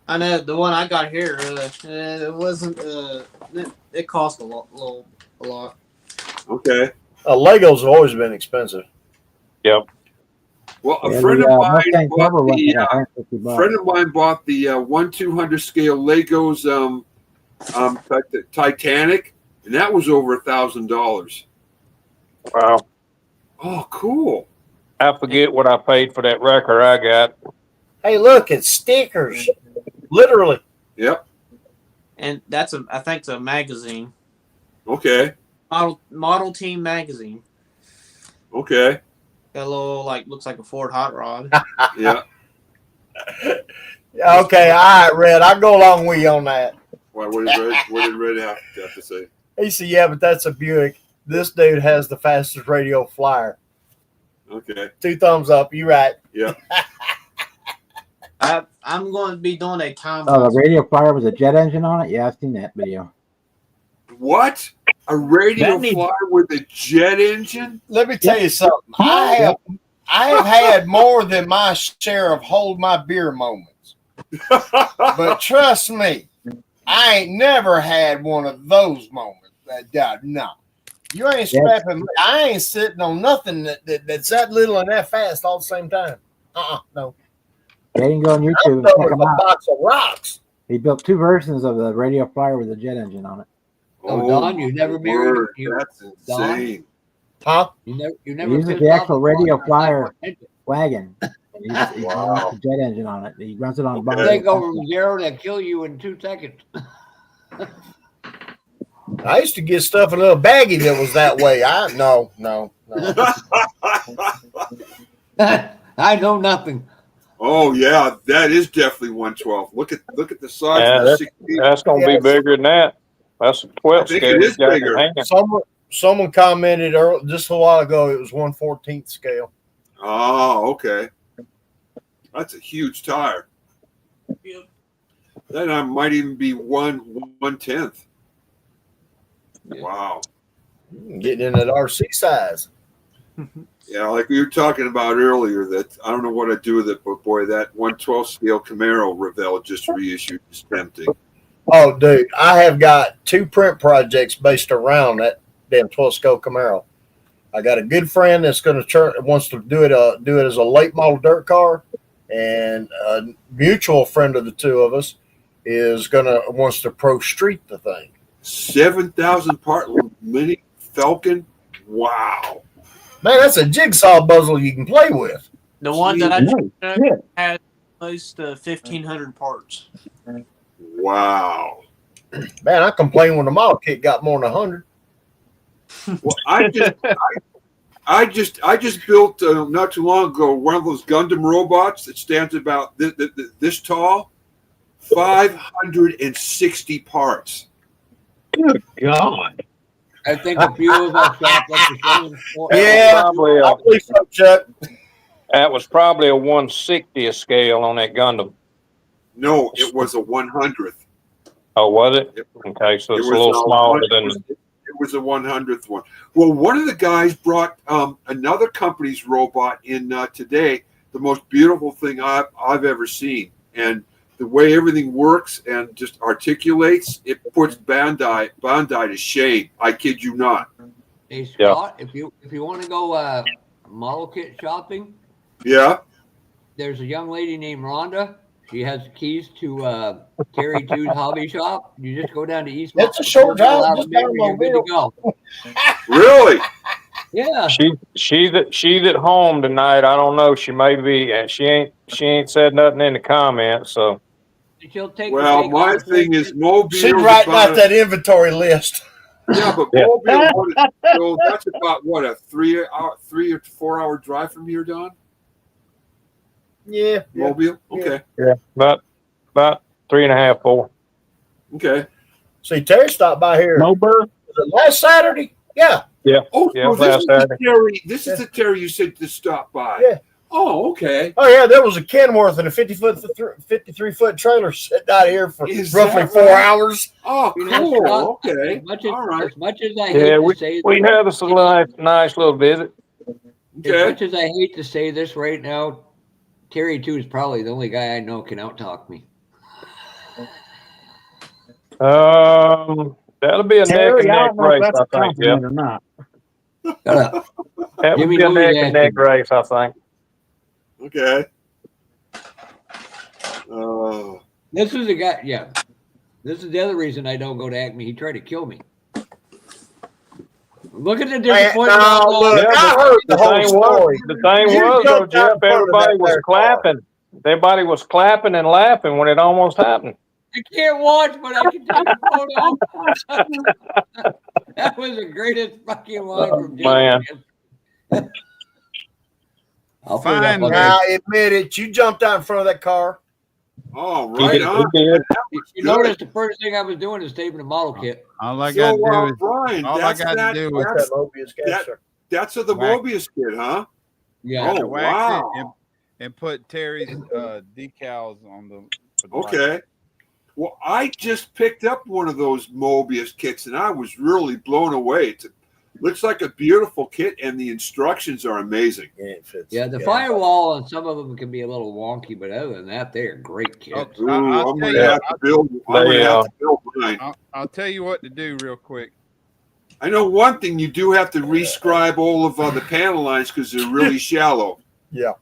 I know the one I got here. It wasn't. It cost a lot. Okay. Legos have always been expensive. Yep. Well, a Yeah, friend the of mine Mustang bought cover went the for $150. friend of mine bought the 1/200 scale Legos Titanic, and that was over $1,000. Wow. Oh, cool. I forget what I paid for that wrecker I got. Hey, look, it's stickers. Literally. Yep. and I think it's a magazine. Okay. Model Team magazine. Okay. Got a little looks like a Ford hot rod. Yeah. Okay, all right, Red. I'll go along with you on that. Why? What did Red have to say? He said, "Yeah, but that's a Buick. This dude has the fastest radio flyer." Okay. 2 thumbs up. You right. Yeah. I'm going to be doing a time. Oh, the radio flyer was a jet engine on it. Yeah, I've seen that video. What? A radio flyer with a jet engine? Let me tell you something. I have had more than my share of hold my beer moments. But trust me, I ain't never had one of those moments. No. You ain't strapping me. I ain't sitting on nothing that's that little and that fast all at the same time. No. Yeah, you can go on YouTube and I'm check them a out. box of rocks. He built 2 versions of the radio flyer with a jet engine on it. Oh, Don, you never married. That's insane. Huh? You never He uses the actual radio flyer wagon. And he runs the jet engine on it. He runs it on I'll take over from zero to kill you in 2 seconds. I used to get stuff in a little baggie that was that way. No. I know nothing. Oh yeah, that is definitely 112. Look at the size Yeah, of the 16. that's going to be bigger than that. That's a 12 I think scale. it is bigger. Someone commented just a while ago it was 1/14 scale. Oh, okay. That's a huge tire. Yep. That might even be 1/10. Wow. Getting in that RC size. Yeah, like we were talking about earlier, that I don't know what I'd do with it, but boy, that 112 scale Camaro Revell just reissued is tempting. Oh, dude, I have got 2 print projects based around that damn 12 scale Camaro. I got a good friend that's going to wants to do it as a late model dirt car, and a mutual friend of the 2 of us wants to pro street the thing. 7,000 part mini Falcon. Wow. Man, that's a jigsaw puzzle you can play with. The one that I checked had close to 1,500 parts. Wow. Man, I complained when the model kit got more than 100. Well, I just built not too long ago one of those Gundam robots that stands about this tall. 560 parts. Good God. I think a few of us got the same. Yeah, I believe so, Chuck. That was probably a 1/60th scale on that Gundam. No, it was a 100th. Oh, was it? Okay, so it's a little smaller than. It was a 100th one. Well, one of the guys brought another company's robot in today. The most beautiful thing I've ever seen, and the way everything works and just articulates, it puts Bandai to shame. I kid you not. Hey Scott, if you want to go model kit shopping, yeah, there's a young lady named Rhonda. She has keys to Terry 2's hobby shop. You just go down to East. That's a short drive. You're good to go. Really? Yeah. She's at home tonight. I don't know. She may be. She ain't said nothing in the comments. So. She'll take. Well, my thing is Mobile. She's writing out that inventory list. Yeah, but Mobile. So that's about what, a 3 or 4 hour drive from here, Don? Yeah. Mobile. Okay. Yeah, about 3.5, 4. Okay. See, Terry stopped by here. No burr. Was it last Saturday? Yeah. Yeah. Oh, Yeah, so this is the Terry you said to stop by. Yeah. Oh, okay. Oh, yeah, there was a Kenworth and a 53-foot trailer sitting out here for roughly 4 hours. Oh, cool. Okay. As much as I hate to say we had us a nice little visit. Okay. As much as I hate to say this right now, Terry 2 is probably the only guy I know can out-talk me. That'll be a Terry, neck and neck race, I think. Yeah. Or not. That would be a neck and neck race, I think. Okay. This is a guy. Yeah, this is the other reason I don't go to Acme. He tried to kill me. Look at the disappointment. I heard the whole story. The thing was, though, Jeff, everybody was clapping. Everybody was clapping and laughing when it almost happened. I can't watch, but I can take a photo. That was the greatest fucking line from Dylan. Man. I'll put it up on Now, admit it. You jumped out in front of that car. Oh, He right did. on. He did. You notice the first thing I was doing is taping a model kit. All I got to do is Brian, all I that's got to that. do is That's that Mobius gasser. That's of the Wax. Mobius kit, huh? Yeah. Oh, wax wow. it and put Terry's decals on the. for the Okay. Well, I just picked up one of those Mobius kits, and I was really blown away. It looks like a beautiful kit, and the instructions are amazing. Yeah, it fits. Yeah, the firewall and some of them can be a little wonky, but other than that, they're great kits. Ooh, I'll I'm tell going you- to have to build. I'm going to have to build mine. I'll tell you what to do real quick. I know one thing: you do have to rescribe all of the panel lines because they're really shallow. Yeah.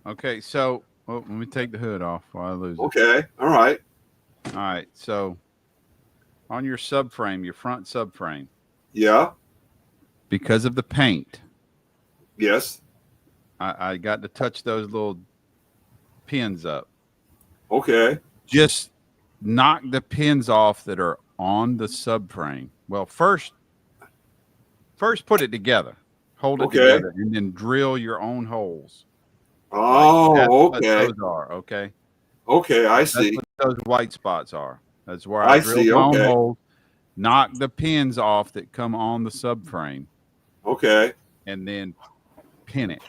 Okay, so let me take the hood off while I lose it. Okay, all right. All right, so on your subframe, your front subframe, Yeah. because of the paint, Yes. I got to touch those little pins up. Okay. Just knock the pins off that are on the subframe. Well, first put it together, hold it Okay. together, and then drill your own holes. Oh, That's what okay. those are, okay? Okay, I That's see. what those white spots are. That's where I I drilled see, my own okay. holes, knock the pins off that come on the subframe, Okay. and then pin it.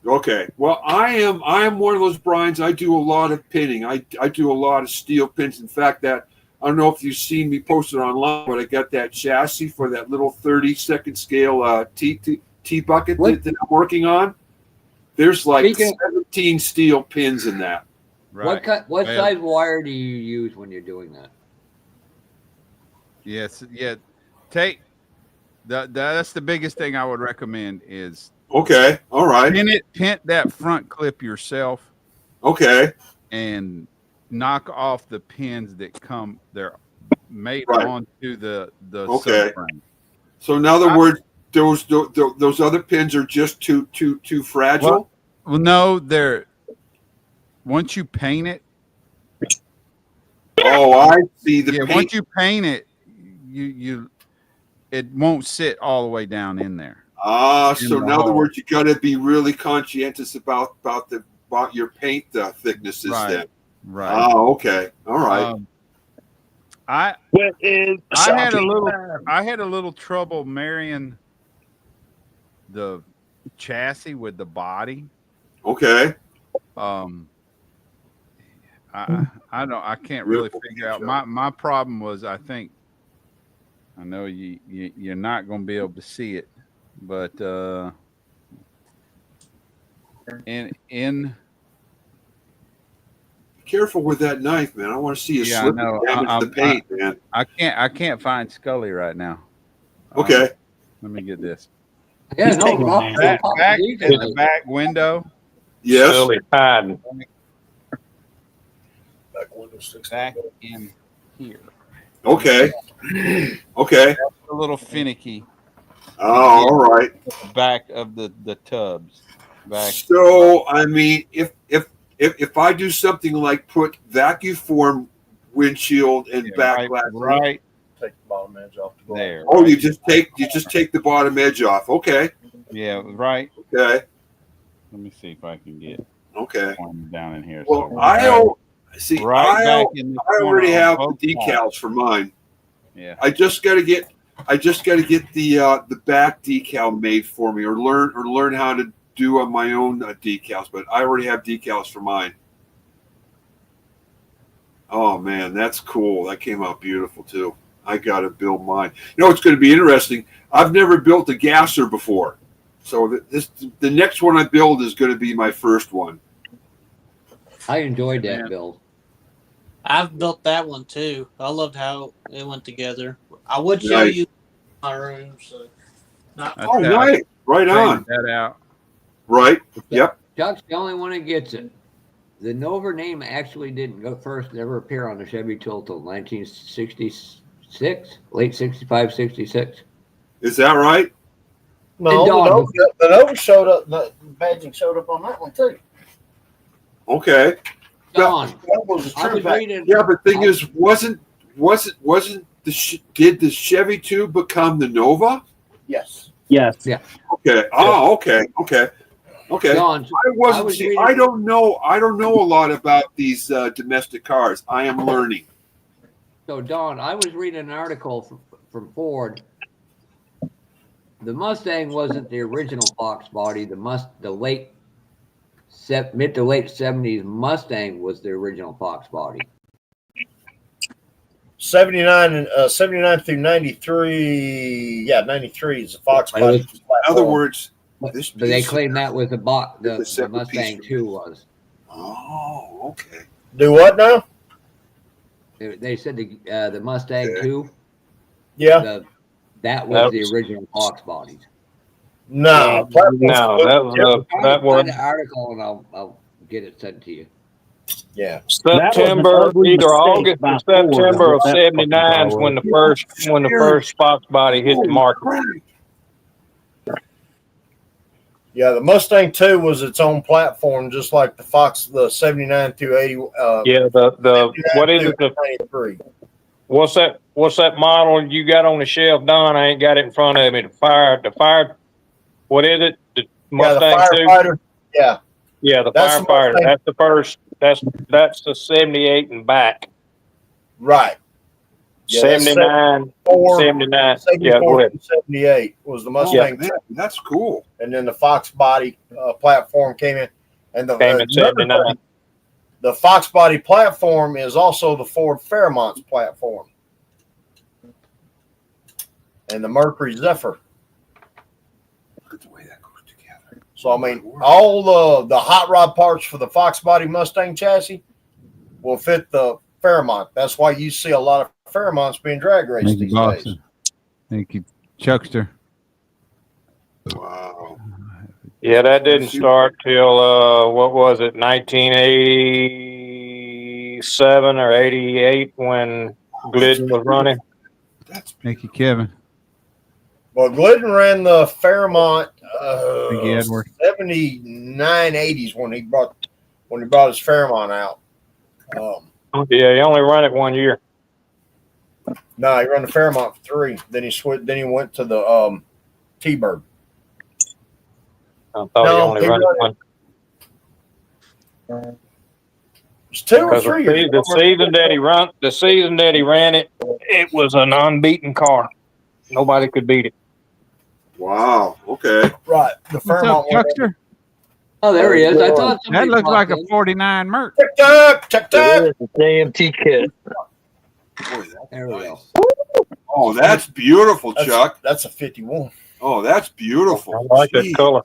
Okay. Well, I am one of those Brians. I do a lot of pinning. I do a lot of steel pins. In fact, that I don't know if you've seen me posted online, but I got that chassis for that little 32nd scale T bucket that I'm working on. There's like 17 steel pins in that. Right. What size wire do you use when you're doing that? Yes. Yeah. Take that's the biggest thing I would recommend is Okay. All right. pin that front clip yourself. Okay. And knock off the pins that come. They're made Right. onto the Okay. subframe. So in other words, those other pins are just too fragile. Well, no, they're once you paint it. Oh, I see. The paint. Once you paint it, you it won't sit all the way down in there. So in other words, you got to be really conscientious about your paint thicknesses. Right. Then. Right. Oh, okay. All right. I had a little trouble marrying the chassis with the body. Okay. I can't really figure out. My problem was I know you're not going to be able to see it, but in Careful with that knife, man. I want to see you slip and damage the paint, man. I can't find Scully right now. Okay. Let me get this. Yeah, no, back in the back window. Yes. Scully hiding. Back in here. Okay. Okay. That's a little finicky. Oh, all right. Back of the tubs. Back. So I mean, if I do something like put vacuum form windshield and back glass, right. Take the bottom edge off the There. Oh, you just take the bottom edge off. Okay. Yeah, right. Okay. Let me see if I can get Okay. one down in here. Well, so I already have the decals for mine. Yeah. I just got to get the back decal made for me, or learn how to do on my own decals. But I already have decals for mine. Oh man, that's cool. That came out beautiful too. I got to build mine. You know, it's going to be interesting. I've never built a gasser before, so the next one I build is going to be my first one. I enjoyed that build. I've built that one too. I loved how it went together. I would show you my room. So nice. Right on. That out. Right. Yep. Chuck's the only one that gets it. The Nova name actually didn't go first, never appear on the Chevy till 1966, late 65, 66. Is that right? No, the Nova showed up. The badging showed up on that one too. Okay. Don, That was a I true was fact. reading. Yeah, but thing is, did the Chevy 2 become the Nova? Yes. Yes. Yeah. Okay. Oh, okay. Don, I was see, reading- I don't know a lot about these domestic cars. I am learning. So, Don, I was reading an article from Ford. The Mustang wasn't the original Fox body. The mid to late 70s Mustang was the original Fox body. 79 through 93. Yeah, 93 is the Fox But it body. was- In other words, But this they piece claim that was the a separate Mustang piece 2 was. Oh, okay. Do what now? They said the Mustang Okay. 2, Yeah. that was the original Fox bodies. No. that was Find the article and I'll get it sent to you. Yeah. September, either August or September of That '79 is when the first Fox body hit the market. Yeah, the Mustang 2 was its own platform, just like the Fox, the 79 through 80. Yeah, the what is it? 93. What's that model you got on the shelf, Don? I ain't got it in front of me. The fire. What is it? The Yeah, the Mustang 2? Firefighter. Yeah. Yeah, the That's the Firefighter. Mustang. That's the first. That's the 78 and back. Right. Yeah, that's 79, 79. 74 Yeah, go ahead. and 78 was the Oh, Mustang. man, that's cool. And then the Fox body platform came in. And the Came in 79. The Fox body platform is also the Ford Fairmont's platform. And the Mercury Zephyr. Look at the way that goes together. So, I mean, all the hot rod parts for the Fox body Mustang chassis will fit the Fairmont. That's why you see a lot of Fairmonts being drag raced Thank you, these Boston. days. Thank you, Chuckster. Wow. Yeah, that didn't start till what was it, 1987 or 88 when Glidden was running. Thank you, Kevin. Well, Glidden ran the Fairmont Thank you, Edward. 79, 80s when he brought his Fairmont out. Yeah, he only run it 1 year. No, he ran the Fairmont for 3. Then he switched. Then he went to the T-Bird. I thought he only run it one. It's 2 or Because 3 the years. season that he ran it, it was an unbeaten car. Nobody could beat it. Wow. Okay. Right. The What's up, Fairmont. Chuckster? Oh, there he is. I thought That somebody looks like popped a in. 49 Merc. Checked up. AMT kit. Boy, that's There we go. nice. Oh, that's beautiful, Chuck. That's a 51. Oh, that's beautiful. I like that Gee. color.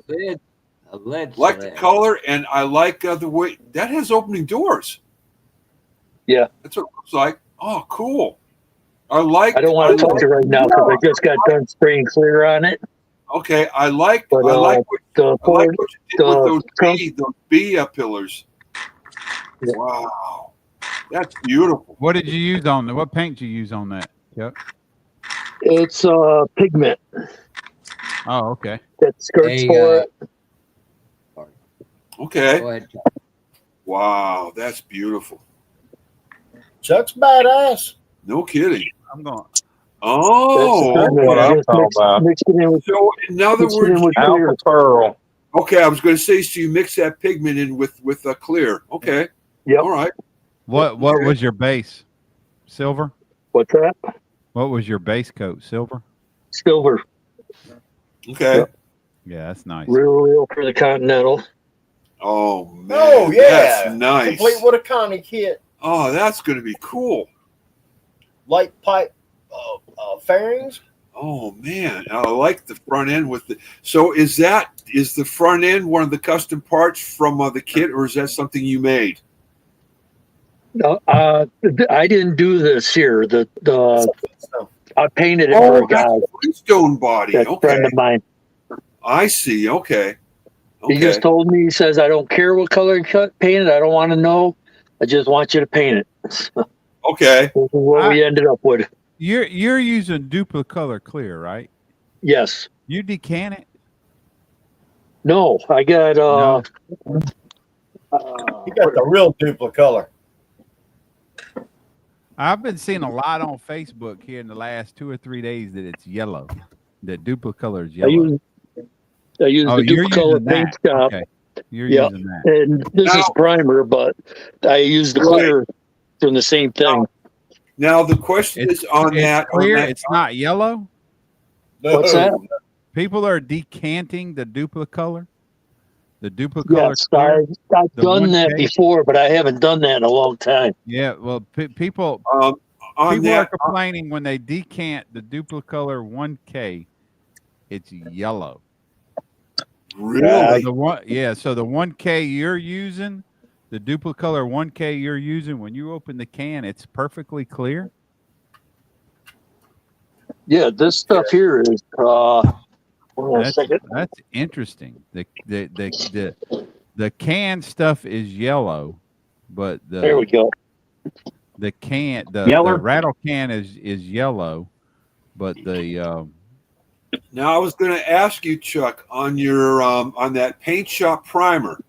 A lead Like the sled. color, and I like the way that has opening doors. Yeah. That's what it looks like. Oh, cool. I like. I don't want to talk to you right now because I just got done spraying clear on it. Okay, I like. But, I like what The I like Ford, what you did with those Trump- B pillars. Yeah. Wow, that's beautiful. What did you use on that? What paint did you use on that? Chuck? it's pigment Oh, okay. that skirts Hey, for it. Okay. Go ahead. Wow, that's beautiful. Chuck's badass. No kidding. I'm going. Oh, That's what I'm talking about. Mixed it in with, so in other mixed it in words, with clear. Alpha Pearl. okay, I was going to say, so you mix that pigment in with a clear. Okay. Yep. All right. What was your base? Silver? What's that? What was your base coat? Silver? Silver. Okay. Yep. Yeah, that's nice. Real for the Continental. Oh man. Oh yeah. That's nice. Complete with a conic kit. Oh, that's going to be cool. Light pipe fairings. Oh man, I like the front end with the. So is the front end one of the custom parts from the kit, or is that something you made? No, I didn't do this here. I painted it for Oh, a guy. that's a Flintstone body. That's a Okay, friend of mine. I see. Okay. He just told me, he says, I don't care what color you paint it. I don't want to know. I just want you to paint it. Okay. This is what we ended up with. You're using Duplicolor clear, right? Yes. You decant it? No, I got He got the real Duplicolor. I've been seeing a lot on Facebook here in the last 2 or 3 days that it's yellow. The Duplicolor is yellow. I use the Duplicolor paint shop. Okay. You're using that. And this is primer, but I use the clear from the same thing. Now the question is on that. Clear. It's not yellow. No. What's that? People are decanting the Duplicolor. The Duplicolor. Yes, I've done that before, but I haven't done that in a long time. Yeah, well, people on are complaining when they decant the Duplicolor 1K, it's yellow. Really? So the 1K you're using, the Duplicolor 1K you're using, when you open the can, it's perfectly clear. Yeah, this stuff here is. That's interesting. The can stuff is yellow, but there we go. The can the rattle can is yellow, but the Now I was going to ask you, Chuck, on your on that paint shop primer,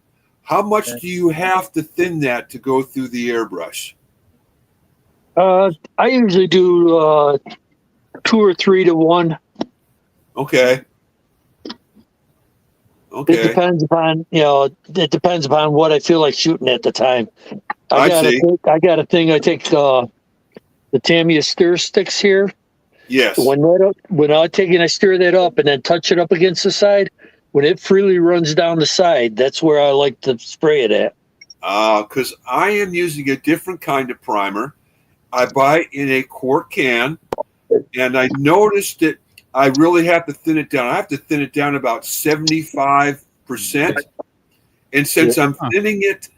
how much do you have to thin that to go through the airbrush? I usually do 2 or 3 to 1. Okay. Okay. It depends upon what I feel like shooting at the time. I got a thing. I take the Tamiya stir sticks here. Yes. When I take it, I stir that up and then touch it up against the side. When it freely runs down the side, that's where I like to spray it at. Because I am using a different kind of primer. I buy it in a quart can, and I noticed that I really have to thin it down. I have to thin it down about 75%. And since I'm thinning it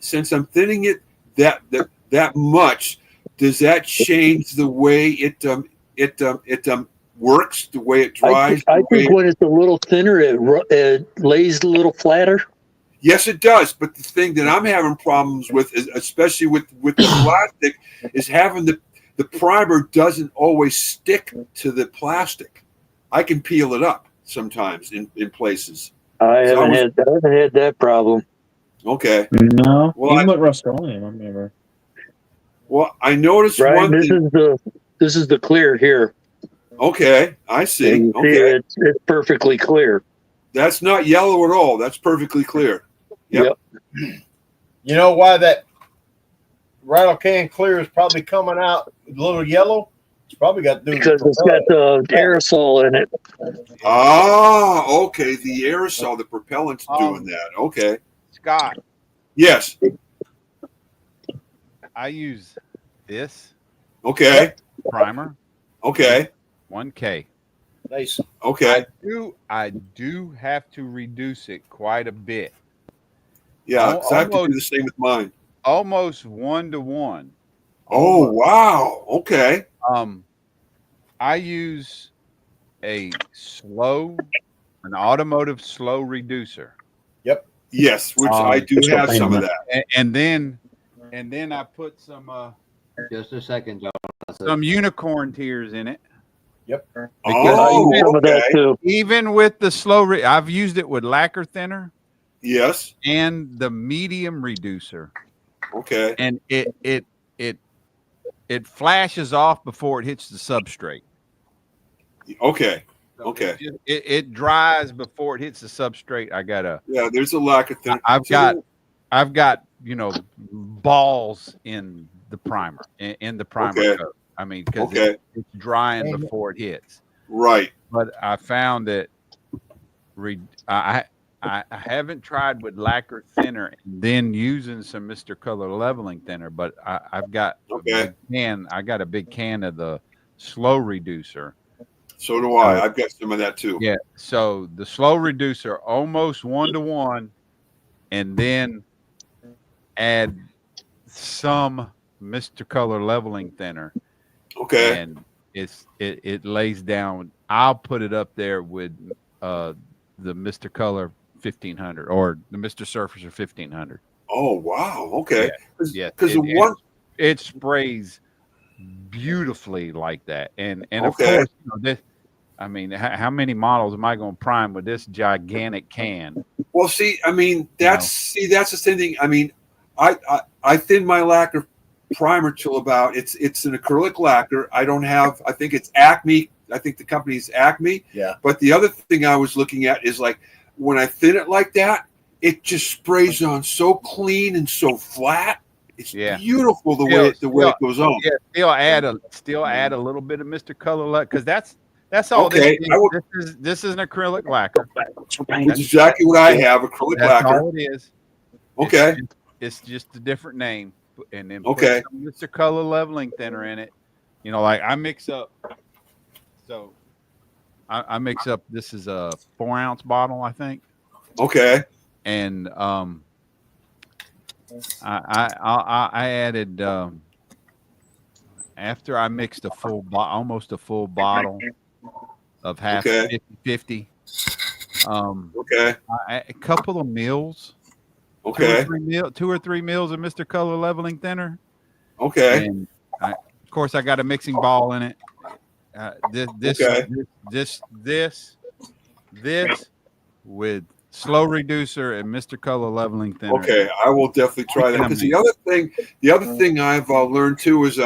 that much, does that change the way it works, the way it dries? I think when it's a little thinner, it lays a little flatter. Yes, it does. But the thing that I'm having problems with, is, especially with the plastic, is having the primer doesn't always stick to the plastic. I can peel it up sometimes in places. I haven't had that problem. Okay. No. Well, even with Rust-Oleum, I remember. Well, I noticed one thing. This is the clear here. Okay, I see. Okay. It's perfectly clear. That's not yellow at all. That's perfectly clear. Yep. You know why that rattle can clear is probably coming out a little yellow? It's probably got to do because it's got the aerosol in it. Ah, okay. The aerosol, the propellant's doing that. Okay. Scott. Yes. I use this. Okay. Primer. Okay. 1K. Nice. Okay. I do have to reduce it quite a bit. Yeah, because I have to do the same with mine. Almost 1-to-1. Oh, wow. Okay. I use an automotive slow reducer. Yep. Yes, which I do have some of that. And then I put some just a second, John. Some unicorn tears in it. Yep. Even with the slow, I've used it with lacquer thinner. Yes. And the medium reducer. Okay. And it flashes off before it hits the substrate. Okay. So okay. It dries before it hits the substrate. There's a lacquer thinner. I've got balls in the primer in the primer coat. I mean, because it's drying before it hits. Right. But I found that I haven't tried with lacquer thinner and then using some Mr. Color leveling thinner, but I've got a big can of the slow reducer. So do I. I've got some of that too. Yeah. So the slow reducer almost 1-to-1, and then add some Mr. Color leveling thinner. Okay. And it lays down. I'll put it up there with the Mr. Color 1500 or the Mr. Surfacer 1500. Oh wow! Okay. Yeah. Because it sprays beautifully like that, and of course, I mean, how many models am I going to prime with this gigantic can? Well, see, I mean, that's the same thing. I mean, I thin my lacquer primer till about it's an acrylic lacquer. I don't have. I think it's Acme. I think the company's Acme. Yeah. But the other thing I was looking at is like when I thin it like that, it just sprays on so clean and so flat. It's beautiful the way it goes on. Yeah, still add a little bit of Mr. Color because that's all. Okay, this is an acrylic lacquer. That's exactly what I have, acrylic that's lacquer. all it is. Okay. It's just a different name, and then okay, put some Mr. Color leveling thinner in it. You know, like I mix up. So I mix up. This is a 4-ounce bottle, I think. Okay. And I added after I mixed almost a full bottle of half 50-50. Okay. A couple of mils. Okay. 2 or 3 mils of Mr. Color leveling thinner. Okay. And of course, I got a mixing ball in it. This with slow reducer and Mr. Color leveling thinner. Okay, I will definitely try that because the other thing I've learned too is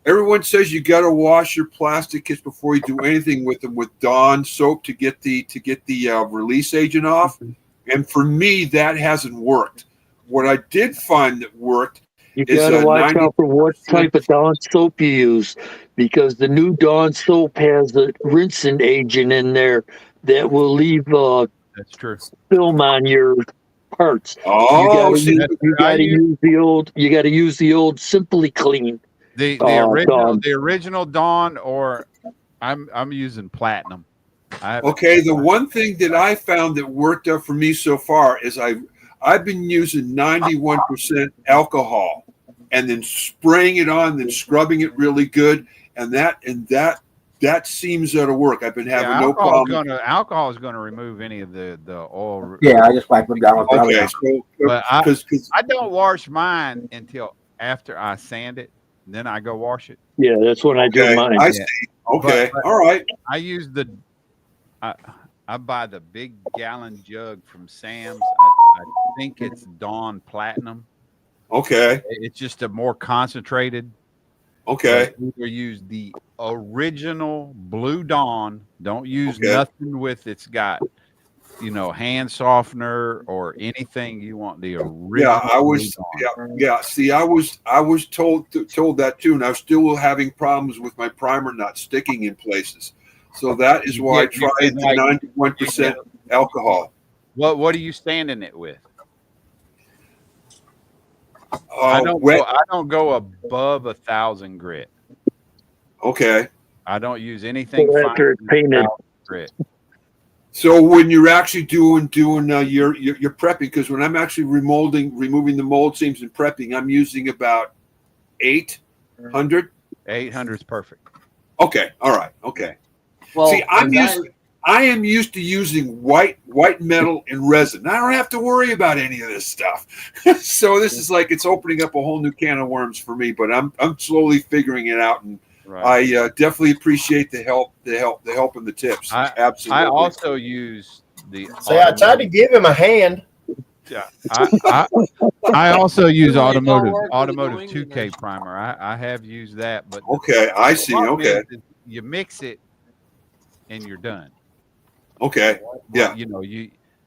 everyone says you got to wash your plastic kits before you do anything with them with Dawn soap to get the release agent off. And for me, that hasn't worked. What I did find that worked you got to watch out for what type of Dawn soap you use, because the new Dawn soap has a rinsing agent in there that will leave that's true film on your parts. Oh, you got to use the old Simply Clean. The original Dawn, or I'm using Platinum. Okay, the one thing that I found that worked out for me so far is I've been using 91% alcohol and then spraying it on, then scrubbing it really good, and that seems to work. I've been having no problem. Alcohol is going to remove any of the oil. Yeah, I just wipe them down. Okay, but I don't wash mine until after I sand it. Then I go wash it. Yeah, that's when I do mine. I see. Okay, all right. I use I buy the big gallon jug from Sam's. I think it's Dawn Platinum. Okay. It's just a more concentrated. Okay. Either use the original Blue Dawn. Don't use nothing with it's got, hand softener or anything you want. The original. Yeah, I was. Yeah. See, I was told that too, and I was still having problems with my primer not sticking in places. So that is why I tried the 91% alcohol. What are you standing it with? I don't go above 1,000 grit. Okay. I don't use anything after it's painted. Grit. So when you're actually doing your prepping, because when I'm actually removing the mold seams and prepping, I'm using about 800. 800 is perfect. Okay. All right. Okay. Well, see, I am used to using white metal and resin. I don't have to worry about any of this stuff. So this is like it's opening up a whole new can of worms for me. But I'm slowly figuring it out, and I definitely appreciate the help and the tips. Absolutely. I also use the. See, I tried to give him a hand. Yeah, I also use automotive 2K primer. I have used that, but okay, I see. Okay, you mix it and you're done. Okay. Yeah.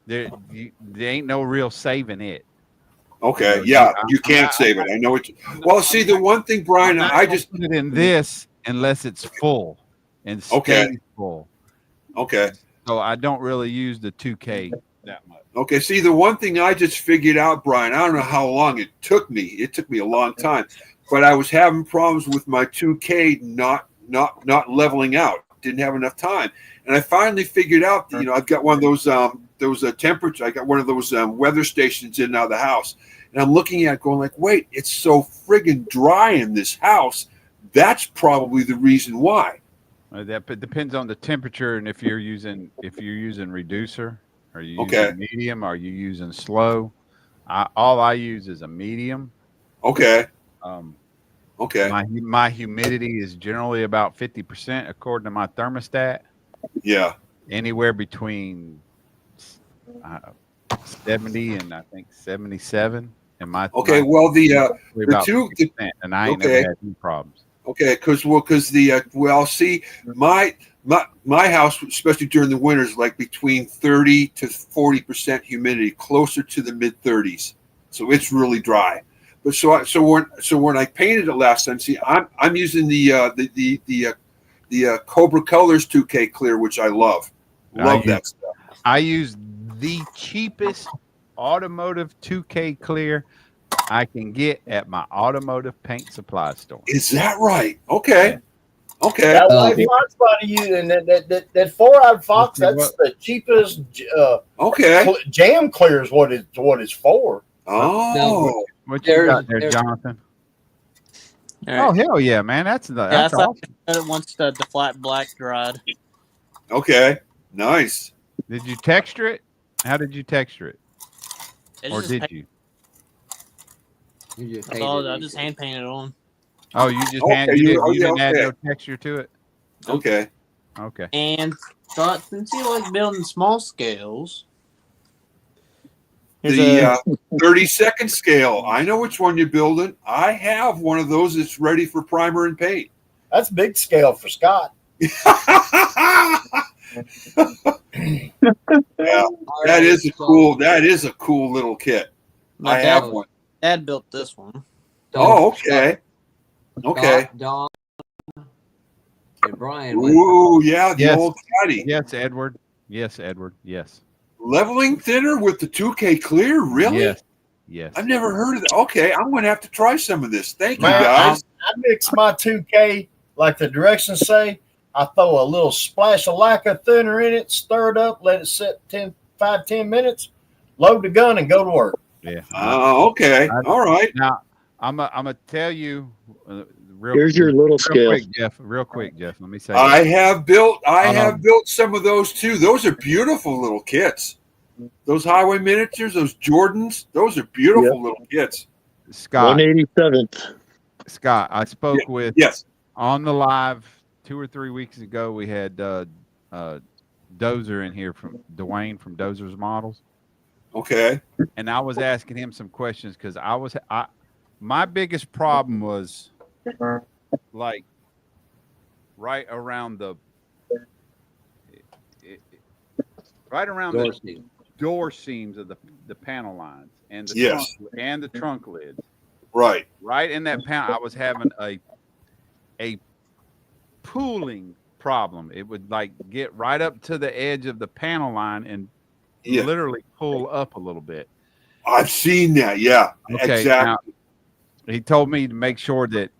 There ain't no real saving it. Okay. Yeah. You can't save it. I know it. Well, see, the one thing, Brian, I just put it in this unless it's full and stays full. Okay. So I don't really use the 2K that much. Okay. See, the one thing I just figured out, Brian, I don't know how long it took me. It took me a long time, but I was having problems with my 2K not leveling out. Didn't have enough time, and I finally figured out that, I've got one of those temperature. I got one of those weather stations in and out of the house, and I'm looking at it going like, wait, it's so friggin' dry in this house. That's probably the reason why. That depends on the temperature, and if you're using reducer, are you using medium, are you using slow? All I use is a medium. Okay. Okay. My humidity is generally about 50% according to my thermostat. Yeah. Anywhere between 70 and I think 77. And my Okay, well the about two 50%, and I ain't okay. never had any problems. Okay, because see, my house, especially during the winters, like between 30 to 40% humidity, closer to the mid 30s, so it's really dry. But so when I painted it last time, see, I'm using the Cobra Colors 2K Clear, which I love that stuff. I use the cheapest automotive 2K Clear I can get at my automotive paint supply store. Is that right? Okay. Yeah. Okay. That white Fox body you and that 4-eyed Fox, that's the cheapest jam clear is what it's for. Oh. What you got there, Jonathan? Right. Oh hell yeah, man. That's awesome. It once the flat black dried. Okay. Nice. Did you texture it? How did you texture it? Or did you? I just hand painted it on. Oh, you just you didn't add no texture to it? Okay. Okay. And thought since you like building small scales. The 30-second scale. I know which one you're building. I have one of those that's ready for primer and paint. That's big scale for Scott. Yeah, that is a cool little kit. I have one. Dad built this one. Oh, okay. Okay. Don and Brian. Ooh, yeah, the old caddy. Yes, Edward. Yes, Edward. Yes. Leveling thinner with the 2K Clear? Really? Yes. Yes. I've never heard of that. Okay, I'm going to have to try some of this. Thank you, guys. I mix my 2K like the directions say. I throw a little splash of lacquer thinner in it, stir it up, let it sit 5-10 minutes, load the gun, and go to work. Yeah. Okay. All right. Now, I'm gonna tell you. Here's your little scale. Real quick, Jeff. Let me say. I have built some of those too. Those are beautiful little kits. Those Highway Miniatures, those Jordans, those are beautiful little kits. Scott. 187th. Scott, I spoke with on the live 2 or 3 weeks ago. We had Dozer in here from Dwayne from Dozer's Models. Okay. And I was asking him some questions because my biggest problem was like right around the door seams of the panel lines and the trunk lids. Right. Right in that panel, I was having a pooling problem. It would like get right up to the edge of the panel line and literally pull up a little bit. I've seen that. Yeah. Okay, exactly. Now, he told me to make sure that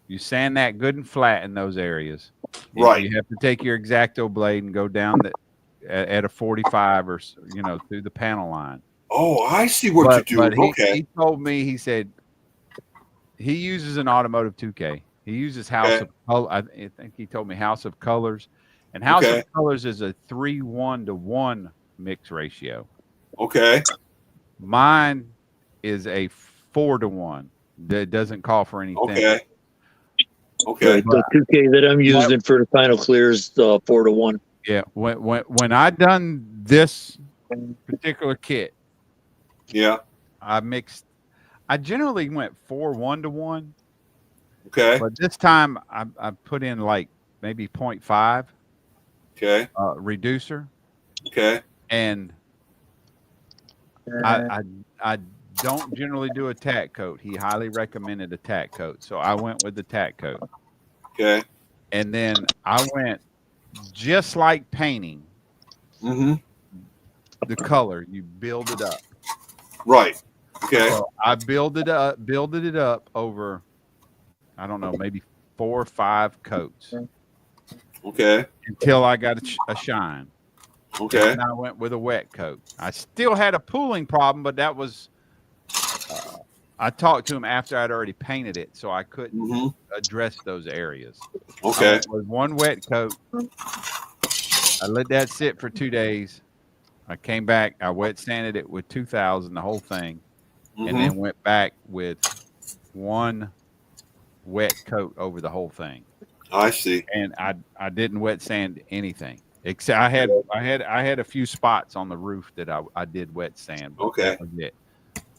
you sand that good and flat in those areas. Right. You have to take your X-Acto blade and go down at a 45 or through the panel line. Oh, I see what you're doing. But he told me, he said he uses an automotive 2K. He uses House of Color. I think he told me House of Colors, and House of Colors is a 3:1 mix ratio. Okay. Mine is a 4:1. That doesn't call for anything. Okay. The 2K that I'm using for the final clear is 4:1. Yeah. When I done this particular kit, I generally went 4:1. Okay. But this time I put in like maybe 0.5. Okay. Reducer. Okay. And I don't generally do a tack coat. He highly recommended a tack coat, so I went with the tack coat. Okay. And then I went just like painting. Mm-hmm. The color, you build it up. Right. Okay. So I builded it up over, I don't know, maybe 4 or 5 coats. Okay. Until I got a shine. Okay. And I went with a wet coat. I still had a pooling problem, but that was. I talked to him after I'd already painted it, so I couldn't address those areas. Okay. I went with one wet coat. I let that sit for 2 days. I came back. I wet sanded it with 2000, the whole thing, and then went back with one wet coat over the whole thing. I see. And I didn't wet sand anything. Except I had a few spots on the roof that I did wet sand. But Okay. that was it.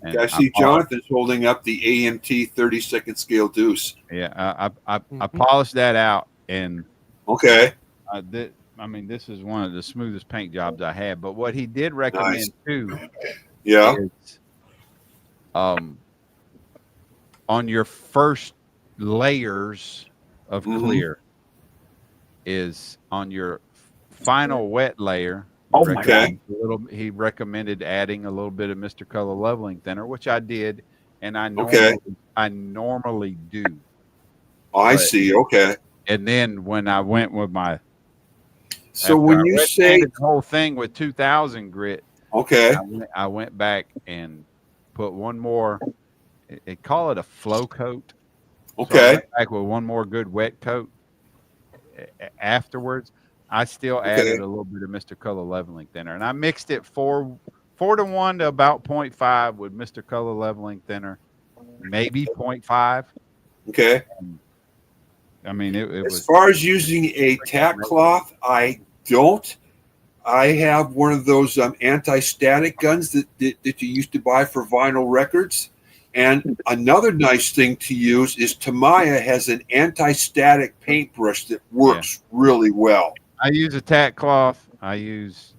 And I see Jonathan's holding up the AMT 32nd scale deuce. Yeah, I polished that out, and okay. I mean, this is one of the smoothest paint jobs I had. But what he did recommend too, is on your first layers of clear, is on your final wet layer. Oh my God. He recommended adding a little bit of Mr. Color Leveling Thinner, which I did, and I normally do. I see. Okay. And then when I went with my, so when you say the whole thing with 2000 grit, okay, I went back and put one more. They call it a flow coat. Okay. So I went back with one more good wet coat afterwards. I still added a little bit of Mr. Color Leveling Thinner, and I mixed it 4 to 1 to about 0.5 with Mr. Color Leveling Thinner, maybe 0.5. Okay. I mean, it was. As far as using a tack cloth, I don't. I have one of those anti-static guns that you used to buy for vinyl records. And another nice thing to use is Tamiya has an anti-static paintbrush that works really well. I use a tack cloth. Here's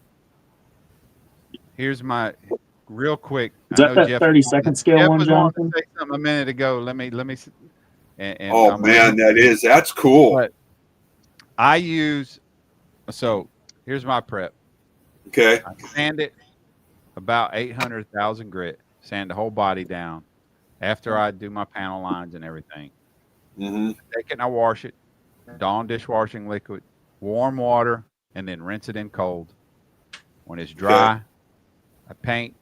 my real quick. Is that 32nd scale one, Jonathan? Say something a minute ago. Let me. And man, that's cool. But I use. So here's my prep. Okay. I sand it about 800,000 grit. Sand the whole body down. After I do my panel lines and everything, take it and I wash it. Dawn dishwashing liquid, warm water, and then rinse it in cold. When it's dry, I paint,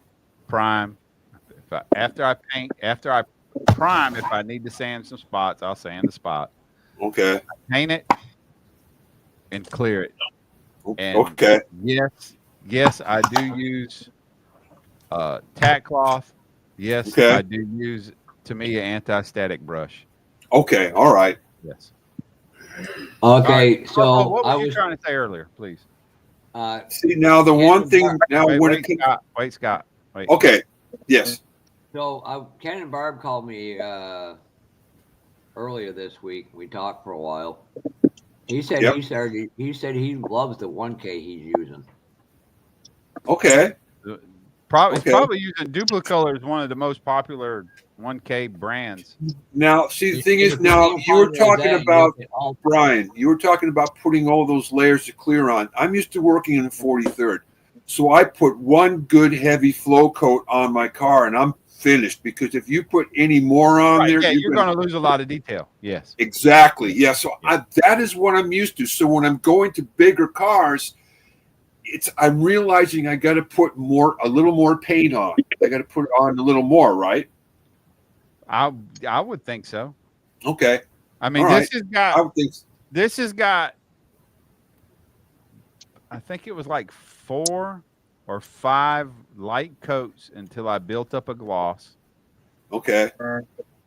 prime. After I prime, if I need to sand some spots, I'll sand the spot. Okay. I paint it and clear it. And okay. Yes, I do use tack cloth. Yes, I do use Tamiya anti-static brush. Okay, all right. Yes. Okay, right. so what was you trying to say earlier, please? See, now the one thing now wait, Scott. Wait. Okay. Yes. So Ken and Barb called me earlier this week. We talked for a while. He said he said he loves the 1K he's using. Okay. Probably using Duplicolor is one of the most popular 1K brands. Now, see, the thing is, now you were talking about, Brian, you were talking about putting all those layers of clear on. I'm used to working in the 43rd. So I put one good heavy flow coat on my car and I'm finished, because if you put any more on there, you're going to lose a lot of detail. Yes. Exactly. Yeah. So that is what I'm used to. So when I'm going to bigger cars, I'm realizing I got to put a little more paint on. I got to put on a little more, right? I would think so. Okay. I mean, I has got, I think it was like 4 or 5 light coats until I built up a gloss. Okay.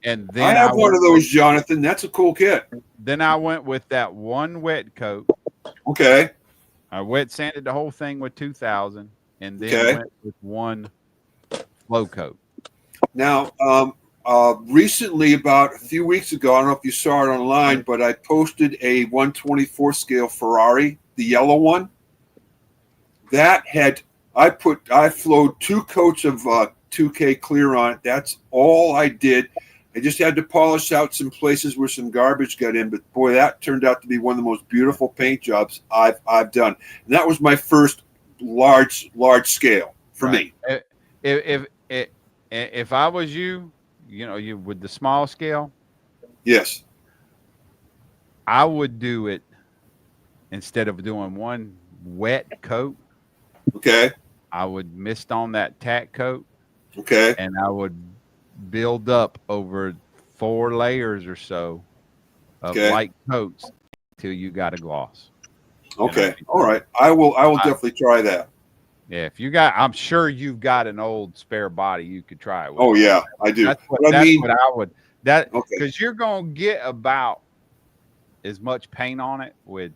And then I have one of those, Jonathan. That's a cool kit. Then I went with that one wet coat. Okay. I wet sanded the whole thing with 2000, and then went with one flow coat. Now, recently, about a few weeks ago, I don't know if you saw it online, but I posted a 124 scale Ferrari, the yellow one. That had I flowed 2 coats of 2K clear on it. That's all I did. I just had to polish out some places where some garbage got in, but boy, that turned out to be one of the most beautiful paint jobs I've done. And that was my first large scale for me. If I was you with the small scale, yes, I would do it instead of doing one wet coat. Okay. I would mist on that tack coat. Okay. And I would build up over 4 layers or so of light coats till you got a gloss. Okay. All right. I will definitely try that. Yeah, I'm sure you've got an old spare body you could try it with. Oh yeah, I do. That's what I would. Because you're gonna get about as much paint on it with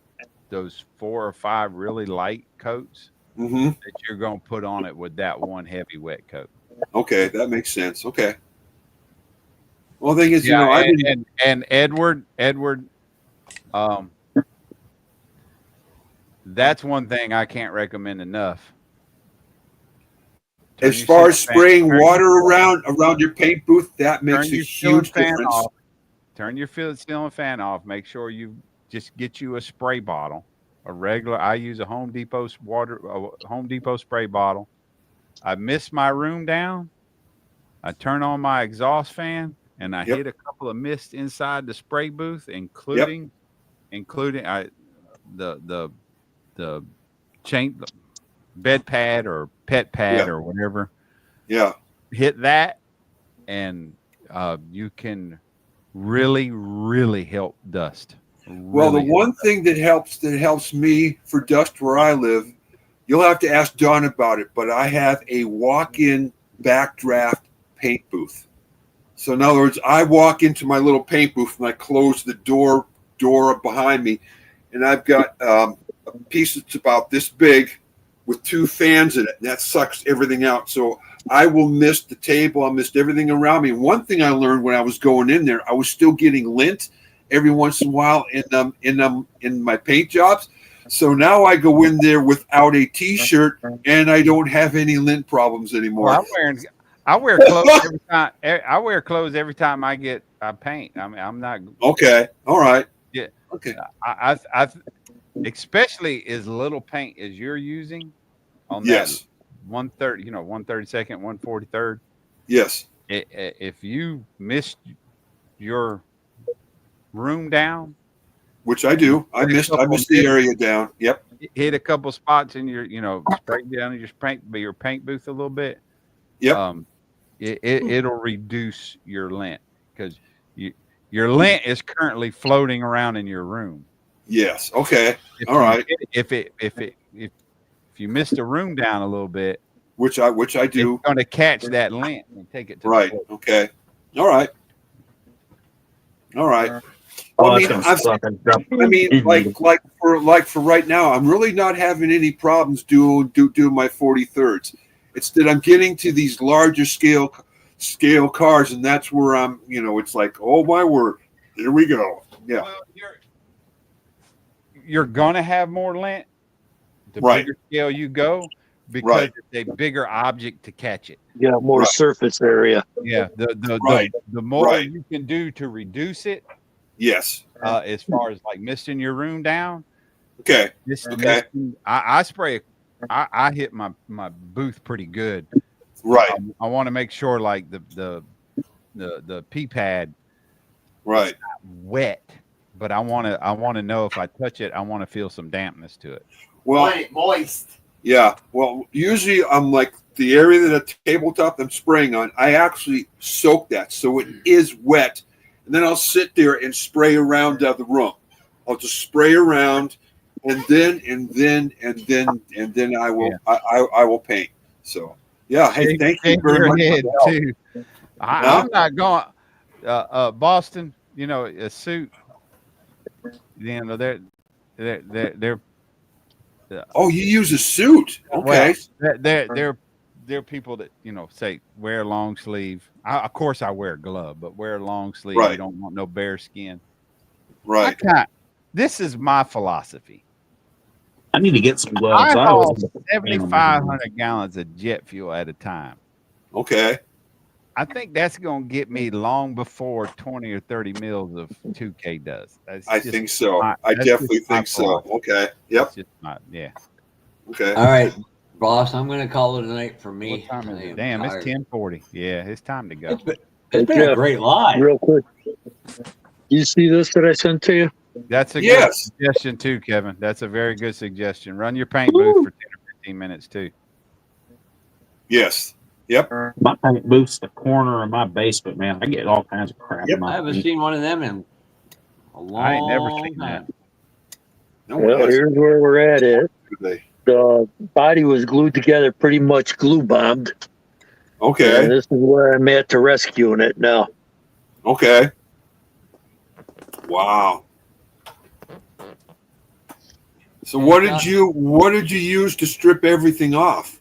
those 4 or 5 really light coats Mm-hmm. that you're going to put on it with that one heavy wet coat. Okay, that makes sense. Okay. Well, the thing is, Yeah, I've been and Edward, that's one thing I can't recommend enough. Turn as your far as ceiling fan- spraying turn water your- around your paint booth, that makes turn a your ceiling huge fan difference. off. Turn your ceiling fan off. Make sure you just get you a spray bottle, a regular. I use a Home Depot spray bottle. I mist my room down. I turn on my exhaust fan and I hit a couple of mists inside the spray booth, including the chain bed pad or pet pad or whatever. Yeah. Hit that, and you can really, really help dust. Well, the one thing that helps me for dust where I live, you'll have to ask Don about it, but I have a walk-in backdraft paint booth. So in other words, I walk into my little paint booth and I close the door behind me, and I've got a piece that's about this big with 2 fans in it, and that sucks everything out. So I will mist the table, I'll mist everything around me. One thing I learned when I was going in there, I was still getting lint every once in a while in my paint jobs. So now I go in there without a t-shirt and I don't have any lint problems anymore. Well, I wear clothes every time. I wear clothes every time I paint. I mean, I'm not okay. All right. Yeah. Okay. I especially as little paint as you're using on yes. that 1/30, 1/32, 1/43. Yes. If you missed your room down, which I do, I missed the area down. Yep. Hit a couple spots in your, spray down your paint booth a little bit. Yep. It'll reduce your lint because your lint is currently floating around in your room. Yes. Okay. All right. If you miss the room down a little bit, which I do, it's going to catch that lint and take it to right. the okay. All right. All right. Oh, I mean, like for right now, I'm really not having any problems doing my 43rds. It's that I'm getting to these larger scale cars, and that's where I'm. It's like, oh my word, here we go. Yeah. Well, you're gonna have more lint the right. bigger scale you go because right. it's a bigger object to catch it. Yeah, more right. surface area. Yeah, right. the more right. you can do to reduce it. Yes. As far as like misting your room down. Okay. Okay. I spray. I hit my booth pretty good. Right. I want to make sure like the pee pad. Right. Is not wet, but I want to know if I touch it, I want to feel some dampness to it. Well, moist. Yeah. Well, usually I'm like the area that a tabletop I'm spraying on, I actually soak that so it is wet. And then I'll sit there and spray around the room. I'll just spray around, and then I will I will paint. So yeah, hey, thank you very much. Too. I'm not going. Boston, a suit. They're. Oh, you use a suit? Okay. Well, they're people that say wear long sleeve. Of course, I wear a glove, but wear a long sleeve. Right. You don't want no bare skin. Right. This is my philosophy. I need to get some gloves. I haul 7,500 gallons of jet fuel at a time. Okay. I think that's going to get me long before 20 or 30 mils of 2K does. I think so. I definitely think so. Okay. Yep. Yeah. Okay. All right, boss. I'm going to call it a night for me. What time is it? Damn, it's 10:40. Yeah, it's time to go. It's been a great live. Real quick. You see this that I sent to you? That's a good suggestion too, Kevin. That's a very good suggestion. Run your paint booth for 10 or 15 minutes too. Yes. Yep. My paint booth's the corner of my basement, man. I get all kinds of crap. Yep. I haven't seen one of them in a long I ain't never seen time. that. No, well, here's where we're at it. The body was glued together, pretty much glue bombed. Okay. And this is where I'm at to rescuing it now. Okay. Wow. So what did you use to strip everything off?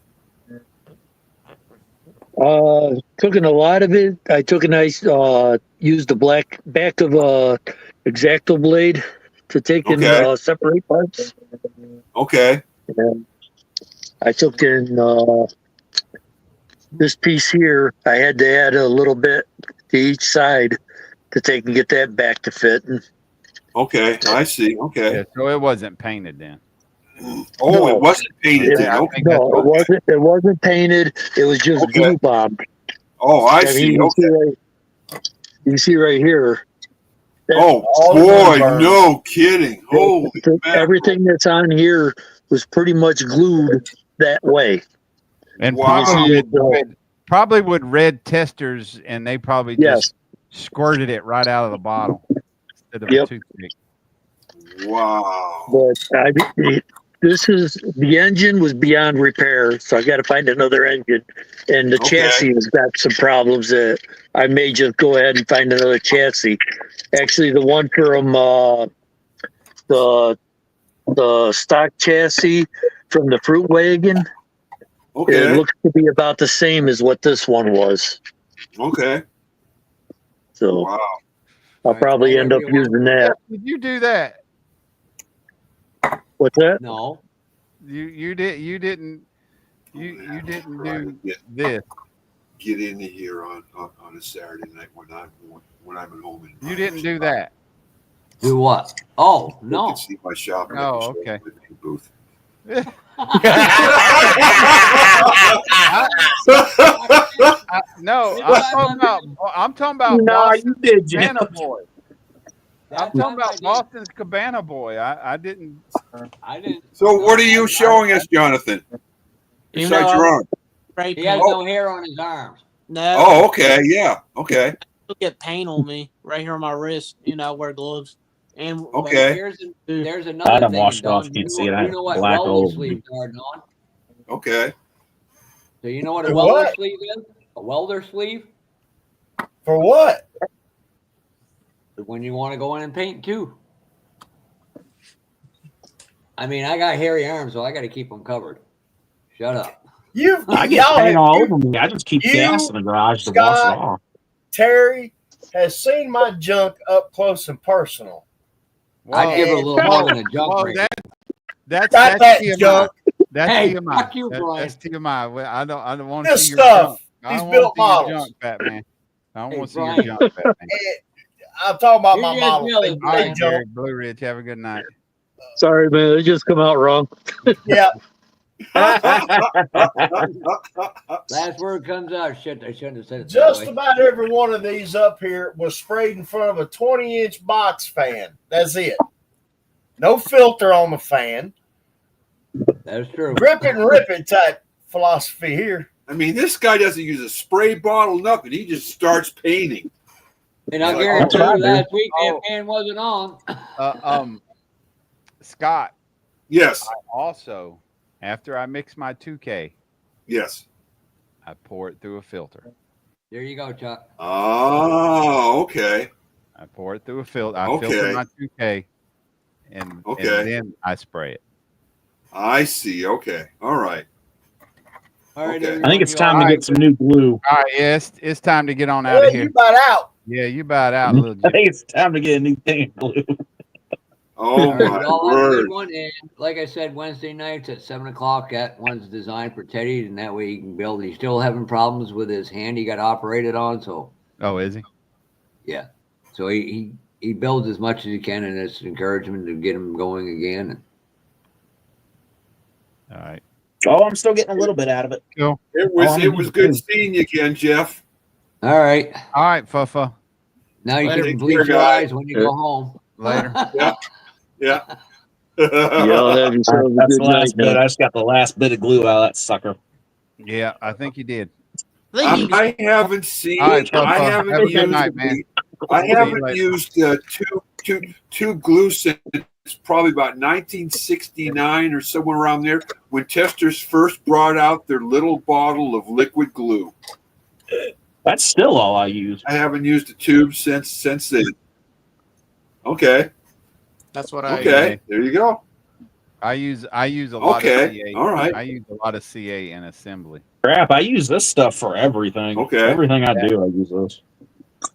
Cooking a lot of it. I took a nice, used the back of a X-Acto blade to take and separate parts. Okay. And I took in this piece here. I had to add a little bit to each side to take and get that back to fit. Okay, I see. Okay. Yeah, so it wasn't painted then. Oh, no, it wasn't painted then. Okay. No, it wasn't painted. It was just glue bombed. Oh, I see. You can see right here. Oh boy, no kidding. Holy everything that's on here was pretty much glued that way. And wow. probably with red testers, and they probably just squirted it right out of the bottle instead of a toothpick. Wow. But the engine was beyond repair, so I got to find another engine. And the chassis has got some problems that I may just go ahead and find another chassis. Actually, the one from the stock chassis from the fruit wagon, it looks to be about the same as what this one was. Okay. So I'll probably end up using that. Did you do that? What's that? No. You didn't do this. Get into here on a Saturday night when I'm at home. You didn't do that. Do what? Oh no. You can see my shop. Oh, okay. Booth. No, I'm talking about Boston's Cabana Boy. I'm talking about Boston's Cabana Boy. I didn't. So what are you showing us, Jonathan? Besides your arm. He has no hair on his arms. No. Oh, okay. Yeah. Okay. Look at paint on me right here on my wrist. I wear gloves. And there's another I done thing. washed off. Don, You can see it. I you know what black welder old. sleeves are, Don? Okay. So you know what a welder sleeve is? A welder sleeve? For what? When you want to go in and paint too. I mean, I got hairy arms, so I got to keep them covered. Shut up. I get paint all over me. I just keep gas in the garage to wash it off. Terry has seen my junk up close and personal. I'd give it a little more than a junk ring. That's junk. That's hey, TMI. Fuck you, Brian. That's TMI. I don't want to see your junk. These built models. Junk, fat man. I don't want to see Brian. your junk, fat man. I'm talking about my You're models. jealous, All Brian. right, Gary, Blue Ridge. Have a good night. Sorry, man. It just come out wrong. Yeah. Last word comes out. Shit, I shouldn't have said it. Just about every one of these up here was sprayed in front of a 20-inch box fan. That's it. No filter on the fan. That's true. Rip and rip it type philosophy here. I mean, this guy doesn't use a spray bottle, nothing. He just starts painting. And I guarantee you last week that fan wasn't on. Scott. Yes. I also, after I mix my 2K, yes, I pour it through a filter. There you go, Chuck. Oh, okay. I pour it through a filter. I filter my 2K, and then I spray it. I see. Okay. All right. All right. Okay. I think it's time to get some new glue. All right. Yeah, it's time to get on out of here. You about out. Yeah, you about out, little I think it's time to get a new thing of glue. Oh, my word. One, and like I said, Wednesday nights at 7:00. That one's designed for Teddy, and that way he can build. He's still having problems with his hand he got operated on. So. Oh, is he? Yeah. So he builds as much as he can, and it's encouragement to get him going again. All right. Oh, I'm still getting a little bit out of it. Cool. It was good seeing you again, Jeff. All right. All right, Fuffa. Now you Later, can bleach your eyes when you go home. Later. Yeah. Yeah. That's the last bit. I just got the last bit of glue out of that sucker. Yeah, I think you did. I haven't seen. All right, I haven't have a used. good night, man. I haven't used two glue since probably about 1969 or somewhere around there when testers first brought out their little bottle of liquid glue. That's still all I use. I haven't used a tube since then. Okay. That's what I. Okay. There you go. I use a lot of CA. All right. I use a lot of CA in assembly. Crap, I use this stuff for everything. Okay. Everything I do, I use this.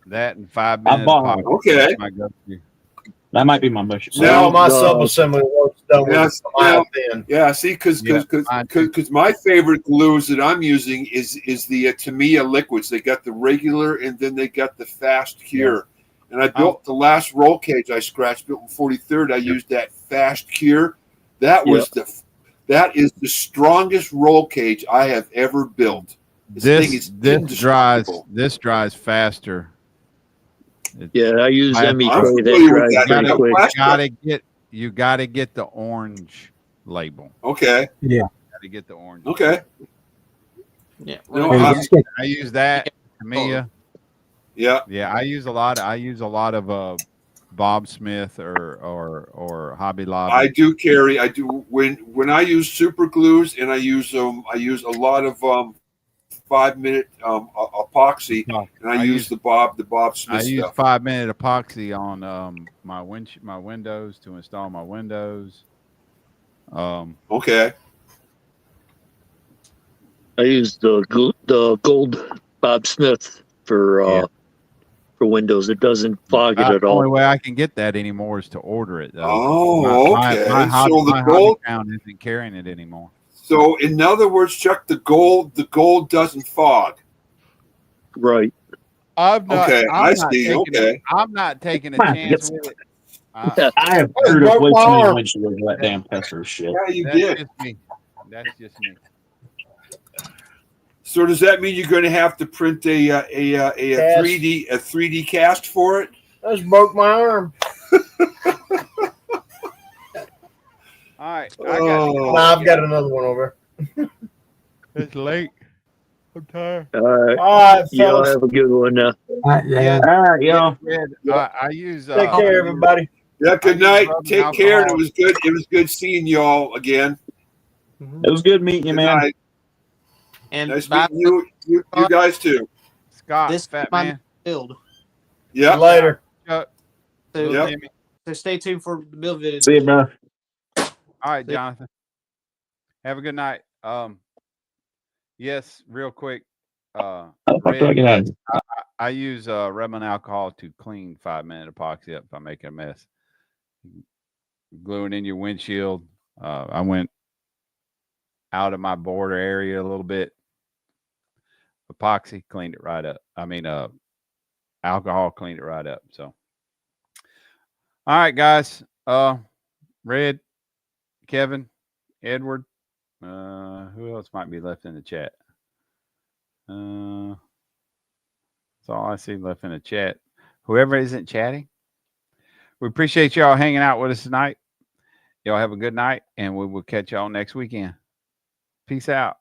That and 5 minute bought- epoxy. Okay. That's my go-to. That might be my mission. Now my sub-assembly work's done with my thin. Yeah, see, because my favorite glues that I'm using is the Tamiya liquids. They got the regular and then they got the fast cure. And I built the last roll cage I scratched, built in 43rd. I used that fast cure. That was that is the strongest roll cage I have ever built. This dries faster. I use MEK. I'm That familiar with dries that. pretty quick. You gotta get the orange label. Okay. Yeah. Gotta get the orange. Okay. Yeah. No, I use that. Tamiya. Yeah. Yeah, I use a lot of Bob Smith or Hobby Lobby. I do carry. I do when I use super glues and I use a lot of 5 minute epoxy, and I use the Bob Smith I use stuff. 5 minute epoxy on my windows to install my windows. Okay. I use the gold Bob Smith for Windows. It doesn't fog it at The all. only way I can get that anymore is to order it. Though. Oh, okay. My hobby, So the my gold hobby count isn't carrying it anymore. So in other words, Chuck, the gold doesn't fog. Right. I'm not see. Okay. I'm not taking a chance with it. I have screwed up way too many windshields with that damn Pester shit. Yeah, you That's did. just me. That's just me. So does that mean you're going to have to print a 3D cast for it? I just broke my arm. All right. I've got another one over. It's late. I'm tired. All right. All right, Y'all fellas. have a good one now. Yeah. All right, y'all. I use. Take care, everybody. Yeah. Good night. Take care. And alcohol. it was good. It was good seeing y'all again. It was good meeting you, Good man. night. And Nice meeting you guys too. Scott, this fat my man. build. Yeah. Later. Chuck, So, Yeah. Jimmy. so stay tuned for the build video. See you, bro. All right, Jonathan. Have a good night. Yes, real quick. Red, I use Redmond alcohol to clean 5 minute epoxy up if I make a mess. Glue it in your windshield. I went out of my border area a little bit. Epoxy cleaned it right up. I mean, alcohol cleaned it right up. So, all right, guys. Red, Kevin, Edward. Who else might be left in the chat? That's all I see left in the chat. Whoever isn't chatting, we appreciate y'all hanging out with us tonight. Y'all have a good night, and we will catch y'all next weekend. Peace out.